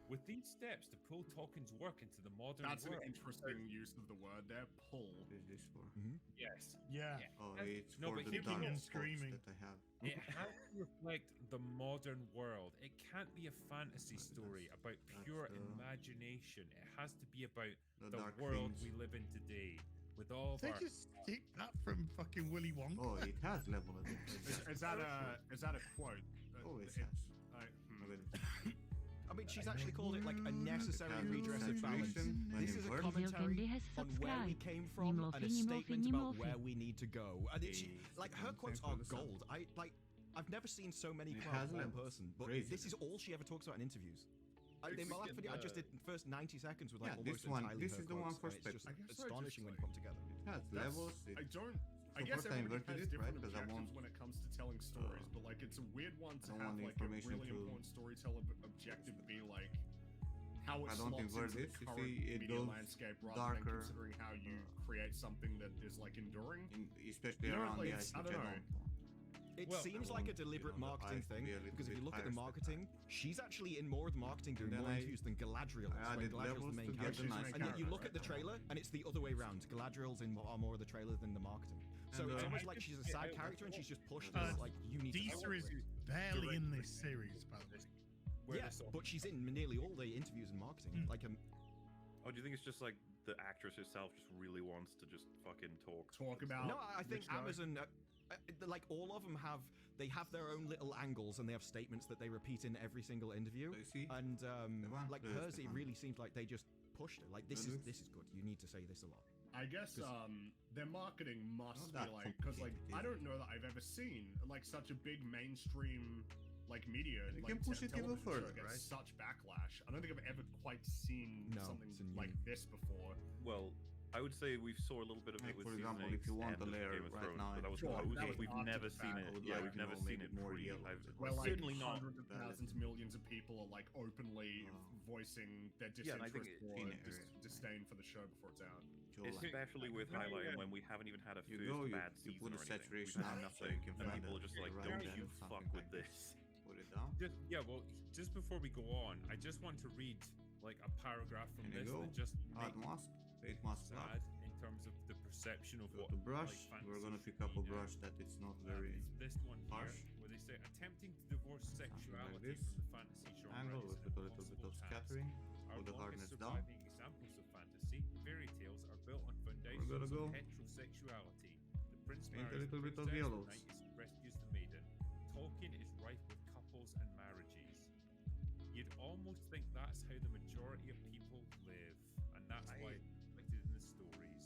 B: With these steps to pull Tolkien's work into the modern
C: That's an
B: world.
C: interesting use of the word there. Pull.
F: What is this for?
B: Yes.
E: Yeah.
F: Oh,
B: Has-
F: it's
B: no,
F: for
B: but
F: the
B: kicking
F: dark
E: and
F: spots
E: screaming.
F: that I have.
B: It has to reflect the modern world. It can't be a fantasy
F: That's-
B: story about
F: that's
B: pure
F: the-
B: imagination. It has to be about
F: The
B: the
F: dark
B: world
F: things.
B: we live in today. With all of
E: They
B: our
E: just stick that from fucking Willy Wonka.
F: Oh, it has level of it.
C: Is that a quote?
F: Always
C: It-
F: has.
C: I-
F: Look at it.
D: I mean, she's actually called it like a necessary
F: It has
D: redress of balance.
F: saturation when
D: This is a
F: inverted.
D: commentary
G: has
D: on where we
G: subscribed.
D: came from
G: Nimorphy,
D: and a
G: Nimorphy,
D: statement about
G: Nimorphy.
D: where we need to go. And it, she,
F: Hey,
D: like her
F: I'm
D: quotes
F: thankful
D: are
F: for the sub.
D: gold. I've never seen so many
F: It
D: quotes
F: has
D: from one
F: levels.
D: person, but
F: Crazy.
D: this is all she ever talks about in interviews.
A: Dude,
D: In my
A: we
D: last
A: can,
D: video, I just did the first 90 seconds with like
F: Yeah,
D: almost
F: this one-
D: entirely
F: this
D: her
F: is the one
D: quotes,
F: for
D: and it's just
C: I guess I just,
D: astonishing when
C: like-
D: put together.
F: It has
C: That's-
F: levels.
C: I don't. I
F: So
C: guess
F: first I
C: everybody
F: inverted
C: has
F: it,
C: different
F: right? 'Cause I
C: objectives
F: want-
C: when it comes to telling stories, but like it's a weird one to
F: I don't
C: have
F: want the
C: like a
F: information
C: really
F: to-
C: important storyteller objective be like how it
F: I don't
C: slots
F: invert
C: into
F: this,
C: the
F: you
C: current
F: see, it
C: media
F: goes
C: landscape rather
F: darker,
C: than considering how you create something that is like enduring.
F: especially
C: You know,
F: around
C: like,
F: the
C: it's-
F: eyes,
C: I
F: which I
C: don't
F: don't
C: know.
F: want.
D: It
B: Well,
D: seems
F: I
D: like a
F: want,
D: deliberate
F: you know,
D: marketing
F: the
D: thing,
F: eye to be a little
D: because if you
F: bit
D: look at the
F: higher
D: marketing, she's actually in more of the marketing doing
F: And then
D: more
F: I-
D: interviews than Galadriel is.
F: I
D: When
F: added
D: Galadriel's
F: levels
D: the main
F: to get
D: character.
F: the nice
C: main
D: And yet you
C: character,
D: look at the
C: right?
D: trailer, and it's the other way around. Galadriel's in more of the trailer than the marketing. So
F: And,
D: it's
F: uh,
D: almost like she's a side
B: I-
D: character, and she's just pushed
E: Uh,
D: as like you need to.
E: Disa
D: follow
E: is
D: it.
E: barely in this series, by the way.
B: Where
D: Yeah,
B: this all-
D: but she's in nearly all the interviews and marketing.
E: Mm.
D: Like
A: Oh, do you think it's just like the actress herself just really wants to just fucking talk?
C: Talk about.
D: no, I think
C: this guy.
D: Amazon, like all of them have their own little angles, and they have statements that they repeat in every single interview.
F: So you see,
D: And
F: one,
D: like
F: there's
D: hers,
F: the
D: it
F: one.
D: really seems like they just pushed it. Like this
F: That
D: is
F: looks-
D: this is good. You need to say this a lot.
C: I guess
D: 'Cause-
C: their marketing must
F: Not
C: be
F: that
C: like, because like
F: complicated,
C: I
F: is
C: don't know that I've ever seen like such a big mainstream like media
F: You
C: like
F: can push it even
C: television show
F: further,
C: get
F: right?
C: such backlash. I don't think I've ever quite seen
D: No,
C: something
D: it's a new-
C: like this before.
A: Well, I would say we saw a little bit of it
F: Like,
A: with
F: for
A: season
F: example,
A: 8's
F: if you want
A: end
F: the
A: of
F: layer
A: Game of
F: right
A: Thrones,
F: now,
A: but that was
C: Sure,
A: proposed.
C: that was
A: We've
C: after
A: never
C: the
A: seen
C: fact.
A: it.
F: I would
A: Yeah,
F: like
A: we've
F: to
A: never
F: know,
A: seen
F: make
A: it
F: it more
A: pre.
F: realistic.
C: Where like
A: Certainly not.
C: hundreds of thousands, millions of people are like openly voicing their
A: Yeah, and I think
C: disinterest
A: it-
C: or
F: Teen area.
C: disdain for the show before it's out.
A: Especially with
B: Yeah,
A: highlighting
B: yeah.
A: when we haven't even had a
F: You
A: first
F: go,
A: bad
F: you
A: season
F: put
A: or
F: a
A: anything.
F: saturation
A: We've had
F: on it, so
A: nothing,
F: you can
A: and
F: find
A: people
F: a
A: are just like,
F: right
A: "Don't
F: there
A: you
F: or
A: fuck
F: something
A: with
F: like
A: this."
F: Put it down.
B: Well, just before we go on, I just want to read like a paragraph from
F: Can you
B: this
F: go?
B: that just
F: Add
B: makes
F: mask. Fade mask
B: sad
F: block.
B: in terms of the perception of
F: Go
B: what
F: to brush.
B: like,
F: We're gonna
B: fantasy
F: pick up a
B: should be now.
F: brush that it's not very.
B: It's this one here,
F: harsh.
B: where they say attempting to divorce
F: like
B: sexuality
F: this.
B: from the fantasy genre
F: Angle
B: is
F: with
B: an
F: a little bit
B: impossible
F: of
B: task.
F: scattering.
B: Our
F: Put the
B: longest
F: hardness down.
B: surviving examples of fantasy, fairy tales, are built on foundations
F: gonna
B: of
F: go.
B: heterosexuality. The prince
F: Paint a
B: marries the
F: little bit of
B: princess, the
F: yellows.
B: knight rescues the maiden. Tolkien is rife with couples and marriages. You'd almost think that's how the majority of people live, and that's why it's reflected in the stories.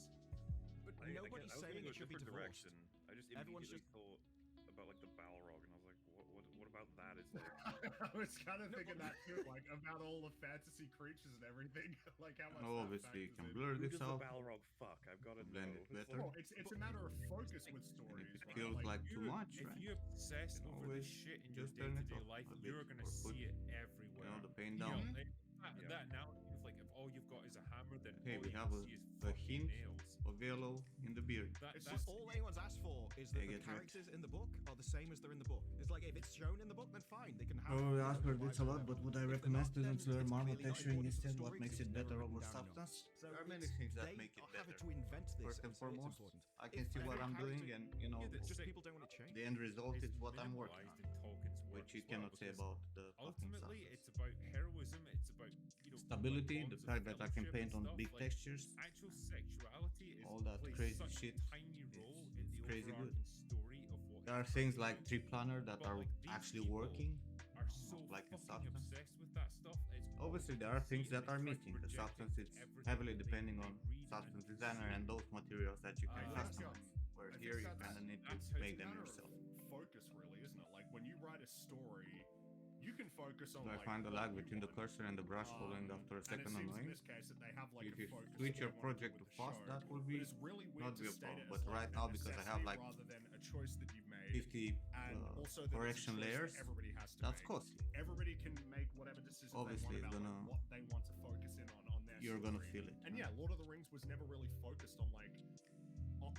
D: But
A: I
D: nobody's
A: was gonna
D: saying
A: go
D: it should be
A: different
D: divorced.
A: direction. I just
D: Everyone's
A: immediately thought about like the Balrog, and I was like, what about that? Is like,
C: I was kind of
D: No,
C: thinking
D: but-
C: that too, like about all the fantasy creatures and everything, like how much.
F: Oh,
C: that
F: obviously you
C: factors
F: can
C: in.
F: blur
A: who
F: this
A: does the
F: out.
A: Balrog fuck? I've got to
F: Blend
A: know.
F: it
A: It's
F: better.
C: Well, it's a matter of focus with stories.
F: it
C: right?
F: feels like too
B: you-
F: much,
B: if
F: right?
B: you obsess
F: You can
B: over this
F: always
B: shit in your
F: just turn it
B: day-to-day
F: off
B: life,
F: a bit
B: you're gonna
F: or put,
B: see it
F: You
B: everywhere.
F: know, the pain
B: You know,
F: down.
B: like,
A: Yeah.
B: that analogy of like if all you've got is a hammer, then
F: Okay,
B: all
F: we
B: you
F: have
B: can
F: a-
B: see is
F: a
B: fucking
F: hint.
B: nails.
F: Of yellow in the beard.
C: It's
B: That's
C: just-
D: All anyone's asked for is that
F: They
D: the
F: get wrecked.
D: characters in the book are the same as they're in the book. It's like if it's shown in the book, then fine, they can have.
G: Oh,
D: you know,
G: I've heard
D: wives
G: this a
D: or
G: lot,
D: whatever.
G: but would I
D: If they're
G: recommend
D: not,
G: students
D: then
G: learn
D: it's
G: marble
D: clearly not
G: texturing
D: important to the
G: instead?
D: story
G: What makes
D: because
G: it
D: it's
G: better
D: never
G: over
D: written down enough.
G: substance?
D: So
F: There are many
D: it's-
F: things that
D: they
F: make it
D: are having
F: better.
D: to invent this.
F: First and
D: so it's
F: foremost,
D: important.
F: I can
D: If
F: see what
D: every
F: I'm doing,
D: character-
F: and you know,
B: Yeah, that's
D: Just
B: sick.
D: people don't want to change.
F: the end result is what I'm working on,
B: minimalized in Tolkien's work
F: which you
B: as well,
F: cannot say
B: because
F: about the fucking
B: ultimately
F: substance.
B: it's about heroism, it's about
F: Stability, the
B: bonds of
F: fact that I can
B: fellowship
F: paint
B: and
F: on
B: stuff,
F: big
B: like,
F: textures.
B: actual sexuality is
F: All that
B: plays
F: crazy
B: such
F: shit,
B: a tiny role in
F: it's
B: the
F: crazy good.
B: overarching story of what
F: There are
B: he's
F: things
B: trying
F: like
B: to
F: tree
B: do.
F: planner that
B: But,
F: are
B: like, these
F: actually
B: people
F: working.
B: are so
F: like in
B: fucking
F: substance.
B: obsessed with that stuff. It's
F: Obviously, there are things that are missing. The substance is heavily depending on substance designer and those materials that you can
B: Uh,
F: customize. Where
C: I think
F: here you
C: that's-
F: kind of need to
B: that's how
F: make
C: It's a
F: them
C: matter of
F: yourself.
C: focus, really, isn't it? Like when you write a story, you can focus on.
F: Do I
C: like,
F: find the
C: what
F: lag
C: you
F: between the
C: want.
F: cursor and the brush following after a
C: And it
F: second
C: seems in
F: annoying?
C: this case that they have like
F: If
C: a
F: you
C: focus
F: switch
C: that
F: your
C: they want
F: project
C: with
F: to
C: the
F: fast,
C: show,
F: that will
C: but
F: be
C: it's really weird
F: not
C: to
F: be a
C: state
F: problem.
C: it
F: But
C: as, like,
F: right
C: a
F: now, because I have
C: necessity
F: like
C: rather than a choice that you've made,
F: 50
C: and also that it's a
F: correction
C: choice that
F: layers,
C: everybody has to
F: that's
C: make.
F: costly.
C: Everybody can make whatever decision
F: Obviously,
C: they
F: it's
C: want about
F: gonna-
C: like, what they want to focus in on their
F: You're gonna
C: story.
F: feel it.
C: And
F: right?
C: yeah, Lord of the Rings was never really focused on like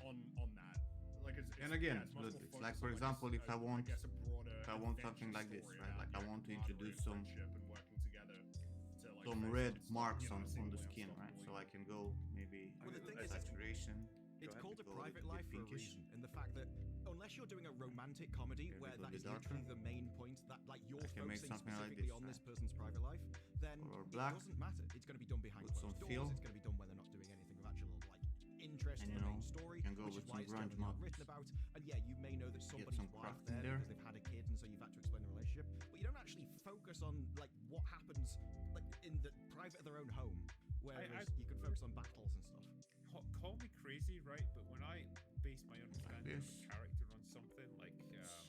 C: on that. Like
F: And again,
C: yeah, it's much
F: look,
C: more
F: it's
C: focused
F: like,
C: on,
F: for example, if I want-
C: guess a broader
F: if I want
C: adventure
F: something like this,
C: story
F: right?
C: about,
F: Like, I
C: you know,
F: want to
C: camaraderie
F: introduce
C: and
F: some-
C: friendship and working together to, like,
F: some
C: face
F: red
C: on
F: marks
C: stuff,
F: on
C: you know,
F: the
C: seemingly
F: skin, right?
C: unstoppable
F: So I
C: evil.
F: can go maybe
D: Well, the thing
F: a
D: is,
F: saturation.
D: It's
A: ahead.
D: called a
F: Go a
D: private
F: little bit
D: life for a
F: pinkish.
D: reason, in the fact that unless you're doing a romantic comedy
F: Here we
D: where
F: go,
D: that
F: the
D: is literally
F: darker.
D: the main point, that like you're
F: I can make
D: focusing
F: something like
D: specifically
F: this,
D: on this
F: right?
D: person's private life, then
F: Or
D: it
F: black.
D: doesn't matter. It's going to be done behind
F: With
D: closed
F: some
D: doors.
F: feel.
D: It's going to be done when they're not doing anything of actual like interest
F: And,
D: in
F: you
D: the
F: know,
D: main story,
F: can go
D: which
F: with
D: is why
F: some
D: it's
F: grunge
D: generally not
F: markers.
D: written about. And yeah, you may know that somebody's
F: some
D: wife
F: craft in
D: there
F: there.
D: because they've had a kid, and so you've had to explain the relationship. But you don't actually focus on like what happens like in the private of their own home, whereas you can focus on battles and stuff.
B: Call me crazy, right? But when I base my understanding of
F: this.
B: a character on something like, you know,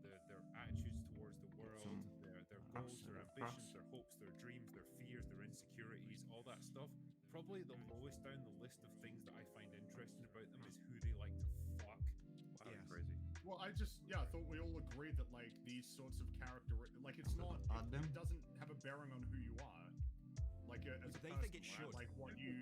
B: their attitudes towards the world,
F: Some
B: their
F: crux
B: goals, their
F: and crux.
B: ambitions, their hopes, their dreams, their fears, their insecurities, all that stuff, probably the lowest down the list of things that I find interesting about them is who they like to fuck.
A: Wow,
D: Yes.
A: crazy.
C: Well, I thought we all agreed that like these sorts of character, like it's not,
F: Add them.
C: it doesn't have a bearing on who you are. Like as a
D: They
C: person,
D: think it
C: right?
D: should.
C: Like what you.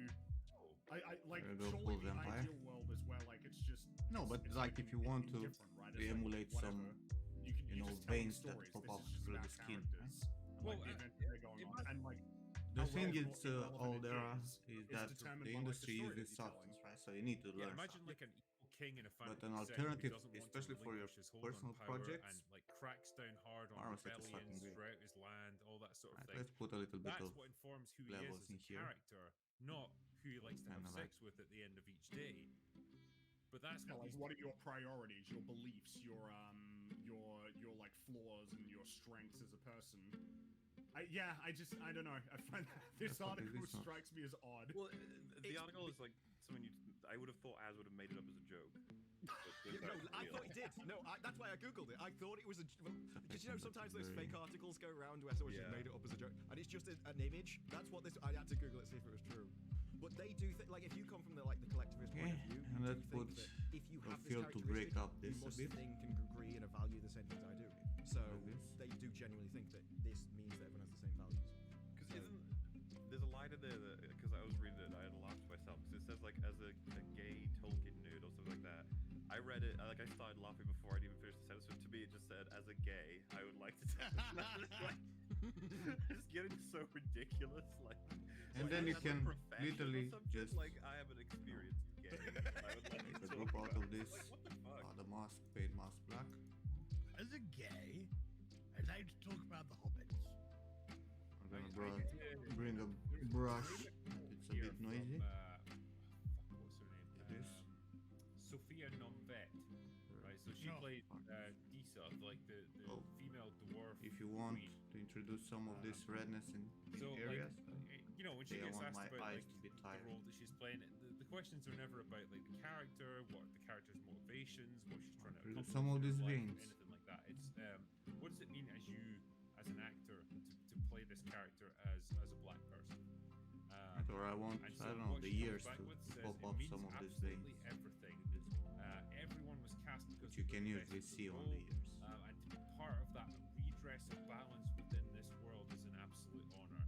C: I like
F: There you go,
C: surely
F: full
C: the
F: vampire.
C: ideal world is where like it's just
F: No, but
C: it's
F: like if you want to
C: indifferent, right? It's like,
F: emulate some,
C: whatever. You can
F: you know,
C: just tell them
F: veins that
C: stories.
F: pop
C: This
F: up
C: is just
F: through
C: about
F: the skin,
C: characters and,
B: Well,
C: like the events that are going on, and like
F: The
C: how
F: thing
C: relevant
F: is,
C: or irrelevant
F: old
C: it
F: era
C: is
F: is that
C: determined
F: the
C: by, like, the
F: industry
C: story
F: uses
C: that you're telling.
F: substance, right? So you need to
B: Yeah,
F: learn
B: imagine
F: something.
B: like an evil king in a
F: But
B: fantasy
F: an
B: setting
F: alternative,
B: who doesn't want
F: especially
B: to
F: for your
B: relinquish his hold
F: personal
B: on power
F: projects,
B: and like cracks down hard on
F: pharmacy is fucking
B: rebellions
F: great.
B: throughout his land, all that sort of
F: Right,
B: thing.
F: let's put a little bit
B: That's
F: of
B: what informs who he is
F: levels
B: as
F: in
B: a
F: here.
B: character, not who he likes to have
F: Kinda like-
B: sex with at the end of each day. But that's
C: Yeah,
B: what
C: like
B: these
C: what are your priorities, your beliefs, your like flaws and your strengths as a person. I don't know. I find that this
F: fuck is
C: article
F: this one?
C: strikes me as odd.
A: Well, the article is like something I would have thought Az would have made it up as a joke. But
D: No,
A: that's
D: I
A: real.
D: thought he did. No, that's why I googled it. I thought it was a. Well, because you know sometimes those
F: Very-
D: fake articles go around where someone just
A: Yeah.
D: made it up as a joke, and it's just an image. That's what this. I had to Google it see if it was true. But they do like if you come from the collectivist point of view,
F: and
D: you
F: let's
D: do think
F: put
D: that if you
F: a
D: have this
F: field to break
D: characteristic,
F: up
D: you
F: this a
D: must
F: bit.
D: think and agree and value the same things I do. So
F: Like this.
D: they do genuinely think that this means that everyone has the same values.
A: Because there's a line in there that because I was reading it, I had laughed to myself because it says like as a gay Tolkien nerd or something like that. I read it, like I started laughing before I'd even finished the sentence. But to me, it just said, "As a gay, I would like to." It's getting so ridiculous, like.
F: And
A: like,
F: then you
A: as a
F: can
A: profession or
F: literally
A: something,
F: just
A: like I haven't experienced gay. I would like
F: take
A: to
F: a
A: talk
F: drop out
A: about
F: of
A: it.
F: this.
A: Like, what the fuck?
F: The mask, paid mask black.
E: As a gay, I'd like to talk about the hobbits.
F: I'm gonna bring a brush. It's a bit noisy.
B: What's her name?
F: It is.
B: Sophia Nomvet. Right, so she
E: No.
B: played Disa, like the
F: Oh.
B: female dwarf.
F: If you want
B: queen.
F: to introduce some of this redness in
B: So,
F: areas,
B: you know, when she
F: I
B: gets
F: want
B: asked
F: my
B: about
F: eyes
B: like
F: to be
B: the
F: tired.
B: role that she's playing, the questions are never about like the character, what the character's motivations, what she's trying to
F: Through
B: accomplish
F: some of
B: in her
F: these
B: life,
F: veins.
B: anything like that. It's what does it mean as you, as an actor, to play this character as a black person?
F: or I want,
B: And
F: I
B: so
F: don't know,
B: what
F: the
B: she comes
F: years
B: back
F: to
B: with says
F: pop
B: it
F: up
B: means
F: some of these
B: absolutely
F: veins.
B: everything. Everyone was cast because
F: Which you
B: they
F: can
B: were the
F: usually
B: best of
F: see
B: the
F: on the
B: role,
F: ears.
B: and to be part of that redress of balance within this world is an absolute honor.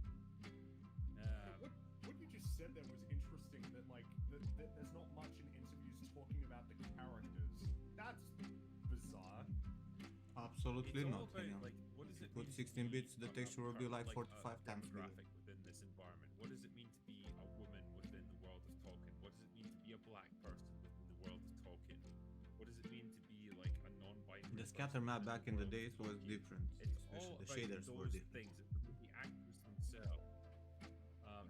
C: What you just said there was interesting. That like that there's not much in interviews talking about the characters. That's bizarre.
F: Absolutely
B: It's all
F: not.
B: about,
F: You know.
B: like, what does it
F: Put
B: mean to
F: 16
B: be
F: bits, the texture will be like 45 times bigger.
B: demographic within this environment? What does it mean to be a woman within the world of Tolkien? What does it mean to be a black person within the world of Tolkien? What does it mean to be like a non-binary?
F: The
B: person
F: scatter map
B: within
F: back
B: the
F: in the
B: world of
F: days was
B: Tolkien?
F: different.
B: It's
F: Especially
B: all
F: the
B: about
F: shaders were
B: those
F: different.
B: things. It's about the actors themselves.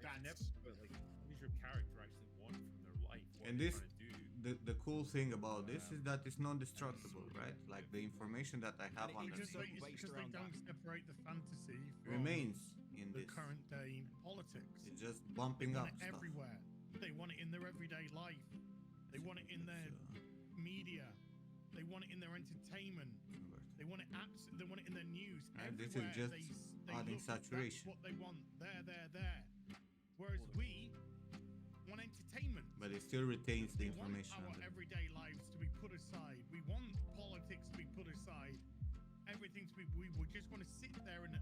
B: It's never about like what does your character actually want from their life? What
F: And
B: are they
F: this-
B: trying to do?
F: The cool thing about this is that it's non-destructible, right? Like the information that I have
D: And
F: on
D: it
E: Because
F: this
D: so
E: they, it's
D: based
E: because they
D: around
E: don't
D: that.
E: separate the fantasy from
F: remains in
E: the
F: this.
E: current day politics.
F: It's just
E: They
F: bumping
E: want
F: up
E: it
F: stuff.
E: everywhere. They want it in their everyday life. They want it in their media. They want it in their entertainment. They want it they want it in their news.
F: And this is
E: Everywhere
F: just
E: they
F: adding
E: look,
F: saturation.
E: That's what they want. There. Whereas we want entertainment.
F: But it still retains the
E: We want
F: information.
E: our
F: under it.
E: everyday lives to be put aside. We want politics to be put aside. Everything to be. We just want to sit there and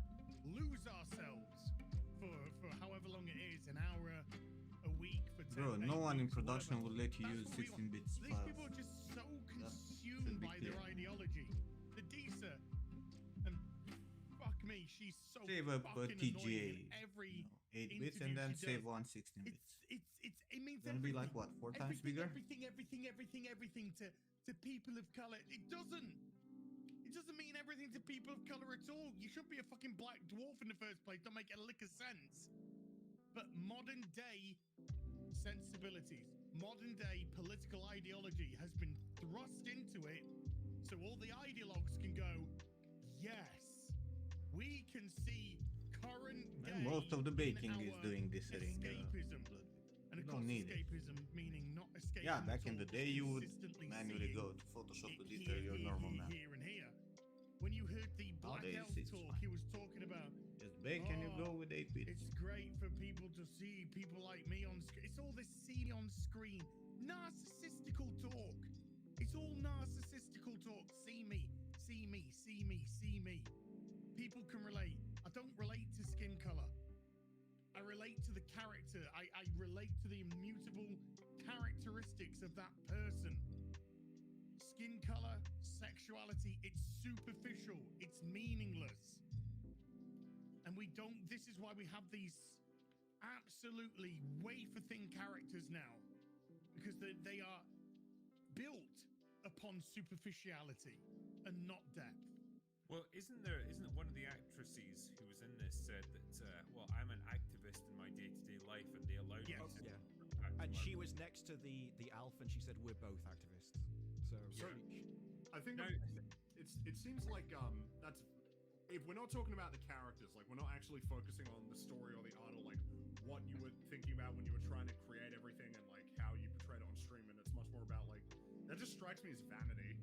E: lose ourselves for however long it is, an hour, a week, for 10
F: Bro,
E: days,
F: no one in
E: weeks, or
F: production
E: whatever.
F: would let you
E: That's
F: use
E: what we
F: 16
E: want.
F: bits
E: These
F: files.
E: people are just so
F: should
E: consumed
F: be
E: by their
F: clear.
E: ideology. The Disa, and fuck me, she's so
F: Save up
E: fucking
F: TGA,
E: annoying in every.
F: 8 bits and
E: interview
F: then
E: she
F: save
E: does.
F: one 16 bits.
E: It means
F: Gonna be like
E: everything.
F: what, 4 times bigger?
E: Everything to people of color. It doesn't mean everything to people of color at all. You should be a fucking black dwarf in the first place. Don't make a lick of sense. But modern day sensibilities, modern day political ideology has been thrust into it, so all the ideologues can go, yes, we can see current day.
F: And most of the
E: in
F: baking is
E: our
F: doing this ring.
E: escapism. And
F: You
E: of
F: don't
E: course,
F: need it.
E: escapism meaning not escaping.
F: Yeah, back
E: at
F: in
E: all,
F: the day you would
E: consistently
F: manually
E: seeing
F: go to Photoshop to
E: it
F: detail your normal map.
E: here and here. When you heard the Black
F: Nowadays,
E: Elf
F: it's
E: talk,
F: fine.
E: he was talking about
F: Just bake and you
E: Oh,
F: go with 8 bits.
E: it's great for people to see people like me on screen. It's all this see on screen. Narcissistical talk. It's all narcissistical talk. See me. People can relate. I don't relate to skin color. I relate to the character. I relate to the immutable characteristics of that person. Skin color, sexuality, it's superficial, it's meaningless. And we don't, this is why we have these absolutely wafer-thin characters now. Because they are built upon superficiality and not depth.
B: Well, isn't one of the actresses who was in this said that, well, I'm an activist in my day-to-day life, and they allowed me to...
D: Yeah. And she was next to the Alf, and she said, we're both activists. So
C: I think it seems like that's... If we're not talking about the characters, like, we're not actually focusing on the story or the art or, like, what you were thinking about when you were trying to create everything and, like, how you portrayed it on stream, and it's much more about, like, that just strikes me as vanity.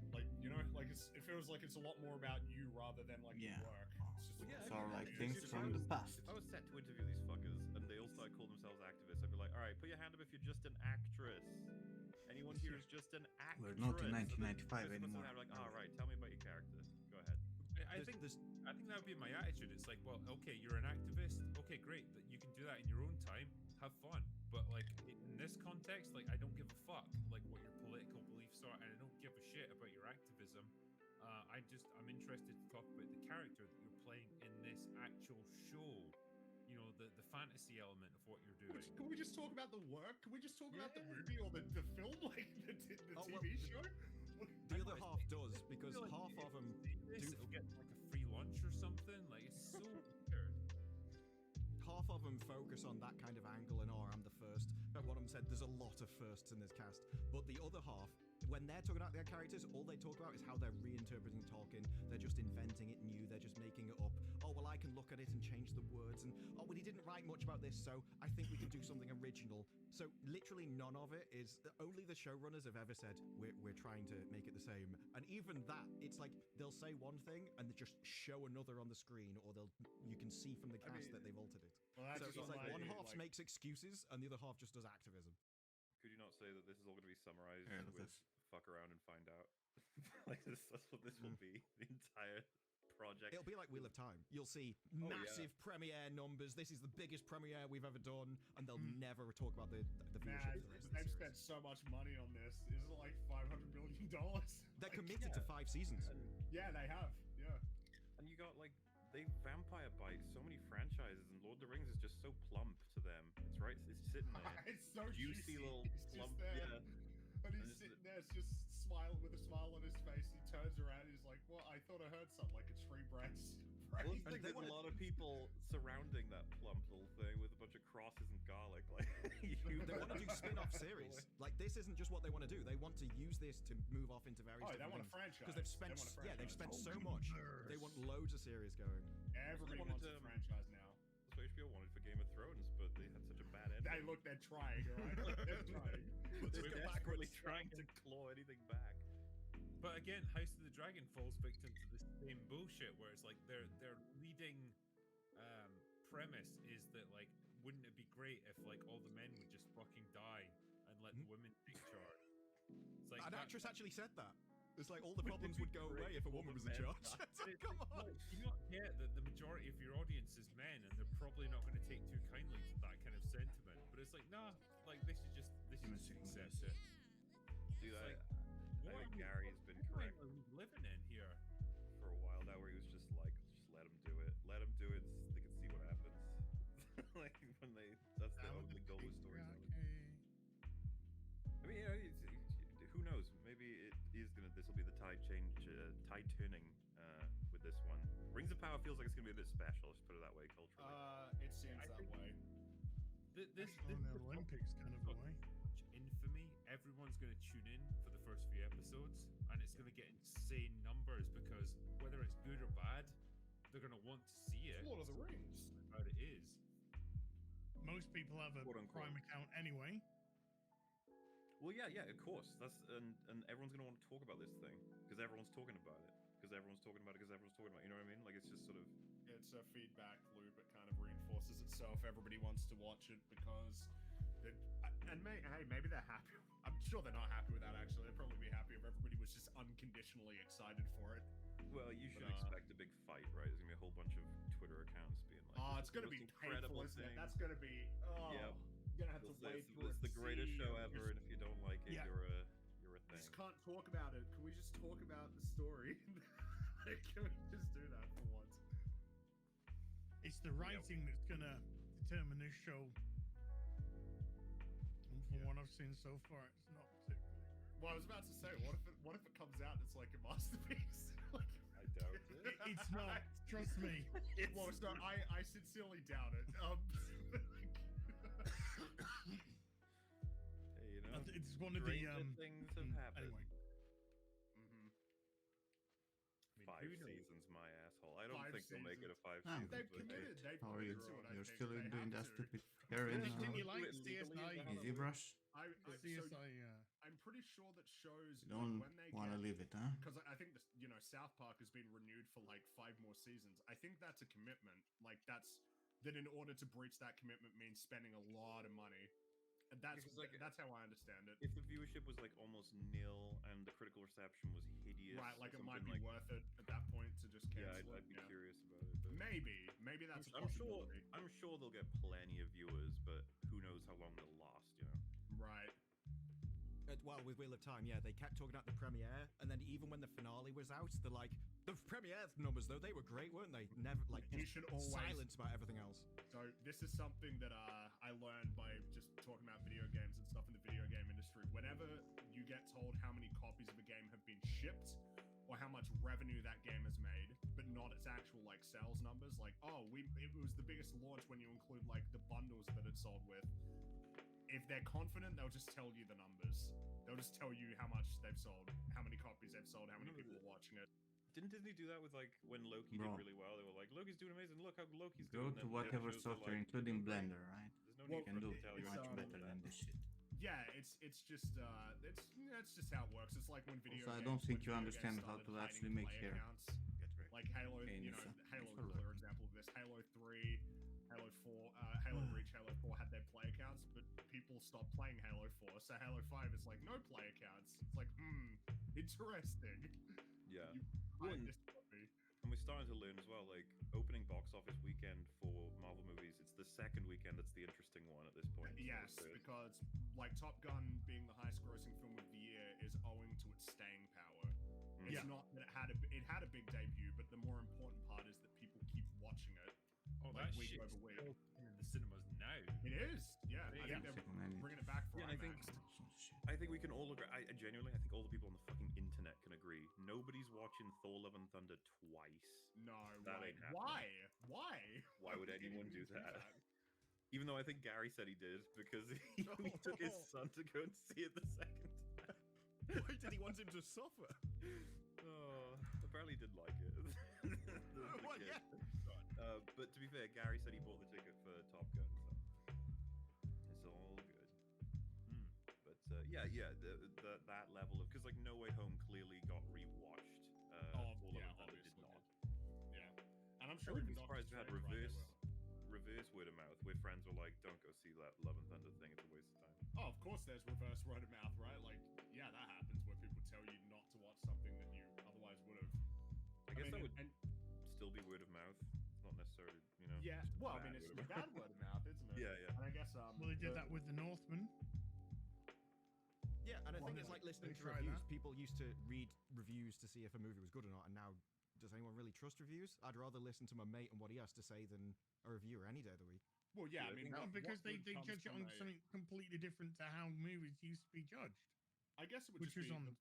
C: Like, you know, like, it feels like it's a lot more about you rather than, like, your work. It's just
F: So, like, things from the past.
A: If I was set to interview these fuckers and they all started calling themselves activists, I'd be like, all right, put your hand up if you're just an actress. Anyone here is just an actress.
F: We're not in 1995 anymore.
A: I'm like, all right, tell me about your character. Go ahead.
B: I think that would be my attitude. It's like, well, okay, you're an activist. Okay, great. You can do that in your own time. Have fun. But, like, in this context, like, I don't give a fuck, like, what your political beliefs are, and I don't give a shit about your activism. I'm interested to talk about the character that you're playing in this actual show. You know, the fantasy element of what you're doing.
C: Can we just talk about the work? Can we just talk about the movie or the film, like, the TV show?
D: The other half does, because half of them
B: It'll get, like, a free lunch or something. Like, it's so weird.
D: Half of them focus on that kind of angle, and I'm the first. But what I'm said, there's a lot of firsts in this cast. But the other half, when they're talking about their characters, all they talk about is how they're reinterpreting talking. They're just inventing it new. They're just making it up. Oh, well, I can look at it and change the words. And, oh, well, he didn't write much about this, so I think we can do something original. So literally none of it is... Only the showrunners have ever said, we're trying to make it the same. And even that, it's like they'll say one thing and they just show another on the screen, or you can see from the cast that they've altered it.
C: Well,
D: so it's like one half makes excuses and the other half just does activism.
A: Could you not say that this is all going to be summarized
F: Yeah,
A: with fuck around and find out? Like, that's what this will be. The entire project.
D: It'll be like Wheel of Time. You'll see massive premiere numbers. This is the biggest premiere we've ever done, and they'll never talk about the viewership for the rest of the
C: They've
D: series.
C: spent so much money on this. Isn't it like $500 million?
D: They're committed to 5 seasons.
C: Yeah, they have. Yeah.
A: And you got, like, they vampire bite so many franchises, and Lord of the Rings is just so plump to them. It's right, it's sitting there.
C: It's so
A: juicy
C: juicy.
A: little
C: He's
A: plump.
C: just there.
A: Yeah.
C: And he's sitting there, just smiling with a smile on his face. He turns around, he's like, "Well, I thought I heard something like a tree branch."
A: Well, there's a lot of people surrounding that plump little thing with a bunch of crosses and garlic. Like,
D: They want to do spin-off series. Like, this isn't just what they want to do. They want to use this to move off into various.
C: Oh, they want a
D: things.
C: franchise.
D: Because they've spent so much. They want loads of series going.
C: Everybody
A: wanted
C: wants a franchise now.
A: That's what HBO wanted for Game of Thrones, but they had such a bad ending.
C: Hey, look, they're trying, alright? They're trying.
A: They're desperately trying to claw anything back.
B: But again, House of the Dragon falls victim to the same bullshit, where it's like their leading premise is that, like, wouldn't it be great if, like, all the men would just fucking die and let the women take charge? It's like
D: An actress actually said that. It's like all the problems would go away if a woman was in charge. Come on.
B: You not get that the majority of your audience is men, and they're probably not going to take too kindly to that kind of sentiment. But it's like, nah, like this is just accept it.
A: Dude, I
B: Like,
A: think Gary's been correct
B: What are we living in here?
A: for a while now, where he was just like, just let him do it. Let him do it. They can see what happens. Like, when that's the only goal with stories. I mean, who knows? Maybe this will be the tide turning with this one. Rings of Power feels like it's gonna be a bit special. Let's put it that way, culturally.
C: It seems that way.
B: This
E: On the Olympics kind of way.
B: infamy. Everyone's going to tune in for the first few episodes, and it's going to get insane numbers because whether it's good or bad, they're going to want to see it.
C: Lord of the Rings.
B: How it is.
E: Most people have a
A: Quote-unquote.
E: Prime account anyway.
A: Well, yeah, of course. That's and everyone's gonna want to talk about this thing because everyone's talking about it. Because everyone's talking about it. Because everyone's talking about it. You know what I mean? Like, it's just sort of.
C: It's a feedback loop. It kind of reinforces itself. Everybody wants to watch it because, maybe they're happy. I'm sure they're not happy with that. Actually, they'd probably be happy if everybody was just unconditionally excited for it.
A: Well, you should expect a big fight, right? There's gonna be a whole bunch of Twitter accounts being like,
C: it's gonna
A: most
C: be
A: incredible
C: painful, isn't it?
A: thing.
C: That's gonna be. Oh,
A: Yep.
C: you're gonna have to
A: They'll say
C: wade
A: it's,
C: through
A: it's the greatest show
C: sea of
A: ever, and if you don't like it,
E: Yeah.
A: you're a
C: We
A: thing.
C: just can't talk about it. Can we just talk about the story? Can we just do that for once?
E: It's the writing that's gonna determine this show. And from what I've seen so far, it's not particularly.
C: Well, I was about to say, what if it comes out and it's like a masterpiece? Like,
A: I doubt it.
E: It's not. Trust me.
C: well, so I sincerely doubt it.
A: Hey, you know,
E: It's one of the
A: stranger things have happened.
E: Anyway,
C: mhm.
A: 5
B: who knows?
A: seasons, my asshole. I don't
C: 5
A: think they'll make it a 5
F: Ah,
A: seasons.
C: They've
A: but
C: committed. They've
F: How are you?
C: committed to it. I
F: You're
C: think.
F: still
C: They
F: doing
C: have
F: that
C: to.
F: stupid Karen
E: Didn't you
A: Do
E: like
A: it legally
E: CSI?
A: in Halloween.
F: ZBrush?
C: So
E: CSI.
C: I'm pretty sure that shows
F: You don't
C: when they
F: want to
C: get,
F: leave it, huh?
C: because I think this, South Park has been renewed for like 5 more seasons. I think that's a commitment. Like that in order to breach that commitment means spending a lot of money. And that's
A: Because, like,
C: that's how I understand it.
A: If the viewership was like almost nil and the critical reception was hideous,
C: Right, like
A: or
C: it might
A: something
C: be
A: like,
C: worth it at that point to just
A: yeah,
C: cancel
A: I'd
C: it.
A: be
C: Yeah.
A: curious about it. But
C: Maybe that's a
A: I'm sure.
C: possibility.
A: I'm sure they'll get plenty of viewers, but who knows how long they'll last?
C: Right.
D: Well, with Wheel of Time, yeah, they kept talking about the premiere, and then even when the finale was out, they're like, the premiere numbers, though, they were great, weren't they? Never, like,
C: You should always.
D: silence about everything else.
C: So this is something that I learned by just talking about video games and stuff in the video game industry. Whenever you get told how many copies of a game have been shipped, or how much revenue that game has made, but not its actual like sales numbers, like it was the biggest launch when you include like the bundles that it sold with. If they're confident, they'll just tell you the numbers. They'll just tell you how much they've sold, how many copies they've sold, how many people are watching it.
A: Didn't Disney do that with like when Loki
F: Bro.
A: did really well? They were like, Loki's doing amazing. Look how Loki's
F: Go
A: doing.
F: to
A: And then
F: whatever
A: shows are
F: software,
A: like,
F: including
A: "Great."
F: Blender, right?
A: There's no
C: Well,
A: need
F: You can
A: for
F: do
A: them to tell you
F: much
A: how to
F: better
A: do
F: than
A: that.
F: this shit.
C: Yeah, it's just that's just how it works. It's like when video.
F: Also, I
C: games,
F: don't think
C: when
F: you
C: video
F: understand
C: games
F: how
C: started
F: to
C: hiding
F: actually make
C: player
F: hair.
C: counts.
F: Get ready.
C: Like Halo,
F: Okay,
C: Halo
F: Nissa.
C: is
F: It's
C: a
F: all
C: clear
F: right.
C: example of this. Halo 3, Halo 4, Halo Reach, Halo 4 had their player counts, but people stopped playing Halo 4. So Halo 5 is like no player counts. It's like, interesting.
A: Yeah.
C: You
A: Well,
C: hide
A: and-
C: this copy.
A: And we're starting to learn as well, like, opening box office weekend for Marvel movies, it's the second weekend that's the interesting one at this point. It's not
C: Yes,
A: the first.
C: because like Top Gun being the highest grossing film of the year is owing to its staying power. It's
E: Yeah.
C: not that it had a big debut, but the more important part is that people keep watching it.
B: Oh,
C: Like,
B: that
C: week
B: shit's
C: over week.
B: still in the cinemas now.
C: It is, yeah. I
B: Yeah.
C: think they're
F: Second hand.
C: bringing it back for
A: Yeah, and I think-
C: IMAX.
F: Some shit.
A: I think we can all agree. I genuinely, I think all the people on the fucking internet can agree. Nobody's watching Thor: Love and Thunder twice.
C: No,
A: That
C: right.
A: ain't happening.
C: Why?
A: Why would anyone do that? Even though I think Gary said he did because he took his son to go and see it the second time.
D: Why did he want him to suffer?
A: Oh, apparently he did like it. The
D: Well,
A: kid.
D: yeah.
A: But to be fair, Gary said he bought the ticket for Top Gun, so it's all good. But yeah, that level of because like No Way Home clearly got rewatched. All of
C: yeah,
A: Thunder did
C: obviously,
A: not.
C: Yeah, and I'm
A: I
C: sure
A: wouldn't
C: even
A: be surprised if we had
C: Doctor Strange, right,
A: reverse word of mouth where friends were like, "Don't go see that Love and Thunder thing; it's a waste of time."
C: they will. Oh, of course, there's reverse word of mouth, right? Like, yeah, that happens where people tell you not to watch something that you otherwise would have.
A: I guess that would
C: and
A: still be word of mouth. It's not necessarily,
C: yeah,
A: just
C: well, I
A: bad
C: mean, it's
A: word of mouth.
C: bad word of mouth, isn't it?
A: Yeah, yeah.
C: And I guess
E: Well, they did that with the Northman.
D: Yeah, and I
E: Well,
D: think it's
E: they-
D: like listening
E: they
D: to
E: try
D: reviews.
E: that.
D: People used to read reviews to see if a movie was good or not, and now does anyone really trust reviews? I'd rather listen to my mate and what he has to say than a reviewer any day of the week.
C: Well, yeah,
A: Yeah,
C: I
A: I
C: mean,
A: think-
E: No,
C: what
E: because they
C: good comes
E: judge it
C: from
E: on something completely different to how movies used to be judged.
C: I guess it would
E: which
C: just
E: was
C: be
E: on-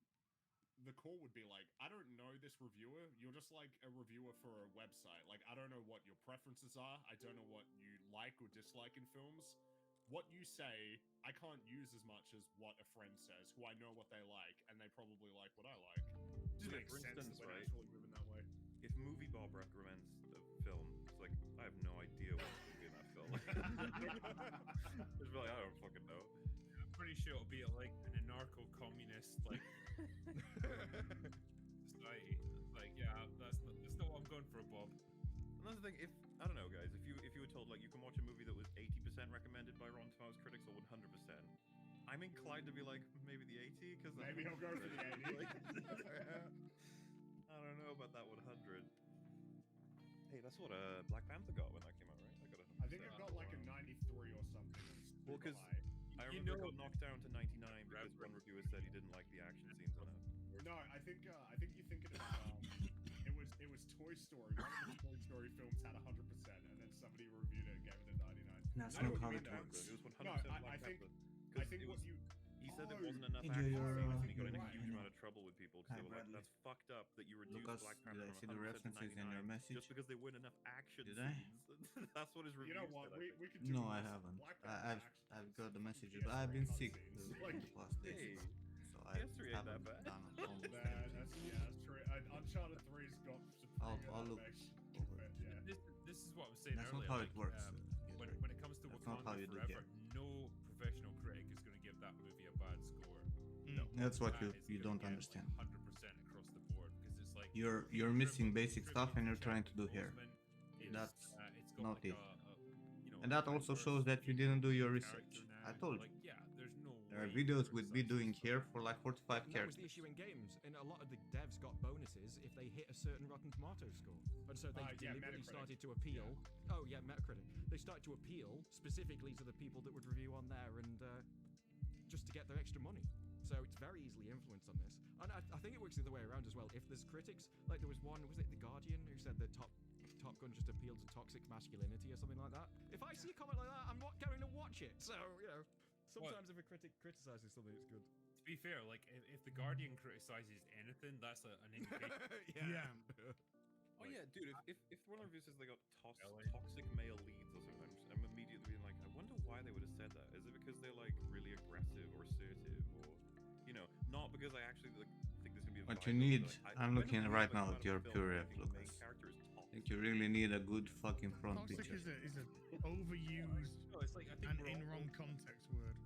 C: the call would be like, I don't know this reviewer. You're just like a reviewer for a website. Like, I don't know what your preferences are. I don't know what you like or dislike in films. What you say, I can't use as much as what a friend says, who I know what they like, and they probably like what I like. Just
A: Yeah,
C: makes
A: for
C: sense
A: instance,
C: that we're
A: right?
C: naturally moving that way.
A: If Movie Bob recommends a film, it's like I have no idea what's going to be in that film. It's like I don't fucking know.
B: I'm pretty sure it'll be like an anarcho-communist like society. Like, yeah, that's not what I'm going for, Bob.
A: Another thing, if I don't know, guys, if you were told like you can watch a movie that was 80% recommended by Rotten Tomatoes critics or 100%, I'm inclined to be like maybe the 80 because
C: Maybe he'll go for the 80.
A: I don't know about that 100. Hey, that's what Black Panther got when that came out, right?
C: I think it got like a 93 or something.
A: Well, because I
B: You
A: remember
B: know-
A: it got knocked down to 99 because one reviewer said he didn't like the action scenes in it.
C: No, I think you're thinking of it was Toy Story. One of the Toy Story films had 100%, and then somebody reviewed it and gave it a 99.
F: That's
A: I
F: not
A: know
F: how
A: what
F: it
A: you mean,
F: works.
A: It was 100%
C: No,
A: Black
C: I think-
A: Panther.
C: I
A: 'Cause
C: think
A: it
C: what
A: was,
C: you
A: he said there
C: Oh,
A: wasn't enough
F: enjoy
A: action
F: your,
A: scenes, and he got in a
C: right.
A: huge amount of trouble with people because
F: Hi,
A: they were like,
F: Bradley.
A: "That's fucked up that you reduced
F: Lucas,
A: Black
F: did
A: Panther
F: I
A: from
F: see the
A: 100% to
F: references in your
A: 99
F: message?
A: just because they weren't enough action
F: Did I?
A: scenes." That's what his review
C: You know what?
A: said. I think.
C: We could do
F: No, I
C: this.
F: haven't.
C: Black Panther's
F: I've
C: action
F: got the
C: is
F: messages,
C: PS3
F: but I've been sick
C: cutscenes.
F: the
C: Like,
F: past days,
A: Hey,
F: so I
A: PS3 ain't that
F: haven't
A: bad.
F: done almost
C: man,
F: anything.
C: that's true. Uncharted 3's got some
F: I'll
C: pretty good
F: look
C: animation.
F: over
C: But,
F: it.
C: yeah.
B: This is what I was saying
F: That's
B: earlier.
F: not how it
B: like,
F: works.
B: when it comes to
F: That's not how
B: Wakanda
F: you do
B: Forever,
F: games.
B: no professional critic is going to give that movie a bad score.
E: No.
F: That's what
B: That
F: you
B: is
F: you
B: gonna
F: don't
B: get,
F: understand.
B: Like 100% across the board because it's like
F: You're missing basic stuff and you're trying to do here. That's
B: it's got
F: not
B: like
F: it.
B: you know,
F: And that
B: a
F: also
B: diverse
F: shows that you didn't do your
B: character
F: research.
B: now.
F: I told you.
B: Like, yeah, there's no
F: There are
B: way
F: videos
B: to
F: we'd be
B: criticize
F: doing
B: this
F: here
B: stuff.
F: for like 45
D: That was
F: characters.
D: the issue in games. And a lot of the devs got bonuses if they hit a certain Rotten Tomatoes score. And so they
C: Yeah,
D: deliberately
C: Metacritic.
D: started to appeal. Oh, yeah, Metacritic. They started to appeal specifically to the people that would review on there and just to get their extra money. So it's very easily influenced on this. And I think it works the other way around as well. If there's critics, like there was one, was it The Guardian, who said that Top Gun just appealed to toxic masculinity or something like that? If I see a comment like that, I'm not going to watch it. So, you know, sometimes if a critic criticizes something, it's good.
B: To be fair, like if the Guardian criticizes anything, that's an indication.
E: Yeah.
A: Oh yeah, dude. If one of you says they got
B: LA.
A: toxic male leads or something, I'm immediately being like, I wonder why they would have said that. Is it because they're like really aggressive or assertive, or not because I actually think there's gonna be a
F: What
A: vibe
F: you
A: of it,
F: need,
A: like,
F: I'm
A: when
F: looking
A: have
F: right
A: movies
F: now
A: come
F: at
A: out
F: your
A: of a film
F: pure
A: where
F: ref,
A: I think the main
F: Lucas.
A: character is
F: I
A: toxic?
F: think you really need a good fucking front
E: Toxic
F: picture.
E: is a overused
B: No, it's like I think
E: and
B: we're
E: in
B: all,
E: wrong context word.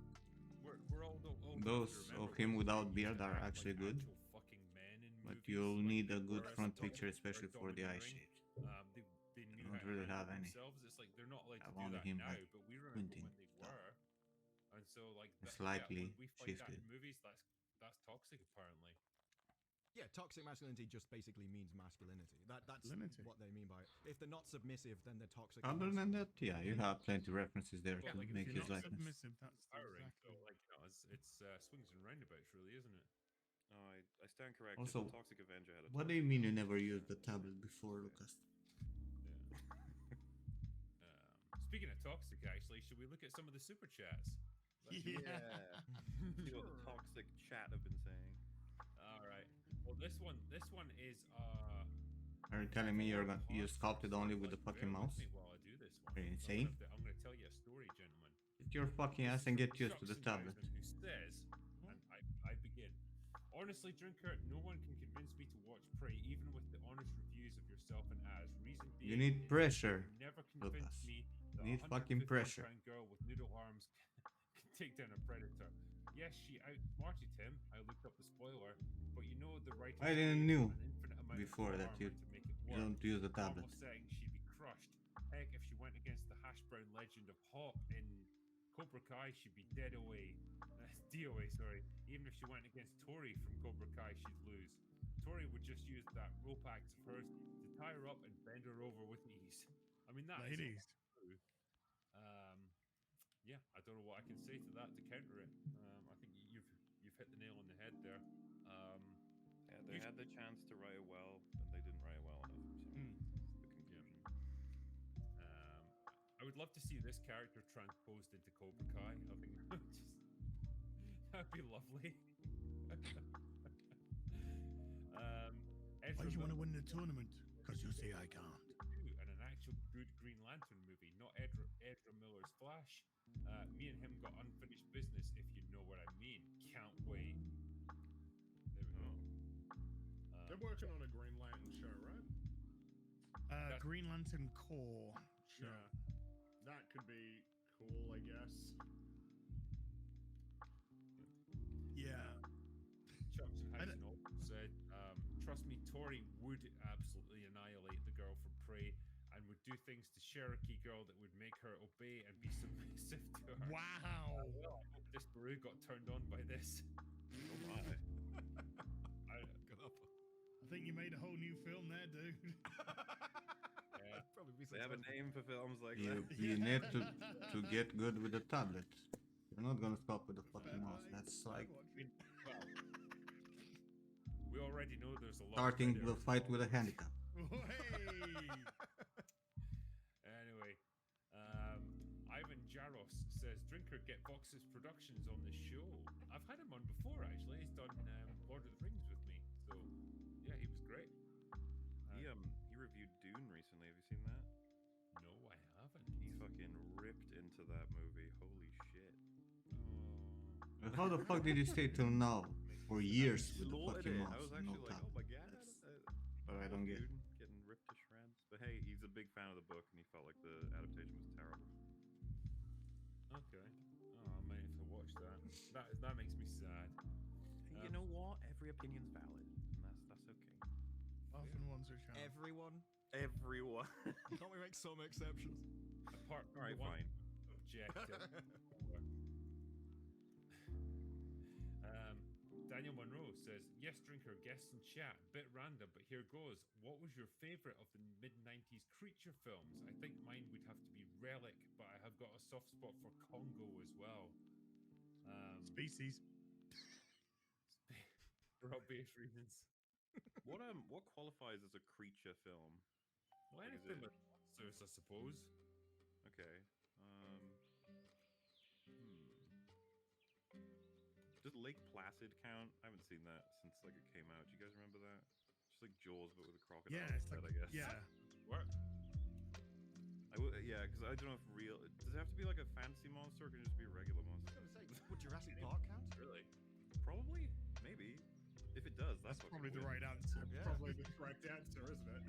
B: we're all
F: Those of him without beard are
B: act
F: actually
B: like
F: good,
B: actual fucking men in
F: but
B: movies,
F: you'll
B: like
F: need
B: they
F: a good
B: were
F: front
B: as
F: picture,
B: dominant-
F: especially
B: or
F: for the eye
B: domineering.
F: shapes.
B: They knew
F: don't
B: how
F: really
B: to
F: have
B: handle
F: any.
B: themselves. It's like they're not allowed to
F: I've
B: do
F: only
B: that
F: him
B: now,
F: like
B: but we remember
F: squinting
B: when they
F: stuff.
B: were. And so like
F: Slightly
B: when we find that
F: shifted.
B: in movies, that's toxic apparently.
D: Yeah, toxic masculinity just basically means masculinity. That's
E: Masculinity.
D: what they mean by it. If they're not submissive, then they're toxic.
F: Other than that, yeah, you have plenty of references there
B: Well,
F: to
B: like, if
F: make
E: If
F: his
E: you're not
F: likeness.
E: submissive, that's
B: Empowering,
E: exactly.
B: so like it's swings and roundabouts, really, isn't it?
A: No, I stand corrected.
F: Also,
A: the Toxic Avenger had a
F: What do you
A: toxic
F: mean you
A: masculinity.
F: never used the tablet before, Lucas?
B: Speaking of toxic, actually, should we look at some of the super chats?
E: Yeah.
A: See what the toxic chat have been saying.
B: All right. Well, this one is
F: Are you telling me you sculpted only with the fucking mouse?
B: While I do this one.
F: Are you insane?
B: I'm gonna tell you a story, gentlemen.
F: Get your fucking ass and get used to the
B: Shucks and
F: tablet.
B: Jackson, Who says, and I begin. Honestly, Drinker, no one can convince me to watch Prey, even with the honest reviews of yourself and Az. Reason being,
F: You need
B: is
F: pressure,
B: you never convinced
F: Lucas.
B: me
F: You
B: that
F: need
B: a
F: fucking
B: 150
F: pressure.
B: pound girl with noodle arms can take down a predator. Yes, she outsmarted him. I looked up the spoiler, but you know the writers
F: I didn't
B: gave
F: knew
B: an infinite amount
F: before
B: of
F: that
B: armor
F: you
B: to make it
F: You
B: work.
F: don't use the tablet.
B: Normal setting, she'd be crushed. Heck, if she went against the hash brown legend of Hawk in Cobra Kai, she'd be dead away. DOA, sorry. Even if she went against Tori from Cobra Kai, she'd lose. Tori would just use that rope axe of hers to tie her up and bend her over with ease. I mean, that is
E: Ladies.
B: true. Yeah, I don't know what I can say to that to counter it. I think you've hit the nail on the head there.
A: Yeah, they had the chance to write it well, and they didn't write it well enough. So
E: Mm.
A: that's the conclusion.
B: I would love to see this character transposed into Cobra Kai. I think that'd be lovely.
E: Why do you want to win the tournament? Because you say I can't.
B: And an actual good Green Lantern movie, not Ezra Miller's Flash. Me and him got unfinished business, if you know what I mean. Can't wait. There we go.
C: They're working on a Green Lantern show, right?
E: Green Lantern Corps. Sure.
C: Yeah. That could be cool, I guess.
E: Yeah.
B: Chucks and
E: I
B: Hyson also said, trust me, Tori would absolutely annihilate the girl from Prey and would do things to Cherokee girl that would make her obey and be submissive to her.
E: Wow.
B: Well, I hope this Baru got turned on by this.
A: Oh my.
D: Good up.
E: I think you made a whole new film there, dude.
B: Yeah.
D: be
A: They have a
D: successful.
A: name for films like
F: You,
A: that.
F: you need to get good with the tablet. You're not gonna stop with the fucking mouse. That's like
B: Well, we already know there's a lot.
F: starting
B: of
F: the fight with a handicap.
B: Anyway, Ivan Jaros says Drinker get Vox's productions on the show. I've had him on before actually. He's done Lord of the Rings with me, so yeah, he was great.
A: He reviewed Dune recently. Have you seen that?
B: No, I haven't.
A: He fucking ripped into that movie. Holy shit.
F: How the fuck did you stay till now? For years with the
A: Slaughtered
F: fucking
A: it.
F: mouse.
A: I was
F: and no
A: actually like,
F: tab.
A: oh my god.
F: But I don't get it.
A: Dune getting ripped to shreds. But hey, he's a big fan of the book, and he felt like the adaptation was terrible.
B: Okay. Oh, I might have to watch that. That makes me sad.
A: You know what? Every opinion's valid, and that's okay.
E: Often ones are shown.
D: Everyone.
A: Everyone.
D: Can't we make some exceptions?
B: Apart from
A: All right,
B: the one
A: fine.
B: objective. Daniel Monroe says, yes, Drinker, guests in chat. Bit random, but here goes. What was your favorite of the mid-90s creature films? I think mine would have to be Relic, but I have got a soft spot for Congo as well.
E: Species.
B: For obvious reasons.
A: What qualifies as a creature film?
B: Well,
A: What is
B: anything
A: it?
B: with monsters, I suppose.
A: Okay. Does Lake Placid count? I haven't seen that since like it came out. Do you guys remember that? Just like Jaws, but with a crocodile
E: Yeah, it's
A: instead,
E: like,
A: I guess.
E: yeah.
B: What?
A: Yeah, because I don't know if real. Does it have to be like a fancy monster, or can it just be a regular monster?
D: I was gonna say, would Jurassic Park count?
B: Really?
A: Probably, maybe. If it does,
E: That's
A: fucking
E: probably the
A: weird.
E: right answer.
D: Yeah.
C: Probably the correct answer, isn't it?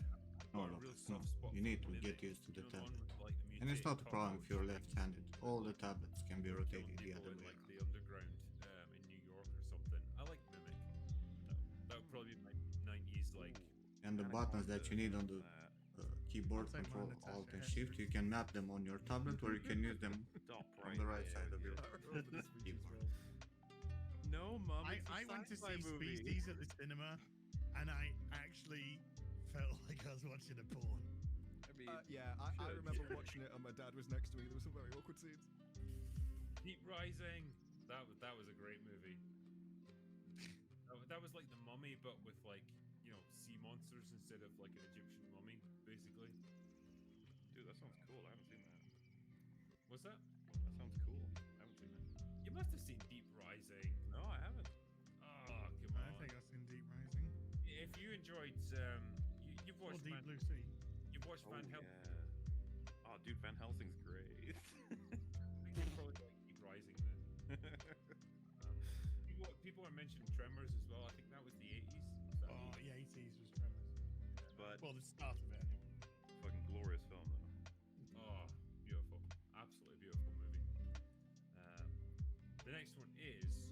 F: Oh,
B: Got a
F: look,
B: real
F: it's not.
B: soft spot
F: You
B: for
F: need to
B: Mimic.
F: get used to the
B: You know,
F: tablet.
B: one with, like, the
F: And it's not a
B: mutated
F: problem if you're
B: cockroach
F: left-handed. All the tablets can be
B: killing
F: rotated the
B: people
F: other
B: in,
F: way
B: like
F: around.
B: the underground in New York or something. I like Mimic. That would probably be my 90s like.
F: And the
A: Kinda
F: buttons
A: hard
F: that you
A: to
F: need on the keyboard,
E: I'll take
F: control
E: mine, Natasha
F: alt and
E: Hester.
F: shift, you can map them on your tablet, or you can use them
A: Stop
F: on the right side of your
D: Over the species
F: keyboard.
D: film.
A: No, mum.
E: I went to see Species at the cinema, and I actually felt like I was watching a porn.
A: I mean,
D: Yeah, I remember watching it and my dad was next to me. There were some very awkward scenes.
B: Deep Rising. That was a great movie. That was like the Mummy, but with like sea monsters instead of like an Egyptian mummy, basically.
A: dude, that sounds cool. I haven't seen that.
B: What's that?
A: That sounds cool. I haven't seen it.
B: You must have seen Deep Rising.
A: No, I haven't.
B: Oh, come
E: I
B: on.
E: think I've seen Deep Rising.
B: If you enjoyed, you've
E: Or
B: watched
E: Deep
B: Van,
E: Blue Sea.
B: you've watched Van
A: yeah.
B: Helsing.
A: Oh, dude, Van Helsing's great.
B: I think you probably like Deep Rising then. People are mentioning Tremors as well. I think that was the 80s. Was that
E: Oh,
B: 80s?
E: yeah, 80s was Tremors.
A: but
E: Well, the start of it, anyway.
A: fucking glorious film though.
B: Oh, beautiful. Absolutely beautiful movie. The next one is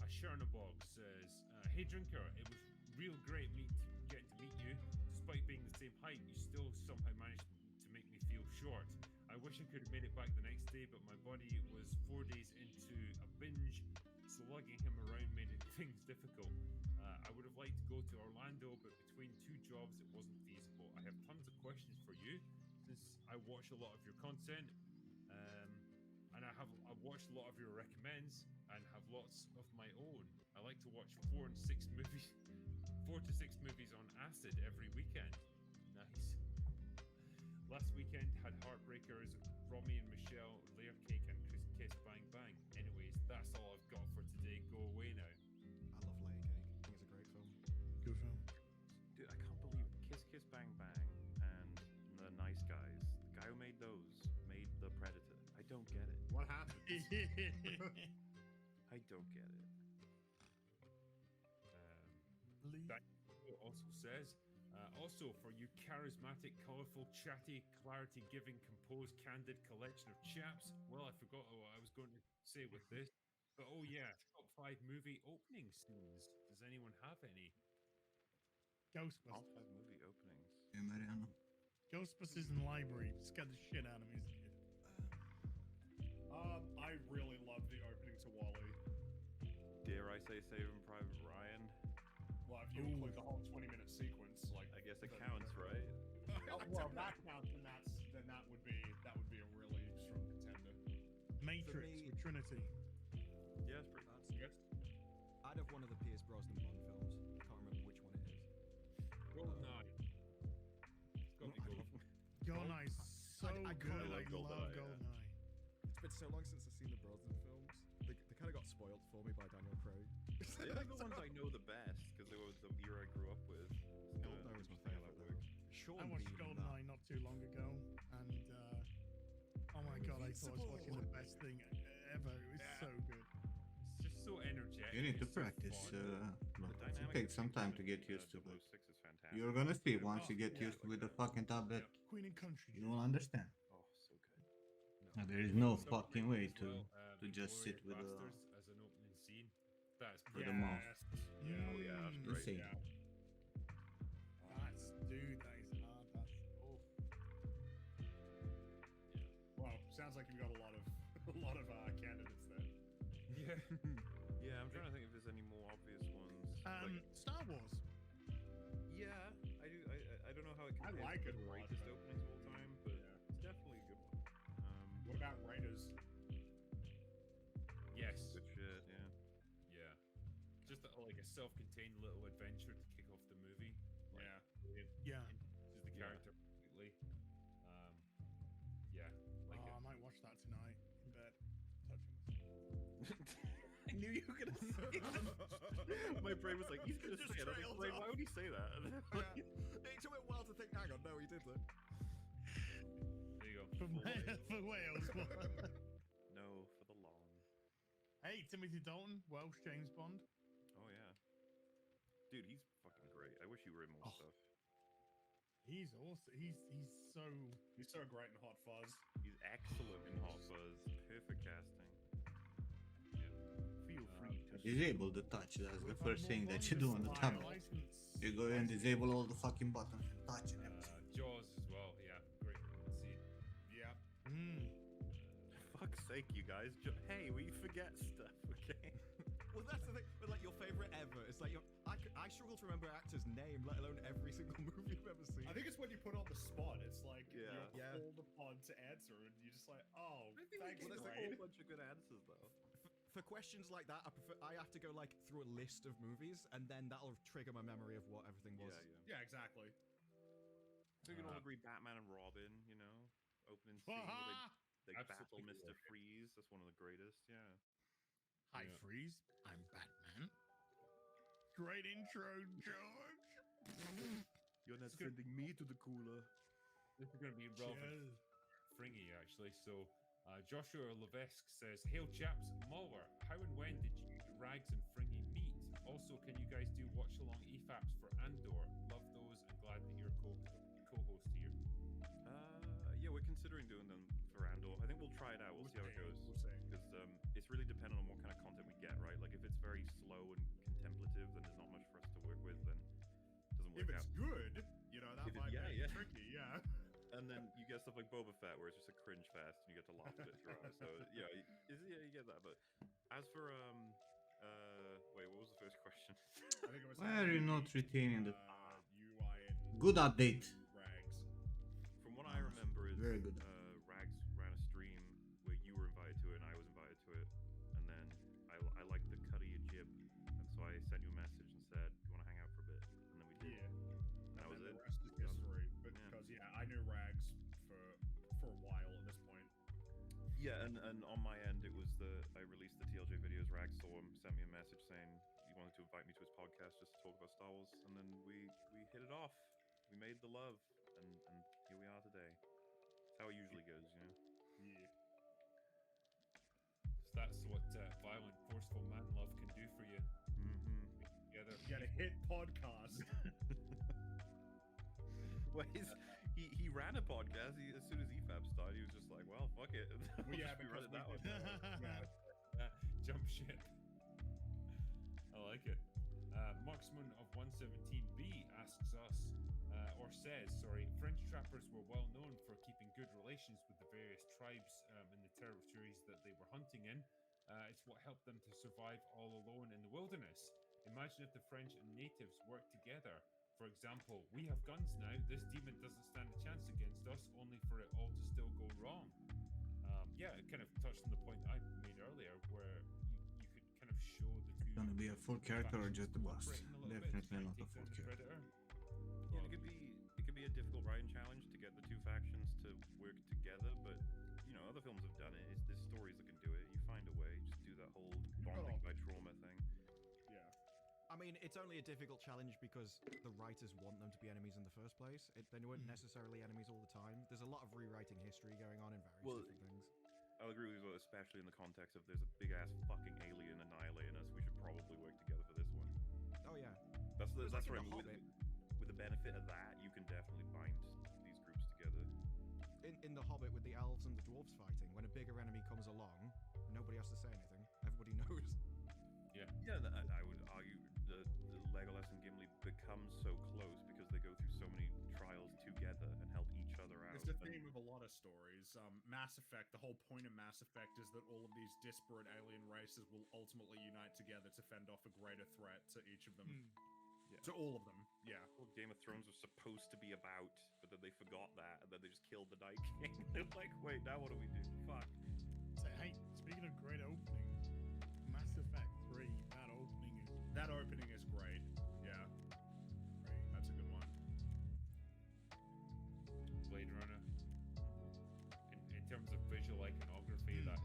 B: Ashernabog says, hey Drinker, it was real great getting to meet you. Despite being the same height, you still somehow managed to make me feel short. I wish I could have made it back the next day, but my body was 4 days into a binge, so lugging him around made things difficult. I would have liked to go to Orlando, but between two jobs it wasn't feasible. I have tons of questions for you, since I watch a lot of your content, and I've watched a lot of your recommends, and have lots of my own. I like to watch 4 to 6 movies on acid every weekend. Nice. Last weekend had Heartbreakers, Romy and Michelle, Layer Cake, and Kiss Bang Bang. Anyways, that's all I've got for today. Go away now.
D: I love Layer Cake. I think it's a great film.
E: Good film.
A: Dude, I can't believe Kiss Kiss Bang Bang and The Nice Guys. The guy who made those made The Predator. I don't get it.
C: What happened?
A: I don't get it.
B: That also says, also for you charismatic, colourful, chatty, clarity-giving, composed, candid collection of chaps. Well, I forgot what I was going to say with this, but oh yeah, top 5 movie opening scenes. Does anyone have any?
A: All
E: Ghostbusters.
A: 5 movie openings.
F: Hey, Mariano.
E: Ghostbusters in the library scared the shit out of me as a kid.
C: I really love the opening to Wall-E.
A: Dare I say Saving Private Ryan?
C: Well, if you include the whole 20-minute sequence, like
A: I guess it
C: the-
A: counts, right?
C: Well, that counts, then that would be a really strong contender.
E: Matrix
D: me-
E: with Trinity.
A: Yeah, it's pretty.
B: Yes.
D: I'd have one of the Pierce Brosnan Bond films. Can't remember which one it is.
B: GoldenEye. It's got to be Golden.
E: GoldenEye's so
D: I
E: good.
A: kinda
E: I
A: like
E: love
A: GoldenEye, yeah.
E: GoldenEye.
D: It's been so long since I've seen the Brosnan films. They kind of got spoiled for me by Daniel Craig.
A: They're the ones I know the best because they were the era I grew up with. It's kinda
D: GoldenEye was my
A: interesting how
D: favorite.
A: that works.
D: Sean
E: I watched
D: Bean in that.
E: GoldenEye not too long ago, and oh my god, I thought I was watching the best thing ever. It was so good.
B: It's just so energetic.
F: You need to
B: it's so
F: practice.
B: fun.
F: But
A: The
F: it
A: dynamic
F: takes some
A: between
F: time
A: him
F: to get
A: and,
F: used to. But
A: 006 is fantastic.
F: you're gonna see once you get
E: yeah.
F: used with the fucking tablet,
E: Queen and Country.
F: you will understand.
A: Oh, so good.
F: And there is no
B: Some
F: fucking
B: great
F: way
B: as well,
F: to just sit with a.
B: Bastards as an opening scene. That's
F: With
B: pretty
F: a mouth.
C: Yeah,
A: Oh, yeah, that's great.
F: Insane.
C: yeah.
E: That's dude. That is hard. That's
C: Well, sounds like you got a lot of candidates there.
B: Yeah.
A: Yeah, I'm trying to think if there's any more obvious ones.
E: Star Wars.
A: Yeah, I do. I don't know how it
C: I
A: compares
C: like
A: to
C: it
A: the
C: a lot,
A: greatest
C: but-
A: openings of all time, but
C: Yeah.
A: it's definitely a good one.
C: What about Raiders?
B: Yes.
A: Good shit. Yeah.
B: Yeah. Just like a self-contained little adventure to kick off the movie. Like,
C: Yeah.
B: It
E: Yeah.
B: introduces the
A: Yeah.
B: character completely. Yeah. Like
E: Oh,
B: it.
E: I might watch that tonight in bed. Touching myself.
A: I knew you were gonna say that. My brain was like, he's gonna
D: Just
A: say it. I was
D: trailed
A: like,
D: off.
A: why would he say that?
D: It took me a while to think. Hang on, no, he did that.
B: There you go.
E: For, for Wales.
A: No, for the long.
E: Hey, Timothy Dalton, Welsh James Bond.
A: Oh yeah, dude, he's fucking great. I wish he were in more
E: Oh.
A: stuff.
E: He's awesome. He's so.
C: He's so great in Hot Fuzz.
A: He's excellent in Hot Fuzz. Perfect casting. Feel free to.
F: Disable the touch. That's the
E: If
F: first
E: I'm
F: thing
E: more
F: that
E: fond
F: you
E: of
F: do on the
E: Spy
F: tablet.
E: License.
F: You go and disable all the fucking buttons and touch and everything.
B: Jaws as well. Yeah. Great scene.
C: Yeah.
E: Mm.
A: Fuck's sake, you guys. Hey, we forget stuff, okay?
D: Well, that's the thing. But like your favorite ever. It's like I struggle to remember an actor's name, let alone every single movie I've ever seen.
C: I think it's when you put on the spot. It's like
A: Yeah.
C: you're
D: Yeah.
C: called upon to answer, and you're just like, oh,
A: I think
C: thanks,
A: we
D: Well,
A: get
D: that's
A: a
C: Wade.
A: whole bunch of good answers though.
D: For questions like that, I have to go like through a list of movies, and then that'll trigger my memory of what everything was.
A: Yeah.
C: Yeah, exactly.
A: We can all agree Batman and Robin, you know? Opening scene where they battle
B: Absolutely
A: Mr.
B: right.
A: Freeze. That's one of the greatest, yeah.
E: Hi,
B: Yeah.
E: Freeze. I'm Batman. Great intro, George.
A: You're not
B: It's good.
A: sending me to the cooler.
B: This is going to be relevant.
E: Chill.
B: Fringy, actually. So, Joshua Levesque says, "Hail chaps, Mulver, how and when did you, Rags and Fringy meet? Also, can you guys do watch-along EFAPs for Andor? Love those and glad that you're co-host here."
A: Yeah, we're considering doing them for Andor. I think we'll try it out. We'll see how it goes.
C: We'll see.
A: Because it's really dependent on what kind of content we get, right? Like, if it's very slow and contemplative, then there's not much for us to work with, then it doesn't work
C: If
A: out.
C: it's good, you know, that
A: If it-
C: might
A: yeah,
C: be
A: yeah.
C: tricky. Yeah.
A: And then you get stuff like Boba Fett, where it's just a cringe fest, and you get to laugh a bit throughout. So yeah, you get that. But as for wait, what was the first question?
C: I think it was.
F: Why are you not retaining the
C: UI and
F: good update?
C: Rags?
A: From what I remember, is
F: Very good.
A: Rags ran a stream where you were invited to it and I was invited to it, and then I liked the cut of your jib, and so I sent you a message and said, "You want to hang out for a bit?" And then we did.
C: Yeah.
A: And that was
C: And
A: it.
C: the rest is history. But
A: Yeah.
C: because I knew Rags for a while at this point.
A: Yeah, and on my end, it was I released the TLJ videos. Rags saw him, sent me a message saying he wanted to invite me to his podcast just to talk about Star Wars, and then we hit it off. We made the love, and here we are today. That's how it usually goes, you know.
C: Yeah.
B: So that's what violent, forceful man love can do for you.
A: Mm-hmm.
B: Together.
C: You got a hit podcast.
A: Well, he ran a podcast. As soon as EFAP started, he was just like, "Well, fuck it."
C: Well, yeah,
A: we
C: because
A: run it
C: we
A: that way.
C: did that.
B: Jump ship. I like it. Marksman of 117B asks us, or says, sorry, French trappers were well known for keeping good relations with the various tribes in the territories that they were hunting in. It's what helped them to survive all alone in the wilderness. Imagine if the French and natives worked together. For example, we have guns now. This demon doesn't stand a chance against us, only for it all to still go wrong. Yeah, it kind of touched on the point I made earlier, where you could kind of show the two.
F: Gonna be a full character or just a boss?
B: cooperating a little bit to
F: Definitely
B: try and
F: not a
B: take
F: full
B: down the
F: character.
B: Predator.
A: Yeah, it could be a difficult writing challenge to get the two factions to work together, but you know, other films have done it. There's stories that can do it. You find a way. Just do that whole bonding by trauma thing.
C: Yeah.
D: I mean, it's only a difficult challenge because the writers want them to be enemies in the first place. They weren't necessarily enemies all the time. There's a lot of rewriting history going on in various different things.
A: I'll agree with you, especially in the context of there's a big ass fucking alien annihilating us. We should probably work together for this one.
D: Oh yeah.
A: That's
D: Like
A: what I
D: in
A: mean.
D: The Hobbit.
A: With the benefit of that, you can definitely bind these groups together.
D: In The Hobbit with the elves and the dwarves fighting, when a bigger enemy comes along, nobody has to say anything. Everybody knows.
B: Yeah.
A: Yeah, I would argue the Legolas and Gimli become so close because they go through so many trials together and help each other out.
C: It's the theme of a lot of stories. Mass Effect, the whole point of Mass Effect is that all of these disparate alien races will ultimately unite together to fend off a greater threat to each of them.
A: Yeah.
C: To all of them, yeah.
A: Well, Game of Thrones was supposed to be about, but then they forgot that, and then they just killed the Night King. They're like, wait, now what do we do? Fuck.
E: So, hey, speaking of great openings, Mass Effect 3,
C: That opening is great. Yeah. That's a good one.
B: Blade Runner. In terms of visual iconography, that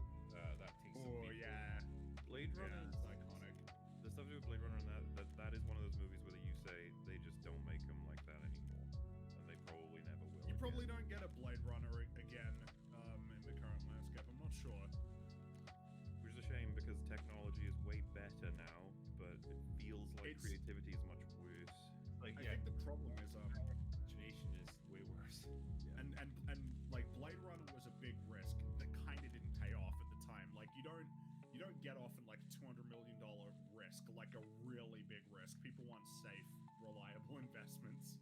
B: takes some
C: Oh,
B: beat.
C: yeah.
A: Blade Runner.
C: Yeah, it's iconic.
A: The stuff to do with Blade Runner and that is one of those movies where you say they just don't make them like that anymore, and they probably never will.
C: You probably
A: again.
C: don't get a Blade Runner again in the current landscape. I'm not sure.
A: Which is a shame because technology is way better now, but it feels like
C: It's-
A: creativity is much worse.
B: Like,
C: I think the problem is
B: imagination is way worse.
C: and like Blade Runner was a big risk that kind of didn't pay off at the time. Like you don't get off in like $200 million risk, like a really big risk. People want safe, reliable investments.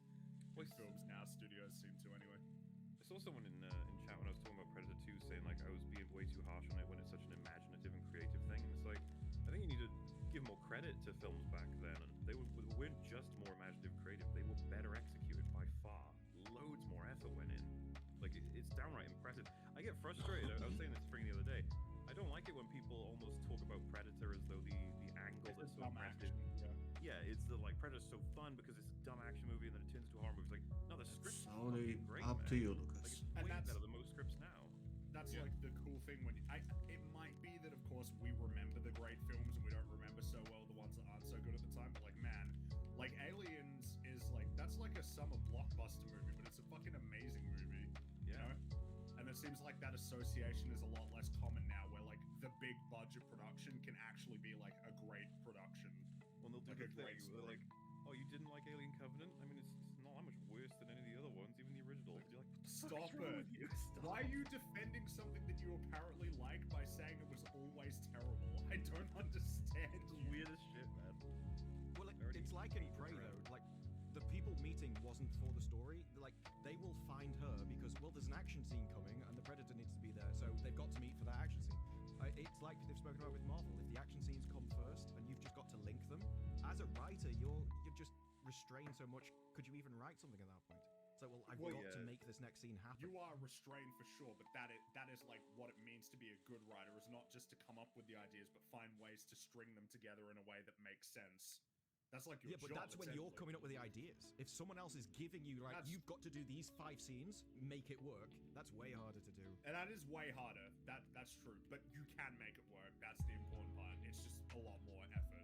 C: With films now, studios seem to anyway.
A: I saw someone in chat when I was talking about Predator 2 saying like I was being way too harsh on it when it's such an imaginative and creative thing. And it's like I think you need to give more credit to films back then, and they weren't just more imaginative and creative; they were better executed by far. Loads more effort went in. Like it's downright impressive. I get frustrated. I was saying this thing the other day. I don't like it when people almost talk about Predator as though the angle
C: It's
A: is
C: a
A: so
C: dumb
A: impressive.
C: action. Yeah.
A: Yeah, it's the like Predator's so fun because it's a dumb action movie and then it turns into a horror movie. It's like no, the script's
F: Solely
A: fucking great,
F: up
A: man.
F: to you,
A: Like
F: Lucas.
A: it's
C: And
A: way
C: that's-
A: better than most scripts now.
C: That's
B: Yeah.
C: like the cool thing when it might be that of course we remember the great films and we don't remember so well the ones that aren't so good at the time, but like man, like Aliens is like that's like a summer blockbuster movie, but it's a fucking amazing movie. You
A: Yeah.
C: know? And it seems like that association is a lot less common now where like the big budget production can actually be like a great production.
A: Well, they'll do
C: Like a
A: the thing
C: great
A: where they're
C: story.
A: like, oh, you didn't like Alien Covenant? I mean, it's not that much worse than any of the other ones, even the originals. You're like,
C: Stop
A: "What's wrong
C: it.
A: with you?
C: Why are you defending something that you apparently like by saying it was always terrible? I don't understand
A: It's
C: you.
A: weird as shit, man.
D: Well,
A: Already
D: it's like in
A: beat the
D: Prey
A: trend.
D: though. Like the people meeting wasn't for the story. Like they will find her because well, there's an action scene coming and the Predator needs to be there, so they've got to meet for that action scene. It's like they've spoken about with Marvel. If the action scenes come first and you've just got to link them, as a writer, you're just restrained so much. Could you even write something at that point? So well, I've
C: Well,
D: got to
A: yeah.
D: make this next scene happen.
C: You are restrained for sure, but that is like what it means to be a good writer is not just to come up with the ideas, but find ways to string them together in a way that makes sense. That's like your
D: Yeah, but
C: job,
D: that's when you're
C: essentially.
D: coming up with the ideas. If someone else is giving you, like,
C: That's-
D: you've got to do these 5 scenes, make it work, that's way harder to do.
C: And that is way harder. That's true. But you can make it work. That's the important part. It's just a lot more effort.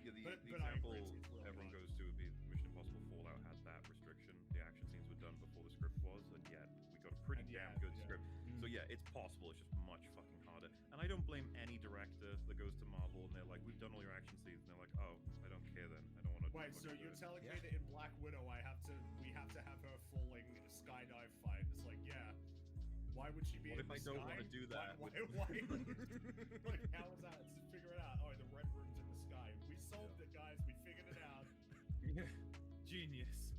A: Yeah, the
C: But I
A: example
C: agree, it's really
A: everyone
C: hard.
A: goes to would be Mission Impossible Fallout had that restriction. The action scenes were done before the script was, and yet we got a pretty
C: And
A: damn
C: yeah,
A: good
C: yeah.
A: script. So yeah, it's possible. It's just much fucking harder. And I don't blame any director that goes to Marvel and they're like, "We've done all your action scenes," and they're like, "Oh, I don't care then. I don't want to."
C: Wait, so you're telling
D: Yeah.
C: me that in Black Widow we have to have her falling skydive fight? It's like, yeah. Why would she be
A: What
C: in
A: if I
C: the
A: don't
C: sky?
A: wanna do that
C: Why,
A: with-
C: why like how is that? Let's figure it out. Oh, the red room's in the sky. We solved it, guys. We figured it out.
B: Genius.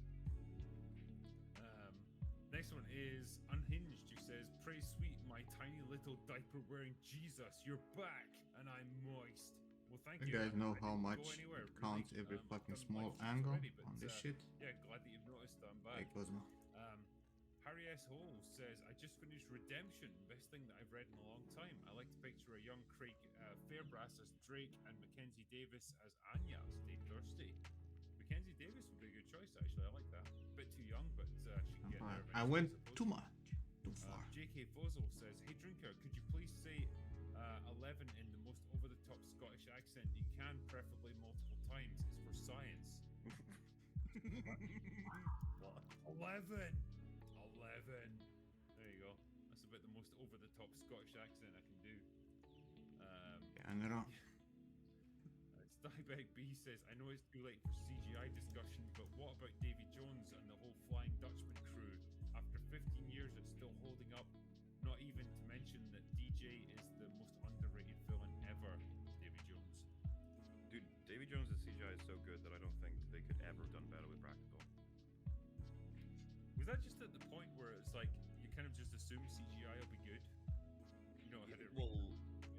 B: Next one is Unhinged, who says, "Pray sweet, my tiny little diaper-wearing Jesus, you're back, and I'm moist. Well, thank
F: You
B: you.
F: guys know
B: I
F: how
B: didn't
F: much
B: go anywhere,
F: it counts
B: really.
F: every
B: I've
F: fucking
B: done
F: small
B: live streams
F: angle
B: already, but,
F: on this shit.
B: Yeah, glad that you've noticed that I'm back.
F: Hey, Cosmo.
B: Harry S. Hole says, I just finished Redemption, best thing that I've read in a long time. I like to picture a young Craig Fairbrass as Drake and Mackenzie Davis as Anya. Stay thirsty. Mackenzie Davis would be a good choice, actually. I like that. A bit too young, but she can get there eventually,
F: I went
B: suppose.
F: too much. Too far.
B: J.K. Fozel says, hey Drinker, could you please say 11 in the most over-the-top Scottish accent you can, preferably multiple times? It's for science. 11. There you go. That's about the most over-the-top Scottish accent I can do. Stiebeck B says, I know it's too late for CGI discussion, but what about Davy Jones and the whole Flying Dutchman crew? After 15 years, it's still holding up. Not even to mention that DJ is the most underrated villain ever, Davy Jones.
A: Dude, Davy Jones' CGI is so good that I don't think they could ever have done better with practical.
B: Was that just at the point where it's like, you kind of just assume CGI will be good? You know, had it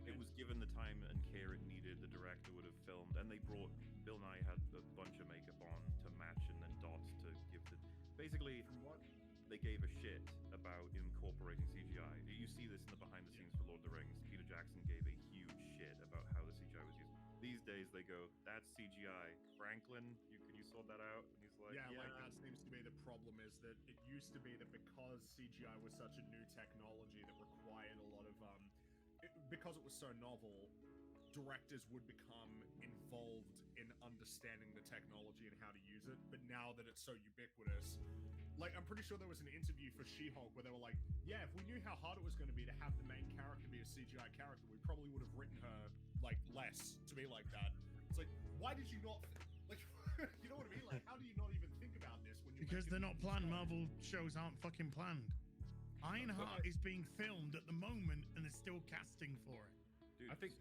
A: It was given the time and care it needed. The director would have filmed, and they brought Bill Nye had a bunch of makeup on to match, and then dots to give the. Basically, from what they gave a shit about incorporating CGI. You see this in the behind the scenes for Lord of the Rings. Peter Jackson gave a huge shit about how the CGI was used. These days they go, that's CGI. Franklin, you sort that out? And he's like,
C: Yeah, like that seems to be the problem, is that it used to be that because CGI was such a new technology that required a lot of because it was so novel, directors would become involved in understanding the technology and how to use it. But now that it's so ubiquitous, like, I'm pretty sure there was an interview for She-Hulk where they were like, yeah, if we knew how hard it was going to be to have the main character be a CGI character, we probably would have written her, like, less to be like that. It's like, why did you not, like, you know what I mean? Like, how do you not even think about this when you're
E: Because they're not planned. Marvel shows aren't fucking planned. Ironheart is being filmed at the moment, and they're still casting for it.
B: Dude, I think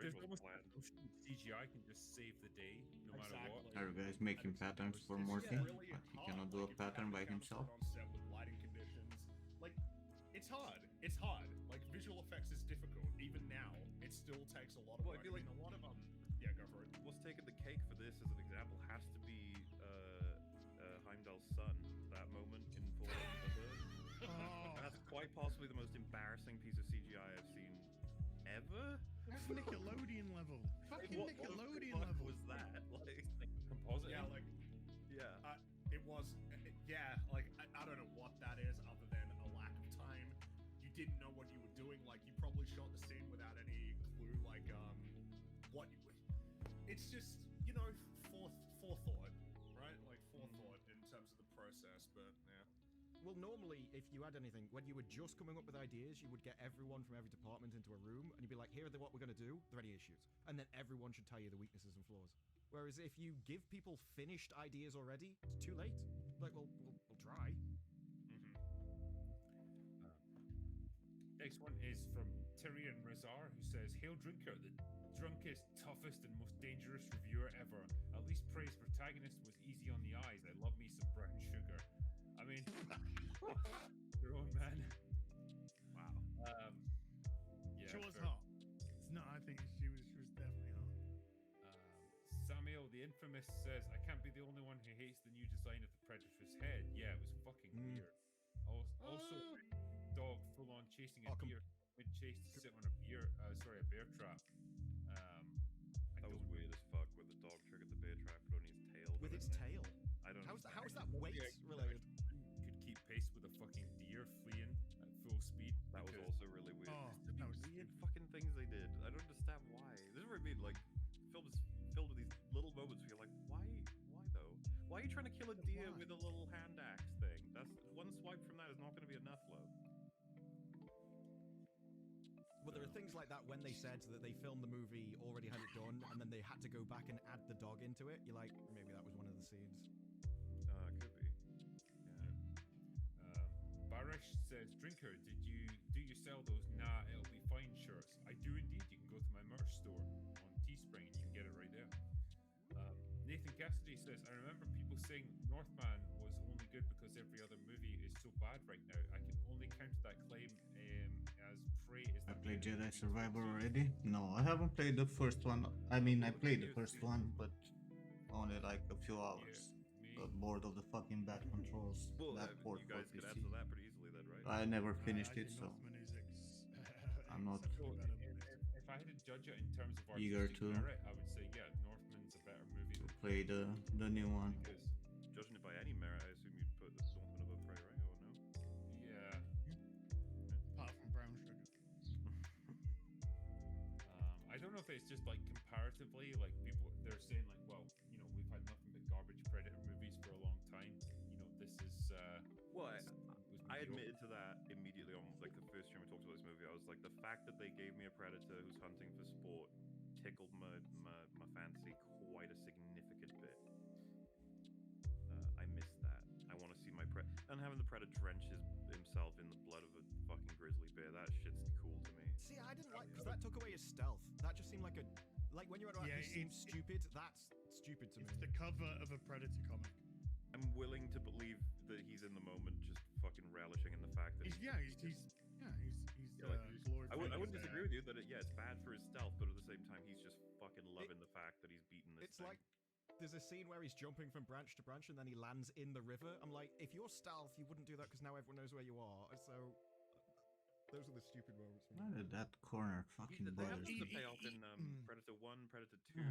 B: there's almost CGI can just save the day, no matter what.
F: Are you guys making patterns for Morphe?
C: Really
F: But he cannot do a pattern by himself.
C: On set with lighting conditions, like, it's hard. It's hard. Like, visual effects is difficult. Even now, it still takes a lot of work.
A: I feel like
C: a lot of yeah, go for it.
A: What's taken the cake for this as an example has to be Heimdall's son. That moment in Full Thunder. That's quite possibly the most embarrassing piece of CGI I've seen ever.
E: That's Nickelodeon level. Fucking
A: What
E: Nickelodeon
A: the fuck
E: level.
A: was that? Like,
B: composite.
C: Yeah, like,
A: yeah.
C: it was, yeah, like, I don't know what that is other than a lack of time. You didn't know what you were doing. Like, you probably shot the scene without any clue, like, what you were. It's just, you know, forethought, right? Like, forethought in terms of the process, but yeah.
D: Well, normally, if you had anything, when you were just coming up with ideas, you would get everyone from every department into a room, and you'd be like, here are what we're going to do, there are any issues. And then everyone should tell you the weaknesses and flaws. Whereas if you give people finished ideas already, it's too late. Like, we'll try.
B: Next one is from Tyrion Razar, who says, Hail Drinker, the drunkest, toughest, and most dangerous reviewer ever. At least Prey's protagonist was easy on the eyes. I love me some brown sugar. I mean, your own man. Wow. Yeah.
E: She was hot. No, I think she was definitely hot.
B: Samuel, the infamous, says, I can't be the only one who hates the new design of the Predator's head. Yeah, it was fucking weird. Also, dog full on chasing a deer mid-chase to sit on a bear trap.
A: That was weird as fuck where the dog triggered the bear trap, but only his tail.
D: With its tail?
A: I don't know.
D: How is that weight related?
B: Could keep pace with a fucking deer fleeing at full speed.
A: That was also really weird.
E: Oh,
A: There's so many weird fucking things they did. I don't understand why. This is what I mean. Like, film is filled with these little moments where you're like, why though? Why are you trying to kill a deer with a little hand axe thing? That's one swipe from that is not going to be enough, love.
D: Well, there are things like that when they said that they filmed the movie, already had it done, and then they had to go back and add the dog into it. You're like, maybe that was one of the scenes.
A: Could be. Yeah.
B: Barish says, Drinker, do you sell those Nah It'll Be Fine shirts? I do indeed. You can go to my merch store on Teespring and you can get it right there. Nathan Cassidy says, I remember people saying Northman was only good because every other movie is so bad right now. I can only counter that claim as Prey is the
F: played Jedi Survivor already? No, I haven't played the first one. I mean, I played the first one, but only like a few hours. Got bored of the fucking bad controls.
A: Well,
F: That port
A: you
F: for
A: guys could
F: PC.
A: answer that pretty easily then, right?
F: I never
E: I
F: finished
E: think
F: it, so
E: Northman is
F: I'm not
E: exceptionally better than this.
B: If I had to judge it in terms of
F: Eager
B: artistic
F: to-
B: merit, I would say yeah, Northman's a better movie than
F: play the new one.
A: Because judging it by any merit, I assume you'd put the Northman above Prey, right? Or no?
B: yeah.
E: Apart from brown sugar.
B: I don't know if it's just like comparatively, like people they're saying like, well, you know, we've had nothing but garbage Predator movies for a long time. You know, this is
A: Well,
B: was
A: I
B: mediocre.
A: admitted to that immediately on like the first time we talked about this movie. I was like, the fact that they gave me a predator who's hunting for sport tickled my fancy quite a significant bit. I missed that. I want to see my and having the predator drench himself in the blood of a fucking grizzly bear. That shit's cool to me.
D: See, I didn't like because that took away his stealth. That just seemed like when you're about
E: Yeah,
D: he seems stupid. That's stupid to me.
E: It's the cover of a Predator comic.
A: I'm willing to believe that he's in the moment just fucking relishing in the fact that
E: He's
A: just-
E: glorified.
A: I wouldn't disagree with you that it's bad for his stealth, but at the same time he's just fucking loving the fact that he's beaten this
D: It's
A: thing.
D: like there's a scene where he's jumping from branch to branch and then he lands in the river. I'm like, if you're stealth, you wouldn't do that because now everyone knows where you are. So those are the stupid moments. For
F: Why
D: me.
F: did that corner fucking
A: They have
F: bothers
A: the
F: me?
A: payoff in Predator 1, Predator 2,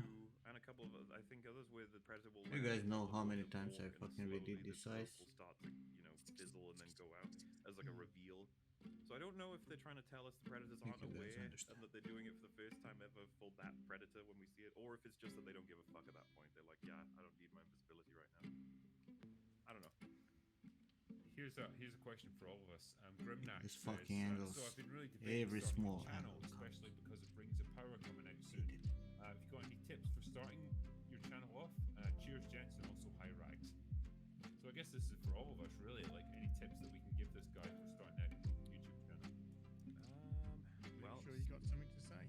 A: and a couple of I think others where the Predator will.
F: You
A: land
F: guys know
A: on
F: how
A: the
F: many
A: walk
F: times I
A: and
F: fucking
A: slowly
F: redid
A: the
F: this
A: smoke
F: ice.
A: will start to fizzle and then go out as like a reveal. So I don't know if they're trying to tell us the predators
F: think
A: aren't
F: you guys
A: aware
F: understand.
A: and that they're doing it for the first time ever for that predator when we see it, or if it's just that they don't give a fuck at that point. They're like, yeah, I don't need my invisibility right now. I don't know.
B: Here's a question for all of us. Grimnack
F: This
B: says,
F: fucking angles.
B: so I've been really debating
F: Every
B: starting
F: small
B: a channel,
F: angle
B: especially because of Rings of Power coming out soon. Have you got any tips for starting your channel off? Cheers, gents, and also hi, Rags. So I guess this is for all of us, really. Like any tips that we can give this guy for starting out his YouTube channel?
A: Well,
E: Sure, you got something to say.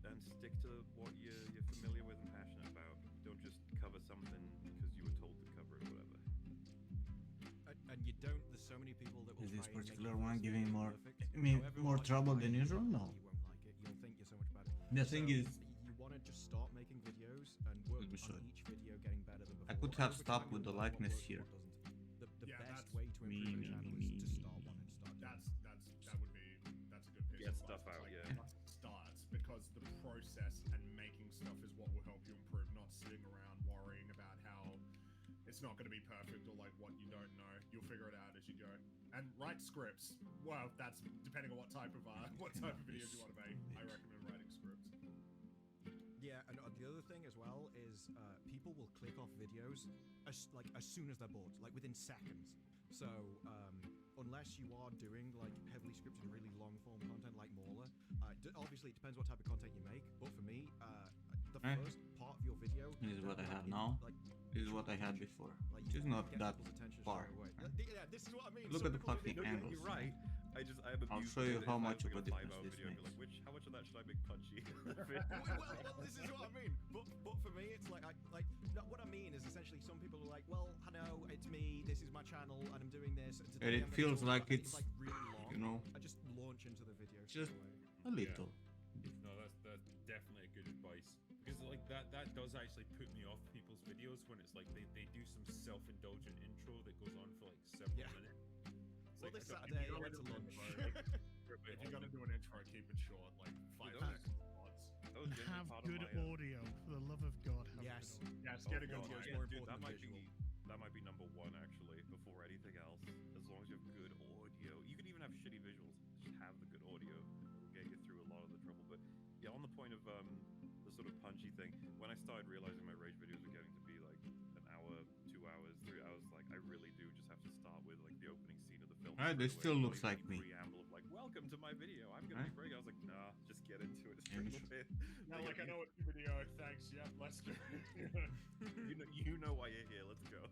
A: and stick to what you're familiar with and passionate about. Don't just cover something because you were told to cover it or whatever.
D: And you don't. There's so many people that will
F: Is this
D: try and make
F: particular
D: the
F: one
D: first
F: giving
D: video
F: more-
D: perfect.
F: I mean,
D: However
F: more
D: much you
F: trouble
D: try
F: than
D: and
F: usual?
D: do it,
F: No.
D: You won't like it. You'll think you're so much better.
F: The thing
D: So,
F: is,
D: you want to just start making videos and work
F: We
D: on
F: should.
D: each video getting better than before.
F: I could have
D: Over
F: stopped
D: time,
F: with the
D: you'll learn what
F: likeness
D: works and
F: here.
D: what doesn't. The
C: Yeah,
D: best
C: that's
D: way to
F: me,
D: improve
F: me,
D: a channel
F: me,
D: is to
F: me,
D: start
F: me.
D: one and start doing
C: That's
D: it.
C: that's a good piece
A: Get
C: of
A: stuff
C: advice.
A: out,
C: Like,
A: yeah.
C: just starts because the process and making stuff is what will help you improve, not sitting around worrying about how it's not going to be perfect or like what you don't know. You'll figure it out as you go. And write scripts. Well, that's depending on what type of videos you want to make. I recommend writing scripts.
D: Yeah, and the other thing as well is people will click off videos as soon as they're bored, like within seconds. So unless you are doing like heavily scripted, really long form content like Mauler, obviously it depends what type of content you make. But for me, the first part of your video
F: This is what I
D: like,
F: have now.
D: Like,
F: This is what I had before.
D: like,
F: Which is
D: you
F: not
D: get
F: that
D: people's attention
F: far.
D: straight away.
F: Huh?
D: Yeah, this is what I mean.
F: Look
D: Some
F: at the
D: people
F: fucking
D: do-
F: angles.
A: You're right. I am
F: I'll
A: abused
F: show you
A: with it.
F: how
A: If I
F: much
A: was
F: of a
A: making
F: difference
A: 5-hour
F: this
A: video, I'd be
F: makes.
A: like, how much of that should I make punchy?
D: well, this is what I mean. But for me, it's like no, what I mean is essentially some people are like, well, I know it's me. This is my channel, and I'm doing this. And today
F: it
D: I'm gonna
F: feels
D: talk
F: like
D: about-"
F: it's,
D: like really long.
F: you know,
D: I just launch into the video.
F: just
D: straight away.
F: a little.
B: No, that's definitely a good advice because like that does actually put me off people's videos when it's like they do some self-indulgent intro that goes on for like several
D: Yeah.
B: minutes. It's
D: Well,
B: like,
D: this
B: I don't-
D: Saturday I
C: gotta
D: went to
C: do an
D: lunch.
C: intro. If you're gonna do an intro, keep it short, like 5
A: those-
C: seconds. Lots.
A: That was genuinely
E: Have
A: part of
E: good
A: my,
E: audio, for the love of God. Have
D: Yes.
E: good audio.
C: Yes, get a good
D: audio
C: one.
D: is
A: Yeah,
D: more
A: dude,
D: important than visual.
A: that might be number one actually before anything else. As long as you have good audio, you could even have shitty visuals. Just have the good audio. It'll get you through a lot of the trouble. But yeah, on the point of the sort of punchy thing, when I started realizing my rage videos were getting to be like an hour, 2 hours, 3 hours, like I really do just have to start with like the opening scene of the film.
F: Ah,
A: straight
F: this
A: away,
F: still
A: not
F: looks
A: even
F: like
A: any
F: me.
A: Preamble of like, welcome to my video. I'm gonna be breaking. I was like, nah, just get into it straight
F: sure.
A: away.
C: Now, like, I know it's your video. Thanks. Yeah, let's go.
A: you know why you're here. Let's go.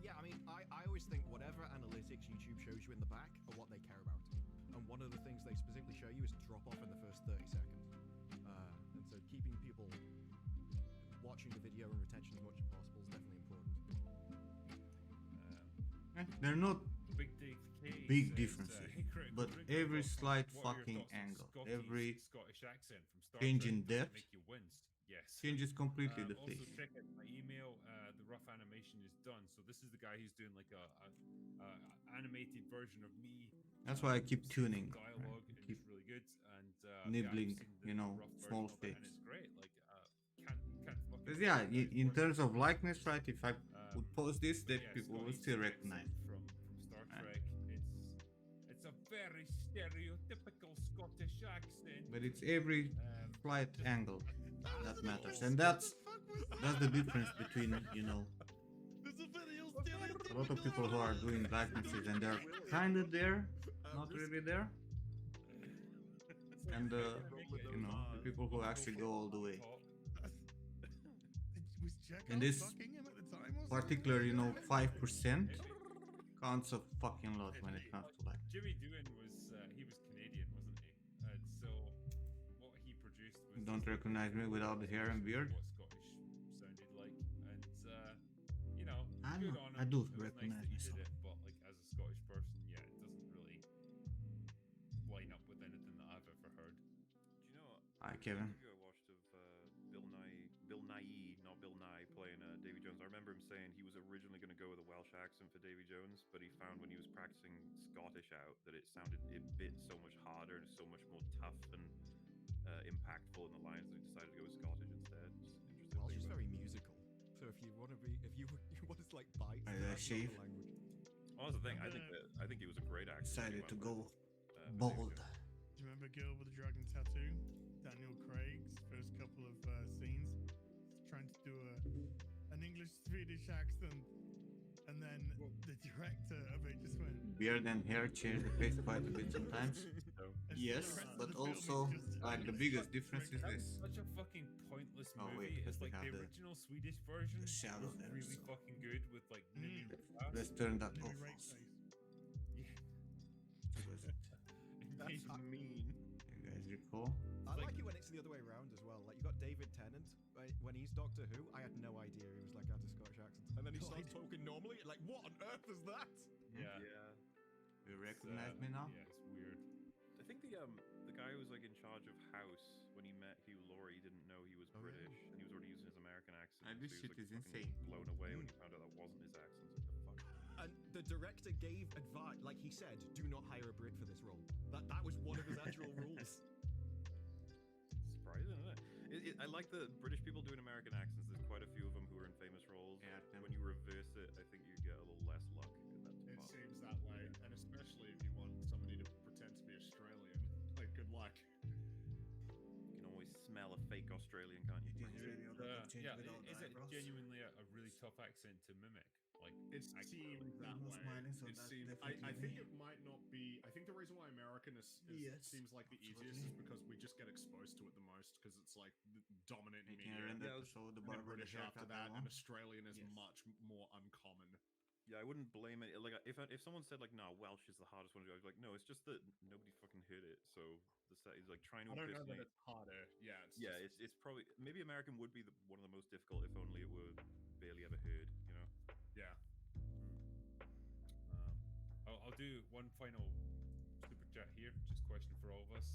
D: Yeah, I mean, I always think whatever analytics YouTube shows you in the back are what they care about. And one of the things they specifically show you is drop off in the first 30 seconds. And so keeping people watching the video and retention as much as possible is definitely important.
F: They're not
B: Big Dave K Hey
F: big
B: says,
F: differences,
B: "Hey, Critical
F: but
B: Drinker
F: every
B: Box,
F: slight
B: what are your
F: fucking
B: thoughts on
F: angle,
B: Scotty's
F: every
B: Scottish accent from Star
F: change
B: Trek
F: in
B: doesn't
F: depth
B: make you wince. Yes.
F: changes completely the
B: Also,
F: face.
B: check out my email. The rough animation is done. So this is the guy who's doing like a animated version of me.
F: That's why I keep
B: saying
F: tuning,
B: some dialogue,
F: right?
B: and
F: Keep
B: it's really good. And
F: nibbling,
B: yeah, I've seen
F: you know,
B: rough
F: small
B: version of it, and
F: things.
B: it's great. Like, can't fucking.
F: Because yeah, in
B: worse.
F: terms of likeness, right? If I would post this,
B: But
F: that
B: yeah,
F: people would
B: Scotty's
F: still
B: accent
F: recognize.
B: from Star
F: Right.
B: Trek. It's a very stereotypical Scottish accent.
F: But it's every slight
B: just-
F: angle that matters, and that's the difference between, you know, a lot of people who are doing likenesses and they're kind of there, not really there, and you know, the people who actually go all the way.
E: Was Chekhov
F: And this
E: fucking him at the time or something?
F: particular, you know, 5% counts a fucking lot when it comes to like.
B: Jimmy Doohan was he was Canadian, wasn't he? And so what he produced was
F: Don't recognize me without the hair and beard?
B: What Scottish sounded like, and you know,
F: I
B: good
F: know,
B: on him.
F: I do
B: It was
F: recognize
B: nice that he
F: myself.
B: did it, but like as a Scottish person, yeah, it doesn't really line up with anything that I've ever heard.
A: Do you know?
F: Hi,
A: the
F: Kevin.
A: interview I watched of Bill Nye, not Bill Nye, playing Davy Jones. I remember him saying he was originally going to go with a Welsh accent for Davy Jones, but he found when he was practicing Scottish out that it bit so much harder and so much more tough and impactful in the lines that he decided to go with Scottish instead. Just interesting.
D: Welsh
A: thing
D: is
A: about
D: very musical. So if you want to like bite,
F: Shave.
D: language.
A: Well, that's the thing. I think he was a great actor.
F: Decided to go
A: for Davy
F: bold.
A: Jones.
E: Do you remember Girl with the Dragon Tattoo? Daniel Craig's first couple of scenes. He's trying to do an English-Swedish accent, and then the director of it just went.
F: Beard and hair change the face quite a bit sometimes.
E: and
F: Yes,
E: the rest of
F: but
E: the film is
F: also
E: just
F: like the biggest difference is
B: That's
F: this.
B: such a fucking pointless
F: Oh,
B: movie.
F: wait, because
B: It's
F: we
B: like
F: have
B: the
F: the-
B: original Swedish version was
F: shadow there,
B: really
F: so-
B: fucking good with like Mimi
F: Let's turn that
E: Maybe
F: off.
E: right
F: Also.
E: face.
F: Was it?
A: That's mean.
F: You guys recall?
D: I like it when it's the other way around as well. Like you got David Tennant when he's Doctor Who. I had no idea he was like had a Scottish accent, and then he starts talking normally. Like, what on earth is that?
B: Yeah.
A: Yeah.
F: You recognize me now?
B: Yeah, it's weird.
A: I think the guy who was like in charge of House when he met Hugh Laurie didn't know he was
D: Oh, yeah.
A: British and he was already using his American accent.
F: This
A: so he
F: shit
A: was,
F: is
A: like, fucking
F: insane.
A: blown away when he found out that wasn't his accent. What the fuck?
D: And the director gave advice, like he said, do not hire a Brit for this role. That was one of his actual rules.
A: Surprising, isn't it? I like the British people doing American accents. There's quite a few of them who are in famous roles.
F: Yeah,
A: When you reverse it, I think you get a little less luck in that
C: It
A: department.
C: seems that way, and especially if you want somebody to pretend to be Australian. Like, good luck.
A: You can always smell a fake Australian, can't you?
B: Yeah, is it genuinely a really tough accent to mimic? Like,
C: It seems that
F: I'm
C: way.
F: smiling, so
C: It
F: that's
C: seems.
F: definitely
C: I think
F: me.
C: it might not be. I think the reason why American
F: Yes,
C: seems like the easiest is because we just get exposed to it the most because it's like the dominant
F: You can
C: media.
F: render
A: Yeah,
F: to show the
C: And then
F: barber the
C: British after
F: haircut
C: that,
F: I
C: and
F: want.
C: Australian is
F: Yes.
C: much more uncommon.
A: Yeah, I wouldn't blame it. Like, if someone said like, "No, Welsh is the hardest one to do," I'd be like, "No, it's just that nobody fucking heard it." So the set is like trying to
C: I don't know that
A: impersonate.
C: it's harder. Yeah, it's
A: Yeah,
C: just,
A: it's probably maybe American would be one of the most difficult if only it were barely ever heard. You know.
C: yeah.
B: I'll do one final super chat here. Just a question for all of us.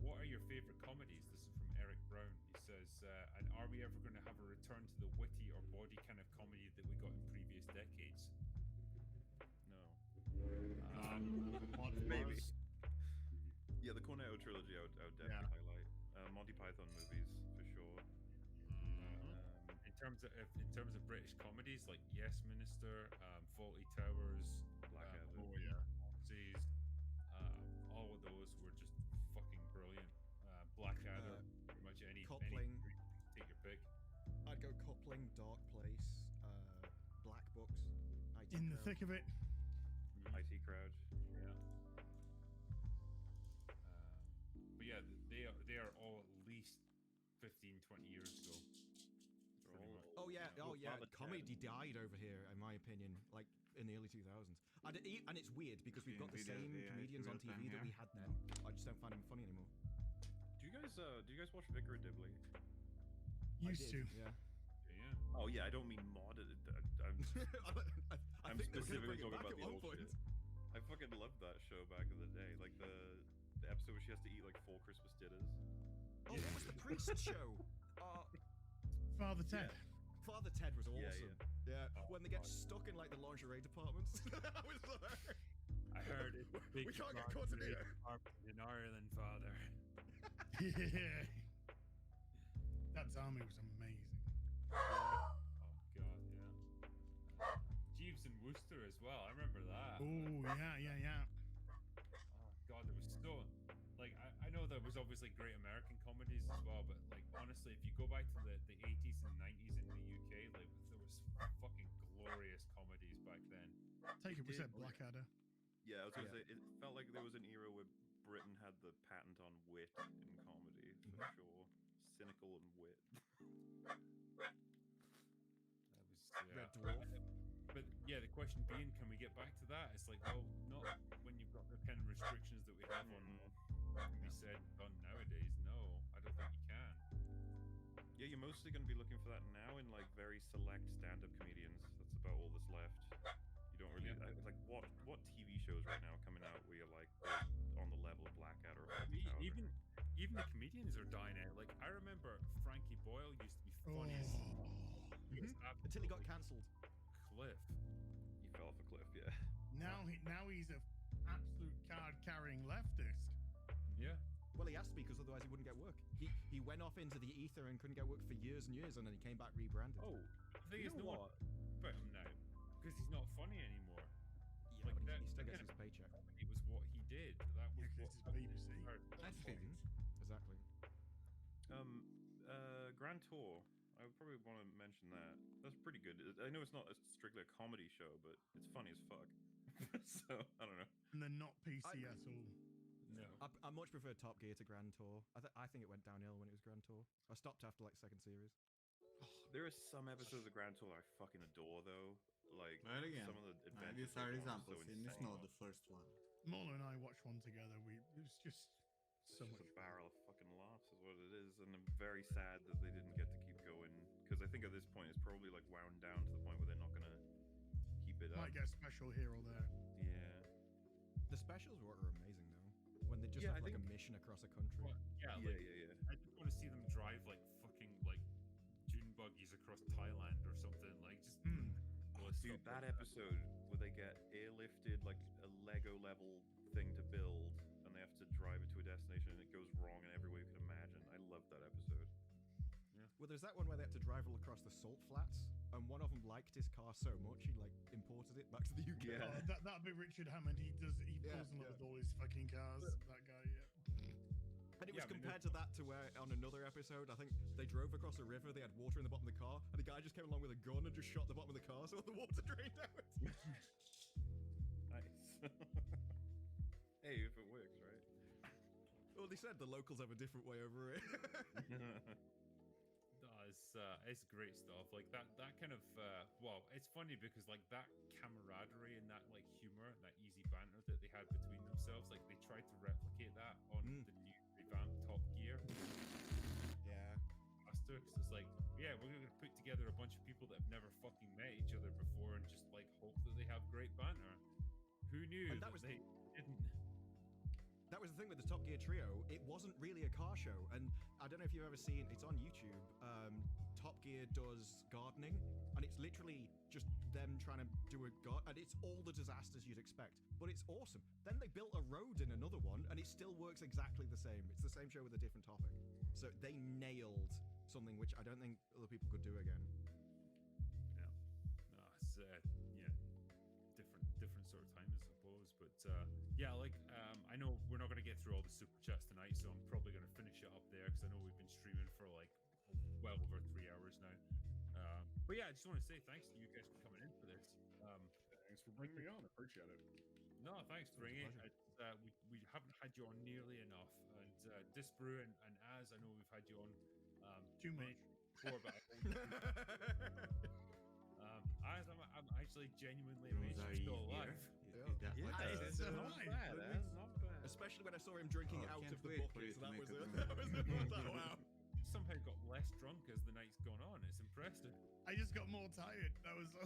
B: What are your favorite comedies? This is from Eric Brown. He says, and are we ever going to have a return to the witty or bawdy kind of comedy that we got in previous decades? No.
A: Maybe.
C: Most-
A: Yeah, the Cornetto trilogy I would definitely
C: Yeah.
A: highlight. Monty Python movies for sure.
B: In terms of British comedies, like Yes Minister, Faulty Towers,
A: Blackadder.
C: Oh yeah.
B: Nazis, all of those were just fucking brilliant. Blackadder, pretty much any
D: Coupling.
B: take your pick.
D: I'd go Coupling, Dark Place, Black Books. IT
E: In the
D: Crowd.
E: thick of it.
A: IT Crowd.
B: Yeah. But yeah, they are all at least 15, 20 years ago.
A: They're
B: Pretty
A: all-
B: much.
D: Oh yeah,
A: Well,
D: oh yeah.
A: Father
D: Comedy died over here, in my opinion, like in the early 2000s. And it's weird because we've got the
F: Nvidia,
D: same
F: yeah,
D: comedians on
F: real time
D: TV that
F: here.
D: we had then. I just don't find them funny anymore.
A: Do you guys watch Vicar of Dibley?
D: I
E: Used to.
D: did, Yeah.
B: Yeah.
A: Oh yeah, I don't mean modded. I'm
D: I
A: I'm
D: think they were gonna
A: specifically
D: bring it
A: talking
D: back
A: about
D: at
A: the
D: one
A: old
D: point.
A: shit. I fucking loved that show back in the day. Like the episode where she has to eat like 4 Christmas dinners.
D: Oh, what was the priest show?
E: Father Ted.
D: Father Ted was awesome.
A: Yeah.
D: Yeah. When they get stuck in like the lingerie departments. That was hilarious.
B: I heard it.
D: We can't get caught in here.
B: In Ireland, Father.
E: Yeah. That zombie was amazing.
B: Oh God, yeah. Jeeves and Wooster as well. I remember that.
E: Oh yeah.
B: Oh God, there was so like I know there was obviously great American comedies as well, but like honestly, if you go back to the 80s and 90s in the UK, like there was fucking glorious comedies back then.
E: Take it, we said Blackadder.
A: Yeah, I was gonna say it felt like there was an era where Britain had the patent on wit in comedy for sure. Cynical and wit.
B: That was
D: Red Dwarf.
B: But yeah, the question being, can we get back to that? It's like, well, not when you've got the kind of restrictions that we have on we said on nowadays. No, I don't think you can.
A: Yeah, you're mostly going to be looking for that now in like very select stand-up comedians. That's about all that's left. You don't really like what TV shows right now are coming out where you're like on the level of Blackadder or
B: Even the comedians are dying out. Like I remember Frankie Boyle used to be funny as
D: Until he got cancelled.
B: cliff.
A: He fell off a cliff, yeah.
E: Now he's a absolute card-carrying leftist.
B: Yeah.
D: Well, he has to be because otherwise he wouldn't get work. He went off into the ether and couldn't get work for years and years, and then he came back rebranded.
A: Oh,
B: The thing is,
A: you know
B: no one
A: what?
B: about him now because he's not funny anymore.
D: Yeah,
B: like
D: but
B: that-
D: he still
B: that
D: gets
B: kind
D: his paycheck.
B: It was what he did. That was
E: Yeah, 'cause
B: what
E: it's BBC.
F: That's fair.
D: Exactly.
A: Grand Tour. I would probably want to mention that. That's pretty good. I know it's not strictly a comedy show, but it's funny as fuck. So I don't know.
E: And they're not PC at all.
B: No.
D: I much prefer Top Gear to Grand Tour. I think it went downhill when it was Grand Tour. I stopped after like second series.
A: There are some episodes of Grand Tour I fucking adore though. Like
F: But again,
A: some of the adventures.
F: these
A: they
F: are
A: go on
F: examples,
A: so
F: and it's
A: insane.
F: not the first one.
E: Marla and I watched one together. It was just
A: It's
E: so
A: just
E: much
A: a barrel of fucking laughs is what it is, and I'm very sad that they didn't get to keep going because I think at this point it's probably like wound down to the point where they're not gonna keep it up.
E: Might get a special here or there.
A: Yeah.
D: The specials were amazing though. When they just
A: Yeah,
D: have
A: I
D: like a
A: think-
D: mission across a country.
B: Well, yeah,
A: Yeah,
B: like,
A: yeah.
B: I just want to see them drive like fucking like dune buggies across Thailand or something. Like just
A: Dude, that episode where they get airlifted like a Lego level thing to build, and they have to drive it to a destination, and it goes wrong in every way you can imagine. I love that episode.
D: Well, there's that one where they had to drive all across the salt flats, and one of them liked his car so much he like imported it back to the UK.
A: Yeah.
E: That'd be Richard Hammond. He falls in love with all his fucking cars. That guy, yeah.
D: And it was
B: Yeah, I mean,
D: compared to that to where on another episode, I think they drove across a river, they had water in the bottom of the car, and the guy just came along with a gun and just shot the bottom of the car so the water drained out.
A: Nice. Hey, if it works, right?
D: Well, they said the locals have a different way over it.
B: It's great stuff. Like that kind of well, it's funny because like that camaraderie and that like humor and that easy banter that they had between themselves, like they tried to replicate that on the new revamped Top Gear.
D: Yeah.
B: Faster, 'cause it's like, yeah, we're gonna put together a bunch of people that have never fucking met each other before and just like hope that they have great banter. Who knew
D: And
B: that
D: that was
B: they didn't?
D: That was the thing with the Top Gear trio. It wasn't really a car show, and I don't know if you've ever seen. It's on YouTube. Top Gear does gardening, and it's literally just them trying to do a garden, and it's all the disasters you'd expect. But it's awesome. Then they built a road in another one, and it still works exactly the same. It's the same show with a different topic. So they nailed something which I don't think other people could do again.
B: Yeah. No, it's different sort of time, I suppose. But yeah, like I know we're not going to get through all the super chats tonight, so I'm probably going to finish it up there because I know we've been streaming for like well over 3 hours now. But yeah, I just want to say thanks to you guys for coming in for this.
C: Thanks for bringing me on. Appreciate it.
B: No, thanks for bringing it. We haven't had you on nearly enough, and Disbrew and Az, I know we've had you on
E: Too
B: many
E: much.
B: before, but Az, I'm actually genuinely amazed you're still alive.
E: It's
A: not bad, not bad.
D: Especially when I saw him drinking
F: Oh,
D: out
F: can't
D: of the
F: wait for
D: bucket.
F: you
D: So
F: to
D: that
F: make
D: was
F: a
D: it.
F: comeback.
D: That was wow.
B: somehow got less drunk as the night's gone on. It's impressive.
E: I just got more tired. That was all.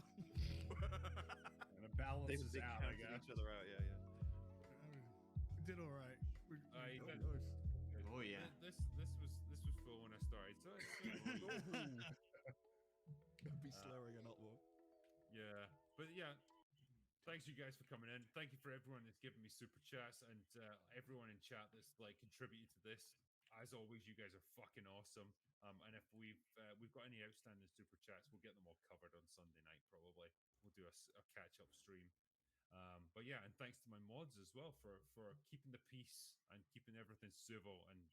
C: And it balances
A: They
C: out, I
A: cancel
C: guess.
A: each other out. Yeah, yeah.
E: We did all right.
B: I-
F: Oh yeah.
B: This was full when I started. So
D: Gotta be slower again, not more.
B: yeah, but yeah. Thanks you guys for coming in. Thank you for everyone that's given me super chats and everyone in chat that's like contributed to this. As always, you guys are fucking awesome. And if we've got any outstanding super chats, we'll get them all covered on Sunday night. Probably we'll do a catch up stream. But yeah, and thanks to my mods as well for keeping the peace and keeping everything civil and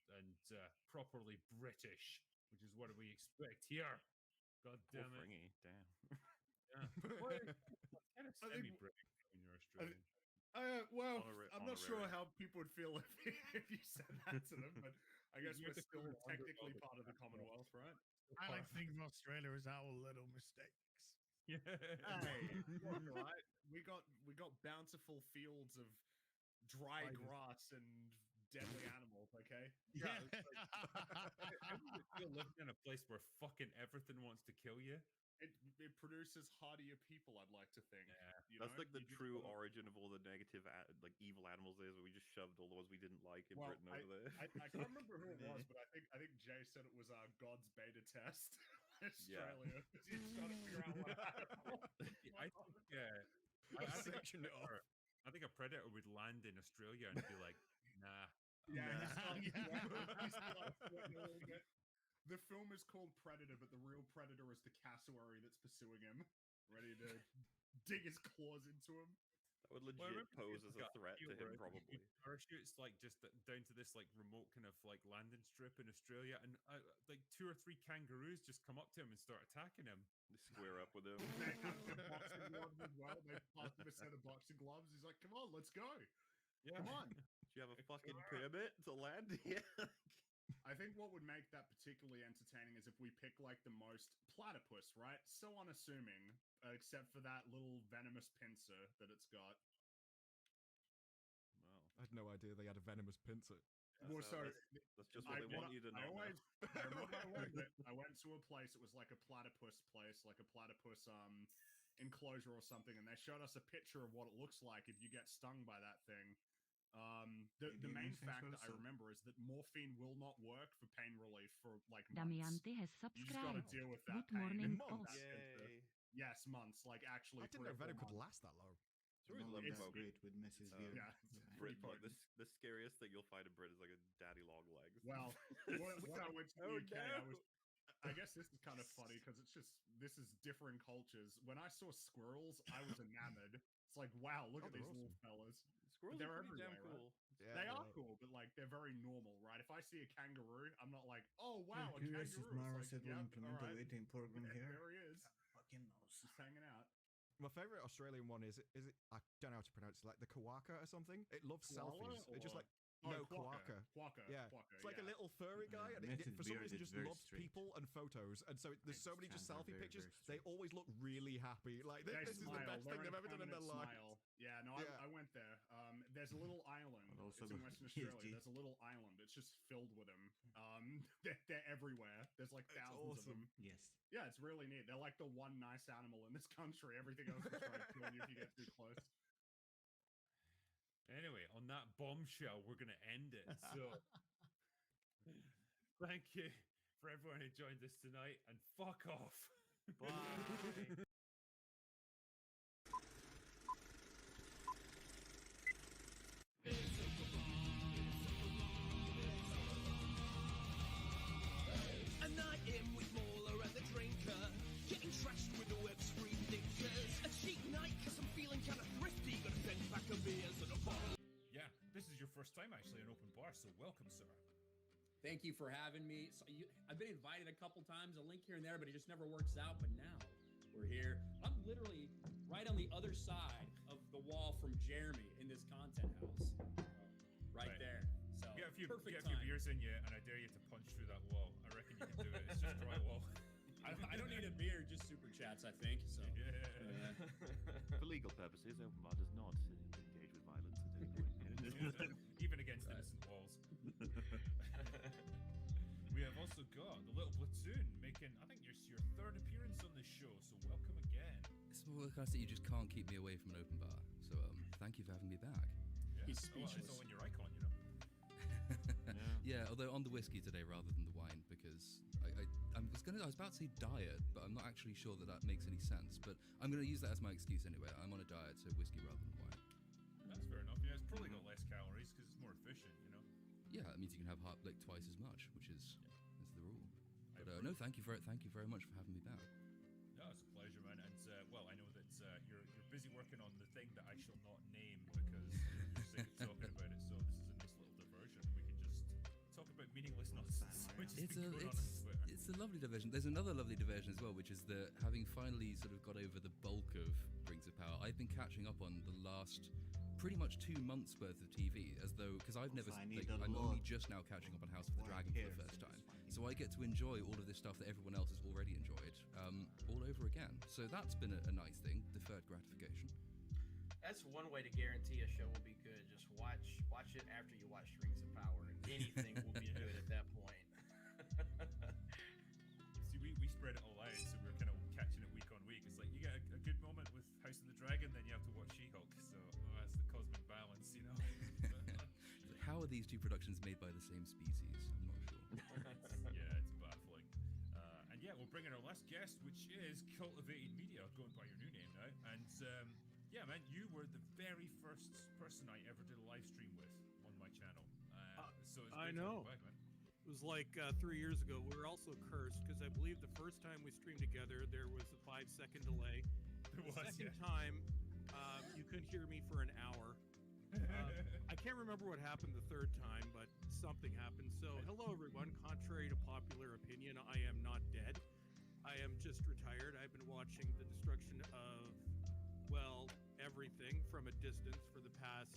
B: properly British, which is what we expect here. God damn it!
A: Fringy, damn.
B: Yeah. Well, kind of semi-British when you're Australian.
C: Well, I'm not sure
A: Honorary.
C: how people would feel if you said that to them, but I guess
B: You're
C: we're
B: the
C: still
B: cool
C: technically
B: underdog
C: part of the
B: of
C: Commonwealth, right?
E: I like to think of Australia as our little mistakes.
B: Yeah.
C: Hey, look, right? We got bountiful fields of dry
D: Tigers.
C: grass and deadly animals. Okay.
B: Yeah. How does it feel living in a place where fucking everything wants to kill you?
C: It produces hardier people. I'd like to think.
B: Yeah.
C: You
A: That's
C: know?
A: like the
C: You just
A: true
C: gotta-
A: origin of all the negative, like evil animals is, where we just shoved all the ones we didn't like in
C: Well,
A: Britain over there.
C: I can't remember who it was, but I think Jay said it was God's beta test. Australia. He's trying to figure out what happened.
B: I think, I think
D: Section it off.
B: I think a predator would land in Australia and be like, nah.
C: Yeah, he starts
E: Yeah.
C: he starts sweating a little bit. The film is called Predator, but the real predator is the cassowary that's pursuing him, ready to dig his claws into him.
A: That would
B: Well, I
A: legit
B: remember
A: pose
B: seeing,
A: as
B: like,
A: a threat to
B: video
A: him,
B: where
A: probably.
B: you parachutes like just down to this like remote kind of like landing strip in Australia, and like 2 or 3 kangaroos just come up to him and start attacking him.
A: They square up with him.
C: They have the boxing gloves as well. They pass him a set of boxing gloves. He's like, "Come on, let's go.
B: Yeah.
C: Come on."
A: Do you have a fucking permit to land here?
C: I think what would make that particularly entertaining is if we pick like the most platypus, right? So unassuming, except for that little venomous pincer that it's got.
A: Well,
D: I had no idea they had a venomous pincer.
C: Well, so
A: that's just what they want you to know.
C: I
A: now.
C: always, I remember I went to a place. It was like a platypus place, like a platypus enclosure or something, and they showed us a picture of what it looks like if you get stung by that thing. The
F: Maybe
C: main
F: makes sense
C: fact that I
F: also.
C: remember is that morphine will not work for pain relief for like months.
G: Damiante has
C: You just got to
G: subscribed.
C: deal with that
G: Good
C: pain.
G: morning,
D: Months.
G: boss.
A: Yay.
C: Yes, months. Like actually,
D: I didn't know
C: 3 or 4
D: venom could
C: months.
D: last that long.
A: It's always
F: Well,
A: loved
C: it's-
F: that's
A: about
F: great with Mrs. Beard.
C: Yeah.
A: Britain. Like
C: Pretty
A: the scariest thing you'll find in Britain is like a daddy long legs.
C: Well, when I went to the
A: Oh,
C: UK,
A: no.
C: I guess this is kind of funny because this is differing cultures. When I saw squirrels, I was enamored. It's like, wow, look
D: Oh,
C: at these
D: they're
C: little fellas.
A: Squirrels
C: they're
A: are pretty damn
C: everywhere,
A: cool.
D: Yeah,
C: They are
D: right.
C: cool, but like they're very normal, right? If I see a kangaroo, I'm not like, oh wow, a
F: Curious
C: kangaroo.
F: if Mara
C: It's
F: said
C: like,
F: we'll
C: yep,
F: implement
C: all
F: a
C: right.
F: waiting program here.
C: There he is,
F: Fucking knows.
C: just hanging out.
D: My favorite Australian one is it? I don't know how to pronounce it. Like the quokka or something. It loves
C: Koala
D: selfies. It just
C: or-
D: like
C: Oh,
D: no quokka.
C: Quokka.
D: Yeah,
C: Quokka,
D: it's like a
C: yeah.
D: little furry guy, and
F: Mrs.
D: for some
F: Beard
D: reason
F: is
D: just
F: very
D: loves
F: strict.
D: people and photos, and so there's so many just
F: Stands are
D: selfie
F: very,
D: pictures.
F: very
D: They
F: strict.
D: always look really happy. Like
C: They
D: this is the
C: smile.
D: best thing
C: They're
D: they've ever done in their
C: permanent
D: life.
C: smile. Yeah, no,
D: Yeah.
C: I went there. There's a little island.
F: But also
C: It's in
F: the
C: Western Australia.
F: PSG.
C: There's a little island. It's just filled with them. They're everywhere. There's like
D: It's
C: thousands of
D: awesome.
C: them.
F: Yes.
C: Yeah, it's really neat. They're like the one nice animal in this country. Everything else will try to kill you if you get too close.
B: Anyway, on that bombshell, we're gonna end it. So, thank you for everyone who joined us tonight, and fuck off.
A: Bye.
H: A night in with Mauler and the drinker, getting trashed with the web screen dictors. A cheap night cause I'm feeling kind of thrifty, got a 10-pack of beers and a bottle.
B: Yeah, this is your first time actually in open bar, so welcome, sir.
I: Thank you for having me. So I've been invited a couple times, a link here and there, but it just never works out. But now we're here. I'm literally right on the other side of the wall from Jeremy in this content house, right
B: Right.
I: there. So
B: Get a few
I: perfect
B: get a few
I: time.
B: beers in you, and I dare you to punch through that wall. I reckon you can do it. It's just drywall.
I: I don't need a beer, just super chats, I think. So
B: Yeah.
A: For legal purposes, open bar does not engage with violence at any point.
B: Even against innocent walls. We have also got Oh, the little platoon making, I think it's your third appearance on this show, so welcome again.
G: It's more like that you just can't keep me away from an open bar. So thank you for having me back.
B: Yeah.
C: He's
B: Well,
C: speechless.
B: it's all in your icon, you know.
G: Yeah, although on the whiskey today rather than the wine, because I was about to say diet, but I'm not actually sure that makes any sense. But I'm gonna use that as my excuse anyway. I'm on a diet, so whiskey rather than wine.
B: That's fair enough. Yeah, it's probably got less calories because it's more efficient, you know.
G: Yeah, it means you can have like twice as much, which is the rule. But
B: agree.
G: no, thank you very much for having me back.
B: No, it's a pleasure, man. And well, I know that you're busy working on the thing that I shall not name because you're sick of talking about it. So this is a nice little diversion. We can just talk about meaningless nonsense, which has been going on Twitter.
G: It's a lovely diversion. There's another lovely diversion as well, which is that having finally sort of got over the bulk of Rings of Power, I've been catching up on the last pretty much 2 months worth of TV, as though because I'm only just now catching up on House of the Dragon for the first time, so I get to enjoy all of this stuff that everyone else has already enjoyed all over again. So that's been a nice thing, deferred gratification.
J: That's one way to guarantee a show will be good. Just watch it after you watch Rings of Power, and anything will be good at that point.
B: See, we spread it all out, so we're kind of catching it week on week. It's like you get a good moment with House of the Dragon, then you have to watch She-Hulk. So that's the cosmic balance, you know.
G: How are these two productions made by the same species? I'm not sure.
B: Yeah, it's baffling. And yeah, we'll bring in our last guest, which is Cultivated Media, going by your new name now. And yeah, man, you were the very first person I ever did a live stream with on my channel. So it's
K: I
B: great to
K: know.
B: have you back, man.
K: It was like 3 years ago. We were also cursed because I believe the first time we streamed together, there was a 5-second delay.
B: There
K: The
B: was,
K: second
B: yeah.
K: time, you couldn't hear me for an hour. I can't remember what happened the third time, but something happened. So, hello everyone. Contrary to popular opinion, I am not dead. I am just retired. I've been watching the destruction of, well, everything from a distance for the past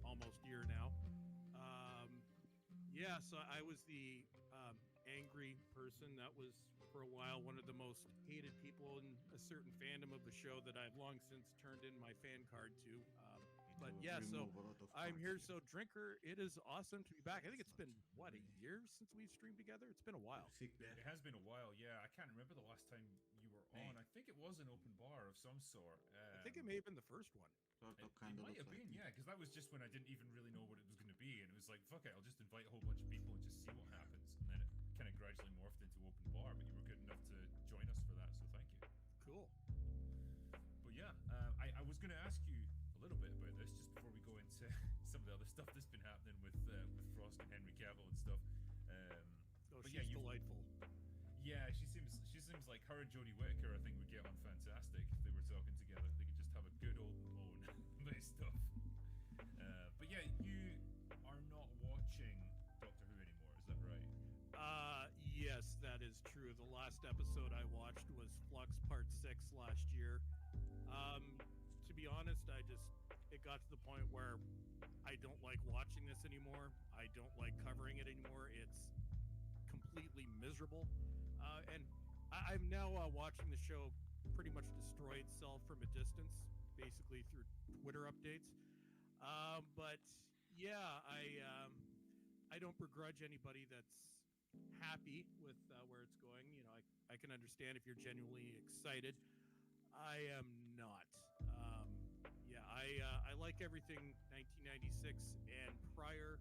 K: almost year now. Yeah, so I was the angry person that was, for a while, one of the most hated people in a certain fandom of the show that I've long since turned in my fan card to. But yeah, so I'm here. So Drinker, it is awesome to be back. I think it's been, what, a year since we've streamed together? It's been a while.
B: It has been a while, yeah. I can't remember the last time you were on. I think it was an open bar of some sort.
K: I think it may have been the first one.
B: It might have been, yeah, because that was just when I didn't even really know what it was going to be, and it was like, fuck it, I'll just invite a whole bunch of people and just see what happens. And then it kind of gradually morphed into open bar, but you were good enough to join us for that, so thank you.
K: Cool.
B: But yeah, I was going to ask you a little bit about this just before we go into some of the other stuff that's been happening with Frost and Henry Cavill and stuff.
K: Oh,
B: but
K: she's
B: yeah,
K: delightful.
B: Yeah, she seems like her and Jodie Whittaker, I think, would get on fantastic if they were talking together. They could just have a good old moan about stuff. But yeah, you are not watching Doctor Who anymore, is that right?
K: Yes, that is true. The last episode I watched was Flux Part 6 last year. To be honest, it got to the point where I don't like watching this anymore. I don't like covering it anymore. It's completely miserable. And I'm now watching the show pretty much destroy itself from a distance, basically through Twitter updates. But yeah, I don't begrudge anybody that's happy with where it's going. You know, I can understand if you're genuinely excited. I am not. Yeah, I like everything 1996 and prior,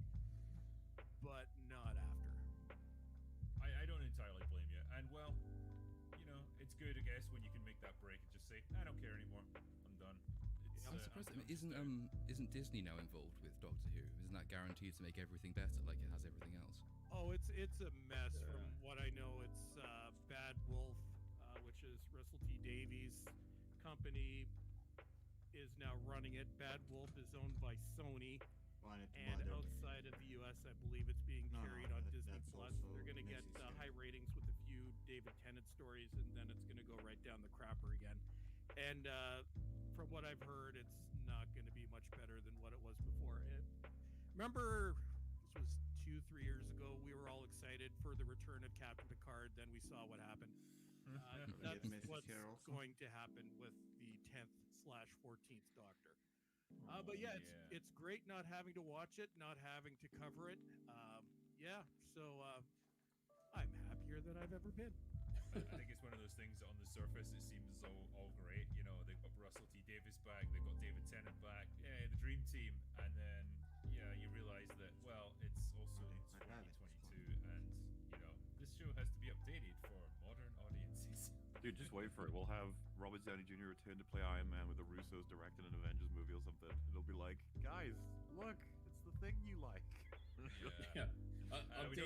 K: but not after.
B: I don't entirely blame you. And well, you know, it's good, I guess, when you can make that break and just say, I don't care anymore. I'm done.
G: I'm surprised. Isn't Disney now involved with Doctor Who? Isn't that guaranteed to make everything better, like it has everything else?
K: Oh, it's a mess. From what I know, it's Bad Wolf, which is Russell T Davies' company, is now running it. Bad Wolf is owned by Sony, and outside of the U.S., I believe it's being carried on Disney Plus. They're going to get high ratings with a few David Tennant stories, and then it's going to go right down the crapper again. And from what I've heard, it's not going to be much better than what it was before. Remember, this was 2-3 years ago, we were all excited for the return of Captain Picard. Then we saw what happened. That's what's going to happen with the 10th/14th Doctor. But yeah, it's great not having to watch it, not having to cover it. Yeah, so I'm happier than I've ever been.
B: I think it's one of those things that on the surface it seems all great. You know, they've got Russell T Davies back, they've got David Tennant back, yeah, the dream team, and then you realize that it's also 2022, and this show has to be updated for modern audiences.
A: Dude, just wait for it. We'll have Robert Downey Jr. return to play Iron Man with the Russos directing an Avengers movie or something. It'll be like, guys, look, it's the thing you like.
I: Yeah.
B: We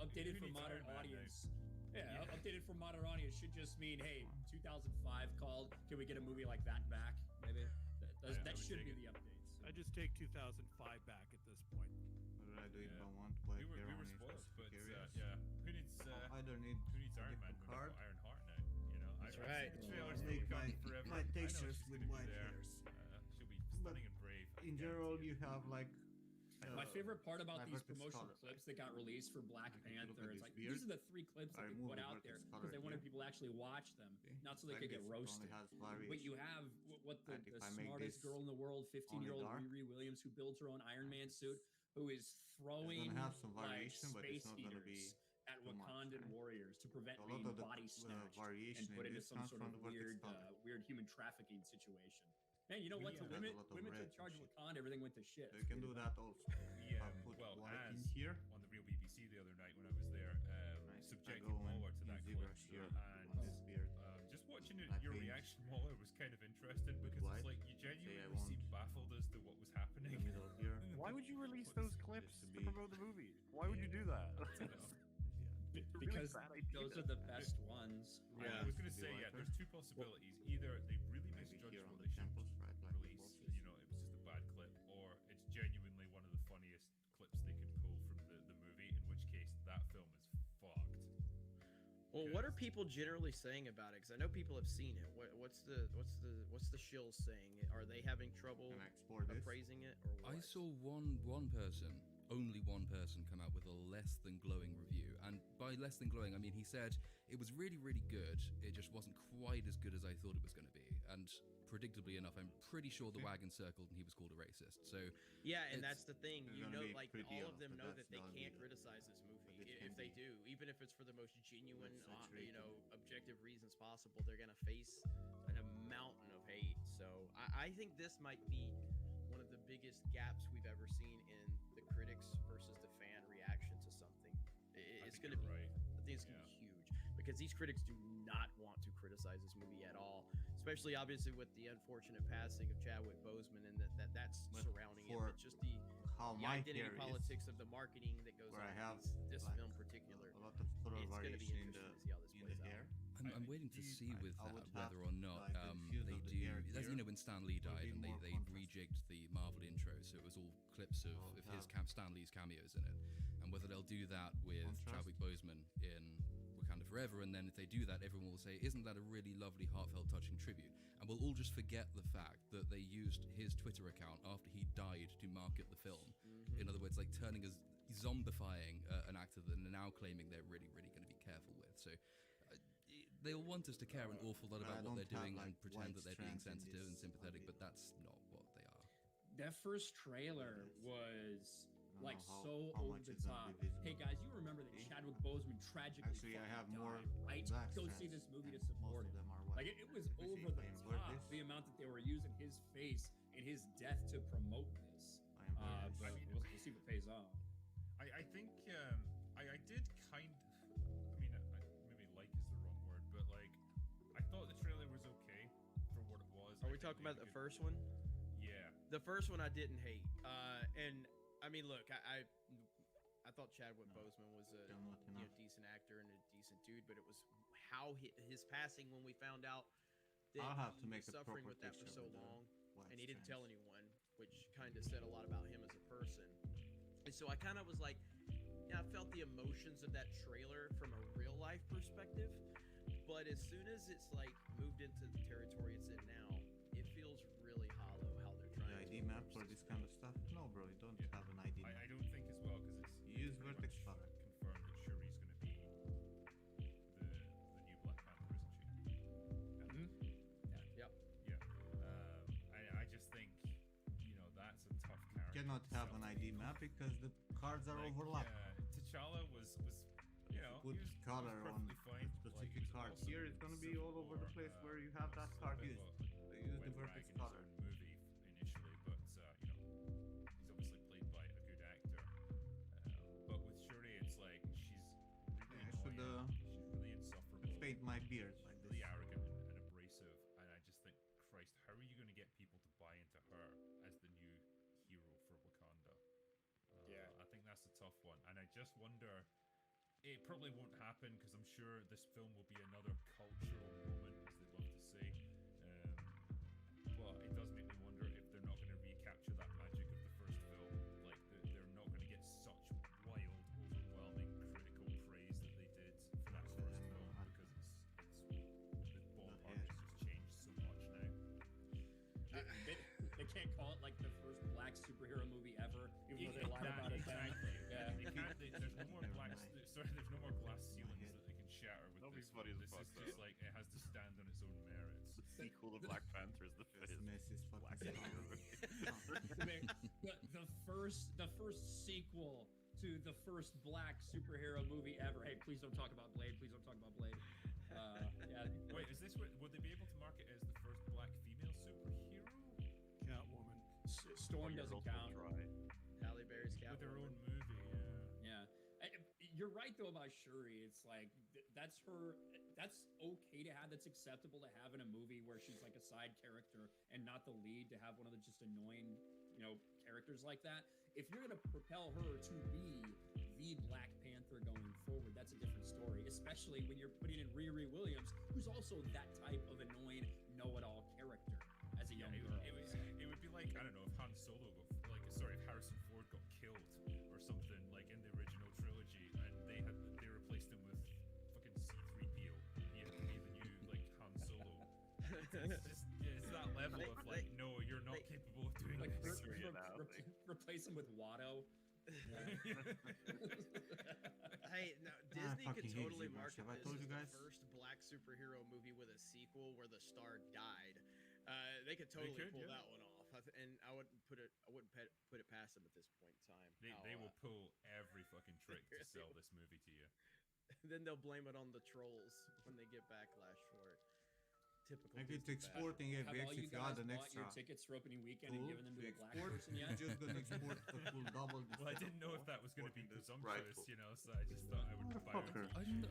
I: Updated
B: who
I: for
B: needs
I: modern
B: Iron Man
I: audience.
B: now?
I: Yeah, updated for modern audience should just mean, hey, 2005 called. Can we get a movie like that back? Maybe that
B: would
I: should
B: take
I: be
B: it.
I: the updates.
K: I just take 2005 back at this point.
F: What did I do if
B: Yeah.
F: I want to play
B: We were
F: Iron
B: spoiled, but
F: curious?
B: who needs
F: I don't need
B: who needs
F: a
B: Iron Man
F: different
B: when
F: card.
B: we've got Iron Heart now? You know,
J: That's
B: I've
J: right.
B: seen the trailers
F: I
B: for
F: make
B: Wakanda
F: my
B: forever.
F: my
B: I know
F: textures
B: she's
F: with
B: gonna be
F: white
B: there.
F: hairs.
B: She'll be stunning and brave. I
F: In
B: guarantee
F: general,
B: it.
F: you have like.
I: My favorite part about
F: my
I: these
F: vertex
I: promotional
F: color.
I: clips that got released for Black
F: Like, if you look
I: Panther,
F: at
I: it's
F: this
I: like
F: beard,
I: these are the 3 clips
F: I
I: that they
F: remove
I: put
F: the
I: out
F: vertex
I: there
F: color
I: because they wanted
F: here.
I: people to actually watch them,
F: Okay.
I: not so they
F: Like
I: could get
F: this, it only
I: roasted.
F: has
I: But you
F: variation.
I: have what the
F: And if I make
I: smartest
F: this
I: girl in the world, 15-year-old
F: dark,
I: Riri Williams, who builds her own Iron Man suit, who is
F: It's
I: throwing
F: gonna have some
I: like
F: variation, but it's
I: space
F: not gonna be
I: eaters at
F: too much,
I: Wakandan
F: right?
I: warriors to prevent
F: A lot
I: being
F: of the
I: body snatched and
F: variation
I: put
F: in
I: into
F: this
I: some
F: comes
I: sort of
F: from the vertex color.
I: weird human trafficking situation. Man, you know what?
B: Yeah.
I: The
F: There's
I: women
F: a lot of
I: women
F: red
I: took charge of
F: and shit.
I: Wakanda, everything went to shit.
F: So you can do that also.
B: Yeah,
F: I put
B: well,
F: white in
B: as
F: here.
B: on the real BBC the other night when I was there,
F: I
B: subjecting
F: go and
B: Muller to that
F: use
B: clip,
F: ZBrush here
B: and
F: on this beard.
B: just watching
F: I
B: your
F: paint
B: reaction, Muller, was kind of interesting
F: with
B: because
F: white.
B: it's like you
F: Say I
B: genuinely
F: want
B: seem baffled as to what was
F: in
B: happening.
F: the middle here.
A: Why would you release
B: What's
A: those
B: this
A: clips
F: to
A: to
F: be?
A: promote the movie? Why would you do that?
I: Because
A: bad idea.
I: those are the best ones.
B: I was gonna
F: Maybe
B: say,
F: lighter.
B: there's 2 possibilities. Either they really
F: Maybe
B: misjudged
F: here on
B: what
F: the
B: they should
F: temples, right? Like the
B: release,
F: bosses.
B: it was just a bad clip, or it's genuinely one of the funniest clips they could pull from the movie, in which case that film is fucked.
J: Well, what are
B: Because-
J: people generally saying about it? Because I know people have seen it. What's the shills saying? Are they having trouble
F: Can I export this?
J: appraising it, or what?
G: I saw one person, only one person, come out with a less than glowing review. And by less than glowing, I mean he said it was really, really good. It just wasn't quite as good as I thought it was going to be. And predictably enough, I'm pretty sure the wagon circled and he was called a racist. So
J: Yeah, and
G: It's-
J: that's the thing.
F: It's
J: You
F: gonna
J: know,
F: be
J: like
F: pretty
J: all
F: off,
J: of them
F: but
J: know
F: that's
J: that they
F: not
J: can't
F: good.
J: criticize this movie.
F: But it
J: If
F: can
J: they
F: be.
J: do, even if it's for the most genuine,
F: That's saturated.
J: objective reasons possible, they're gonna face a mountain of hate. So I think this might be one of the biggest gaps we've ever seen in the critics versus the fan reaction to something. It's
B: think
J: gonna be.
B: you're right.
J: I think it's gonna be huge because these critics do not want to criticize this movie at all, especially obviously with the unfortunate passing of Chadwick Boseman and that's
F: But
J: surrounding it.
F: for
J: But just the
F: How
J: the
F: my
J: identity
F: hair is,
J: politics of the marketing that goes
F: where I
J: on
F: have
J: this
F: like,
J: film in particular.
F: a lot of color
J: It's gonna be
F: variation in
J: interesting to see how this
F: the
J: plays out.
F: hair.
G: I'm waiting to see with
F: I
G: that
F: would have,
G: whether or not
F: like, a few
G: they
F: of the
G: do.
F: hair
G: As you
F: here
G: know, when Stan Lee
F: will
G: died
F: be
G: and
F: more
G: they
F: contrast.
G: rejigged the Marvel intro, so it was all clips of Stan Lee's cameos in it, and whether they'll do that with
F: Contrast.
G: Chadwick Boseman in Wakanda Forever, and then if they do that, everyone will say, "Isn't that a really lovely, heartfelt, touching tribute?" And we'll all just forget the fact that they used his Twitter account after he died to market the film. In other words, like turning as zombifying an actor that they're now claiming they're really, really going to be careful with. So they'll want us to care an awful lot
F: But I
G: about what
F: don't
G: they're doing
F: have,
G: and
F: like,
G: pretend
F: white
G: that they're being
F: strands in
G: sensitive and
F: this
G: sympathetic, but
F: video.
G: that's not what they are.
I: That first trailer was
F: I don't
I: like
F: know
I: so
F: how
I: over
F: much
I: the
F: is gonna
I: top.
F: be visible.
I: Hey guys, you remember that Chadwick Boseman tragically
F: Actually, I have
I: fucking
F: more
I: died, right?
F: black
I: Go
F: strands,
I: see this movie to
F: and
I: support
F: most
I: it.
F: of them are white.
I: Like it was
F: If you see,
I: over the
F: I invert
I: top.
F: this,
I: The amount that they were using his face and his death to promote this.
F: I invert
I: But
F: this.
I: we'll see if it pays off.
B: I think I did kind of. I mean, maybe like is the wrong word, but like I thought the trailer was okay for what it was.
J: Are
B: I
J: we
B: think
J: talking
B: they
J: about the
B: could-
J: first one?
B: Yeah.
J: The first one I didn't hate, and I mean, look, I thought Chadwick Boseman was a
F: Still not enough.
J: decent actor and a decent dude, but it was how his passing when we found out that
F: I'll have
J: he
F: to make
J: was
F: a
J: suffering
F: proper
J: with that for
F: picture
J: so
F: with the
J: long,
F: white
J: and he didn't
F: strands.
J: tell anyone, which kind of said a lot about him as a person. And so I kind of was like, yeah, I felt the emotions of that trailer from a real life perspective, but as soon as it's like moved into the territory it's in now, it feels really hollow how they're
F: The
J: trying
F: ID
J: to
F: map for this kind of stuff? No, bro, you don't have an ID map.
B: I don't think as well because it's
F: You use
B: pretty
F: vertex
B: much
F: color.
B: confirmed that Shuri's going to be the new Black Panther, isn't she?
J: Yep.
B: Yeah. I just think that's a tough character.
F: Cannot
B: to
F: have
B: sell
F: an
B: to
F: ID
B: people.
F: map because the cards are
B: Like,
F: overlapped.
B: T'Challa was you know,
F: Put
B: he was
F: color on
B: perfectly fine.
F: a specific card.
B: also
F: Here it's gonna be all over the place where you have that card used. So use the vertex color.
B: Movie initially, but you know, he's obviously played by a good actor. But with Shuri, it's like she's really
F: I should
B: annoying. She's really insufferable.
F: fade my beard like
B: She's really
F: this.
B: arrogant and abrasive, and I just think, Christ, how are you going to get people to buy into her as the new hero for Wakanda?
I: Yeah.
B: I think that's a tough one, and I just wonder. It probably won't happen because I'm sure this film will be another cultural moment, as they love to say. But it does make me wonder if they're not going to recapture that magic of the first film. Like they're not going to get such wild, overwhelming critical praise that they did for that first film because the ballpark has just changed so much now.
I: They can't call it like the first black superhero movie ever, even though they lied about it then.
B: Exactly.
I: Yeah.
B: They can't. There's no more there's no more glass ceilings that they can shatter with
A: That'll be
B: this.
A: funny as
B: This
A: fuck,
B: is just
A: though.
B: like it has to stand on its own merits.
A: The sequel to Black Panther is the
F: This mess is
A: Black
F: fucking
A: Panther.
I: the first sequel to the first black superhero movie ever. Hey, please don't talk about Blade. Please don't talk about Blade. Yeah.
B: Wait, is this would they be able to market it as the first black female superhero
K: Catwoman.
I: Storm doesn't count.
J: Halle Berry's
B: with
J: Catwoman.
B: their own movie?
I: Yeah. You're right though about Shuri. It's like that's her. That's okay to have. That's acceptable to have in a movie where she's like a side character and not the lead. To have one of the just annoying, characters like that. If you're gonna propel her to be the Black Panther going forward, that's a different story. Especially when you're putting in Riri Williams, who's also that type of annoying know-it-all character as a young girl.
B: It would be like, I don't know, if Han Solo if Harrison Ford got killed or something like in the original trilogy, and they replaced him with fucking C-3PO. He had to be the new like Han Solo. It's that level of like, no, you're not capable of doing
I: Like
B: this.
I: replace him with Watto.
J: Hey, now Disney could
F: fucking hate
J: totally
F: ZBrush.
J: market
F: Have I
J: this
F: told
J: as
F: you guys?
J: the first black superhero movie with a sequel where the star died. They could totally pull that one off, and I wouldn't put it past them at this point in time.
B: They will pull every fucking trick to sell this movie to you.
J: Then they'll blame it on the trolls when they get backlash for it. Typical.
F: Like it's
J: Disney
F: exporting
I: Have all
F: FX
I: you
F: if you add
I: guys
F: an
I: bought
F: extra
I: your tickets for opening weekend and
F: tool
I: given them
F: to
I: to a black
F: export.
I: person yet?
F: You're just gonna export the full double.
B: Well, I didn't know if that was going to be presumptuous,
F: Rifle.
B: so I just thought I would buy it.
F: Motherfucker.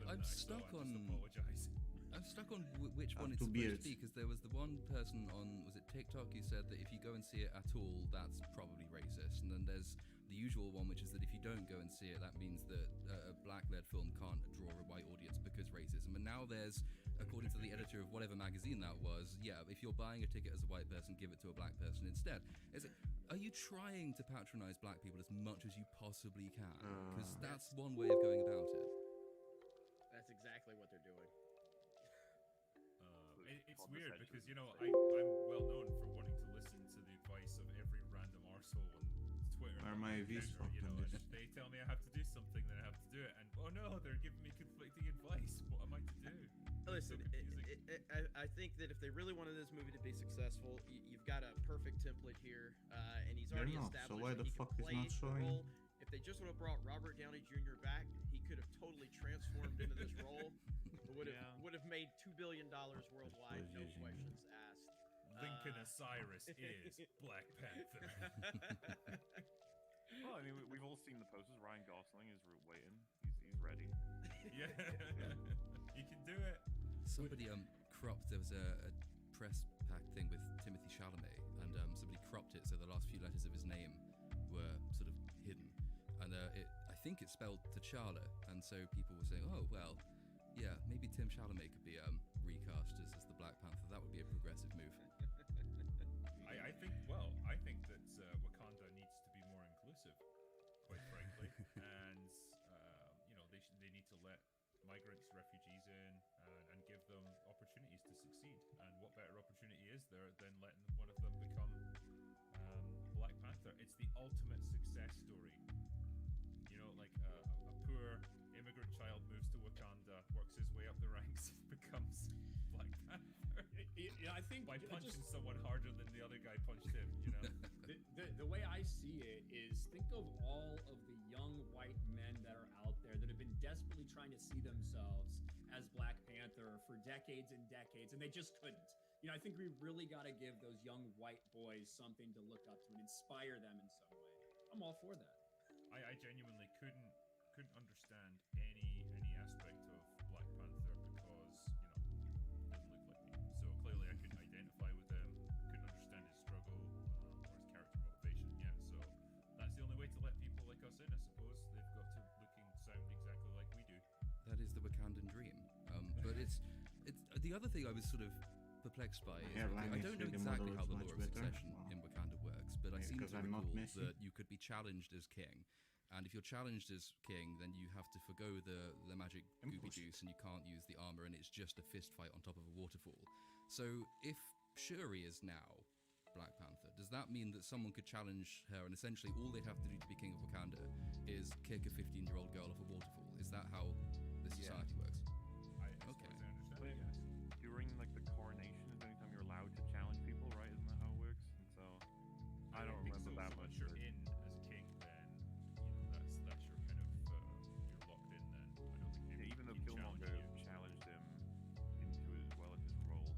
G: I'm stuck on.
B: Apologize.
G: I'm stuck on which one
F: Have
G: it's
F: two
G: supposed to
F: beards.
G: be because there was the one person on was it TikTok who said that if you go and see it at all, that's probably racist, and then there's the usual one, which is that if you don't go and see it, that means that a black-led film can't draw a white audience because racism. And now there's, according to the editor of whatever magazine that was, yeah, if you're buying a ticket as a white person, give it to a black person instead. Are you trying to patronize black people as much as you possibly can? Because that's one way of going about it.
J: That's exactly what they're doing.
B: It's weird because, I'm well known for wanting to listen to the advice of every random arsehole on Twitter.
F: Are my views fucked on
B: and
F: this?
B: if they tell me I have to do something, then I have to do it. And oh no, they're giving me conflicting advice. What am I to do?
J: Listen,
B: so confusing.
J: I think that if they really wanted this movie to be successful, you've got a perfect template here, and he's
F: They're
J: already
F: not,
J: established
F: so why
J: that
F: the
J: he
F: fuck
J: can
F: is
J: play
F: not
J: the
F: showing?
J: role. If they just would have brought Robert Downey Jr. back, he could have totally transformed into this role. Would have made $2 billion worldwide, no questions asked.
B: Lincoln Osiris is Black Panther.
A: Well, I mean, we've all seen the posters. Ryan Gosling is waiting. He's ready.
B: Yeah, you can do it.
G: Somebody cropped. There was a press pack thing with Timothy Chalamet, and somebody cropped it so the last few letters of his name were sort of hidden, and I think it's spelled T'Challa, and so people were saying, oh well, yeah, maybe Tim Chalamet could be recast as the Black Panther. That would be a progressive move.
B: I think that Wakanda needs to be more inclusive, quite frankly, and they need to let migrants, refugees in, and give them opportunities to succeed. And what better opportunity is there than letting one of them become Black Panther? It's the ultimate success story. Like a poor immigrant child moves to Wakanda, works his way up the ranks, becomes Black Panther.
I: I think
B: by punching someone harder than the other guy punched him.
I: The way I see it is, think of all of the young white men that are out there that have been desperately trying to see themselves as Black Panther for decades and decades, and they just couldn't. I think we really got to give those young white boys something to look up to and inspire them in some way. I'm all for that.
B: I genuinely couldn't understand any aspect of Black Panther because didn't look like me. So clearly I couldn't identify with him, couldn't understand his struggle or his character motivation. Yeah, so that's the only way to let people like us in, I suppose. They've got to look and sound exactly like we do.
G: That is the Wakandan dream. But it's the other thing I was sort of perplexed by is I don't know exactly how the law of succession in Wakanda works, but I seem to recall that you could be challenged as king. And if you're challenged as king, then you have to forgo the magic gooby juice and you can't use the armor, and it's just a fist fight on top of a waterfall. So if Shuri is now Black Panther, does that mean that someone could challenge her and essentially all they'd have to do to be king of Wakanda is kick a 15-year-old girl off a waterfall? Is that how the society works?
B: Okay.
A: During like the coronation is the only time you're allowed to challenge people, right? Isn't that how it works? And so I don't remember that much.
B: Once you're in as king, then that's your kind of you're locked in. Then I don't think
A: even though Killmonger challenged him into his role,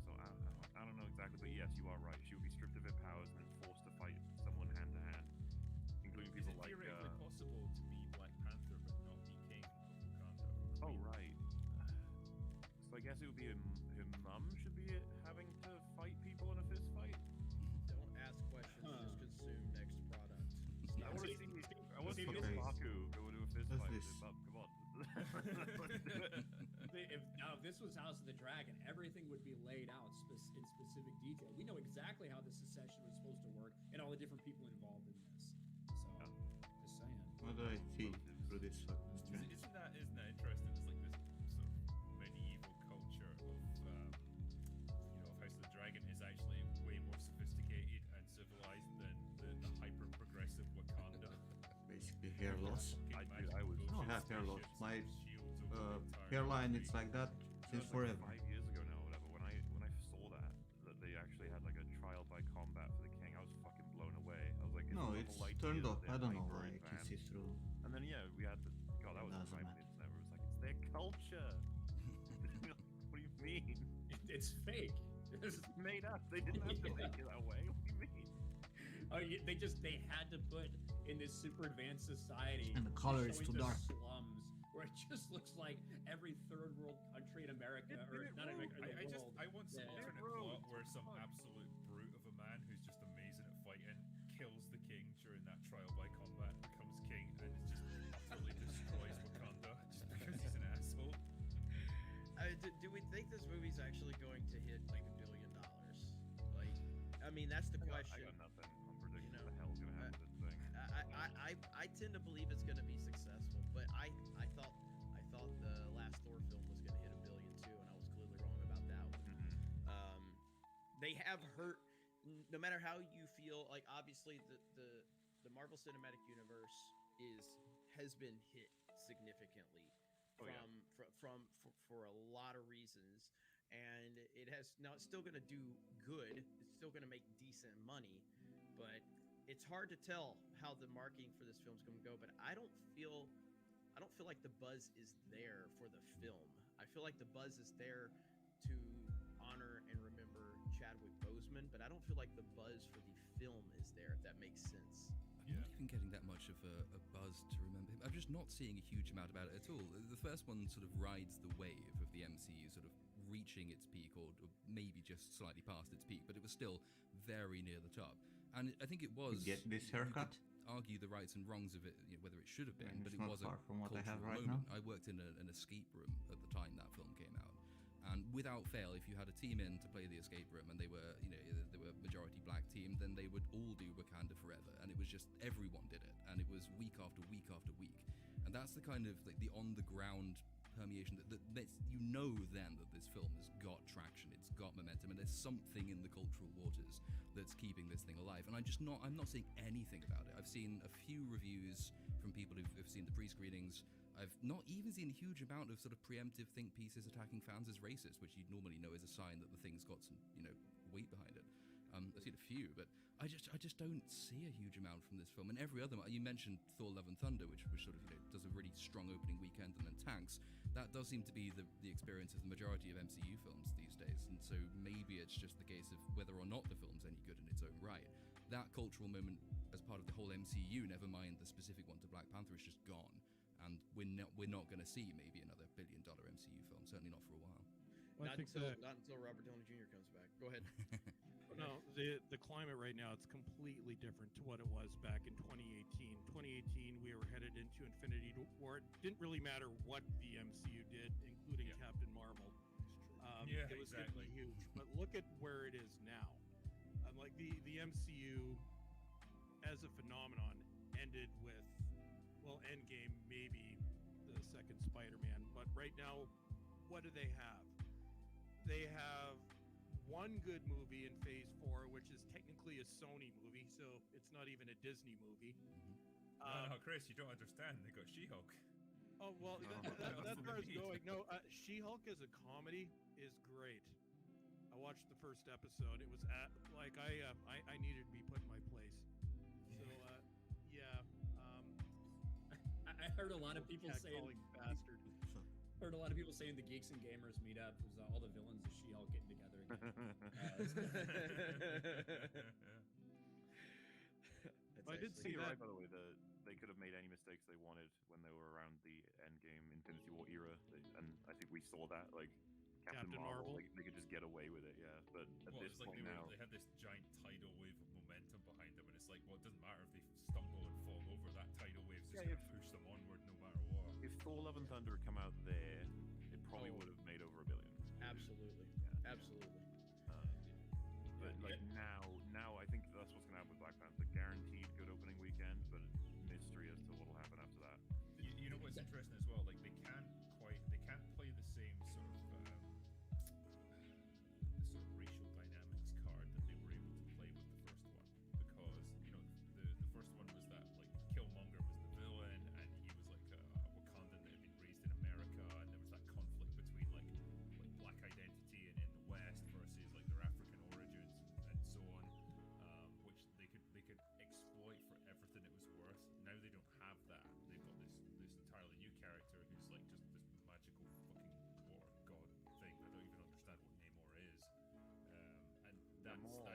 A: so I don't know exactly, but yes, you are right. She would be stripped of her powers and then forced to fight someone hand to hand, including people like.
B: Is it theoretically possible to be Black Panther but not be king of Wakanda?
A: Oh right. So I guess it would be her mum should be having to fight people in a fist fight.
J: Don't ask questions, just consume next product.
A: I want to see Baku go into a fist fight with his mum. Come on. Let's do it.
I: If this was House of the Dragon, everything would be laid out in specific detail. We know exactly how the secession was supposed to work and all the different people involved in this. So, just saying.
F: What do I see through this fucking screen?
B: Isn't that interesting? It's like this sort of medieval culture of of House of the Dragon is actually way more sophisticated and civilized than the hyper progressive Wakanda.
F: Basically hair loss.
A: I don't
F: have hair loss. My hairline, it's like that since forever.
A: 5 years ago now, whatever. When I saw that they actually had like a trial by combat for the king, I was fucking blown away. I was like,
F: No, it's turned off. I don't know why I can see through.
A: And then we had God, that was the time on the internet where it was like, it's their culture. What do you mean?
I: It's fake.
A: It's made up. They didn't have to make it that way. What do you mean?
I: They had to put in this super advanced society,
F: and the color is too dark.
I: Slums where it just looks like every third world country in America, or not America,
B: I want some alternate plot where some absolute brute of a man who's just amazing at fighting kills the king during that trial by combat, becomes king, and just utterly destroys Wakanda just because he's an asshole.
J: Do we think this movie's actually going to hit like $1 billion? Like, I mean, that's the question.
A: I got nothing. I'm predicting what the hell's gonna happen to this thing.
J: I tend to believe it's going to be successful, but I thought the last Thor film was going to hit $1 billion too, and I was clearly wrong about that one. They have hurt. No matter how you feel, like obviously the Marvel Cinematic Universe has been hit significantly for a lot of reasons, and it's still going to do good. It's still going to make decent money, but it's hard to tell how the marketing for this film's going to go. But I don't feel like the buzz is there for the film. I feel like the buzz is there to honor and remember Chadwick Boseman, but I don't feel like the buzz for the film is there, if that makes sense.
G: I'm not even getting that much of a buzz to remember him. I'm just not seeing a huge amount about it at all. The first one sort of rides the wave of the MCU sort of reaching its peak, or maybe just slightly past its peak, but it was still very near the top. And I think it was...
F: Get this haircut?
G: Argue the rights and wrongs of it, whether it should have been, but it
F: not
G: was a
F: far from what I have
G: cultural
F: right
G: moment.
F: now.
G: I worked in an escape room at the time that film came out, and without fail, if you had a team in to play the escape room and they were, they were majority black team, then they would all do Wakanda Forever, and it was just everyone did it, and it was week after week after week, and that's the kind of like the on the ground permeation that lets then that this film has got traction, it's got momentum, and there's something in the cultural waters that's keeping this thing alive. And I'm not seeing anything about it. I've seen a few reviews from people who've seen the pre-screenings. I've not even seen a huge amount of sort of preemptive think pieces attacking fans as racist, which you'd normally know is a sign that the thing's got some weight behind it. I've seen a few, but I just don't see a huge amount from this film. And every other, you mentioned Thor: Love and Thunder, which sort of does a really strong opening weekend, and then tanks. That does seem to be the experience of the majority of MCU films these days. And so maybe it's just the case of whether or not the film's any good in its own right. That cultural moment as part of the whole MCU, never mind the specific one to Black Panther, is just gone. And we're not going to see maybe another $1 billion MCU film, certainly not for a while.
K: Well,
J: not until Robert Downey Jr. comes back. Go ahead.
K: No, the climate right now, it's completely different to what it was back in 2018. 2018, we were headed into Infinity War. It didn't really matter what the MCU did, including Captain Marvel. It was going to be huge. But look at where it is now. Like the MCU as a phenomenon ended with, well, Endgame, maybe the second Spider-Man. But right now, what do they have? They have one good movie in Phase 4, which is technically a Sony movie, so it's not even a Disney movie.
B: No, Chris, you don't understand. They got She-Hulk.
K: Oh, well, that's where I was going. No, She-Hulk as a comedy is great. I watched the first episode. It was I needed to be put in my place. So,
I: I heard a lot of people saying
K: bastard.
I: Heard a lot of people saying the Geeks and Gamers meetup was all the villains of She-Hulk getting together again.
K: I did see
A: You're
K: that.
A: right, by the way. They could have made any mistakes they wanted when they were around the Endgame Infinity War era, and I think we saw that. Like Captain Marvel. They could just get away with it, yeah. But at this point now,
B: they had this giant tidal wave of momentum behind them, and it's like, well, it doesn't matter if they stumble and fall over. That tidal wave's just going to push them onward no matter what.
A: If Thor: Love and Thunder had come out there, it probably would have made over $1 billion.
J: Absolutely.
A: Yeah.
J: Absolutely.
A: But now I think that's what's going to happen with Black Panther. Guaranteed good opening weekend, but mystery as to what'll happen after that.
B: You know what's interesting as well? Like they can't play the same sort of racial dynamics card that they were able to play with the first one, because the first one was that like Killmonger was the villain, and he was like a Wakandan that had been raised in America, and there was that conflict between like black identity and in the West versus like their African origins and so on, which they could exploit for everything it was worth. Now they don't have that. They've got this entirely new character who's like just this magical fucking war god thing. I don't even understand what Namor is, and that's just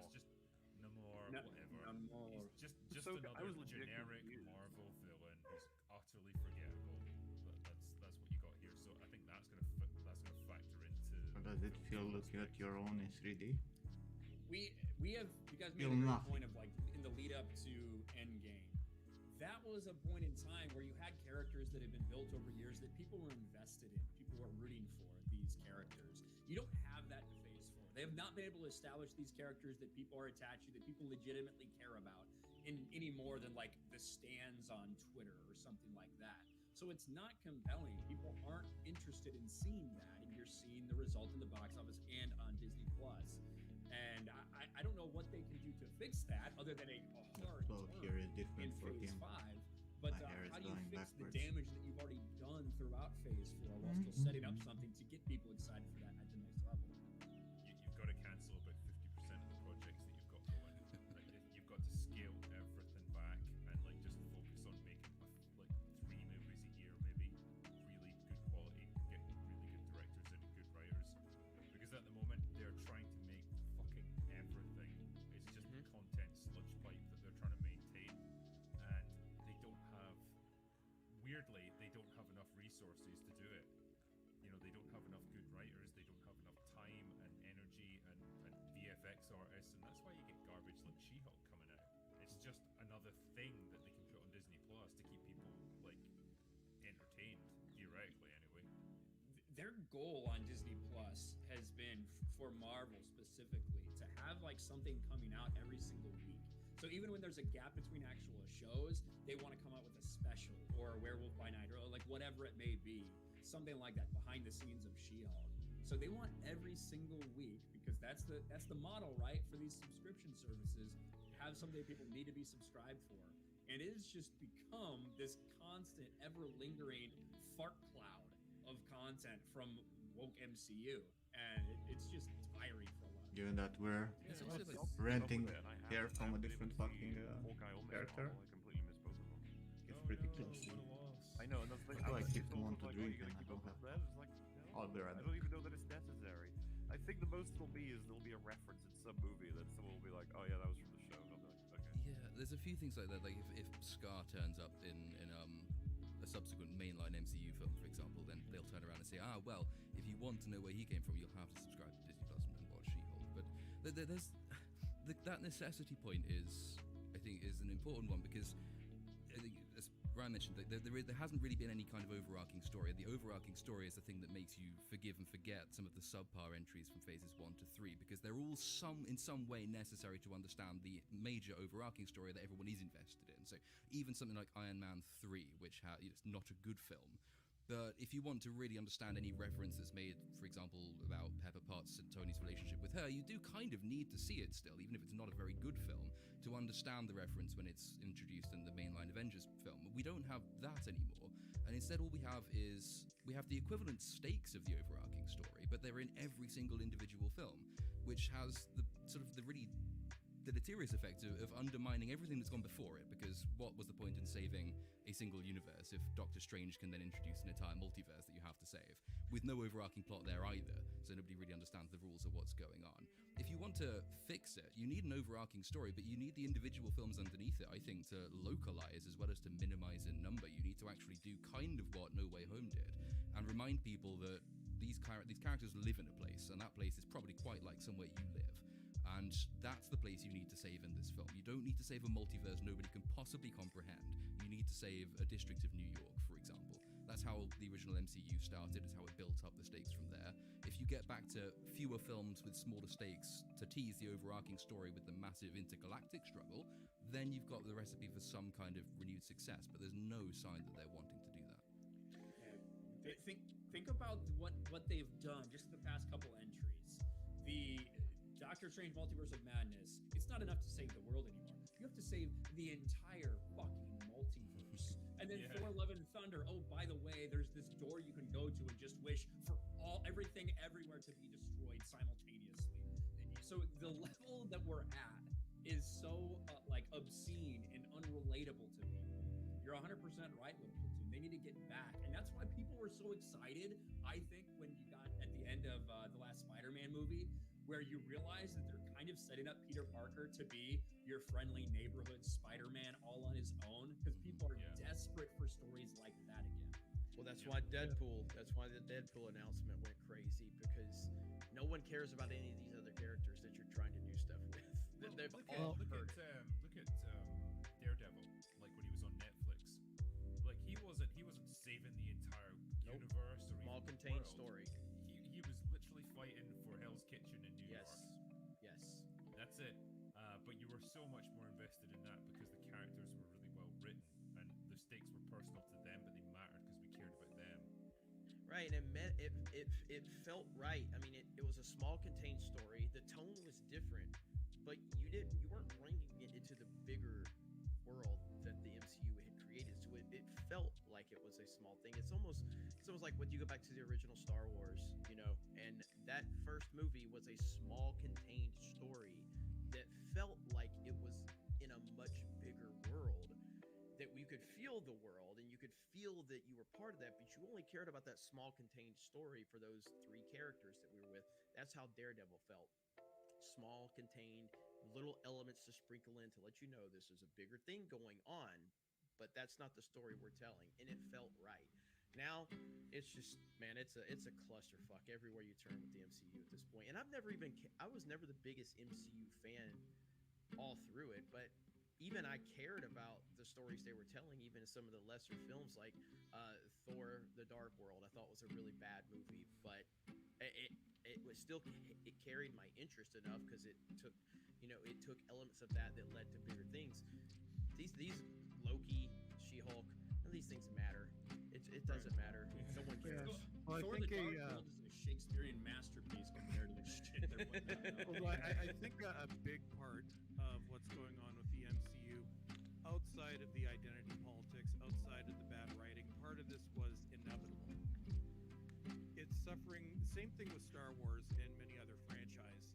B: Namor, whatever.
I: Namor.
B: He's just another generic Marvel villain who's utterly forgettable. That's what you got here. So I think that's gonna factor into.
F: How does it feel looking at your own in 3D?
I: We have, you guys made
F: Feel
I: a great
F: nothing.
I: point of like in the lead up to Endgame. That was a point in time where you had characters that had been built over years that people were invested in. People were rooting for these characters. You don't have that in Phase 4. They have not been able to establish these characters that people are attached to, that people legitimately care about, in any more than like the stands on Twitter or something like that. So it's not compelling. People aren't interested in seeing that, and you're seeing the result in the box office and on Disney Plus. And I don't know what they can do to fix that other than a hard
F: Flow here is different
I: in
F: for
I: Phase
F: him.
I: 5. But
F: My hair is
I: how do you
F: going
I: fix
F: backwards.
I: the damage that you've already done throughout Phase 4 while still setting up something to get people excited for that at the next level?
B: You've got to cancel about 50% of the projects that you've got going. Like you've got to scale everything back and like just focus on making like 3 movies a year, maybe really good quality, get really good directors and good writers. Because at the moment they're trying to make fucking everything. It's just content sludge pipe that they're trying to maintain, and weirdly, they don't have enough resources to do it. They don't have enough good writers, they don't have enough time and energy and VFX artists, and that's why you get garbage like She-Hulk coming out. It's just another thing that they can put on Disney Plus to keep people, like, entertained, theoretically, anyway.
I: Their goal on Disney Plus has been, for Marvel specifically, to have, like, something coming out every single week. So even when there's a gap between actual shows, they want to come out with a special or a Werewolf by Night or like whatever it may be, something like that behind the scenes of She-Hulk. So they want every single week, because that's the model, right, for these subscription services, have something people need to be subscribed for. And it has just become this constant, ever lingering fart cloud of content from woke MCU. and it's just tiring for a lot.
F: Given that we're
G: It's also like,
F: renting
A: And I have-
F: hair
A: I
F: from a
A: haven't
F: different
A: been able to
F: fucking
A: see Hawkeye or Miss
F: character.
A: Marvel. I completely missed both of them.
F: It's pretty close.
A: I know, and that's the thing.
F: I feel like
A: it's
F: people
A: almost
F: want to
A: like,
F: drink
A: you gotta
F: and I
A: keep
F: don't
A: up
F: have
A: with that. It's like, no,
F: I'll be right
A: I
F: back.
A: don't even know that it's necessary. I think the most it'll be is there'll be a reference in some movie that someone will be like, oh yeah, that was from the show. And I'll be like, okay.
G: yeah, there's a few things like that. Like if Scar turns up in a subsequent mainline MCU film, for example, then they'll turn around and say, well, if you want to know where he came from, you'll have to subscribe to Disney Plus and watch She-Hulk. But there's that necessity point I think is an important one, because I think, as Ryan mentioned, there hasn't really been any kind of overarching story. The overarching story is the thing that makes you forgive and forget some of the subpar entries from phases 1 to 3, because they're all in some way necessary to understand the major overarching story that everyone is invested in. So even something like Iron Man 3, which it's not a good film, but if you want to really understand any reference that's made, for example, about Pepper Potts and Tony's relationship with her, you do kind of need to see it still, even if it's not a very good film, to understand the reference when it's introduced in the mainline Avengers film. We don't have that anymore, and instead all we have the equivalent stakes of the overarching story, but they're in every single individual film, which has the really deleterious effect of undermining everything that's gone before it, because what was the point in saving a single universe if Doctor Strange can then introduce an entire multiverse that you have to save, with no overarching plot there either, so nobody really understands the rules of what's going on. If you want to fix it, you need an overarching story, but you need the individual films underneath it, I think, to localize as well as to minimize in number. You need to actually do kind of what No Way Home did, and remind people that these characters live in a place, and that place is probably quite like somewhere you live. And that's the place you need to save in this film. You don't need to save a multiverse nobody can possibly comprehend. You need to save a district of New York, for example. That's how the original MCU started. It's how it built up the stakes from there. If you get back to fewer films with smaller stakes to tease the overarching story with the massive intergalactic struggle, then you've got the recipe for some kind of renewed success. But there's no sign that they're wanting to do that.
I: Think about what they've done just in the past couple entries. The Doctor Strange Multiverse of Madness, it's not enough to save the world anymore. You have to save the entire fucking multiverse. And then Thor Love and Thunder, oh, by the way, there's this door you can go to and just wish for everything everywhere to be destroyed simultaneously. So the level that we're at is so obscene and unrelatable to people. You're 100% right, Little Platoon. They need to get back. And that's why people were so excited, I think, when you got at the end of the last Spider-Man movie, where you realize that they're kind of setting up Peter Parker to be your friendly neighborhood Spider-Man all on his own, because people are desperate for stories like that again.
J: Well, that's why the Deadpool announcement went crazy, because no one cares about any of these other characters that you're trying to do stuff with. They've all heard it.
B: Look at Daredevil, like when he was on Netflix. Like he wasn't saving the entire universe or
J: small
B: even
J: contained
B: world.
J: story.
B: He was literally fighting for Hell's Kitchen in New York.
J: Yes.
B: That's it. But you were so much more invested in that because the characters were really well written and the stakes were personal to them, but they mattered because we cared about them.
J: Right, and it felt right. I mean, it was a small contained story. The tone was different, but you weren't bringing it into the bigger world that the MCU had created. So it felt like it was a small thing. It's almost like when you go back to the original Star Wars, and that first movie was a small contained story that felt like it was in a much bigger world, that you could feel the world and you could feel that you were part of that, but you only cared about that small contained story for those 3 characters that we were with. That's how Daredevil felt. Small, contained, little elements to sprinkle in to let you know this is a bigger thing going on, but that's not the story we're telling, and it felt right. Now it's just, man, it's a clusterfuck everywhere you turn with the MCU at this point. And I was never the biggest MCU fan all through it, but even I cared about the stories they were telling, even in some of the lesser films like Thor: The Dark World. I thought was a really bad movie, but it was still, it carried my interest enough because it took elements of that led to bigger things. These Loki, She-Hulk, none of these things matter. It doesn't matter. No one cares.
K: Well, I
I: Thor:
K: think
I: The Dark World is a Shakespearean masterpiece compared to the shit they're putting out.
K: Well, I think a big part of what's going on with the MCU, outside of the identity politics, outside of the bad writing, part of this was inevitable. It's suffering same thing with Star Wars and many other franchises.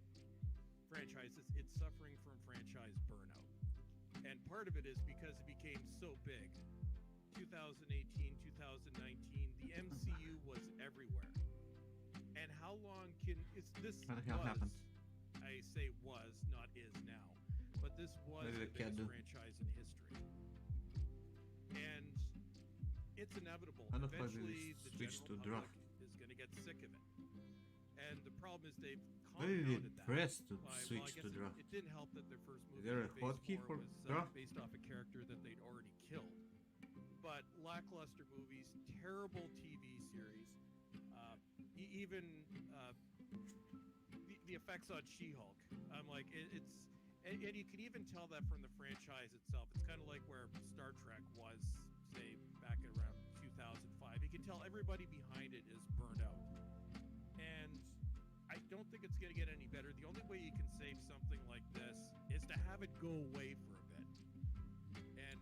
K: It's suffering from franchise burnout. And part of it is because it became so big. 2018, 2019, the MCU was everywhere. And how long can this
F: What the hell
K: was,
F: happened?
K: I say was, not is now, but this was
F: Maybe
K: the
F: the cat
K: biggest
F: do.
K: franchise in history. And it's inevitable.
F: How the fuck did
K: Eventually,
F: it
K: the
F: switch
K: general
F: to draft?
K: public is going to get sick of it. And the problem is they've
F: Maybe we
K: compounded that.
F: press to
K: by- well,
F: switch
K: I guess
F: to draft.
K: It didn't help that their first movie,
F: there a
K: Phase
F: hotkey
K: 4,
F: for
K: was
F: draft?
K: based off a character that they'd already killed. But lackluster movies, terrible TV series, even the effects on She-Hulk. I'm like, it's, and you can even tell that from the franchise itself. It's kind of like where Star Trek was, say, back at around 2005. You can tell everybody behind it is burned out. And I don't think it's going to get any better. The only way you can save something like this is to have it go away for a bit. And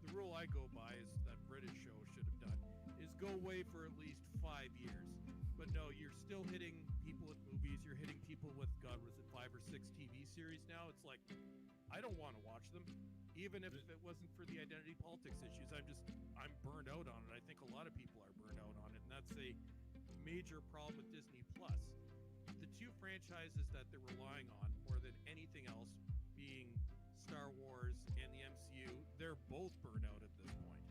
K: the rule I go by is that British show should have done is go away for at least 5 years. But no, you're still hitting people with movies. You're hitting people with, God, was it 5 or 6 TV series now? It's like, I don't want to watch them. Even if it wasn't for the identity politics issues, I'm burned out on it. I think a lot of people are burned out on it. And that's a major problem with Disney Plus. The two franchises that they're relying on more than anything else being Star Wars and the MCU, they're both burned out at this point.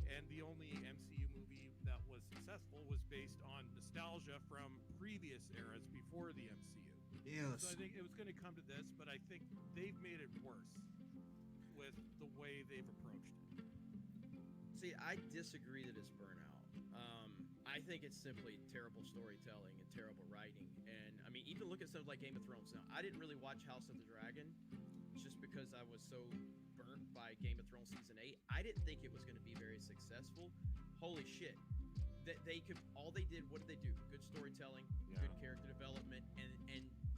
K: And the only MCU movie that was successful was based on nostalgia from previous eras before the MCU.
F: Yes.
K: So I think it was going to come to this, but I think they've made it worse with the way they've approached it.
J: See, I disagree that it's burnout. I think it's simply terrible storytelling and terrible writing. And I mean, even look at something like Game of Thrones. Now, I didn't really watch House of the Dragon just because I was so burnt by Game of Thrones season 8. I didn't think it was going to be very successful. Holy shit. That they could, all they did, what did they do? Good storytelling, good character development, and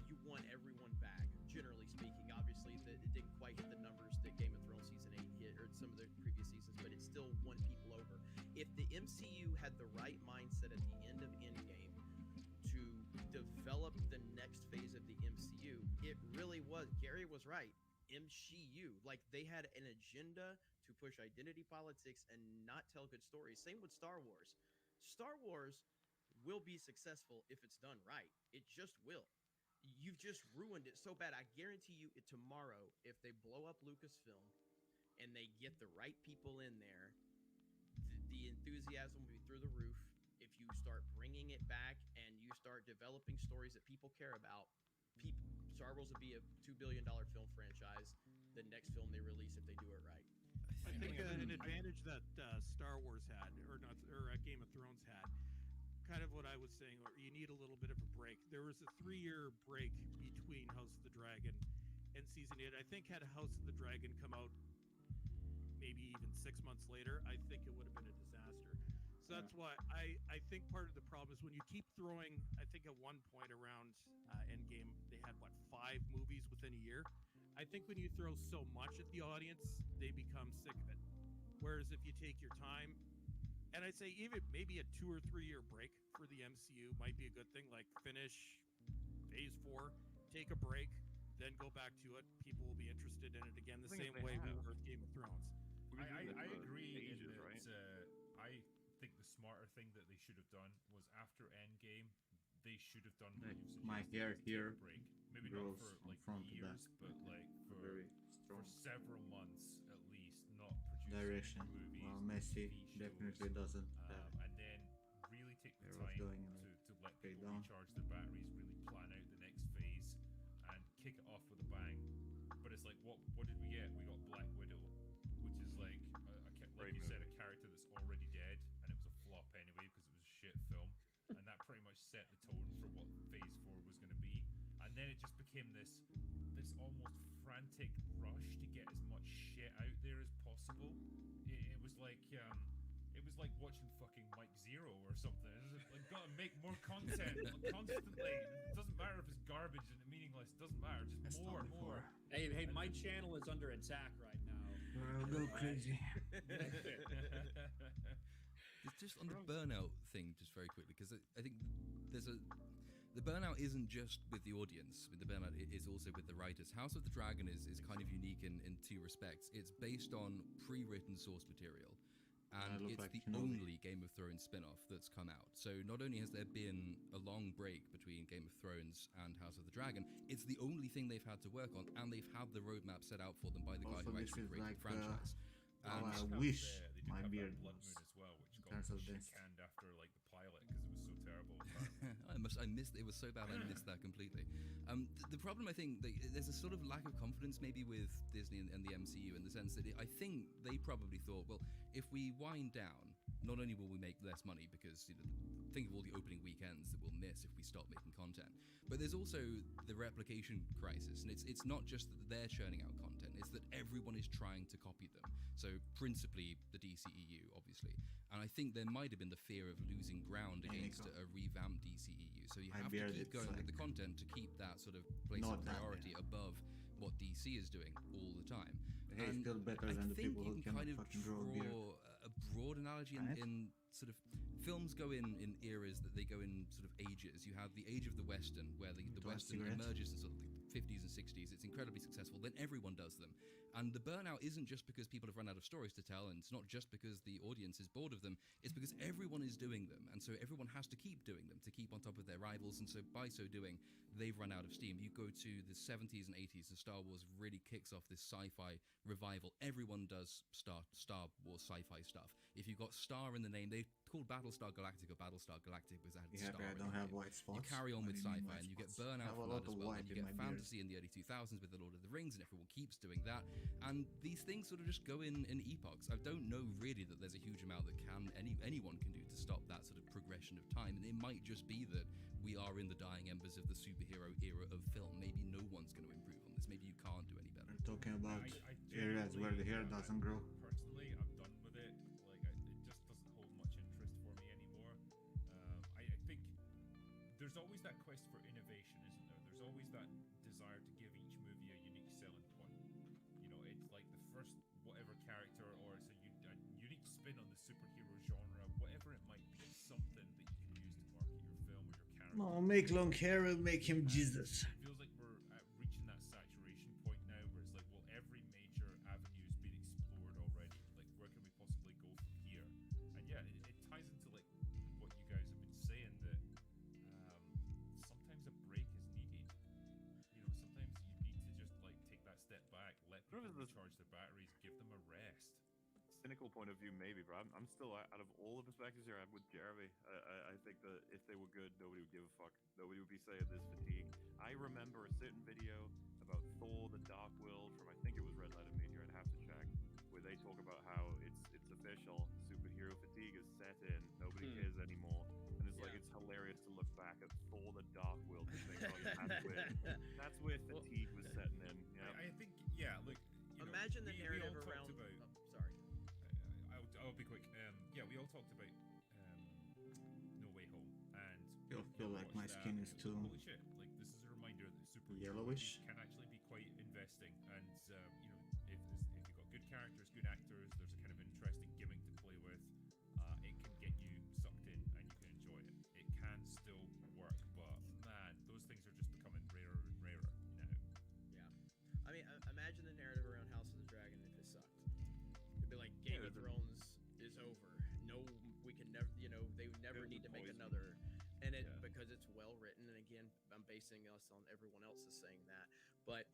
J: you won everyone back, generally speaking. Obviously, it didn't quite hit the numbers that Game of Thrones season 8 hit, or some of the previous seasons, but it still won people over. If the MCU had the right mindset at the end of Endgame to develop the next phase of the MCU, it really was, Gary was right, MCU. Like, they had an agenda to push identity politics and not tell good stories. Same with Star Wars. Star Wars will be successful if it's done right. It just will. You've just ruined it so bad. I guarantee you tomorrow, if they blow up Lucasfilm and they get the right people in there, the enthusiasm will be through the roof. If you start bringing it back and you start developing stories that people care about, Star Wars will be a $2 billion film franchise the next film they release if they do it right.
K: I think an advantage that Star Wars had, or Game of Thrones had, kind of what I was saying, or you need a little bit of a break. There was a 3-year break between House of the Dragon and season 8. I think had House of the Dragon come out maybe even 6 months later, I think it would have been a disaster. So that's why I think part of the problem is when you keep throwing, I think at one point around Endgame, they had, 5 movies within a year? I think when you throw so much at the audience, they become sick of it. Whereas if you take your time, and I'd say even maybe a 2 or 3 year break for the MCU might be a good thing, like finish phase 4, take a break, then go back to it. People will be interested in it again the same way we were with Game of Thrones.
B: I agree
A: ages,
B: in that,
A: right?
B: I think the smarter thing that they should have done was after Endgame, they should have done what you've
F: My
B: suggested,
F: hair
B: take
F: here
B: a break. Maybe
F: grows
B: not for
F: from front to
B: years,
F: back.
B: but for
F: Very
B: for
F: strong
B: several months at least, not producing
F: direction.
B: movies,
F: Well, Messi
B: TV
F: definitely
B: shows,
F: doesn't have.
B: and then really take the
F: There was
B: time
F: going
B: to let
F: straight
B: people
F: down.
B: recharge their batteries, really plan out the next phase, and kick it off with a bang. But it's like, what did we get? We got Black Widow, which is like
A: Great
B: you said,
A: movie.
B: a character that's already dead, and it was a flop anyway because it was a shit film, and that pretty much set the tone for what Phase 4 was going to be. And then it just became this almost frantic rush to get as much shit out there as possible. It was like watching fucking Mike Zero or something. It was like, gotta make more content constantly. It doesn't matter if it's garbage and meaningless. It doesn't matter. Just more.
I: Hey, my channel is under attack right now.
F: I'll go crazy.
G: The just on the burnout thing, just very quickly, because I think the burnout isn't just with the audience. I mean, the burnout is also with the writers. House of the Dragon is kind of unique in two respects. It's based on pre-written source material, and it's
F: like
G: the
F: Kenobi.
G: only Game of Thrones spin-off that's come out. So not only has there been a long break between Game of Thrones and House of the Dragon, it's the only thing they've had to work on, and they've had the roadmap set out for them by the guy
F: Also,
G: who
F: this
G: actually
F: is
G: created
F: like,
G: the franchise.
F: how
G: And
F: I
B: They
F: wish
B: did
F: my
B: have that
F: beard
B: Blood
F: was
B: Moon as well, which
F: in
B: got
F: terms of
B: shit
F: this.
B: canned after like the pilot because it was so terrible. apparently.
G: I missed it. Was so bad I missed that completely. The problem, I think, there's a sort of lack of confidence maybe with Disney and the MCU in the sense that I think they probably thought, well, if we wind down, not only will we make less money because think of all the opening weekends that we'll miss if we stop making content, but there's also the replication crisis, and it's not just that they're churning out content; it's that everyone is trying to copy them. So principally the DCEU, obviously, and I think there might have been the fear of losing ground against a revamped DCEU. So you
F: My
G: have to
F: beard
G: keep
F: is
G: going with
F: like
G: the content to keep that sort of place
F: not
G: of
F: that
G: priority above what DC is doing all the time.
F: Hey,
G: And
F: still better
G: I
F: than the
G: think
F: people who
G: you can
F: cannot
G: kind of
F: fucking grow a beard.
G: a broad analogy
F: Right?
G: in sort of films go in eras that they go in sort of ages. You have the age of the Western, where the
F: Do I have
G: Western
F: cigarettes?
G: emerges in sort of the 50s and 60s. It's incredibly successful. Then everyone does them. And the burnout isn't just because people have run out of stories to tell, and it's not just because the audience is bored of them. It's because everyone is doing them, and so everyone has to keep doing them to keep on top of their rivals. And so by so doing, they've run out of steam. You go to the 70s and 80s, and Star Wars really kicks off this sci-fi revival. Everyone does Star Wars sci-fi stuff. If you've got Star in the name, they called Battlestar Galactica Battlestar Galactic because it had
F: You happy
G: Star
F: I
G: in
F: don't
G: the
F: have
G: name.
F: white spots?
G: You carry on
F: What
G: with
F: do you mean
G: sci-fi,
F: white
G: and you get
F: spots? I
G: burnout
F: have a
G: from
F: lot
G: that as
F: of
G: well.
F: white
G: And you
F: in
G: get
F: my beard.
G: fantasy in the early 2000s with the Lord of the Rings, and everyone keeps doing that. And these things sort of just go in epochs. I don't know really that there's a huge amount that anyone can do to stop that sort of progression of time. And it might just be that we are in the dying embers of the superhero era of film. Maybe no one's going to improve on this. Maybe you can't do any better.
F: We're talking about
B: I
F: areas where the hair
B: genuinely,
F: doesn't grow.
B: Personally, I'm done with it. Like, it just doesn't hold much interest for me anymore. I think there's always that quest for innovation, isn't there? There's always that desire to give each movie a unique selling point. You know, it's like the first whatever character, or it's a unique spin on the superhero genre, whatever it might be, something that you can use to market your film or your character.
F: No, make long hair will make him Jesus.
B: It feels like we're reaching that saturation point now where it's like, well, every major avenue's been explored already. Like, where can we possibly go from here? And yeah, it ties into like what you guys have been saying, that sometimes a break is needed. You know, sometimes you need to just like take that step back, let people recharge their batteries, give them a rest.
A: Cynical point of view, maybe, but I'm still out of all the perspectives here. I'm with Jeremy. I think that if they were good, nobody would give a fuck. Nobody would be saying this fatigue. I remember a certain video about Thor: The Dark World from, I think it was Red Letter Media. I'd have to check, where they talk about how it's official. Superhero fatigue is set in. Nobody cares anymore, and it's like it's hilarious to look back at Thor: The Dark World and think, oh, that's where fatigue was setting in. Yeah.
B: I think, yeah, look. You
J: Imagine
B: know,
J: the
B: we
J: narrative
B: all
J: around.
B: talked about.
J: Sorry.
B: I'll be quick. Yeah, we all talked about No Way Home, and
F: You'll feel like
B: watched
F: my
B: that
F: skin
B: and
F: is
B: it was
F: too
B: like, holy shit! Like, this is a reminder that superhero
F: yellowish.
B: can actually be quite investing, and you know, if you've got good characters, good actors, there's a kind of interesting gimmick to play with. It can get you sucked in, and you can enjoy it. It can still work, but man, those things are just becoming rarer and rarer now.
J: Yeah. I mean, imagine the narrative around House of the Dragon if it sucked. It'd be like Game of Thrones is over. No, we can never, you know, they would never need to make another. And it because it's well written, and again, I'm basing us on everyone else is saying that. But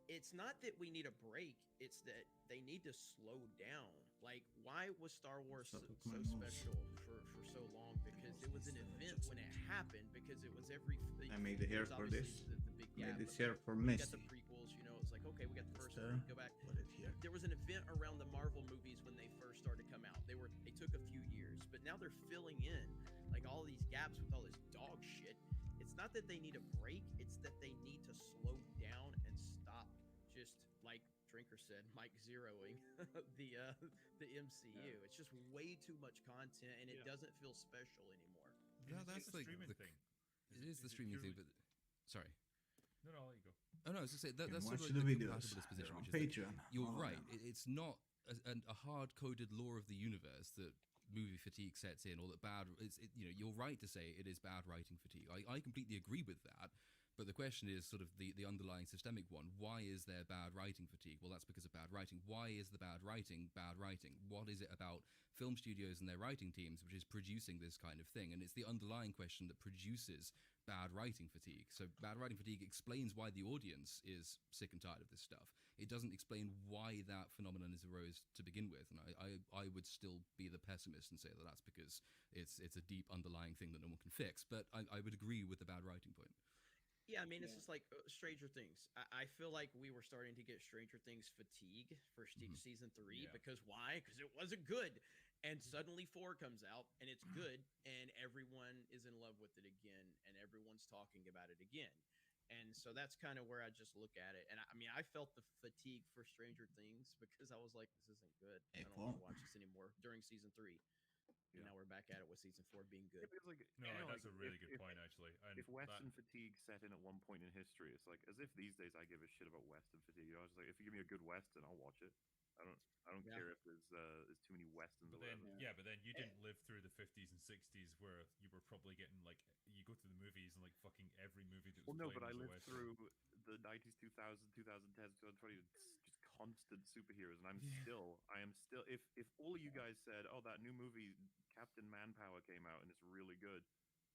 J: it's not that we need a break, it's that they need to slow down. Like, why was Star Wars so special for so long? Because it was an event when it happened, because it was every
F: I made the hair
J: there's
F: for
J: obviously
F: this.
J: the big
F: Made
J: gap,
F: this
J: but
F: hair for
J: we got
F: Messi.
J: the prequels, you know, it's like, okay, we got the first
F: Just,
J: three, go back.
F: Put it here.
J: There was an event around the Marvel movies when they first started to come out. They took a few years, but now they're filling in like all these gaps with all this dog shit. It's not that they need a break, it's that they need to slow down and stop just like Drinker said, Mike zeroing the MCU.
B: Yeah.
J: It's just way too much content, and it doesn't feel special anymore.
G: That's
B: the
G: like
B: streaming
G: the,
B: thing.
G: it is the streaming thing, but sorry.
B: No, I'll let you go.
G: Oh no, I was just say
F: You
G: that's
F: can
G: sort
F: watch
G: of like
F: the
G: the
F: videos.
G: compatibilist position,
F: They're on
G: which is that
F: Patreon.
G: you're
F: all of
G: right.
F: them.
G: It's not a hard-coded law of the universe that movie fatigue sets in, or that you're right to say it is bad writing fatigue. I completely agree with that. But the question is sort of the underlying systemic one. Why is there bad writing fatigue? Well, that's because of bad writing. Why is the bad writing bad writing? What is it about film studios and their writing teams which is producing this kind of thing? And it's the underlying question that produces bad writing fatigue. So bad writing fatigue explains why the audience is sick and tired of this stuff. It doesn't explain why that phenomenon is arose to begin with. And I would still be the pessimist and say that that's because it's a deep underlying thing that no one can fix. But I would agree with the bad writing point.
J: Yeah, I mean, it's just like Stranger Things. I feel like we were starting to get Stranger Things fatigue for season 3 because why? Because it wasn't good. And suddenly 4 comes out and it's good and everyone is in love with it again and everyone's talking about it again. And so that's kind of where I just look at it. And I mean, I felt the fatigue for Stranger Things because I was like, this isn't good. I don't want to watch this anymore during season 3. And now we're back at it with season 4 being good.
A: Yeah, because,
B: that's a really good point, actually. And
A: if Western fatigue set in at one point in history, it's like as if these days I give a shit about Western fatigue. I was like, if you give me a good Western, I'll watch it. I don't care if there's too many Westerns.
B: But then you didn't live through the 50s and 60s where you were probably getting like you go to the movies and like fucking every movie that was.
A: Well, no, but I
B: was a
A: lived
B: Western.
A: through the 90s, 2000, 2010, 2020, just constant superheroes, and I am still. If all of you guys said, "Oh, that new movie Captain Manpower came out and it's really good,"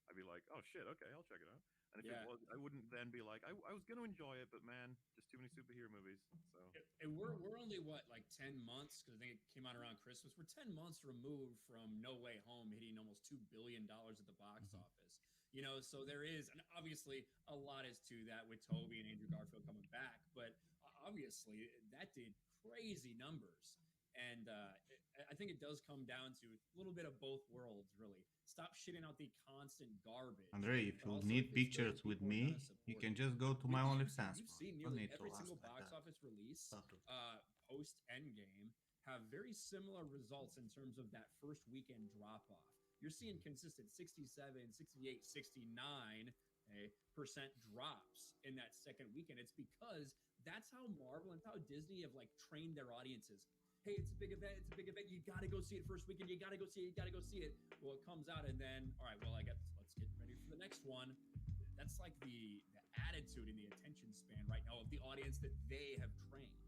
A: I'd be like, "Oh shit, okay, I'll check it out." And if it was, I wouldn't then be like, I was gonna enjoy it, but man, just too many superhero movies. So.
I: And we're only like 10 months because I think it came out around Christmas. We're 10 months removed from No Way Home hitting almost $2 billion at the box office. You know, so there is, and obviously a lot is to that with Toby and Andrew Garfield coming back, but obviously that did crazy numbers. And I think it does come down to a little bit of both worlds, really. Stop shitting out the constant garbage.
F: Andrei, if you need pictures with me, you can just go to my OnlyFans.
I: You've seen nearly every single box office release post Endgame have very similar results in terms of that first weekend drop off. You're seeing consistent 67, 68, 69% drops in that second weekend. It's because that's how Marvel and how Disney have like trained their audiences. Hey, it's a big event. It's a big event. You got to go see it first weekend. You got to go see it. You got to go see it. Well, it comes out and then, all right, well, I guess let's get ready for the next one. That's like the attitude and the attention span right now of the audience that they have trained.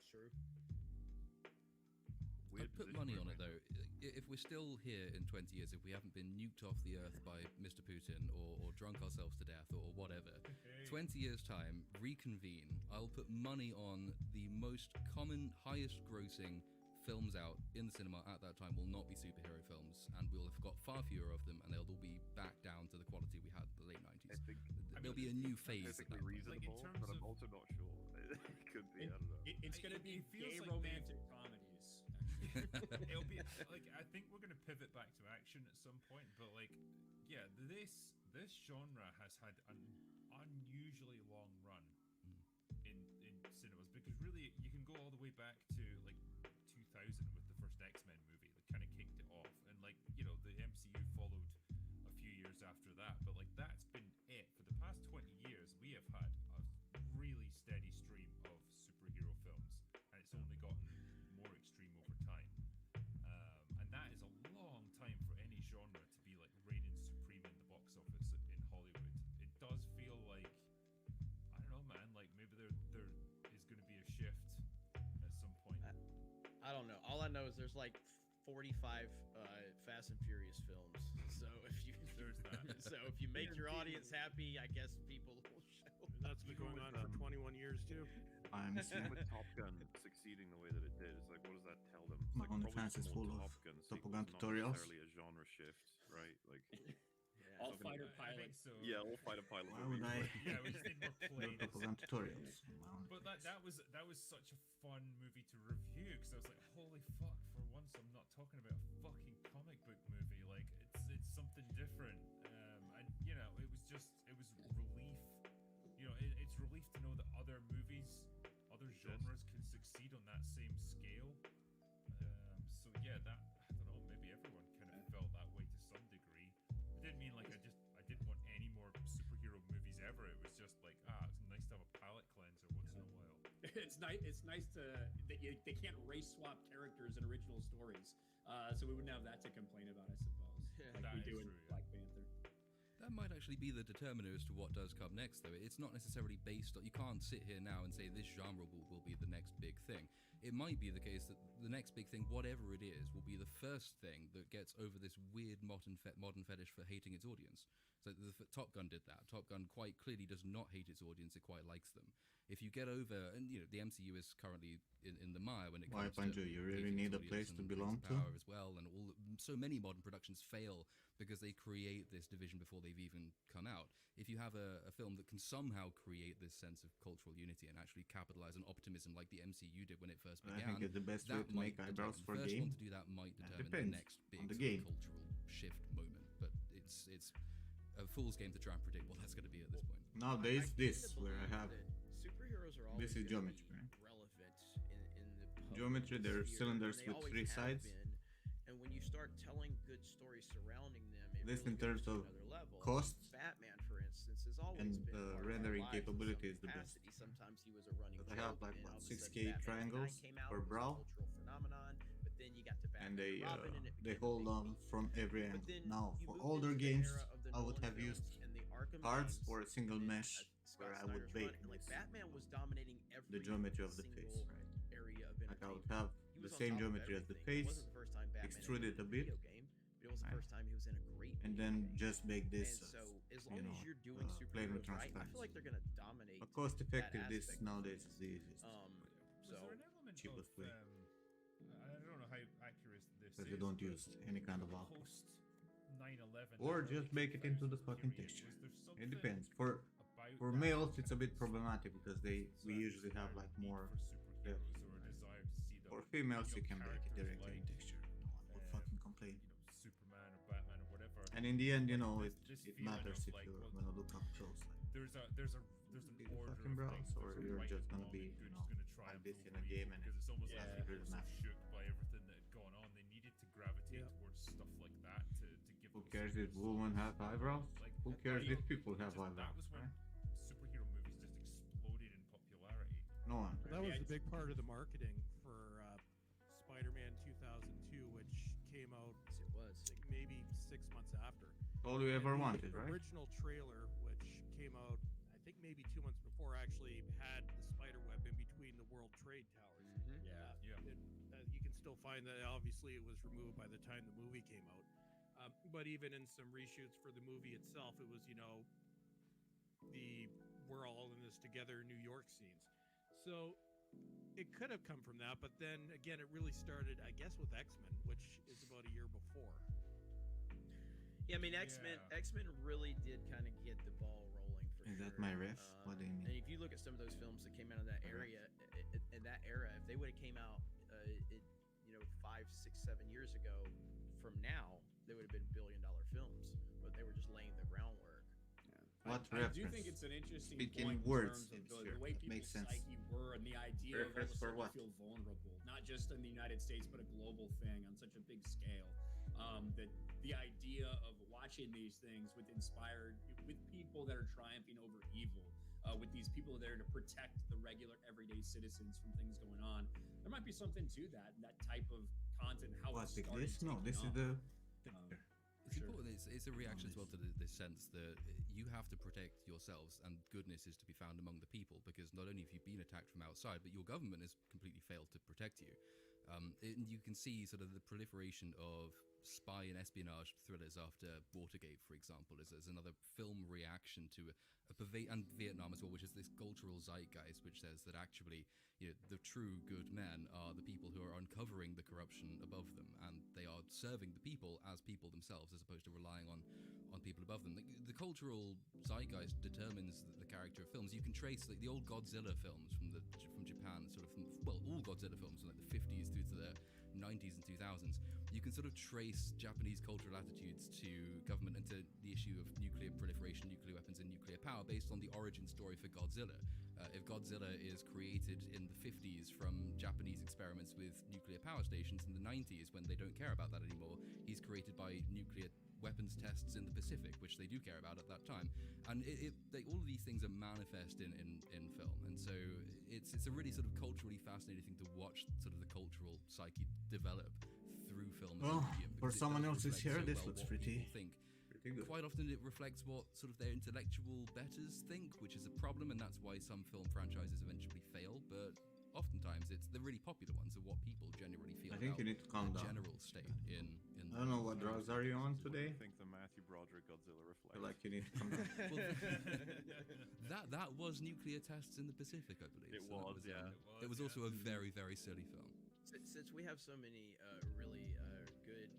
J: True.
G: I'd put money on it, though. If we're still here in 20 years, if we haven't been nuked off the earth by Mr. Putin or drunk ourselves to death or whatever, 20 years' time, reconvene. I'll put money on the most common, highest-grossing films out in the cinema at that time will not be superhero films, and we'll have got far fewer of them, and they'll all be back down to the quality we had in the late 90s. There'll be a new phase at that point.
A: Reasonable, but I'm also not sure. It could be, I don't know.
I: It's going to be gay
B: like
I: romantic comedies.
B: It'll be like I think we're gonna pivot back to action at some point, but like, yeah, this genre has had an unusually long run in cinemas because really you can go all the way back to like 2000 with the first X-Men movie that kind of kicked it off, and like the MCU followed a few years after that, but like that's been it for the past 20 years. We have had a really steady stream of superhero films, and it's only gotten more extreme over time, and that is a long time for any genre to be like reigning supreme in the box office in Hollywood. It does feel like, I don't know, man, like maybe there is going to be a shift at some point.
J: I don't know. All I know is there's like 45 Fast and Furious films. So
B: There's that.
J: So if you make your audience happy, I guess people will show.
K: And that's been going on for 21 years too.
F: I'm
A: Even with Top Gun succeeding the way that it did, it's like, what does that tell them? It's
F: My
A: like,
F: OnlyFans is full of Top Gun tutorials.
A: Not necessarily a genre shift, right? Like,
I: All fighter pilot.
B: So.
A: yeah, all fighter pilot.
F: Why would I
B: Yeah, we just need more
F: do
B: planes.
F: Top Gun tutorials?
B: But that was such a fun movie to review because I was like, holy fuck! For once, I'm not talking about a fucking comic book movie. Like it's something different, and it was relief. It's relief to know that other movies, other genres can succeed on that same scale. So yeah, that I don't know. Maybe everyone kind of felt that way to some degree. It didn't mean like I didn't want any more superhero movies ever. It was just like it's nice to have a palate cleanser once in a while.
I: It's nice to that they can't race swap characters in original stories. So we wouldn't have that to complain about, I suppose, like
B: That
I: we do
B: is
I: in
B: true, yeah.
I: Black Panther.
G: That might actually be the determiner as to what does come next, though. It's not necessarily based on. You can't sit here now and say this genre will be the next big thing. It might be the case that the next big thing, whatever it is, will be the first thing that gets over this weird modern fetish for hating its audience. So Top Gun did that. Top Gun quite clearly does not hate its audience; it quite likes them. If you get over, and the MCU is currently in the mire when it
F: Why,
G: comes to
F: Panjo, you really
G: hating
F: need
G: its
F: a place
G: audience
F: to
G: and
F: belong
G: Rings of
F: to?
G: Power as well, and so many modern productions fail because they create this division before they've even come out. If you have a film that can somehow create this sense of cultural unity and actually capitalize on optimism like the MCU did when it first
F: I
G: began,
F: think it's the best way
G: that
F: to make
G: might
F: eyebrows
G: determine-
F: for a
G: the first
F: game.
G: one to do that might
F: That
G: determine the
F: depends
G: next big
F: on the
G: sort of
F: game.
G: cultural shift moment. But it's a fool's game to try and predict what that's going to be at this point.
F: Nowadays,
J: I
F: this,
J: tend to
F: where I
J: believe
F: have
J: that superheroes are
F: this
J: always
F: is
J: gonna
F: geometry,
J: be
F: right?
J: relevant in the public
F: Geometry, there are
J: sphere,
F: cylinders
J: and they
F: with
J: always
F: 3
J: have
F: sides.
J: been. And when you start telling good stories surrounding them, it
F: This
J: really
F: in terms
J: goes to
F: of
J: another level.
F: cost
J: Batman, for instance, has always
F: and
J: been part of our
F: rendering
J: lives in some
F: capability is the best.
J: capacity. Sometimes he was a running
F: But I
J: joke,
F: have like
J: and
F: what,
J: all of a
F: 6K
J: sudden Batman
F: triangles
J: came out,
F: per
J: it was a
F: brow,
J: cultural phenomenon. But then you got to Batman
F: and they
J: and Robin, and it
F: they
J: became a
F: hold
J: big
F: on
J: beef.
F: from every
J: But
F: angle.
J: then
F: Now,
J: you
F: for
J: moved
F: older
J: into the
F: games,
J: era of the
F: I would
J: Nolan
F: have used
J: films and the Arkham
F: cards
J: games,
F: or a single
J: and
F: mesh
J: Scott
F: where I would
J: Snyder's
F: bake
J: run, and, like
F: this,
J: Batman was dominating every
F: the geometry of the
J: single
F: face, right?
J: area of
F: Like I would
J: entertainment.
F: have
J: He
F: the
J: was on
F: same
J: top of
F: geometry as the
J: everything. It
F: face,
J: wasn't the first time Batman
F: extrude
J: had
F: it a
J: a
F: bit,
J: video game, but it was the
F: right?
J: first time he was in a great
F: and
J: video
F: then
J: game.
F: just bake this,
J: And so, as long
F: you know,
J: as you're doing
F: flavor
J: superheroes right, I
F: transparency.
J: feel like they're gonna dominate.
F: But cost effective,
J: that
F: this
J: aspect of
F: nowadays is
J: things.
F: the easiest.
J: So
B: Was there an element
F: cheapest
B: of,
F: way.
B: I don't know how accurate this
F: Because
B: is,
F: you don't
B: but
F: use any kind of output.
B: post 9/11,
F: Or
B: early
F: just bake it into the
B: 2000s
F: fucking
B: period,
F: texture.
B: was there
F: It
B: something
F: depends.
B: about
F: For
B: that
F: males,
B: kind
F: it's a
B: of
F: bit problematic because we usually have like
B: need
F: more.
B: for
F: depth,
B: superheroes or a desire to see them.
F: For females, you
B: young
F: can bake it
B: characters
F: directly in
B: like,
F: texture. No one would
B: um,
F: fucking complain.
B: Superman or Batman or whatever.
F: And in the end, you
B: like
F: know,
B: this
F: it
B: feeling
F: matters
B: of
F: if
B: like,
F: you're
B: well,
F: gonna look up close. Like,
B: there's an
F: be the
B: order
F: fucking
B: of
F: brows,
B: things,
F: or
B: there's a
F: you're
B: right
F: just
B: and
F: gonna
B: wrong,
F: be,
B: and
F: you
B: good's
F: know,
B: gonna
F: like
B: triumph
F: this in
B: over
F: a game,
B: evil,
F: and
B: because it's almost
F: yeah,
B: like
F: it
B: people
F: really
B: were so
F: matters.
B: shook by everything that had gone on, they needed to gravitate towards stuff like that to give
F: Who
B: them
F: cares
B: some
F: if women have eyebrows?
B: Like,
F: Who cares
B: you
F: if
B: know,
F: people have
B: that
F: eyebrows?
B: was when
F: Right?
B: superhero movies just exploded in popularity.
F: No one.
K: That was a big part of the marketing for Spider-Man 2002, which came out
J: yes, it was.
K: I think maybe 6 months after.
F: All you ever
K: And
F: wanted,
K: the
F: right?
K: original trailer, which came out, I think maybe 2 months before, actually had the spider web in between the World Trade Towers.
B: Yeah.
K: You can still find that. Obviously, it was removed by the time the movie came out. But even in some reshoots for the movie itself, it was, the we're all in this together New York scenes. So it could have come from that, but then again, it really started, I guess, with X-Men, which is about a year before.
J: Yeah, I mean, X-Men really did kind of get the ball rolling for
F: Is
J: sure.
F: that my ref? What do you mean?
J: And if you look at some of those films that came out in that area, in that era, if they would have came out, 5, 6, 7 years ago, from now, they would have been billion-dollar films. But they were just laying the groundwork.
F: What
I: I
F: reference?
I: do think it's an interesting
F: Speaking
I: point
F: words
I: in
F: in
I: terms of
F: here,
I: the way
F: that makes
I: people's
F: sense.
I: psyche were and the idea
F: Reference
I: of
F: for
I: all of a
F: what?
I: sudden you feel vulnerable, not just in the United States, but a global thing on such a big scale. That the idea of watching these things with people that are triumphing over evil, with these people there to protect the regular everyday citizens from things going on. There might be something to that type of content. How
F: What,
I: it
F: like
I: started
F: this? No,
I: taking
F: this is
I: off.
F: the
I: Um,
G: It's
I: Sure.
G: important. It's a reaction as well to this sense that you have to protect yourselves, and goodness is to be found among the people. Because not only have you been attacked from outside, but your government has completely failed to protect you. And you can see sort of the proliferation of spy and espionage thrillers after Watergate, for example, as another film reaction to and Vietnam as well, which is this cultural zeitgeist, which says that actually, the true good men are the people who are uncovering the corruption above them, and they are serving the people as people themselves, as opposed to relying on people above them. The cultural zeitgeist determines the character of films. You can trace the old Godzilla films from Japan, sort of all Godzilla films from like the 50s through to the 90s and 2000s. You can sort of trace Japanese cultural attitudes to government and to the issue of nuclear proliferation, nuclear weapons, and nuclear power based on the origin story for Godzilla. If Godzilla is created in the 50s from Japanese experiments with nuclear power stations in the 90s, when they don't care about that anymore, he's created by nuclear weapons tests in the Pacific, which they do care about at that time. And all of these things are manifest in film. And so it's a really sort of culturally fascinating thing to watch sort of the cultural psyche develop through film as
F: Well,
G: a medium.
F: for
G: because it
F: someone
G: does
F: else's
G: reflect
F: hair,
G: so
F: this
G: well
F: looks
G: what
F: pretty
G: people think.
F: good.
G: Quite often it reflects what sort of their intellectual betters think, which is a problem, and that's why some film franchises eventually fail. But oftentimes it's the really popular ones are what people generally feel
F: I think
G: about
F: you need to calm
G: the
F: down.
G: general state in
F: I don't know what drugs are you on today.
A: I think the Matthew Broderick Godzilla
F: I
A: reflects.
F: feel like you need to calm down.
G: Well, that was nuclear tests in the Pacific, I believe.
A: It
G: so that
A: was, yeah.
G: It was also a very, very silly film.
J: Since we have so many really good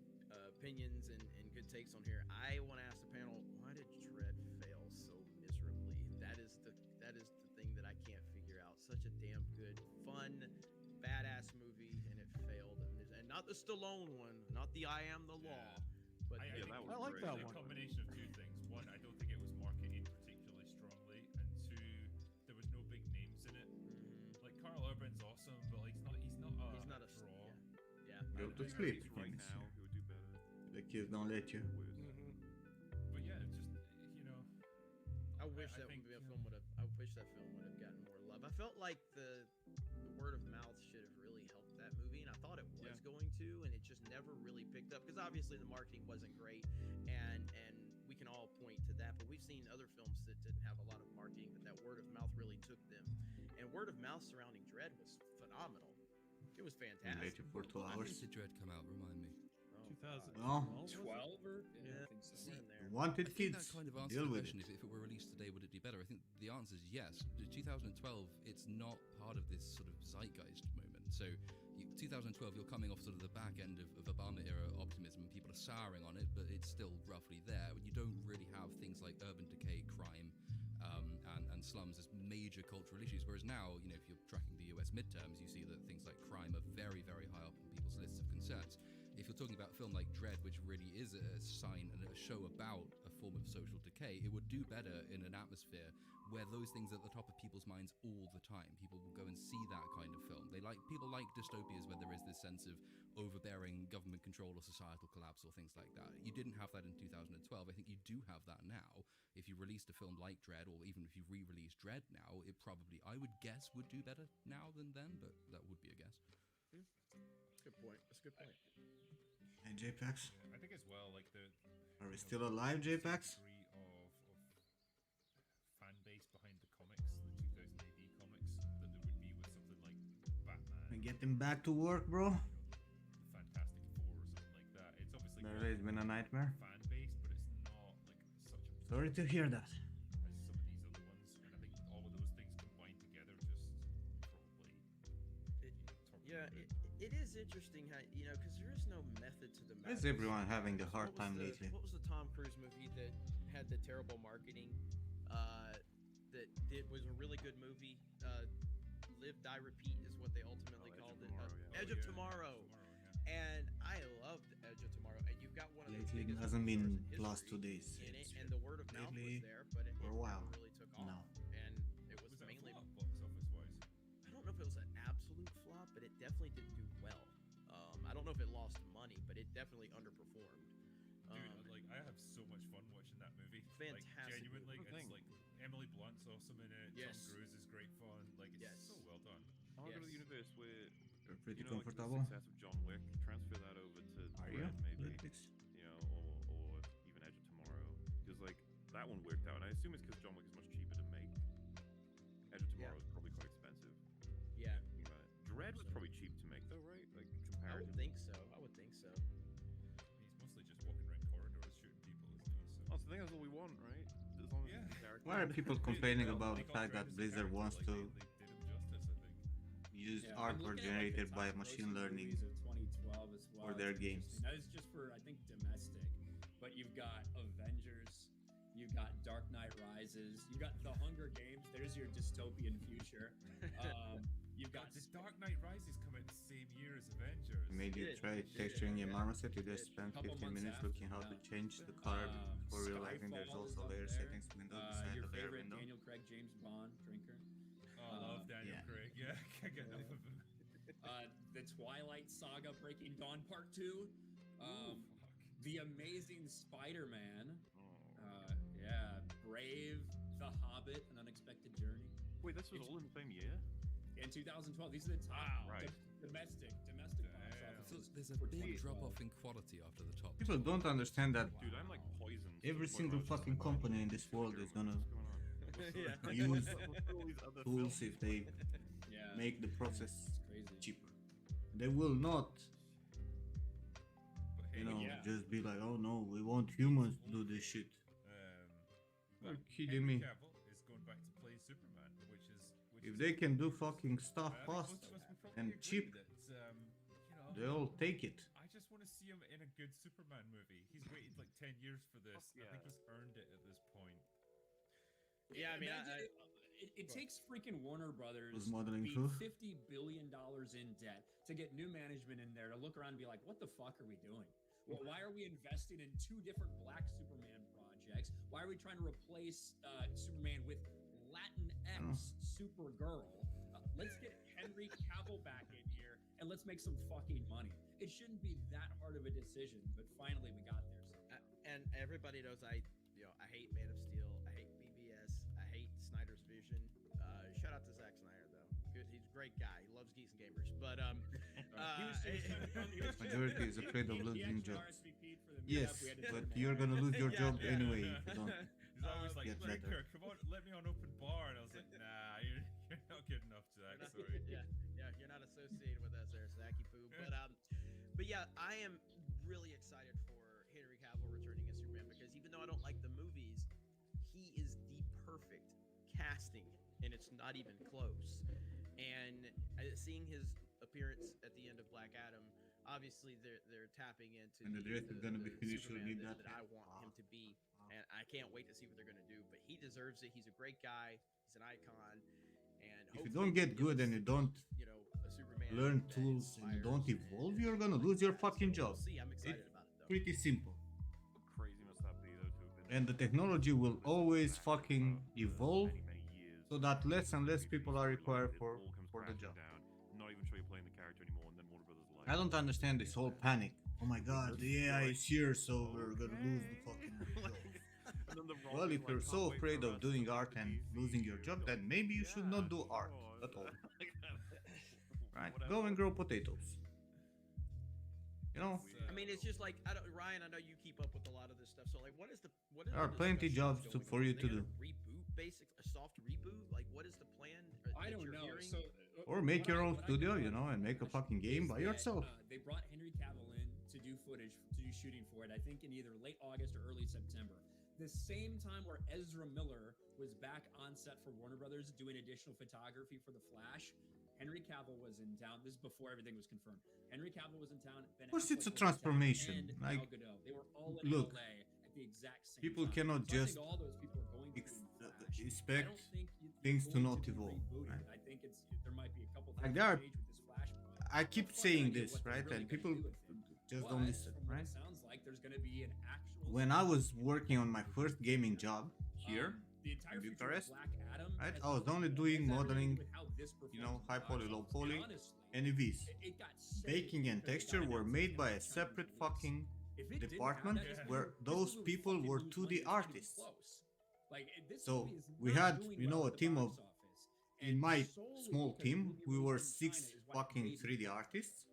J: opinions and good takes on here, I want to ask the panel: why did Dread fail so miserably? That is the thing that I can't figure out. Such a damn good, fun, badass movie, and it failed. And not the Stallone one, not the I Am the Law, but
B: I
A: Yeah, that was
K: I like
A: great.
K: that
B: a
K: one.
B: combination of two things. One, I don't think it was marketed particularly strongly, and two, there was no big names in it. Like Carl Urban's awesome, but like he's not a
J: he's not a
B: draw.
J: yeah.
F: Go to
A: I think
F: sleep.
A: he's right now, he would do better.
F: The kids don't let you.
B: But yeah, it's just
J: I wish
B: I
J: that
B: think,
J: film would have. I wish that film would have gotten more love. I felt like the word of mouth should have really helped that movie, and I thought it was going to, and it just never really picked up because obviously the marketing wasn't great, and we can all point to that. But we've seen other films that didn't have a lot of marketing, but that word of mouth really took them, and word of mouth surrounding Dread was phenomenal. It was
F: And
J: fantastic.
F: waiting for 2
G: When
F: hours.
G: did Dread come out? Remind me.
K: 2012.
F: Well,
I: 12 or
J: Yeah,
I: I think so.
J: somewhere in there.
F: wanted
G: I think
F: kids.
G: that kind of answers
F: Deal
G: the
F: with
G: question.
F: it.
G: If it were released today, would it be better? I think the answer is yes. The 2012, it's not part of this sort of zeitgeist moment. So, 2012, you're coming off sort of the back end of Obama era optimism. People are souring on it, but it's still roughly there. You don't really have things like urban decay, crime, and slums as major cultural issues. Whereas now, if you're tracking the US midterms, you see that things like crime are very, very high up on people's lists of concerns. If you're talking about a film like Dread, which really is a sign and a show about a form of social decay, it would do better in an atmosphere where those things are at the top of people's minds all the time. People will go and see that kind of film. People like dystopias where there is this sense of overbearing government control or societal collapse or things like that. You didn't have that in 2012. I think you do have that now. If you released a film like Dread, or even if you re-released Dread now, it probably, I would guess, would do better now than then, but that would be a guess.
J: Good point. That's a good point.
F: Hey, JPEX.
B: I think as well, like
F: Are we still alive, JPEX?
B: degree of fan base behind the comics, the 2000 AD comics, that there would be with something like Batman,
F: We getting back to work, bro.
B: the Fantastic Four or something like that. It's obviously
F: Barely, it's been a nightmare.
B: fan base, but it's not like such a
F: Sorry to hear that.
B: as some of these other ones. And I think all of those things combined together just probably
J: Yeah, it is interesting how because there is no method to the
F: Why is
J: madness.
F: everyone having a hard
J: What was
F: time
J: the-
F: lately?
J: What was the Tom Cruise movie that had the terrible marketing? That was a really good movie. Live, Die, Repeat is what they ultimately called it. Edge of Tomorrow. And I loved Edge of Tomorrow. And you've got one of the
F: Lately
J: biggest
F: hasn't
J: movie
F: been
J: stars in
F: last 2
J: history
F: days.
J: in it,
F: It's
J: and the word of mouth
F: lately
J: was there, but it
F: for a
J: never
F: while.
J: really took off.
F: No.
J: And it was
B: Was it
J: mainly.
B: a flop box office wise?
J: I don't know if it was an absolute flop, but it definitely didn't do well. I don't know if it lost money, but it definitely underperformed.
B: Dude, I have so much fun watching that movie.
J: Fantastic
B: Like, genuinely,
A: movie.
B: it's like Emily Blunt's awesome in it.
J: Yes.
B: Tom Cruise is great fun. Like, it's
J: Yes.
B: so well done.
A: I want to go to the
J: Yes.
A: universe where
F: You're pretty
A: like
F: comfortable.
A: the success of John Wick, transfer that over to
F: Are you?
A: Dread, maybe,
F: Netflix?
A: or even Edge of Tomorrow, because like that one worked out, and I assume it's because John Wick is much cheaper to make. Edge of Tomorrow is probably quite expensive.
J: Yeah,
A: Thinking about it. Dread was probably cheap to make, though, right? Like
J: I would
A: comparatively.
J: think so.
B: He's mostly just walking around corridors shooting people, isn't he? So.
A: That's the thing. That's all we want, right? As long as
B: Yeah.
A: it's a character.
F: Why are people complaining about the fact that Blizzard wants to
B: They did him justice, I think.
F: use
I: Yeah, I'm
F: artwork
I: looking at, like, the
F: generated by
I: top
F: machine
I: grossing
F: learning?
I: movies of 2012 as well.
F: for their
I: It's
F: games?
I: interesting. That is just for, I think, domestic. But you've got Avengers, you've got Dark Knight Rises, you've got The Hunger Games. There's your dystopian future. You've got
B: The Dark Knight Rises come out the same year as Avengers.
F: Made you
J: Did.
F: try
J: Did.
F: texturing your
J: Yeah.
F: marmoset. You just
J: Did.
F: spent
I: Couple
F: 15
I: months
F: minutes
I: after,
F: looking how to
I: yeah.
F: change the color before realizing there's
I: Skyfall is
F: also
I: up
F: layer
I: there.
F: settings window beside
I: Your
F: the layer
I: favorite
F: window.
I: Daniel Craig James Bond drinker.
B: Oh, I love Daniel
F: yeah.
B: Craig. Yeah, can't get enough of him.
I: The Twilight Saga Breaking Dawn Part 2.
B: Fuck.
I: The Amazing Spider-Man.
A: Oh.
I: Yeah, Brave, The Hobbit, An Unexpected Journey.
A: Wait, this was all in the same year?
I: In 2012, these are the top
A: Right.
I: domestic box
B: Damn.
I: office
G: So
I: films.
G: there's a
I: for
G: big
I: 2012.
G: drop off in quality after the top.
F: People don't understand that
A: Dude, I'm like poisoned. to
F: every
A: the point
F: single
A: where I was just
F: fucking
A: like,
F: company in
A: what's
F: this world
A: here?
F: is gonna
J: Yeah.
F: use
A: All these other
F: tools
A: films.
F: if they
I: Yeah,
F: make the process
I: it's crazy.
F: cheaper. They will not,
B: But hey,
F: you know,
I: yeah.
F: just be like, oh no, we want humans to do this shit.
B: well,
F: You're kidding
B: Henry
F: me.
B: Cavill is going back to play Superman, which
F: If
B: is
F: they can do fucking stuff
B: I think most
F: fast
B: of us would probably
F: and
B: agree
F: cheap,
B: that, you know,
F: they'll take it.
B: I just want to see him in a good Superman movie. He's waited like 10 years for this.
A: Fuck
B: I think
A: yeah.
B: he's earned it at this point.
J: Yeah, I mean,
I: It takes freaking Warner Brothers
F: Was modeling
I: being
F: too.
I: $50 billion in debt to get new management in there to look around and be like, what the fuck are we doing? Well, why are we investing in 2 different Black Superman projects? Why are we trying to replace Superman with Latinx Supergirl? Let's get Henry Cavill back in here and let's make some fucking money. It shouldn't be that hard of a decision, but finally we got there.
J: and everybody knows I hate Man of Steel. I hate BBS. I hate Snyder's Vision. Shout out to Zack Snyder though. Good, he's a great guy. He loves geeks and gamers. But
F: Majority is afraid of losing
I: He actually
F: jobs.
I: RSVP'd for the
F: Yes,
I: meetup. We had to
F: but
I: turn him
F: you're
I: down.
F: gonna lose your
J: Yeah,
F: job
J: yeah.
F: anyway if you don't.
B: He's always like,
F: get
B: Brinker,
F: better.
B: come on, let me on open bar. And I was like, nah, you're not good enough, Zach. Sorry.
J: yeah, you're not associated with us there, Zacky Poo. But yeah, I am really excited for Henry Cavill returning as Superman because even though I don't like the movies, he is the perfect casting, and it's not even close. And seeing his appearance at the end of Black Adam, obviously they're tapping into
F: And the dress is gonna be finished
J: Superman
F: with
J: that,
F: that
J: that I
F: head.
J: want
F: Wow.
J: him to be, and I can't wait to see what they're gonna do. But he deserves it. He's a great guy. He's an icon. And
F: If you
J: hopefully
F: don't
J: they
F: get
J: give
F: good
J: us,
F: and you don't
J: you know, a Superman
F: learn
J: that
F: tools and you don't
J: inspires
F: evolve, you're gonna lose your fucking
J: so
F: job.
J: We'll see. I'm excited
F: It's
J: about it though.
F: pretty simple.
A: How crazy must that be, though, to have been
F: And the technology will always
A: for
F: fucking evolve
A: many years.
F: so that less and less people are required
A: It
F: for
A: all comes
F: the
A: crashing
F: job.
A: down, not even sure you're playing the character anymore, and then Warner Brothers are like,
F: I don't understand this whole panic. Oh my god, the AI is here, so we're gonna lose the fucking job.
A: And then The Rock
F: Well,
A: is
F: if
A: like,
F: you're
A: "Can't
F: so
A: wait
F: afraid
A: for
F: of
A: us
F: doing
A: to
F: art
A: make a
F: and
A: DC
F: losing your job,
A: series."
F: then maybe you should not do
A: Yeah,
F: art
A: come
F: at all.
A: on.
F: Right?
A: Whatever.
F: Go and grow potatoes. You know,
J: I mean, it's just like Ryan. I know you keep up with a lot of this stuff. So, like, what is the
F: There are plenty jobs for you to do.
J: Reboot, a soft reboot. Like, what is the plan?
I: I
J: that
I: don't
J: you're
I: know.
J: hearing?
I: So,
F: or make
I: what
F: your
I: I-
F: own
I: what I
F: studio,
I: know
F: you know, and make a fucking
I: is
F: game by
I: that,
F: yourself.
I: They brought Henry Cavill in to do footage, to do shooting for it, I think in either late August or early September. The same time where Ezra Miller was back on set for Warner Brothers doing additional photography for The Flash, Henry Cavill was in town. This is before everything was confirmed. Henry Cavill was in town. Ben
F: Of course
I: Affleck
F: it's a
I: was in town,
F: transformation,
I: and
F: like,
I: Gal Gadot. They were all in
F: look,
I: LA at the exact same
F: people
I: time.
F: cannot
I: So I
F: just
I: think all those people are going to be in Flash.
F: expect
I: I don't think you're
F: things to
I: going
F: not
I: be
F: evolve,
I: rebooting
F: right?
I: it. I think there might be a couple
F: Like,
I: things
F: there are-
I: to change with this Flashpoint.
F: I keep
I: Fuck
F: saying
I: idea
F: this,
I: what they're
F: right?
I: really
F: And
I: gonna
F: people
I: do with it.
F: just
I: But
F: don't listen,
I: from what
F: right?
I: it sounds like there's going to be an actual.
F: When I was working on my first gaming job here,
I: the entire
F: in
I: future of
F: Bucharest,
I: Black Adam
F: right,
I: has
F: I was
I: nothing
F: only
I: to do
F: doing
I: with
F: modeling,
I: how this
F: you know,
I: performs
F: high
I: in the
F: poly,
I: box
F: low
I: office.
F: poly,
I: Honestly,
F: and EVs.
I: it got so
F: Baking and
I: big that it
F: texture
I: got
F: were
I: announced
F: made
I: in
F: by a
I: 20
F: separate
I: weeks.
F: fucking
I: If it didn't have
F: department
I: that, this
F: where
I: movie-
F: those
I: this movie
F: people
I: fucking
F: were
I: lose
F: 2D
I: money. It's not even
F: artists.
I: close. Like, this
F: So
I: movie is
F: we
I: not
F: had,
I: doing
F: you know,
I: well
F: a
I: at the
F: team
I: box
F: of,
I: office.
F: in
I: And
F: my
I: solely
F: small
I: because
F: team,
I: movie
F: we were
I: released in
F: 6
I: China is why
F: fucking
I: Blade
F: 3D
I: came out.
F: artists,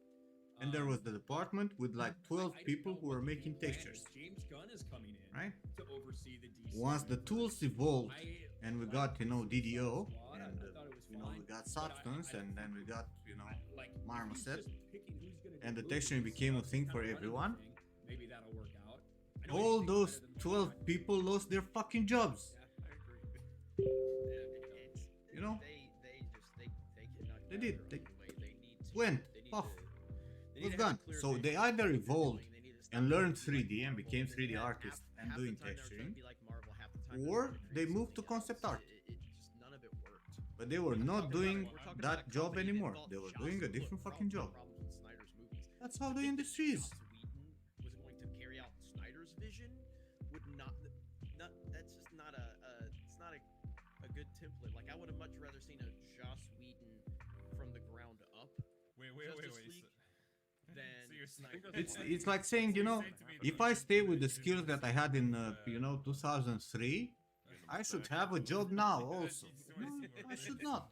F: and there was the department with like 12
I: I don't
F: people
I: know
F: who
I: what
F: were
I: the
F: making
I: game plan is.
F: textures,
I: James Gunn is coming in
F: right?
I: to oversee the DC.
F: Once the tools evolved and we got, you know, DDO,
I: Squad,
F: and
I: I thought it was
F: you know,
I: fine,
F: we got
I: but
F: Substance,
I: I
F: and then we got, you know,
I: like
F: Marmoset,
I: if he's just picking who's gonna do
F: and the
I: movies
F: texturing became a
I: and
F: thing
I: not
F: for
I: running the
F: everyone.
I: thing, maybe that'll work out. I know
F: All
I: anything's
F: those
I: better than what
F: 12
I: I-
F: people lost their fucking jobs.
J: It's,
F: You know?
J: they cannot.
F: They
J: go
F: did.
J: their
F: They
J: own way. They need to.
F: went,
J: they need
F: puff,
J: to- they
F: was
J: need to have a
F: gone.
J: clear
F: So
J: vision
F: they
J: of
F: either
J: what they're
F: evolved
J: doing. They need to stop
F: and learned
J: trying to be
F: 3D and
J: Marvel.
F: became 3D
J: Half-
F: artists and
J: half the
F: doing
J: time they're trying to
F: texturing,
J: be like Marvel, half the time they're
F: or
J: trying to
F: they
J: create
F: moved to
J: something
F: concept
J: else.
F: art.
J: It just none of it worked.
F: But they were
J: We're
F: not
J: talking
F: doing
J: about- we're talking
F: that
J: about a
F: job
J: company that
F: anymore.
J: thought
F: They were
J: Joss
F: doing a
J: Whedon-
F: different
J: look,
F: fucking job.
J: problems with Snyder's movies.
F: That's how the
J: Think that
F: industry is.
J: Joss Whedon was going to carry out Snyder's vision would not that's just not it's not a good template. Like I would have much rather seen a Joss Whedon from the ground up
B: Wait.
J: Justice
B: So,
J: League
B: so
J: than
B: you're Snyder.
F: It's like saying, you know, if I stay with the skills that I had in, you know, 2003, I should have a job now also. No, I should not.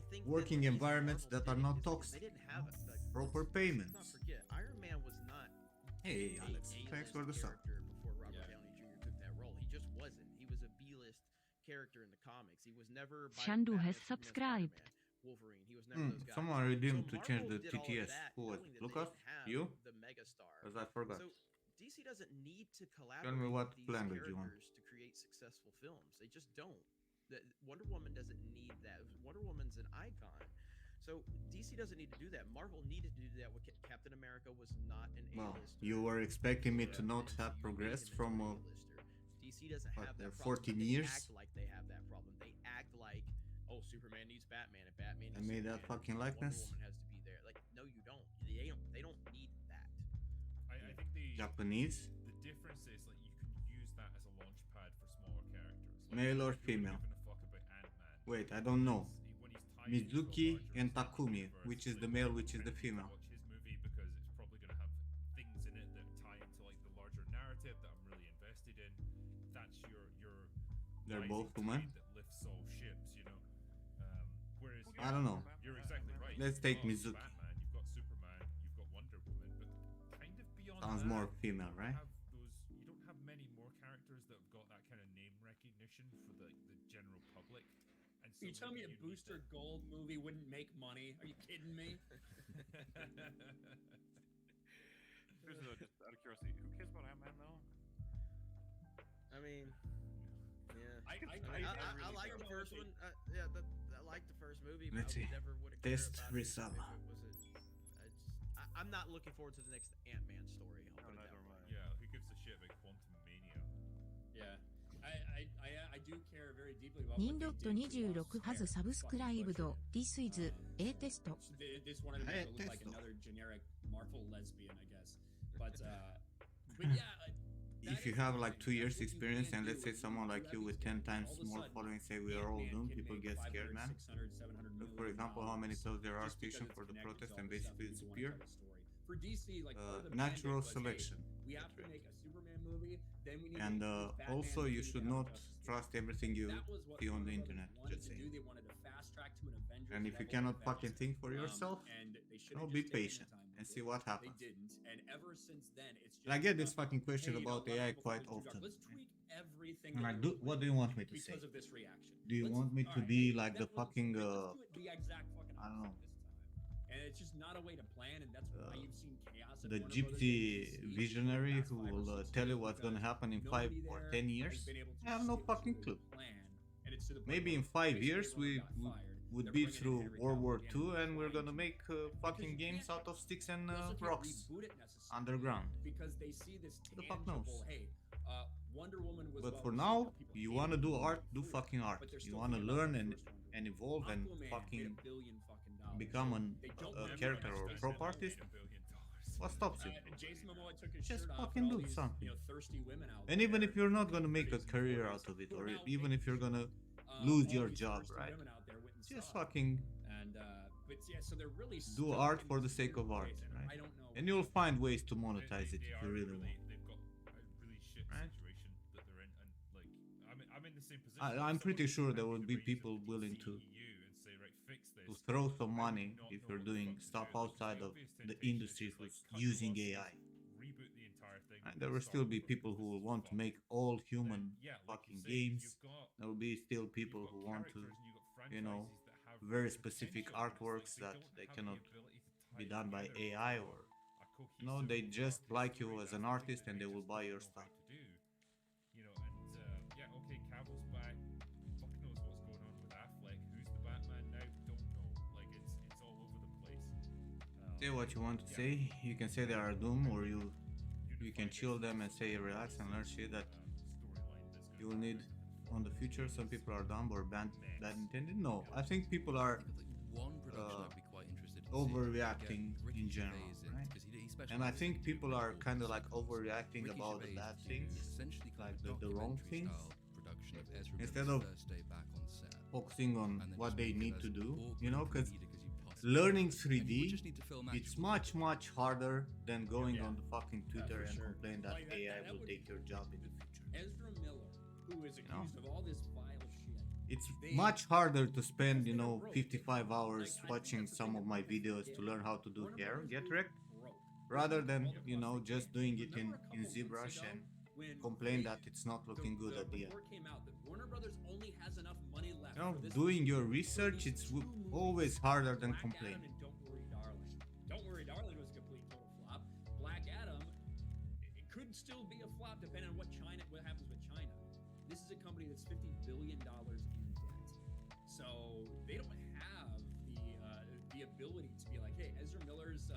J: think
F: working
J: that
F: environments
J: Marvel
F: that are
J: did
F: not
J: is because
F: toxic,
J: They didn't have
F: proper
J: let's
F: payments.
J: not forget, Iron Man was not
F: Hey, Alex. Thanks for the sub.
J: character before Robert Downey Jr. took that role. He just wasn't. He was a B-list character in the comics. He was never
L: Shandu
J: Batman,
L: has
J: Superman,
L: subscribed.
J: Spider-Man, Wolverine. He was never those guys.
F: Someone redeemed to
J: Marvel
F: change the
J: did all of
F: TTS.
J: that
F: Who was
J: knowing
F: it?
J: that they
F: Lucas?
J: didn't have
F: You?
J: the megastar.
F: Because I forgot.
J: So DC doesn't need to collaborate
F: me what
J: with these
F: language you want.
J: characters to create successful films. They just don't. Wonder Woman doesn't need that. Wonder Woman's an icon. So DC doesn't need to do that. Marvel needed to do that with Captain America was not an
F: Well,
J: A-lister.
F: you were expecting me to not have
J: MCU
F: progressed
J: made him
F: from
J: into an A-lister. DC doesn't
F: what,
J: have that
F: 14
J: problem, but they
F: years?
J: act like they have that problem. They act like, oh, Superman needs Batman and Batman
F: I
J: needs
F: made that
J: Superman,
F: fucking
J: and
F: likeness.
J: Wonder Woman has to be there. Like, no, you don't. They don't need that.
B: I think
F: Japanese,
B: the difference is like you can use that as a launch pad for smaller characters. Like,
F: male or
B: if you're
F: female.
B: giving a fuck about Ant-Man,
F: Wait, I don't know.
B: when he's tied into a
F: Mizuki
B: larger
F: and
B: cinematic
F: Takumi,
B: universe,
F: which is
B: like,
F: the male,
B: I'm
F: which is the
B: ready to
F: female.
B: Watch his movie because it's probably going to have things in it that tie into like the larger narrative that I'm really invested in. That's your
F: They're
B: rising
F: both women.
B: tide that lifts all ships, you know. Whereas
F: I don't know.
B: You're exactly right.
F: Let's
B: You've
F: take
B: got
F: Mizuki.
B: Batman, you've got Superman, you've got Wonder Woman, but kind of beyond
F: Sounds
B: that,
F: more female, right?
B: you don't have many more characters that have got that kind of name recognition for the general public. And so
I: You tell me a
B: maybe you need
I: Booster Gold movie wouldn't make money? Are you kidding me?
A: Seriously though, just out of curiosity, who cares about Ant-Man though?
J: I mean, yeah.
I: I
J: I like the first one. Yeah, I like the first movie. But
F: Let's
J: I
F: see.
J: never would have
F: Test
J: cared about it
F: resub.
J: if it was I'm not looking forward to the next Ant-Man story. I'll put it that way.
B: Yeah, who gives a shit about Quantum Mania?
I: Yeah. I do care very deeply about what they did to
L: Nindot26
I: us.
L: has subscribed. This is A test.
I: This wanted to make it look like
F: Testo.
I: another generic Marvel lesbian, I guess. But yeah.
F: If you have like 2 years experience and let's say someone like you with 10 times more following say we are all doomed, people get scared, man. Look, for example, how many times there are stationed for the protest and basically disappear.
I: For DC, like part of the
F: Natural
I: mandate was, hey,
F: selection.
I: we have to make a Superman movie, then we need
F: And
I: to make Batman
F: also
I: movie
F: you
I: to
F: should
I: have
F: not
I: Justice League.
F: trust everything you
I: That was what
F: see on the
I: Warner
F: internet,
I: Brothers wanted
F: just
I: to
F: saying.
I: do. They wanted to fast track to an Avengers
F: And if you
I: level
F: cannot
I: effect.
F: fucking think for yourself,
I: And they should
F: no,
I: have
F: be
I: just taken
F: patient
I: their time
F: and
I: with
F: see
I: it.
F: what
I: They
F: happens.
I: didn't, and ever since then, it's just
F: And I get this
I: become,
F: fucking question
I: hey,
F: about
I: a lot of
F: AI
I: people
F: quite
I: thought it was too
F: often.
I: dark. Let's tweak everything.
F: And
I: that
F: I
I: we're
F: do.
I: doing
F: What do you want me to say?
I: because of this reaction.
F: Do you
I: Let's-
F: want me to
I: alright,
F: be
I: hey,
F: like the
I: that was-
F: fucking
I: let's do it the exact fucking
F: I don't know.
I: opposite this time. And it's just not a way to plan, and that's why you've seen chaos. at
F: the
I: Warner Brothers
F: gypsy
I: and DC for the
F: visionary
I: past
F: who
I: 5 or
F: will
I: 6
F: tell you
I: years
F: what's gonna
I: because
F: happen in 5
I: nobody
F: or
I: there
F: 10
I: has
F: years.
I: been able to
F: I have no
I: stick
F: fucking
I: to
F: clue.
I: the plan, and it's to the point
F: Maybe
I: where
F: in 5
I: basically
F: years
I: everyone
F: we
I: got fired.
F: would
I: They're
F: be
I: bringing in
F: through
I: Henry
F: World War
I: Cavill
F: II
I: again,
F: and we're
I: trying
F: gonna
I: to-
F: make fucking
I: you
F: games
I: can't-
F: out of sticks and
I: you also can't
F: rocks
I: reboot it necessarily
F: underground.
I: because they see this
F: Who the fuck knows?
I: tangible. Hey, Wonder Woman was.
F: But
I: well
F: for
I: received,
F: now,
I: but people
F: you
I: hated
F: wanna
I: it
F: do
I: when it
F: art,
I: was
F: do
I: free.
F: fucking art.
I: But they're
F: You
I: still
F: wanna
I: thinking about
F: learn
I: the
F: and
I: first Wonder Woman.
F: evolve and
I: Aquaman
F: fucking
I: made $1 billion fucking dollars.
F: become
I: They don't
F: a
I: want
F: character
I: to
F: or
I: spend
F: prop
I: that
F: artist.
B: $1 billion.
F: What stops you?
I: Jason Momoa took his
F: Just
I: shirt off
F: fucking
I: and all
F: do
I: these,
F: something.
I: thirsty women out
F: And even
I: there
F: if you're not gonna make a
I: raising
F: career
I: boys,
F: out of it,
I: who
F: or
I: now
F: even
I: make
F: if you're gonna
I: sure,
F: lose
I: all
F: your
I: these
F: job,
I: thirsty
F: right?
I: women out there went and
F: Just
I: saw it.
F: fucking
I: And but yeah, so they're really
F: do
I: stuck
F: art
I: in
F: for the
I: this
F: sake
I: weird
F: of art,
I: place, and
F: right?
I: I don't know.
F: And you'll find ways to
B: They-
F: monetize it
B: they
F: if
B: are
F: you really want.
B: They've got a really shit
F: Right?
B: situation that they're in, and like I'm in the same position.
F: I'm
B: If
F: pretty
B: someone
F: sure there
B: handed
F: will
B: the
F: be
B: reins of
F: people
B: the
F: willing
B: DC
F: to
B: EU and say, right, fix this,
F: throw some
B: I would
F: money
B: not
F: if
B: know
F: you're
B: what the
F: doing
B: fuck to
F: stuff
B: do, because
F: outside of
B: obvious
F: the
B: temptation
F: industry
B: is, like,
F: who's
B: cut
F: using
B: losses,
F: AI.
B: reboot the entire thing,
F: And there will
B: start
F: still be
B: over,
F: people
B: because
F: who
B: this
F: will
B: is
F: want to
B: fucked.
F: make all
B: Then,
F: human
B: yeah, like you
F: fucking
B: say,
F: games.
B: you've got
F: There will be still people
B: you've
F: who
B: got
F: want to,
B: characters and you've got
F: you know,
B: franchises that have
F: very
B: real
F: specific
B: potential, but it's
F: artworks
B: like
F: that
B: don't
F: they
B: have the
F: cannot
B: ability to
F: be
B: tie
F: done by
B: together
F: AI
B: a
F: or
B: cohesive
F: no, they just
B: artistic
F: like you
B: story.
F: as
B: That's
F: an
B: the thing
F: artist
B: that
F: and they
B: just
F: will buy
B: don't
F: your
B: know how
F: stuff.
B: to do. You know, and yeah, okay, Cavill's back. Fuck knows what's going on with Affleck. Who's the Batman now? Don't know. Like it's all over the place.
F: Say what you want to
B: yeah.
F: say. You can say they are doomed, or you can
B: Unify
F: chill
B: this
F: them and say relax and learn shit that
B: storyline that's gonna
F: you will need
B: happen.
F: on the future. Some people are dumb or bad intended. No, I think people are
G: I think of, like, one production I'd be quite interested in
F: overreacting
G: seeing. Ricky
F: in general,
G: Gervais in,
F: right?
G: 'cause he
F: And I
G: specializes
F: think
G: in
F: people
G: doing
F: are
G: all
F: kind of
G: sorts
F: like overreacting
G: Ricky
F: about the
G: Gervais
F: bad
G: did
F: things,
G: essentially kind
F: like
G: of
F: the wrong
G: documentary
F: things,
G: style production of Ezra
F: instead
G: Miller's
F: of
G: first day back on set.
F: focusing on
G: And then
F: what
G: just
F: they
G: make it
F: need
G: as
F: to do,
G: awkward
F: you know,
G: and
F: because
G: comedic as you possibly
F: learning
G: can. And you
F: 3D,
G: just need to film
F: it's
G: actual
F: much,
G: footage.
F: much harder than going
I: Yeah.
F: on the fucking Twitter
I: for
F: and
I: sure.
F: complain that
I: Like, that-
F: AI
I: that
F: will
I: would-
F: take your job in the future.
I: Ezra Miller, who is
F: know?
I: accused of all this vile shit.
F: It's
I: They-
F: much harder to spend, you
I: because they
F: know,
I: were broke.
F: 55 hours
I: Like, I think
F: watching
I: that's the
F: some
I: thing
F: of
I: that
F: my
I: people
F: videos
I: forget.
F: to learn how to do
I: Warner
F: hair,
I: Brothers
F: get
I: was
F: wrecked,
I: broke.
F: rather than just doing it in ZBrush and complain that it's not looking good at the end.
I: report came out that Warner Brothers only has enough money left
F: You know,
I: for this
F: doing your
I: movie
F: research,
I: to
F: it's
I: release two
F: always
I: movies,
F: harder than
I: Black Adam
F: complaining.
I: and Don't Worry Darling. Don't Worry Darling was a complete total flop. Black Adam, it could still be a flop depending on what happens with China. This is a company that's $50 billion in debt. So they don't have the ability to be like, hey, Ezra Miller's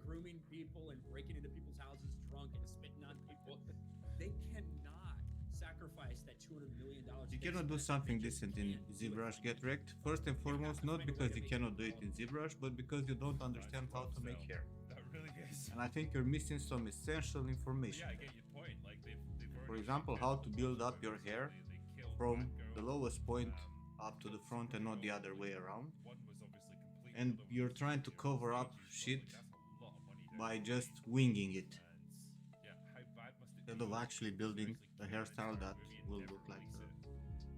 I: grooming people and breaking into people's houses drunk and spitting on people. They cannot sacrifice that $200 million.
F: You cannot do something decent in ZBrush, get wrecked. First and foremost, not because you cannot do it in ZBrush, but because you don't understand how to make hair.
B: That really is.
F: And I think you're missing some essential information.
B: Yeah, I get your point. Like they've
F: For example, how to build up your hair from the lowest point up to the front and not the other way around. And you're trying to cover up shit by just winging it instead of actually building a hairstyle that will look like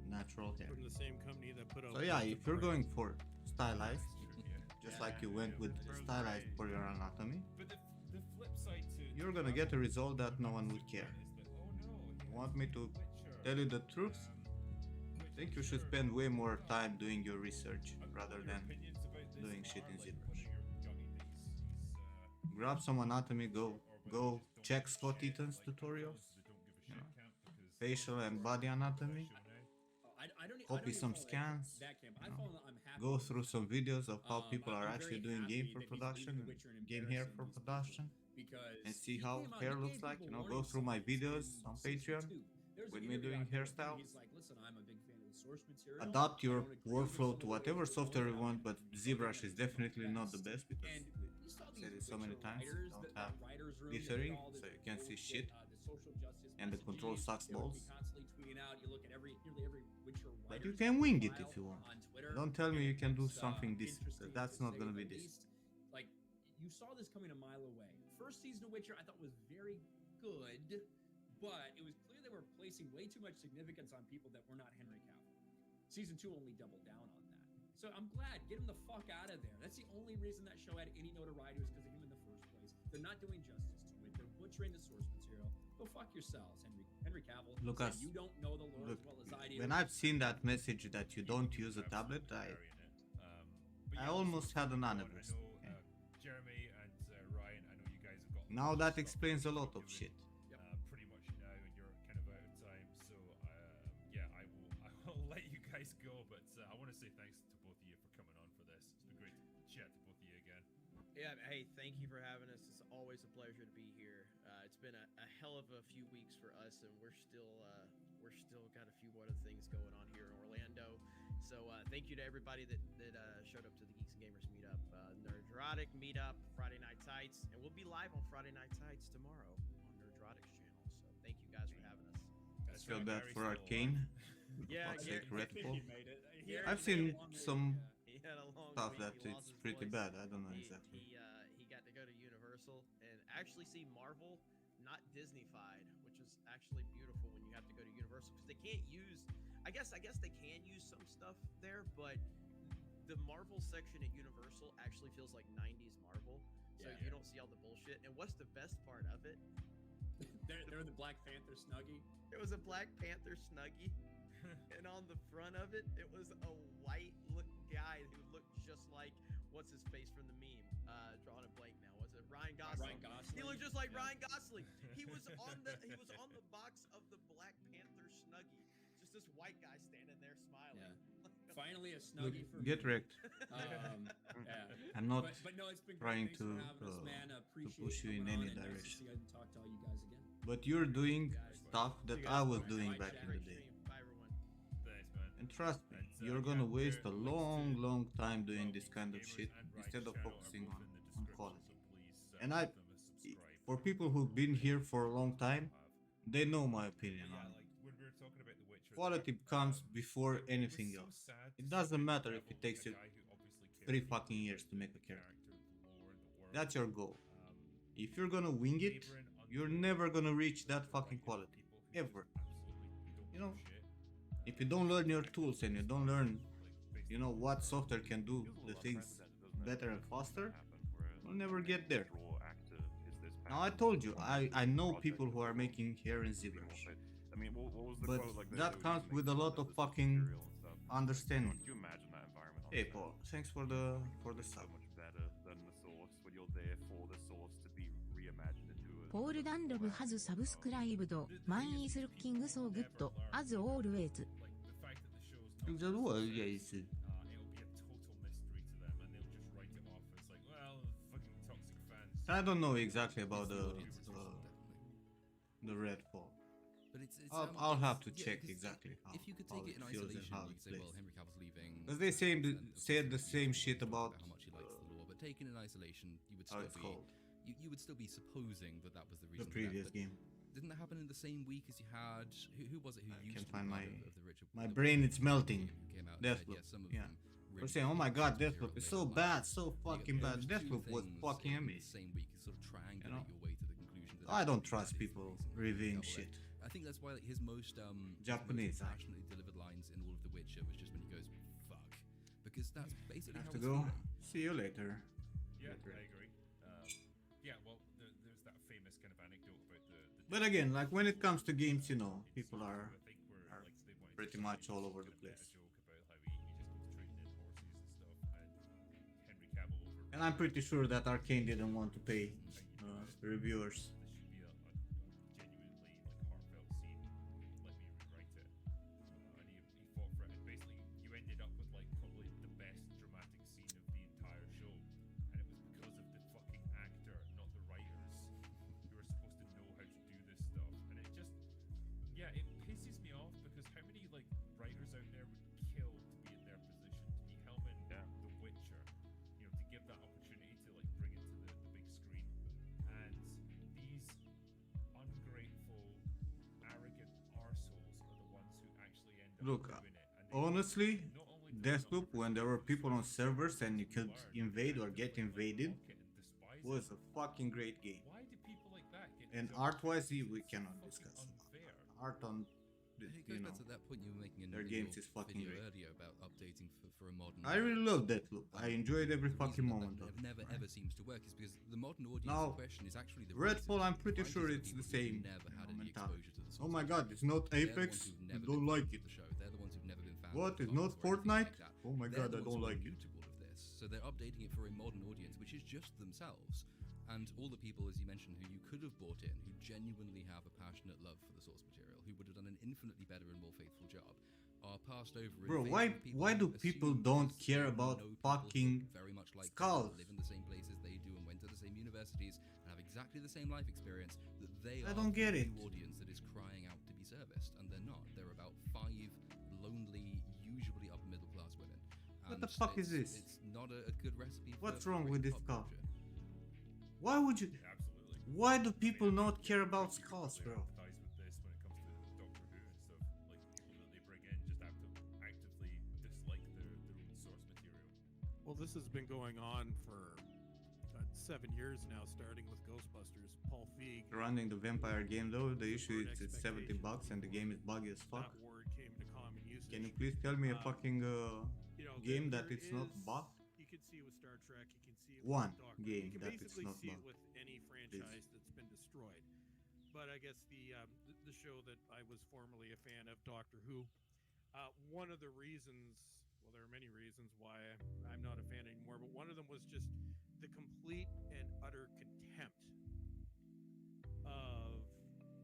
F: a natural hair.
K: From the same company that put out.
F: So yeah, if you're going for stylized, just like you went with stylized for your anatomy, you're gonna get a result that no one would care. You want me to tell you the truth? I think you should spend way more time doing your research rather than doing shit in ZBrush. Grab some anatomy, go check Scott Eaton's tutorials, facial and body anatomy, copy some scans, go through some videos of how people are actually doing game for production, game hair for production, and see how hair looks like. Go through my videos on Patreon with me doing hairstyles. Adapt your workflow to whatever software you want, but ZBrush is definitely not the best because we said it so many times, you don't have dithering, so you can't see shit, and the control sucks balls. But you can wing it if you want. Don't tell me you can do something decent, because that's not gonna be decent.
I: Like, you saw this coming a mile away. First season of Witcher I thought was very good, but it was clear they were placing way too much significance on people that were not Henry Cavill. Season 2 only doubled down on that. So I'm glad, get him the fuck out of there. That's the only reason that show had any notoriety was because of him in the first place. They're not doing justice to it. They're butchering the source material. Go fuck yourselves, Henry Cavill.
F: Lucas,
I: you don't know the lore as well as I do.
F: When I've seen that message that you don't use a tablet, I almost had an aneurysm.
B: Jeremy and Ryan, I know you guys have got.
F: Now that explains a lot of shit.
B: Pretty much now you're kind of out of time, so yeah, I will let you guys go. But I want to say thanks to both of you for coming on for this. It's been great to chat to both of you again.
J: Yeah, hey, thank you for having us. It's always a pleasure to be here. It's been a hell of a few weeks for us, and we're still got a few other things going on here in Orlando. So thank you to everybody that showed up to the Geeks and Gamers meetup, Nerdrotic meetup, Friday Night Tights, and we'll be live on Friday Night Tights tomorrow on Nerdrotic's channel. So thank you guys for having us.
F: I feel bad for Arcane.
J: Yeah,
F: Redfall. I've seen some
J: he had a long
F: stuff
J: week.
F: that
J: He lost
F: it's
J: his
F: pretty
J: voice.
F: bad. I don't know exactly.
J: He got to go to Universal and actually see Marvel, not Disneyfied, which is actually beautiful when you have to go to Universal because they can't use. I guess they can use some stuff there, but the Marvel section at Universal actually feels like 90s Marvel, so you don't see all the bullshit. And what's the best part of it?
I: They're the Black Panther Snuggie.
J: It was a Black Panther Snuggie, and on the front of it, it was a white guy who looked just like what's his face from the meme. Drawing a blank now. Was it Ryan Gosling?
I: Ryan Gosling.
J: He looked just like Ryan Gosling. He was on the box of the Black Panther Snuggie. Just this white guy standing there smiling.
I: Yeah. Finally a Snuggie for
F: Get
I: me.
F: wrecked.
I: Yeah.
F: I'm not
I: but no, it's been
F: trying
I: great. Thanks for having us, man.
F: to push you in
I: coming
F: any
I: on, and
F: direction.
I: Nice to see and talk to all you guys again.
F: But you're doing stuff that I was doing back in the day.
J: Bye, everyone.
B: Thanks, man.
F: And trust me, you're gonna waste a long time doing this kind of shit instead of focusing on quality. And for people who've been here for a long time, they know my opinion on it. Quality comes before anything else. It doesn't matter if it takes you 3 fucking years to make a character. That's your goal. If you're gonna wing it, you're never gonna reach that fucking quality. Ever. If you don't learn your tools and you don't learn, what software can do the things better and faster, you'll never get there. Now I told you, I know people who are making hair in ZBrush.
A: I mean, what was the
F: But
A: quote? Like
F: that comes with a lot of fucking understanding.
A: Can you imagine that environment?
F: Hey Paul, thanks for the
A: So
F: sub.
A: much better than the source when you're there for the source to be reimagined into a.
L: ポール・ダンロブ has subscribed. Mine is looking so good, as always.
B: Like the fact that the show's not
F: That was yes.
B: it'll be a total mystery to them, and they'll just write it off as like, well, fucking toxic fans.
F: I don't know exactly about
G: It's
F: the
G: audience as well, definitely.
F: the Redfall.
G: But it's
F: I'll have to
G: yeah,
F: check
G: 'cause
F: exactly how.
G: If you could
F: how
G: take it in
F: feels and
G: isolation,
F: how
G: you
F: it
G: could say, well,
F: plays.
G: Henry Cavill's leaving.
F: Because they said the same shit
G: talk
F: about
G: how much he likes the law, but taken in isolation, you would
F: how
G: still
F: it's
G: be
F: called,
G: you would still be supposing that that was the
F: the
G: reason. for that,
F: previous
G: but
F: game.
G: Didn't that happen in the same week as you had? Who was it who
F: I
G: used
F: can't
G: to be
F: find
G: part
F: my-
G: of the Richard?
F: My
G: the-
F: brain is melting.
G: who came out and
F: Deathloop,
G: said, some of
F: yeah.
G: them
F: We're
G: really
F: saying, oh my
G: didn't
F: god,
G: like the
F: Deathloop
G: material
F: is
G: they
F: so
G: liked.
F: bad, so
G: You get
F: fucking bad.
G: those two
F: Deathloop was
G: things
F: fucking
G: in the
F: amazing.
G: same week, you sort of triangulate
F: know?
G: your way to the conclusion. That
F: I don't
G: actually
F: trust
G: that is the
F: people
G: reason for
F: reviewing
G: Double
F: shit.
G: A. I think that's why like, his most
F: Japanese,
G: his most passionately delivered lines in all of The Witcher was just when he goes fuck, because that's basically
F: Have
G: how
F: to
G: he's
F: go.
G: feeling.
F: See you later.
B: Yeah, I agree. Yeah, well, there's that famous kind of anecdote about the
F: But again, like when it comes to games, you know, people are
B: I think we're
F: are
B: like they wanted
F: pretty
B: to
F: much
B: make
F: all
B: this
F: over the
B: kind of
F: place.
B: meta joke about how he just keeps trading in horses and stuff, and Henry Cavill over.
F: And I'm pretty sure that Arcane didn't want to pay reviewers.
B: This should be a genuinely like heartfelt scene. Let me rewrite it. And he fought for it. And basically, you ended up with like probably the best dramatic scene of the entire show, and it was because of the fucking actor, not the writers, who are supposed to know how to do this stuff. And it just, yeah, it pisses me off because how many like writers out there would kill to be in their position, to be helming The Witcher, you know, to give that opportunity to like bring it to the big screen. And these ungrateful, arrogant arseholes are the ones who actually end up
F: Look,
B: doing it. And
F: honestly,
B: not only do they not
F: Deathloop, when there were people on servers and you could invade or get invaded,
B: mock it and despise
F: was
B: it.
F: a fucking great game.
B: Why do people like that get
F: And
B: so
F: art-wise, we
B: it's
F: cannot
B: fucking
F: discuss
B: unfair.
F: art on,
G: It
F: you
G: goes
F: know.
G: back to that point you were making in
F: their
G: your
F: games is fucking
G: video
F: great.
G: earlier about updating for a modern.
F: I really love Deathloop. I enjoyed every
G: The
F: fucking
G: reason that
F: moment of it.
G: never ever seems to work is because the modern audience
F: Now,
G: in question is actually the
F: Redfall,
G: writers.
F: I'm pretty
G: Writers
F: sure
G: are
F: it's
G: people
F: the
G: who've
F: same,
G: Never
F: you
G: had
F: know,
G: any
F: mentality.
G: exposure to the
F: Oh
G: source
F: my god, it's not
G: material. They're the
F: Apex?
G: ones who've
F: I
G: never
F: don't
G: been
F: like
G: fans
F: it.
G: of the show. They're the ones who've never been fans.
F: What,
G: of
F: it's
G: the
F: not
G: novels or anything
F: Fortnite?
G: like that.
F: Oh my
G: They're
F: god,
G: the
F: I don't
G: ones who
F: like
G: are
F: it.
G: new to all of this. So they're updating it for a modern audience, which is just themselves. And all the people, as you mentioned, who you could have brought in, who genuinely have a passionate love for the source material, who would have done an infinitely better and more faithful job, are passed over. in
F: Bro,
G: favor
F: why-
G: of people
F: why
G: who
F: do people
G: assume
F: don't
G: because
F: care
G: they
F: about
G: know people
F: fucking
G: very much like them,
F: skulls?
G: live in the same places they do, and went to the same universities, and have exactly the same life experience, that they
F: I
G: are
F: don't get
G: the
F: it.
G: new audience that is crying out to be serviced, and they're not. They're about 5 lonely, usually upper middle class women.
F: What the
G: And
F: fuck is
G: it's-
F: this?
G: It's not a good recipe.
F: What's
G: for
F: wrong
G: great
F: with this
G: pop
F: skull?
G: culture.
F: Why would you?
B: Absolutely.
F: Why do people not care about skulls,
B: They
F: bro?
B: empathize with this when it comes to Doctor Who and stuff. Like people that they bring in just actively dislike their own source material.
K: Well, this has been going on for 7 years now, starting with Ghostbusters. Paul Feig.
F: Running the vampire game though, the issue is it's $70 and the game is buggy as fuck.
K: That word came to common usage.
F: Can you please tell me a fucking
K: You know,
F: game
K: there
F: that it's not
K: is-
F: bugged?
K: You can see it with Star Trek. You can see it
F: One
K: with Doctor.
F: game
K: You can
F: that it's
K: basically
F: not
K: see it
F: bugged.
K: with any franchise that's been destroyed. But I guess the show that I was formerly a fan of, Doctor Who, one of the reasons, well, there are many reasons why I'm not a fan anymore, but one of them was just the complete and utter contempt of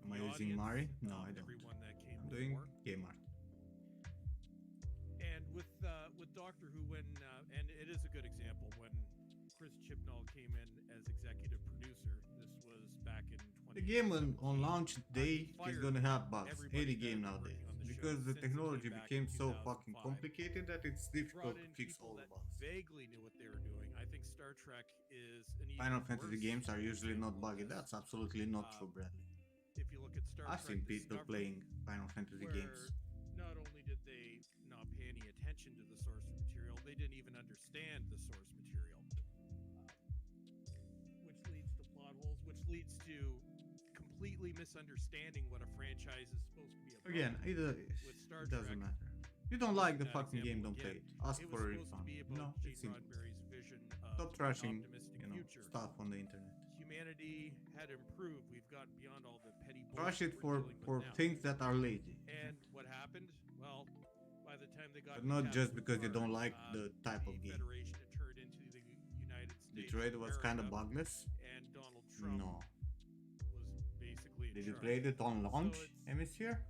F: Am I
K: the
F: using
K: audience,
F: Mari? No,
K: of
F: I don't.
K: everyone that came
F: I'm doing
K: before.
F: game art.
K: And with Doctor Who, when and it is a good example when Chris Chibnall came in as executive producer. This was back in 20.
F: The game on launch day is gonna have bugs.
K: everybody
F: Any game
K: that
F: nowadays.
K: working on the show
F: Because the
K: since it
F: technology
K: came back
F: became
K: in
F: so fucking
K: 2005.
F: complicated that it's difficult
K: Brought
F: to
K: in
F: fix
K: people
F: all the
K: that
F: bugs.
K: vaguely knew what they were doing. I think Star Trek is an even
F: Final Fantasy
K: worse
F: games are usually not
K: example of
F: buggy.
K: this.
F: That's absolutely not true, Bradley.
K: If you look at Star
F: I've
K: Trek
F: seen people
K: Discovery,
F: playing Final Fantasy
K: where
F: games.
K: not only did they not pay any attention to the source material, they didn't even understand the source material, which leads to plot holes, which leads to completely misunderstanding what a franchise is supposed to be about.
F: Again, it
K: Star
F: doesn't
K: Trek,
F: matter. You don't like the
K: that
F: fucking game,
K: example
F: don't play
K: again,
F: it. Ask
K: it was
F: for a
K: supposed to
F: refund.
K: be
F: You know,
K: about
F: it's
K: Gene
F: simple.
K: Roddenberry's vision of
F: Stop
K: an
F: trashing,
K: optimistic
F: you know,
K: future.
F: stuff on the internet.
K: humanity had improved. We've gotten beyond all the petty
F: Crush
K: bullshit
F: it
K: we're
F: for
K: dealing with now.
F: things that are lazy.
K: And what happened? Well, by the time they got
F: But
K: to
F: not just
K: Captain
F: because you don't
K: Picard,
F: like the type of
K: the
F: game.
K: Federation had turned into the United States.
F: Detroit was kind of
K: America,
F: bugless.
K: and Donald Trump
F: No.
K: was basically in
F: Did you
K: charge.
F: play it on launch
K: So it's-
F: hemisphere?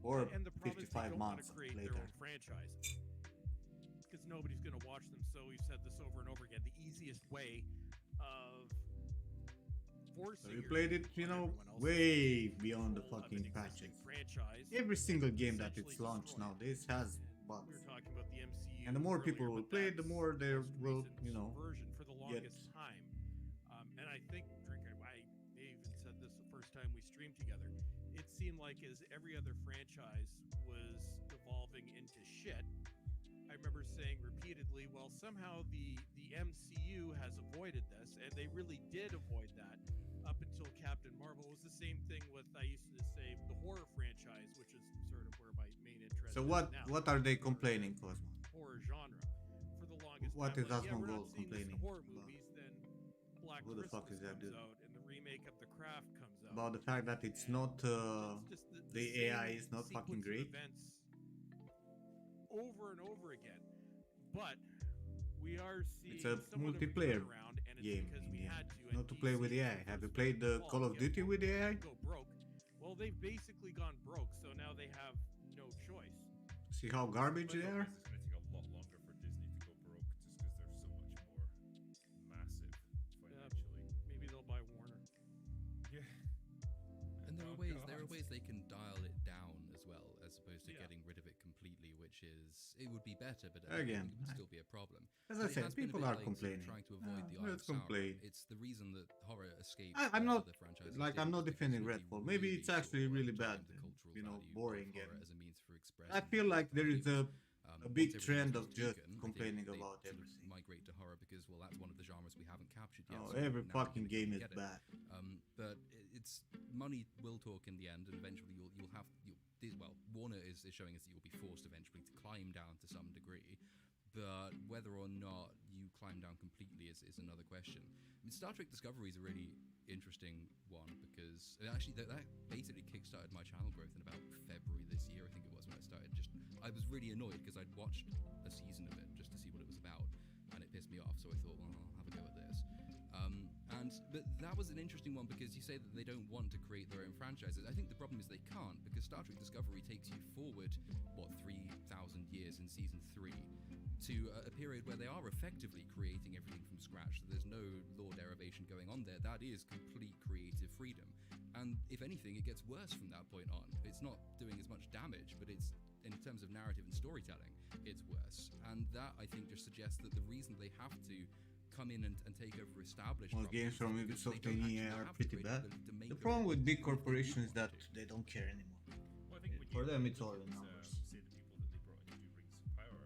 F: Or
K: and the problem is they
F: 55
K: don't want to
F: months
K: create
F: later?
K: their own franchises because nobody's going to watch them. So we've said this over and over again. The easiest way of forcing
F: So you
K: your
F: played it,
K: hand
F: you
K: on
F: know,
K: everyone else
F: way beyond the
K: control of
F: fucking
K: an existing
F: patches.
K: franchise.
F: Every single game that
K: essentially
F: it's launched
K: destroy it.
F: nowadays has
K: And
F: bugs.
K: we were talking about the MCU.
F: And the more
K: earlier,
F: people will
K: but
F: play it, the
K: that's
F: more they
K: most
F: will,
K: recent
F: you know,
K: version for the
F: get-
K: longest time. And I think, Drink, I may even said this the first time we streamed together. It seemed like as every other franchise was devolving into shit, I remember saying repeatedly, well, somehow the MCU has avoided this, and they really did avoid that up until Captain Marvel. It was the same thing with, I used to say, the horror franchise, which is sort of where my main interest
F: So
K: is now.
F: what are they complaining, Cosmo?
K: Horror genre. For the longest
F: What
K: time,
F: is
K: like, yeah,
F: Asmongold
K: we're not seeing this in
F: complaining
K: horror
F: about?
K: movies, then Black
F: Who the fuck
K: Christmas
F: is that
K: comes
F: dude?
K: out, and the remake of The Craft comes out.
F: About the fact that it's
K: And
F: not
K: it's just
F: the AI
K: same
F: is not fucking
K: sequence
F: great.
K: of events over and over again. But we are seeing
F: It's a
K: somewhat of a
F: multiplayer
K: turnaround, and it's
F: game
K: because
F: in
K: we
F: the
K: had
F: end.
K: to.
F: Not
K: and
F: to play with
K: DC
F: AI.
K: was
F: Have you
K: the
F: played the
K: default,
F: Call of
K: get
F: Duty with AI?
K: Go broke. Well, they've basically gone broke, so now they have no choice.
F: See how garbage they are?
B: It's going to take a lot longer for Disney to go broke just because they're so much more massive financially.
K: Maybe they'll buy Warner.
B: Yeah.
G: And there are
B: Oh,
G: ways
B: God.
G: they can dial it down as well, as opposed to
K: Yeah.
G: getting rid of it completely, which is it would be better, but
F: Again,
G: it would still be a problem.
F: As
G: But
F: I
G: it
F: said,
G: has been a
F: people
G: bit
F: are
G: like sort of
F: complaining.
G: trying to avoid the
F: Let's
G: Eye of Sauron.
F: complain.
G: It's the reason that horror escaped.
F: I'm not
G: other franchises
F: like
G: did,
F: I'm not
G: because
F: defending
G: nobody
F: Redfall. Maybe
G: really
F: it's actually
G: saw
F: really
G: the
F: bad,
G: cultural
F: you know,
G: value of
F: boring
G: horror
F: and
G: as a means for expressing.
F: I feel like there is a
G: once
F: big
G: everything
F: trend
G: was
F: of just
G: taken, I think
F: complaining
G: they
F: about
G: sort of
F: everything.
G: migrate to horror because, well, that's one of the genres we haven't captured yet.
F: Oh,
G: so
F: every
G: now
F: fucking
G: we
F: game is
G: get it.
F: bad.
G: But it's money will talk in the end, and eventually you'll have well, Warner is showing us that you'll be forced eventually to climb down to some degree. But whether or not you climb down completely is another question. I mean, Star Trek Discovery is a really interesting one because actually that basically kickstarted my channel growth in about February this year. I think it was when I started. I was really annoyed because I'd watched a season of it just to see what it was about, and it pissed me off. So I thought, well, I'll have a go at this. But that was an interesting one because you say that they don't want to create their own franchises. I think the problem is they can't because Star Trek Discovery takes you forward 3,000 years in season 3 to a period where they are effectively creating everything from scratch. So there's no lore derivation going on there. That is complete creative freedom. And if anything, it gets worse from that point on. It's not doing as much damage, but it's in terms of narrative and storytelling, it's worse. And that, I think, just suggests that the reason they have to come in and take over established
F: Most games from
G: properties is
F: Ubisoft
G: because they
F: and EA
G: don't actually
F: are
G: have to
F: pretty
G: create
F: bad.
G: ability to make
F: The
G: their
F: problem
G: own
F: with big
G: if they
F: corporations is that
G: want to.
F: they don't care anymore.
B: Well, I think when
F: For
B: you
F: them, it's
B: look
F: all
B: at,
F: the numbers.
B: Say the people that they brought in to do Rings of Power.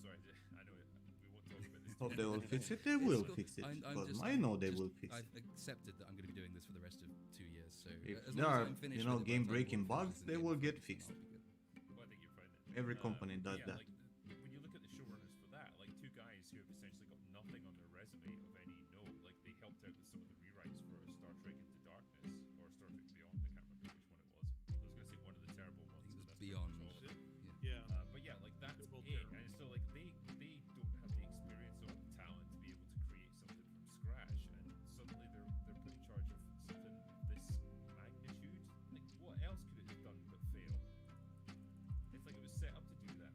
B: Sorry, I know we won't talk about this.
F: Hope
B: too
F: they will
B: much.
F: fix it. They will
G: cool.
F: fix it.
G: I'm
F: Because
G: just-
F: I know they
G: just-
F: will fix
G: I've
F: it.
G: accepted that I'm going to be doing this for the rest of 2 years. So
F: If
G: as
F: there
G: long as
F: are,
G: I'm finished
F: you know,
G: with it by the time
F: game-breaking
G: Wolf
F: bugs,
G: finishes
F: they
G: and
F: will
G: Game
F: get
G: of
F: fixed.
G: Thrones, I'll be good.
B: Well, I think you're fine then.
F: Every company does
B: yeah,
F: that.
B: Like, when you look at the showrunners for that, like two guys who have essentially got nothing on their resume of any note, like they helped out with some of the rewrites for Star Trek Into Darkness or Star Trek Beyond. I can't remember which one it was. I was going to say one of the terrible ones.
G: I think it was
B: and that's
G: Beyond.
B: pretty much all of it.
K: Yeah.
B: But yeah, like that's
K: They're both
B: it.
K: terrible.
B: And so like they don't have the experience or the talent to be able to create something from scratch, and suddenly they're put in charge of something of this magnitude. Like what else could it have done but fail? It's like it was set up to do that.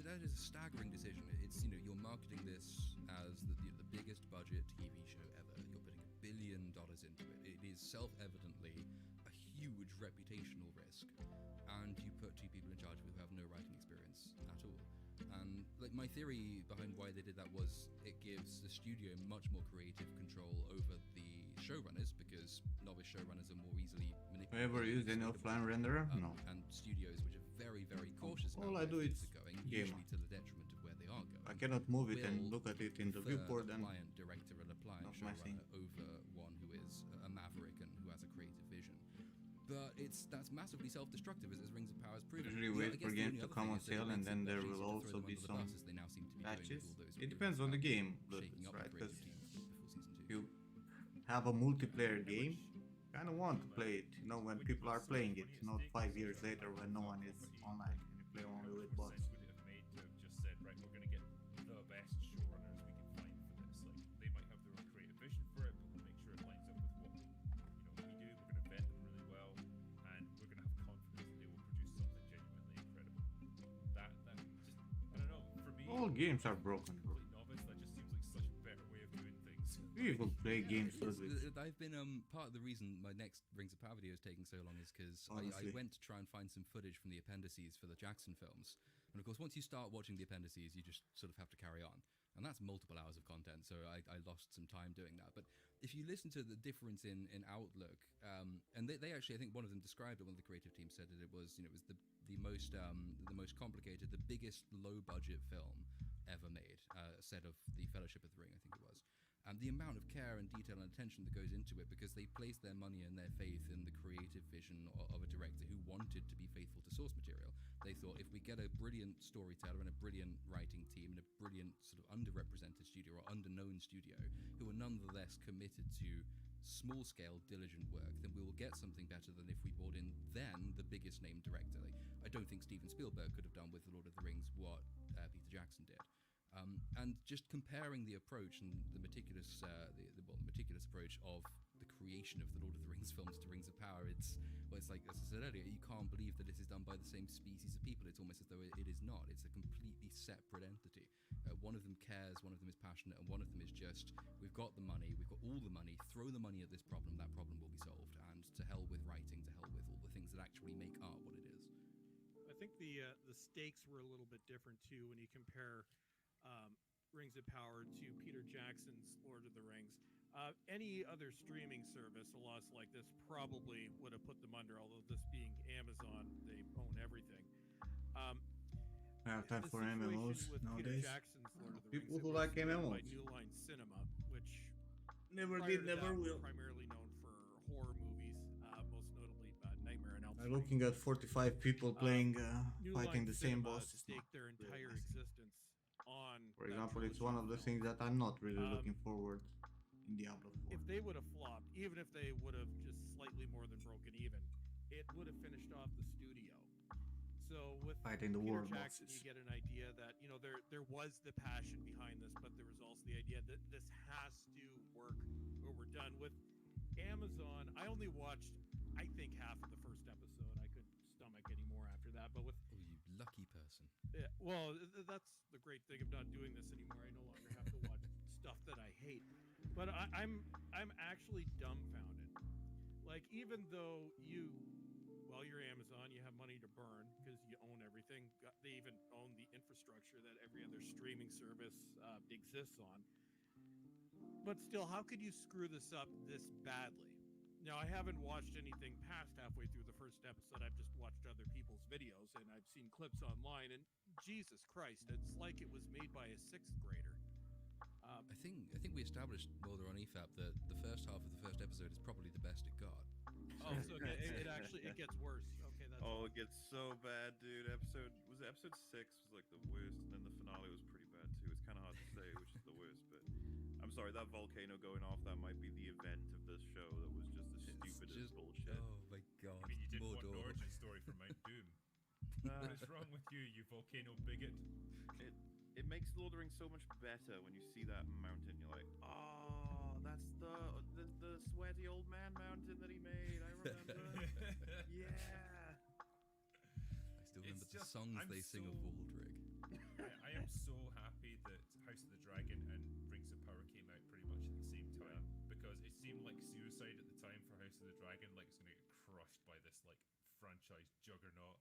G: That is a staggering decision. It's you're marketing this as the biggest budget TV show ever. You're putting $1 billion into it. It is self-evidently a huge reputational risk, and you put two people in charge who have no writing experience at all. And like my theory behind why they did that was it gives the studio much more creative control over the showrunners because novice showrunners are more easily manipulated.
F: Ever used any offline renderer? No.
G: And studios which are very, very cautious
F: All
G: about
F: I do
G: where
F: is
G: things are going,
F: game.
G: usually to the detriment of where they are going.
F: I cannot move it and
G: will
F: look at it in the
G: prefer
F: viewport
G: a
F: and
G: pliant director and a pliant
F: not my thing.
G: showrunner over one who is a maverick and who has a creative vision. But that's massively self-destructive as Rings of Power has proven.
F: usually
G: Yeah,
F: wait
G: I
F: for
G: guess the
F: games
G: only
F: to
G: other
F: come
G: thing
F: on
G: is that it
F: sale and
G: makes
F: then
G: it
F: there
G: much
F: will
G: easier to
F: also
G: throw them
F: be
G: under the
F: some
G: bus as they now seem to be doing
F: patches.
G: with all those
F: It depends on the game.
G: shaking up
F: Right?
G: the
F: Because
G: creative teams for season 2.
F: you have a multiplayer game, kind of want to play it, when people are playing it, not 5 years later when no one is online and you play only with bots.
B: Would it have made to have just said, right, we're going to get the best showrunners we can find for this? Like, they might have their own creative vision for it, but we'll make sure it lines up with what we do. We're going to vet them really well, and we're going to have confidence that they will produce something genuinely incredible. That just, I don't know, for me,
F: All games are broken, bro.
B: novice, that just seems like such a better way of doing things.
F: People play games with
G: I've been part of the reason my next Rings of Power video is taking so long is because I went to try and find some footage from the appendices for the Jackson films, and of course once you start watching the appendices you just sort of have to carry on, and that's multiple hours of content, so I lost some time doing that. But if you listen to the difference in outlook, and they actually, I think one of them described it, one of the creative team said that it was it was the most complicated, the biggest low budget film ever made, said of the Fellowship of the Ring, I think it was. And the amount of care and detail and attention that goes into it, because they place their money and their faith in the creative vision of a director who wanted to be faithful to source material. They thought, if we get a brilliant storyteller and a brilliant writing team and a brilliant sort of underrepresented studio or underknown studio who are nonetheless committed to small-scale, diligent work, then we will get something better than if we brought in then the biggest name director. I don't think Steven Spielberg could have done with The Lord of the Rings what Peter Jackson did. And just comparing the approach and the meticulous, meticulous approach of the creation of the Lord of the Rings films to Rings of Power, it's like, as I said earlier, you can't believe that this is done by the same species of people. It's almost as though it is not. It's a completely separate entity. One of them cares, one of them is passionate, and one of them is just, we've got the money, we've got all the money, throw the money at this problem, that problem will be solved. And to hell with writing, to hell with all the things that actually make art what it is.
K: I think the stakes were a little bit different too when you compare Rings of Power to Peter Jackson's Lord of the Rings. Any other streaming service, a loss like this probably would have put them under, although this being Amazon, they own everything.
F: I have time for MMOs
K: with
F: nowadays.
K: Peter Jackson's Lord of the
F: People
K: Rings,
F: who like MMOs.
K: by New Line Cinema, which
F: Never
K: prior
F: did,
K: to
F: never
K: that,
F: will.
K: primarily known for horror movies, most notably Nightmare on Elm
F: I'm
K: Street.
F: looking at 45 people playing,
K: New
F: fighting
K: Line
F: the same
K: Cinema
F: boss. It's not
K: staked their
F: really
K: entire
F: nice.
K: existence on
F: For
K: that
F: example, it's
K: trilogy
F: one of the
K: film.
F: things that I'm not really looking forward in Diablo 4.
K: If they would have flopped, even if they would have just slightly more than broken even, it would have finished off the studio. So with
F: Fighting the
K: Peter
F: war
K: Jackson,
F: bosses.
K: you get an idea that there was the passion behind this, but there was also the idea that this has to work or we're done. With Amazon, I only watched, I think, half of the first episode. I couldn't stomach any more after that. But with
G: Oh, you lucky person.
K: yeah, well, that's the great thing of not doing this anymore. I no longer have to watch stuff that I hate. But I'm actually dumbfounded. Like, even though you're Amazon, you have money to burn because you own everything. They even own the infrastructure that every other streaming service exists on. But still, how could you screw this up this badly? Now, I haven't watched anything past halfway through the first episode. I've just watched other people's videos, and I've seen clips online, and Jesus Christ, it's like it was made by a 6th grader.
G: I think we established while they're on EFAP that the first half of the first episode is probably the best it got.
K: Oh, so it actually gets worse. Okay, that's
A: Oh, it gets so bad, dude. Episode 6 was like the worst, and then the finale was pretty bad too. It's kind of hard to say which is the worst, but I'm sorry, that volcano going off, that might be the event of this show that was just the stupidest bullshit.
G: Oh my god.
B: I mean, you didn't want an
G: Mordor.
B: origin story for Mount Doom. What is wrong with you, you volcano bigot?
A: It makes Lord of the Rings so much better when you see that mountain. You're like, oh, that's the sweaty old man mountain that he made. I remember. Yeah.
G: I still remember the songs they sing of Waldrig.
B: I am so happy that House of the Dragon and Rings of Power came out pretty much at the same time, because it seemed like suicide at the time for House of the Dragon, like it's going to get crushed by this like franchise juggernaut.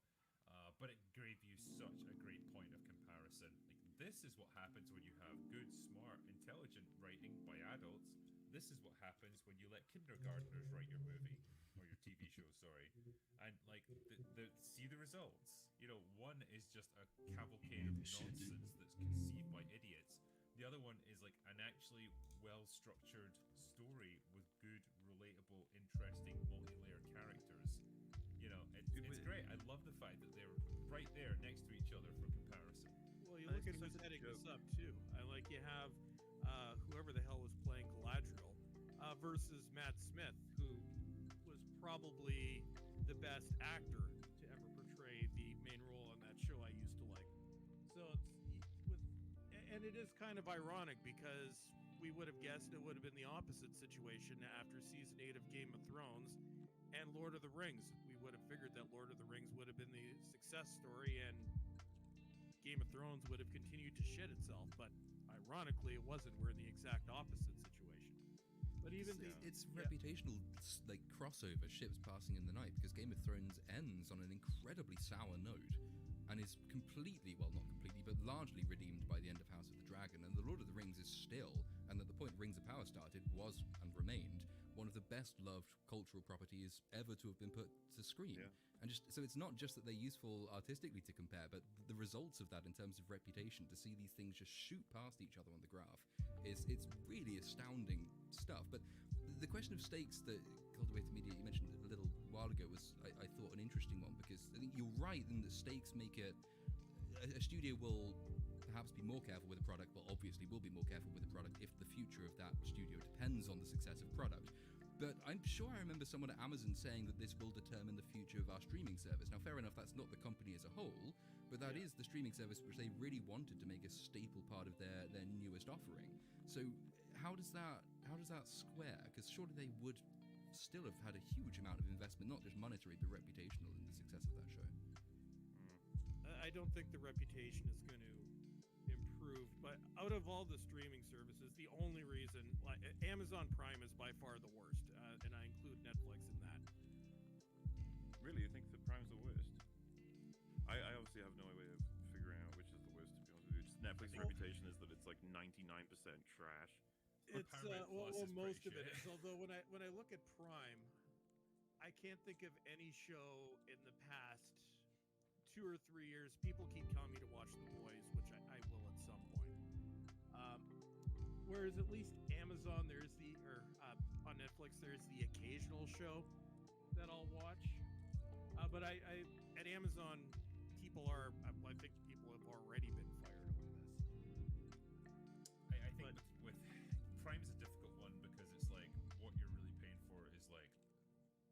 B: But it gave you such a great point of comparison. Like, this is what happens when you have good, smart, intelligent writing by adults. This is what happens when you let kindergartners write your movie or your TV show. Sorry, and like see the results. One is just a cavalcade of nonsense that's conceived by idiots. The other one is like an actually well-structured story with good, relatable, interesting, multi-layered characters. It's great. I love the fact that they're right there next to each other for comparison.
K: Well, you look at who's heading this up too. You have whoever the hell was playing Galadriel. versus Matt Smith, who was probably the best actor to ever portray the main role on that show I used to like. So and it is kind of ironic because we would have guessed it would have been the opposite situation after season 8 of Game of Thrones and Lord of the Rings. We would have figured that Lord of the Rings would have been the success story and Game of Thrones would have continued to shit itself, but ironically it wasn't. We're in the exact opposite situation. But even
G: it's reputational like crossover, ships passing in the night, because Game of Thrones ends on an incredibly sour note and is completely, well, not completely, but largely redeemed by the end of House of the Dragon. And The Lord of the Rings is still, and at the point Rings of Power started, was and remained one of the best loved cultural properties ever to have been put to screen.
A: Yeah.
G: And just so it's not just that they're useful artistically to compare, but the results of that in terms of reputation, to see these things just shoot past each other on the graph, it's really astounding stuff. But the question of stakes that Cultivated Media, you mentioned a little while ago, was I thought an interesting one, because I think you're right in that stakes make it a studio will perhaps be more careful with a product, but obviously will be more careful with a product if the future of that studio depends on the success of product. But I'm sure I remember someone at Amazon saying that this will determine the future of our streaming service. Now, fair enough, that's not the company as a whole, but that is the streaming service which they really wanted to make a staple part of their newest offering. So how does that square? Because surely they would still have had a huge amount of investment, not just monetary, but reputational in the success of that show.
K: I don't think the reputation is going to improve, but out of all the streaming services, the only reason, like Amazon Prime is by far the worst, and I include Netflix in that.
A: Really, you think that Prime's the worst? I obviously have no way of figuring out which is the worst, to be honest with you. Just Netflix's reputation is that it's like 99% trash.
K: It's most of it is. Although when I look at Prime, I can't think of any show in the past 2 or 3 years. People keep telling me to watch The Boys, which I will at some point. Whereas at least Amazon, on Netflix, there's the occasional show that I'll watch. But I at Amazon, I think people have already been fired over this.
B: I think with Prime's a difficult one, because it's like what you're really paying for is like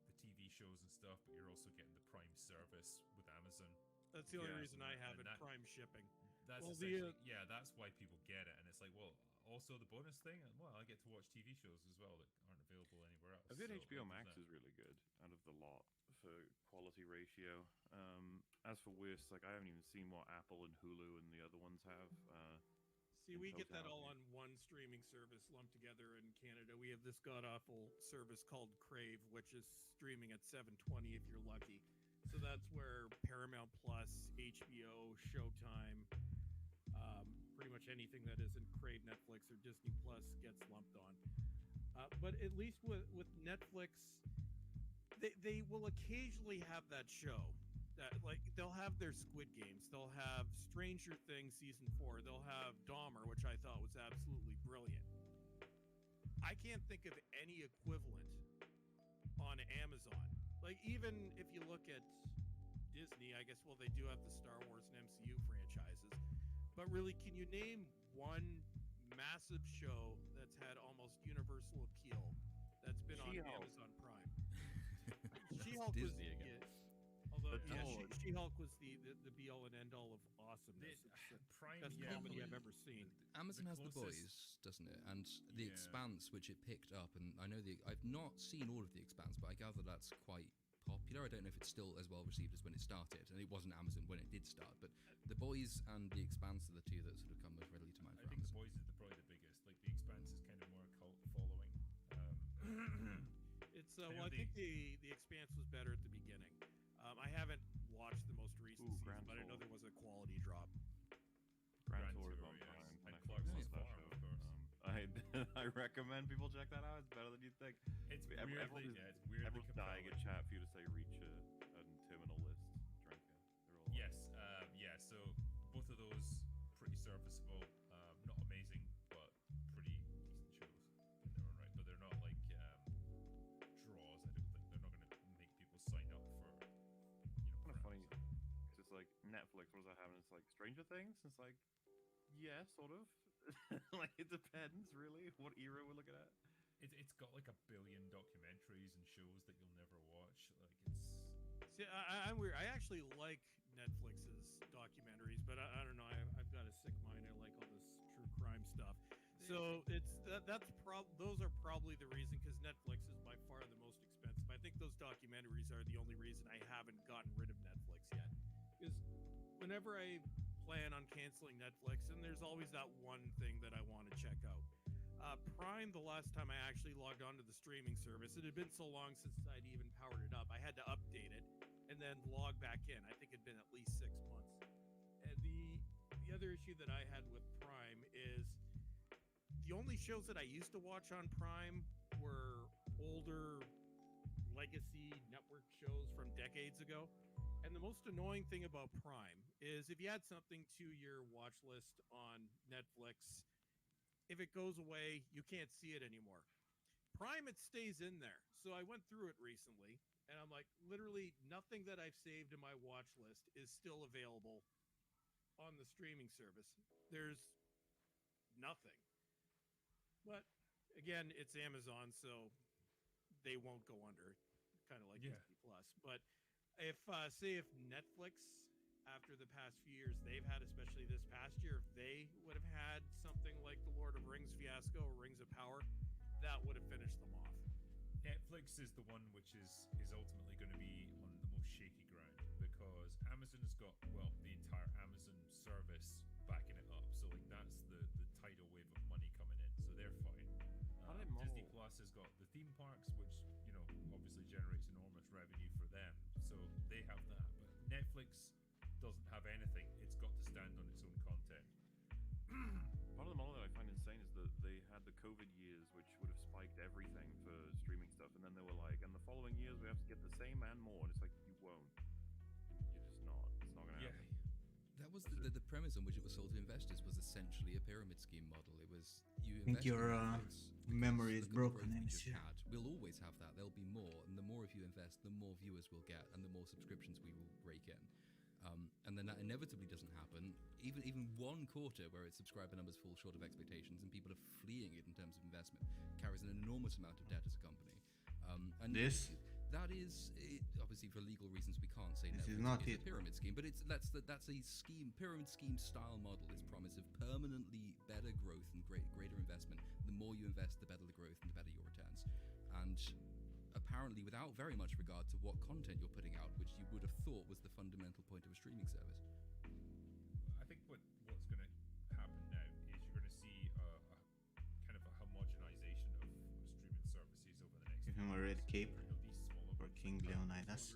B: the TV shows and stuff, but you're also getting the Prime service with Amazon.
K: That's the only reason I have it, Prime shipping.
B: That's that's why people get it, and it's like, well, also the bonus thing, well, I get to watch TV shows as well that aren't available anywhere else.
A: I think
B: so
A: HBO Max is really good out of the lot for quality ratio. As for worst, like I haven't even seen what Apple and Hulu and the other ones have.
K: See, we get that all on one streaming service lumped together in Canada. We have this god-awful service called Crave, which is streaming at 720 if you're lucky. So that's where Paramount Plus, HBO, Showtime, pretty much anything that isn't Crave, Netflix, or Disney Plus gets lumped on. But at least with Netflix, they will occasionally have that show. That, like, they'll have their Squid Games, they'll have Stranger Things season 4, they'll have Dahmer, which I thought was absolutely brilliant. I can't think of any equivalent on Amazon. Like, even if you look at Disney, I guess, well, they do have the Star Wars and MCU franchises, but really, can you name one massive show that's had almost universal appeal that's been on Amazon Prime? She-Hulk was
G: Disney again.
K: Although, She-Hulk was the be-all and end-all of awesomeness. It's the best comedy I've ever seen.
G: Amazon has The Boys, doesn't it? And The Expanse, which it picked up. And I know I've not seen all of The Expanse, but I gather that's quite popular. I don't know if it's still as well received as when it started. And it wasn't Amazon when it did start. But The Boys and The Expanse are the two that sort of come most readily to mind for
B: I think
G: Amazon.
B: The Boys is probably the biggest. Like, The Expanse is kind of more a cult following.
K: It's I think the Expanse was better at the beginning. I haven't watched the most recent season, but I know there was a quality drop.
A: Grand Tour is on Prime.
B: And Clarkson's
A: that
B: Farm,
A: show.
B: of course.
A: I recommend people check that out. It's better than you'd think.
B: It's weirdly
A: everyone's dying a chat for you to say reach a terminal list drinker. They're all
B: Yes, so both of those pretty serviceable, not amazing, but pretty decent shows in their own right. But they're not like draws. I don't think they're not going to make people sign up for.
A: Kind of funny. It's just like Netflix. What does that have? And it's like Stranger Things. It's like, yeah, sort of. Like, it depends, really, what era we're looking at.
B: it's got like 1 billion documentaries and shows that you'll never watch. Like it's
K: See, I'm weird. I actually like Netflix's documentaries, but I don't know. I've got a sick mind. I like all this true crime stuff. So those are probably the reason, because Netflix is by far the most expensive. I think those documentaries are the only reason I haven't gotten rid of Netflix yet. Because whenever I plan on canceling Netflix, and there's always that one thing that I want to check out. Prime, the last time I actually logged onto the streaming service, it had been so long since I'd even powered it up. I had to update it and then log back in. I think it'd been at least 6 months. And the other issue that I had with Prime is the only shows that I used to watch on Prime were older legacy network shows from decades ago. And the most annoying thing about Prime is if you add something to your watch list on Netflix, if it goes away, you can't see it anymore. Prime, it stays in there. So I went through it recently, and I'm like, literally nothing that I've saved in my watch list is still available on the streaming service. There's nothing. But again, it's Amazon, so they won't go under, kind of like Disney Plus. But if if Netflix, after the past few years they've had, especially this past year, if they would have had something like the Lord of Rings fiasco or Rings of Power, that would have finished them off.
B: Netflix is the one which is ultimately going to be on the most shaky ground, because Amazon's got, well, the entire Amazon service backing it up. So like that's the tidal wave of money coming in. So they're fine. Disney Plus has got the theme parks, which, you know, obviously generates enormous revenue for them. So they have that. But Netflix doesn't have anything. It's got to stand on its own content.
A: Part of the model that I find insane is that they had the COVID years, which would have spiked everything for streaming stuff, and then they were like, and the following years we have to get the same and more. And it's like, you won't. You're just not. It's not going to happen.
G: That was the premise on which it was sold to investors, was essentially a pyramid scheme model. It was you
F: I think
G: invest
F: your
G: in Netflix
F: memory is
G: because
F: broken.
G: we just had. We'll always have that. There'll be more, and the more of you invest, the more viewers we'll get, and the more subscriptions we will rake in. And then that inevitably doesn't happen. Even one quarter where its subscriber numbers fall short of expectations and people are fleeing it in terms of investment carries an enormous amount of debt as a company. And that is obviously for legal reasons we can't say
F: this
G: Netflix
F: is not
G: is a pyramid scheme, but that's a scheme, pyramid scheme style model. Its promise of permanently better growth and greater investment. The more you invest, the better the growth and the better your returns. And apparently without very much regard to what content you're putting out, which you would have thought was the fundamental point of a streaming service.
B: I think what's going to happen now is you're going to see a kind of a homogenization of streaming services over the next
F: Give him a red cape
B: these smaller
F: for King Leonidas.